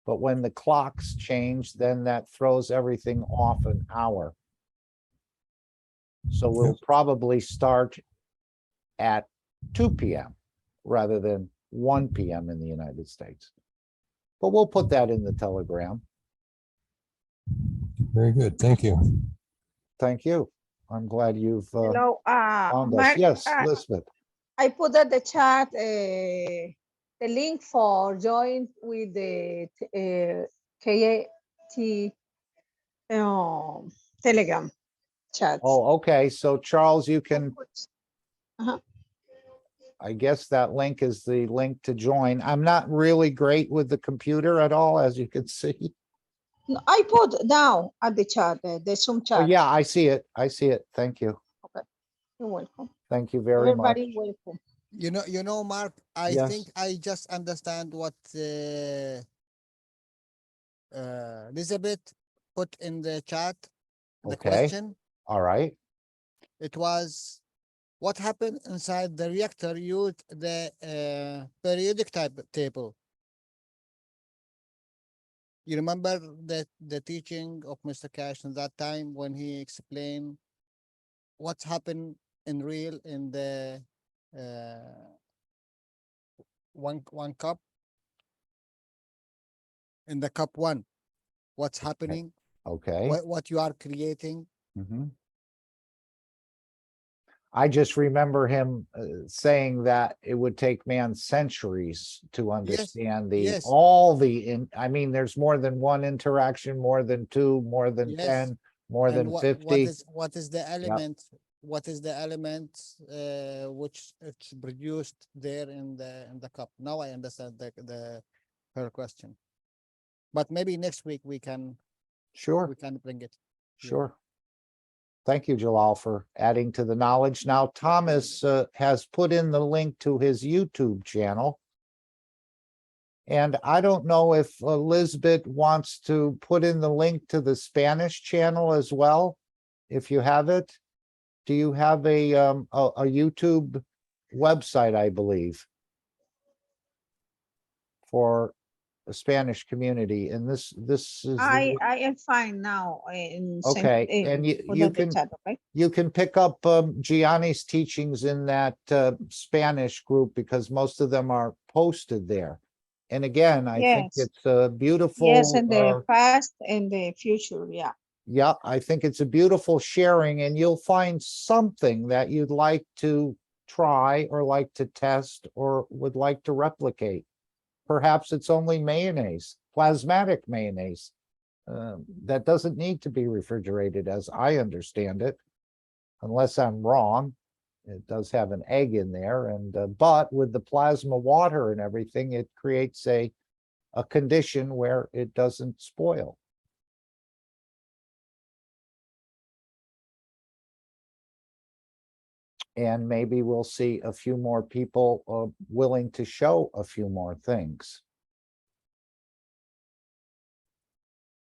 But when the clocks change, then that throws everything off an hour. So we'll probably start at 2 p.m. rather than 1 p.m. in the United States. But we'll put that in the Telegram. Very good. Thank you. Thank you. I'm glad you've Hello, found us. Mark, Yes, Elizabeth. I put at the chat the link for join with the KAT Telegram chat. Oh, okay. So Charles, you can, Uh-huh. I guess that link is the link to join. I'm not really great with the computer at all, as you can see. No, I put now at the chat, the Zoom chat. Oh, yeah, I see it. I see it. Thank you. Okay, you're welcome. Thank you very much. Everybody welcome. You know, Mark, I Yes. think I just understand what Elizabeth put in the chat, the Okay. question. All right. It was, what happened inside the reactor used the periodic table. You remember the teaching of Mr. Keshe at that time when he explained what's happened in real in the one cup, in the cup one, what's happening, Okay. what you are creating. Mhm. I just remember him saying that it would take man centuries to understand yes. I mean, there's more than one interaction, more than two, more than Yes. 10, more And than 50. what is the element? What is the element which it's produced there in the cup? Now I understand the her question. But maybe next week we can Sure, bring it. sure. Thank you, Jalal, for adding to the knowledge. Now, Thomas has put in the link to his YouTube channel. And I don't know if Elizabeth wants to put in the link to the Spanish channel as well, if you have it. Do you have a YouTube website, I believe, for the Spanish community? And this is I am fine now. okay. And you can pick up Gianni's teachings in that Spanish group, because most of them are posted there. And again, I think Yes. it's a beautiful. Yes, in the past and the future, yeah. Yeah, I think it's a beautiful sharing, and you'll find something that you'd like to try or like to test or would like to replicate. Perhaps it's only mayonnaise, plasmatic mayonnaise, that doesn't need to be refrigerated, as I understand it, unless I'm wrong. It does have an egg in there, and but with the plasma water and everything, it creates a condition where it doesn't spoil. And maybe we'll see a few more people willing to show a few more things.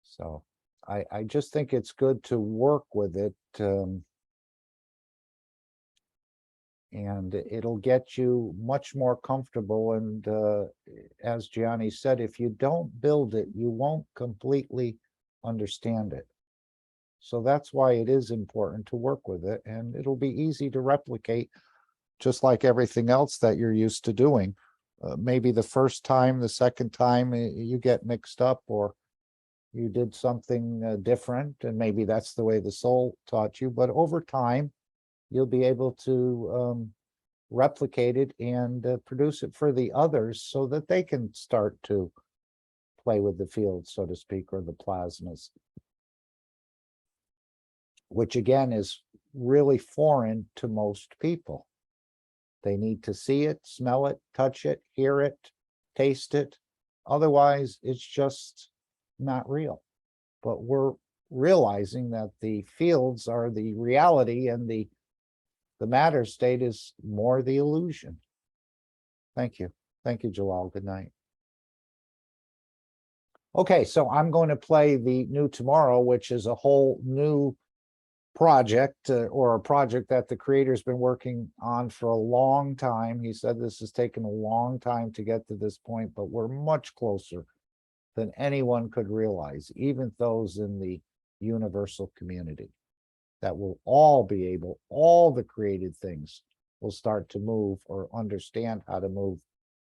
So I just think it's good to work with it. And it'll get you much more comfortable. And as Gianni said, if you don't build it, you won't completely understand it. So that's why it is important to work with it, and it'll be easy to replicate, just like everything else that you're used to doing. Maybe the first time, the second time, you get mixed up, or you did something different, and maybe that's the way the soul taught you. But over time, you'll be able to replicate it and produce it for the others, so that they can start to play with the field, so to speak, or the plasmas, which again is really foreign to most people. They need to see it, smell it, touch it, hear it, taste it. Otherwise, it's just not real. But we're realizing that the fields are the reality, and the matter state is more the illusion. Thank you. Thank you, Jalal. Good night. Okay, so I'm going to play the new tomorrow, which is a whole new project, or a project that the creator's been working on for a long time. He said this has taken a long time to get to this point, but we're much closer than anyone could realize, even those in the universal community, that will all be able, all the created things will start to move or understand how to move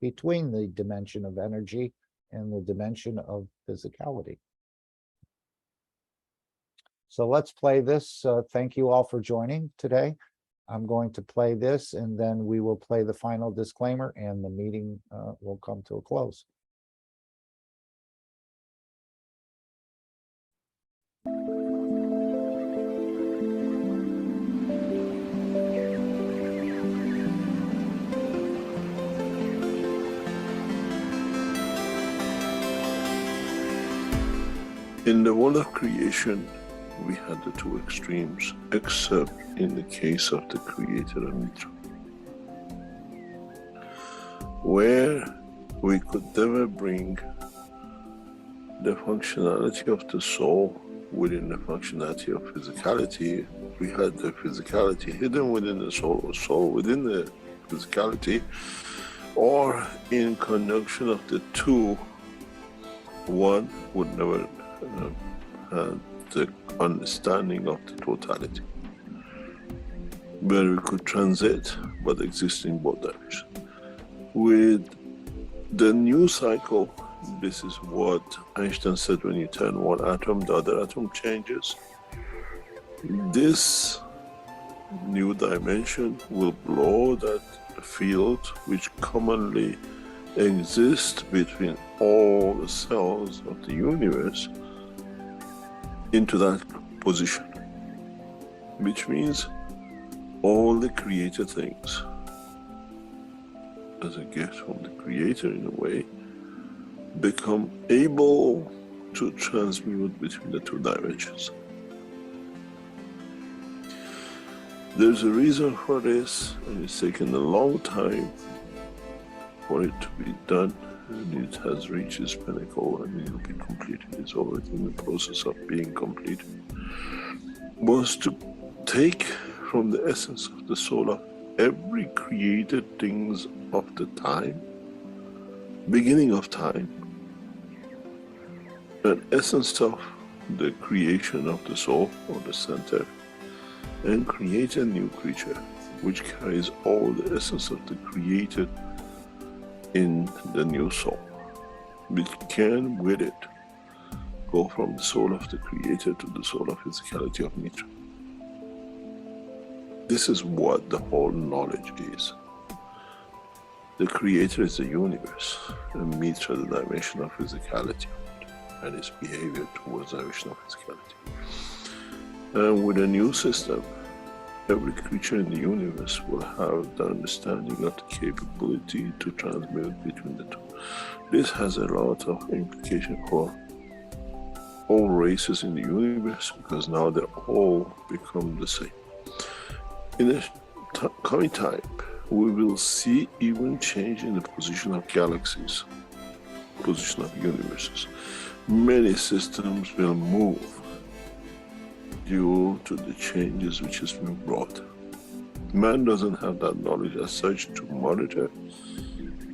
between the dimension of energy and the dimension of physicality. So let's play this. Thank you all for joining today. I'm going to play this, and then we will play the final disclaimer, and the meeting will come to a close. In the world of creation, we had the two extremes, except in the case of the Creator Amitra, where we could never bring the functionality of the soul within the functionality of physicality. We had the physicality hidden within the soul, or soul within the physicality, or in conjunction of the two, one would never have the understanding of the totality, where we could transit but exist in both directions. With the new cycle, this is what Einstein said: when you turn one atom, the other atom changes. This new dimension will blow that field which commonly exists between all the cells of the universe into that position, which means all the created things, as a gift from the Creator in a way, become able to transmute between the two dimensions. There's a reason for this, and it's taken a long time for it to be done, and it has reached its pinnacle and it will be completed. It's already in the process of being completed. Was to take from the essence of the soul of every created things of the time, beginning of time, an essence of the creation of the soul or the center, and create a new creature which carries all the essence of the created in the new soul, which can with it go from the soul of the creator to the soul of physicality of Mitra. This is what the whole knowledge is. The creator is the universe, and Mitra the dimension of physicality and its behavior towards the dimension of physicality. And with a new system, every creature in the universe will have the understanding of the capability to transmute between the two. This has a lot of implication for all races in the universe, because now they all become the same. In the coming time, we will see even change in the position of galaxies, position of universes. Many systems will move due to the changes which has been brought. Man doesn't have that knowledge as such to monitor,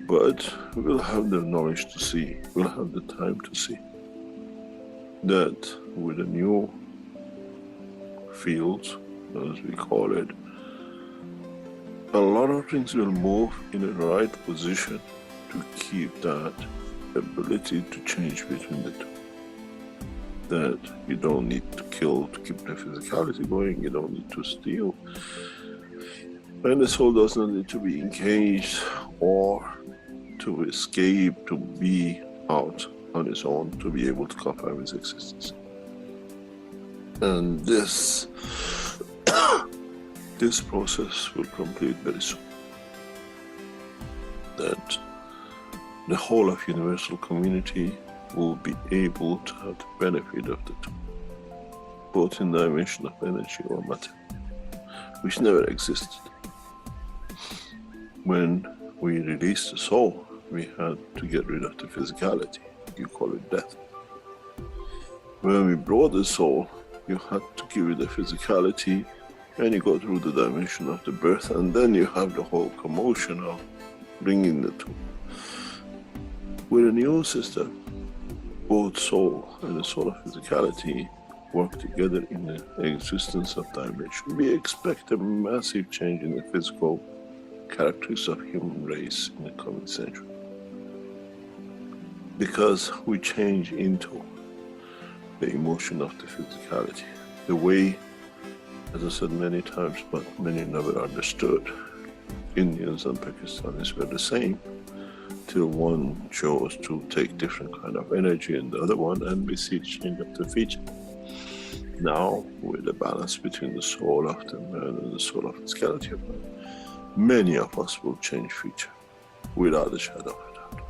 but we'll have the knowledge to see, we'll have the time to see that with the new fields, as we call it, a lot of things will move in the right position to keep that ability to change between the two. That you don't need to kill to keep the physicality going, you don't need to steal. And the soul does not need to be engaged or to escape, to be out on its own, to be able to confirm its existence. And this this process will complete very soon. That the whole of universal community will be able to have the benefit of the two, both in the dimension of energy or matter, which never existed. When we released the soul, we had to get rid of the physicality. You call it death. When we brought the soul, you had to give it the physicality, and you go through the dimension of the birth, and then you have the whole commotion of bringing the two. With a new system, both soul and the soul of physicality work together in the existence of dimension. We expect a massive change in the physical characteristics of human race in the coming century, because we change into the emotion of the physicality. The way, as I said many times, but many never understood, Indians and Pakistanis were the same, till one chose to take different kind of energy in the other one, and we see change of the feature. Now, with the balance between the soul of the man and the soul of physicality of man, many of us will change feature, without a shadow of a doubt.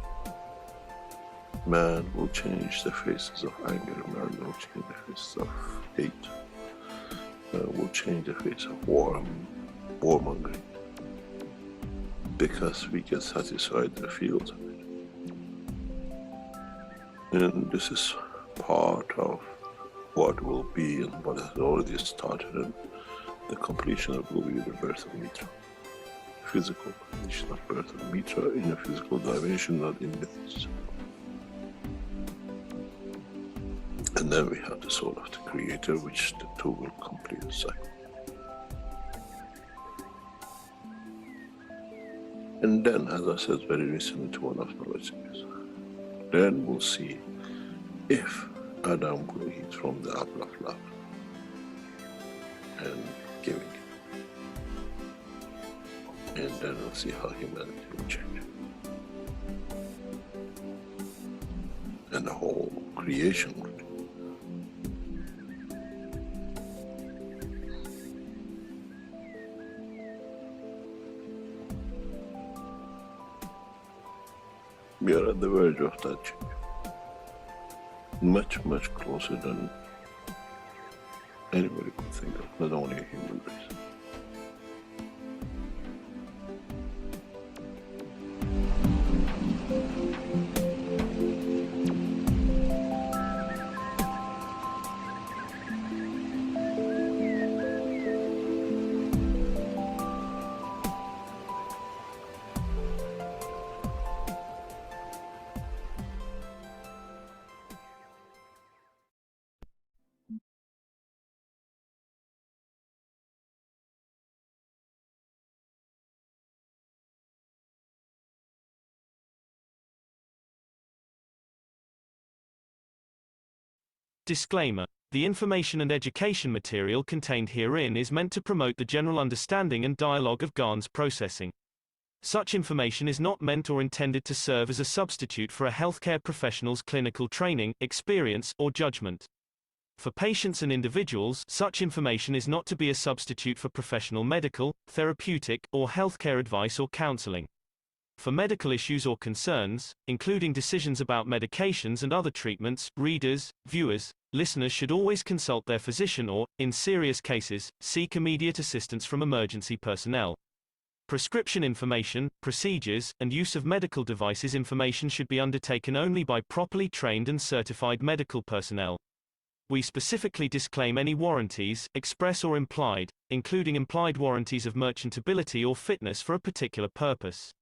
Man will change the faces of anger, man will change the faces of hate, will change the face of warmongering, because we get satisfied in the field of it. And this is part of what will be and what has already started, and the completion of will be the birth of Mitra. Physical completion of birth of Mitra in a physical dimension, not in the physical. And then we have the soul of the creator, which the two will complete the cycle. And then, as I said very recently to one of the listeners, then we'll see if Adam will eat from the apple of love and giving it. And then we'll see how humanity will change. And the whole creation will change. We are at the verge of that change. much, much closer than anybody could think of, not only a human race. Disclaimer. The information and education material contained herein is meant to promote the general understanding and dialogue of GAN's processing. Such information is not meant or intended to serve as a substitute for a healthcare professional's clinical training, experience, or judgment. For patients and individuals, such information is not to be a substitute for professional medical, therapeutic, or healthcare advice or counseling. For medical issues or concerns, including decisions about medications and other treatments, readers, viewers, listeners should always consult their physician or, in serious cases, seek immediate assistance from emergency personnel. Prescription information, procedures, and use of medical devices information should be undertaken only by properly trained and certified medical personnel. We specifically disclaim any warranties, express or implied, including implied warranties of merchantability or fitness for a particular purpose.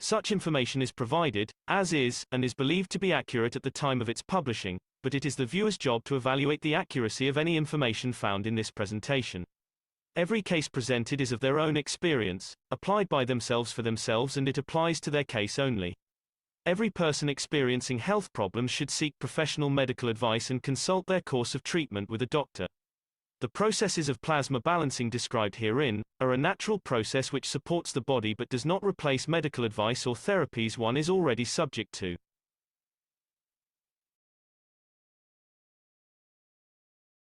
Such information is provided, as is, and is believed to be accurate at the time of its publishing, but it is the viewer's job to evaluate the accuracy of any information found in this presentation. Every case presented is of their own experience, applied by themselves for themselves, and it applies to their case only. Every person experiencing health problems should seek professional medical advice and consult their course of treatment with a doctor. The processes of plasma balancing described herein are a natural process which supports the body but does not replace medical advice or therapies one is already subject to.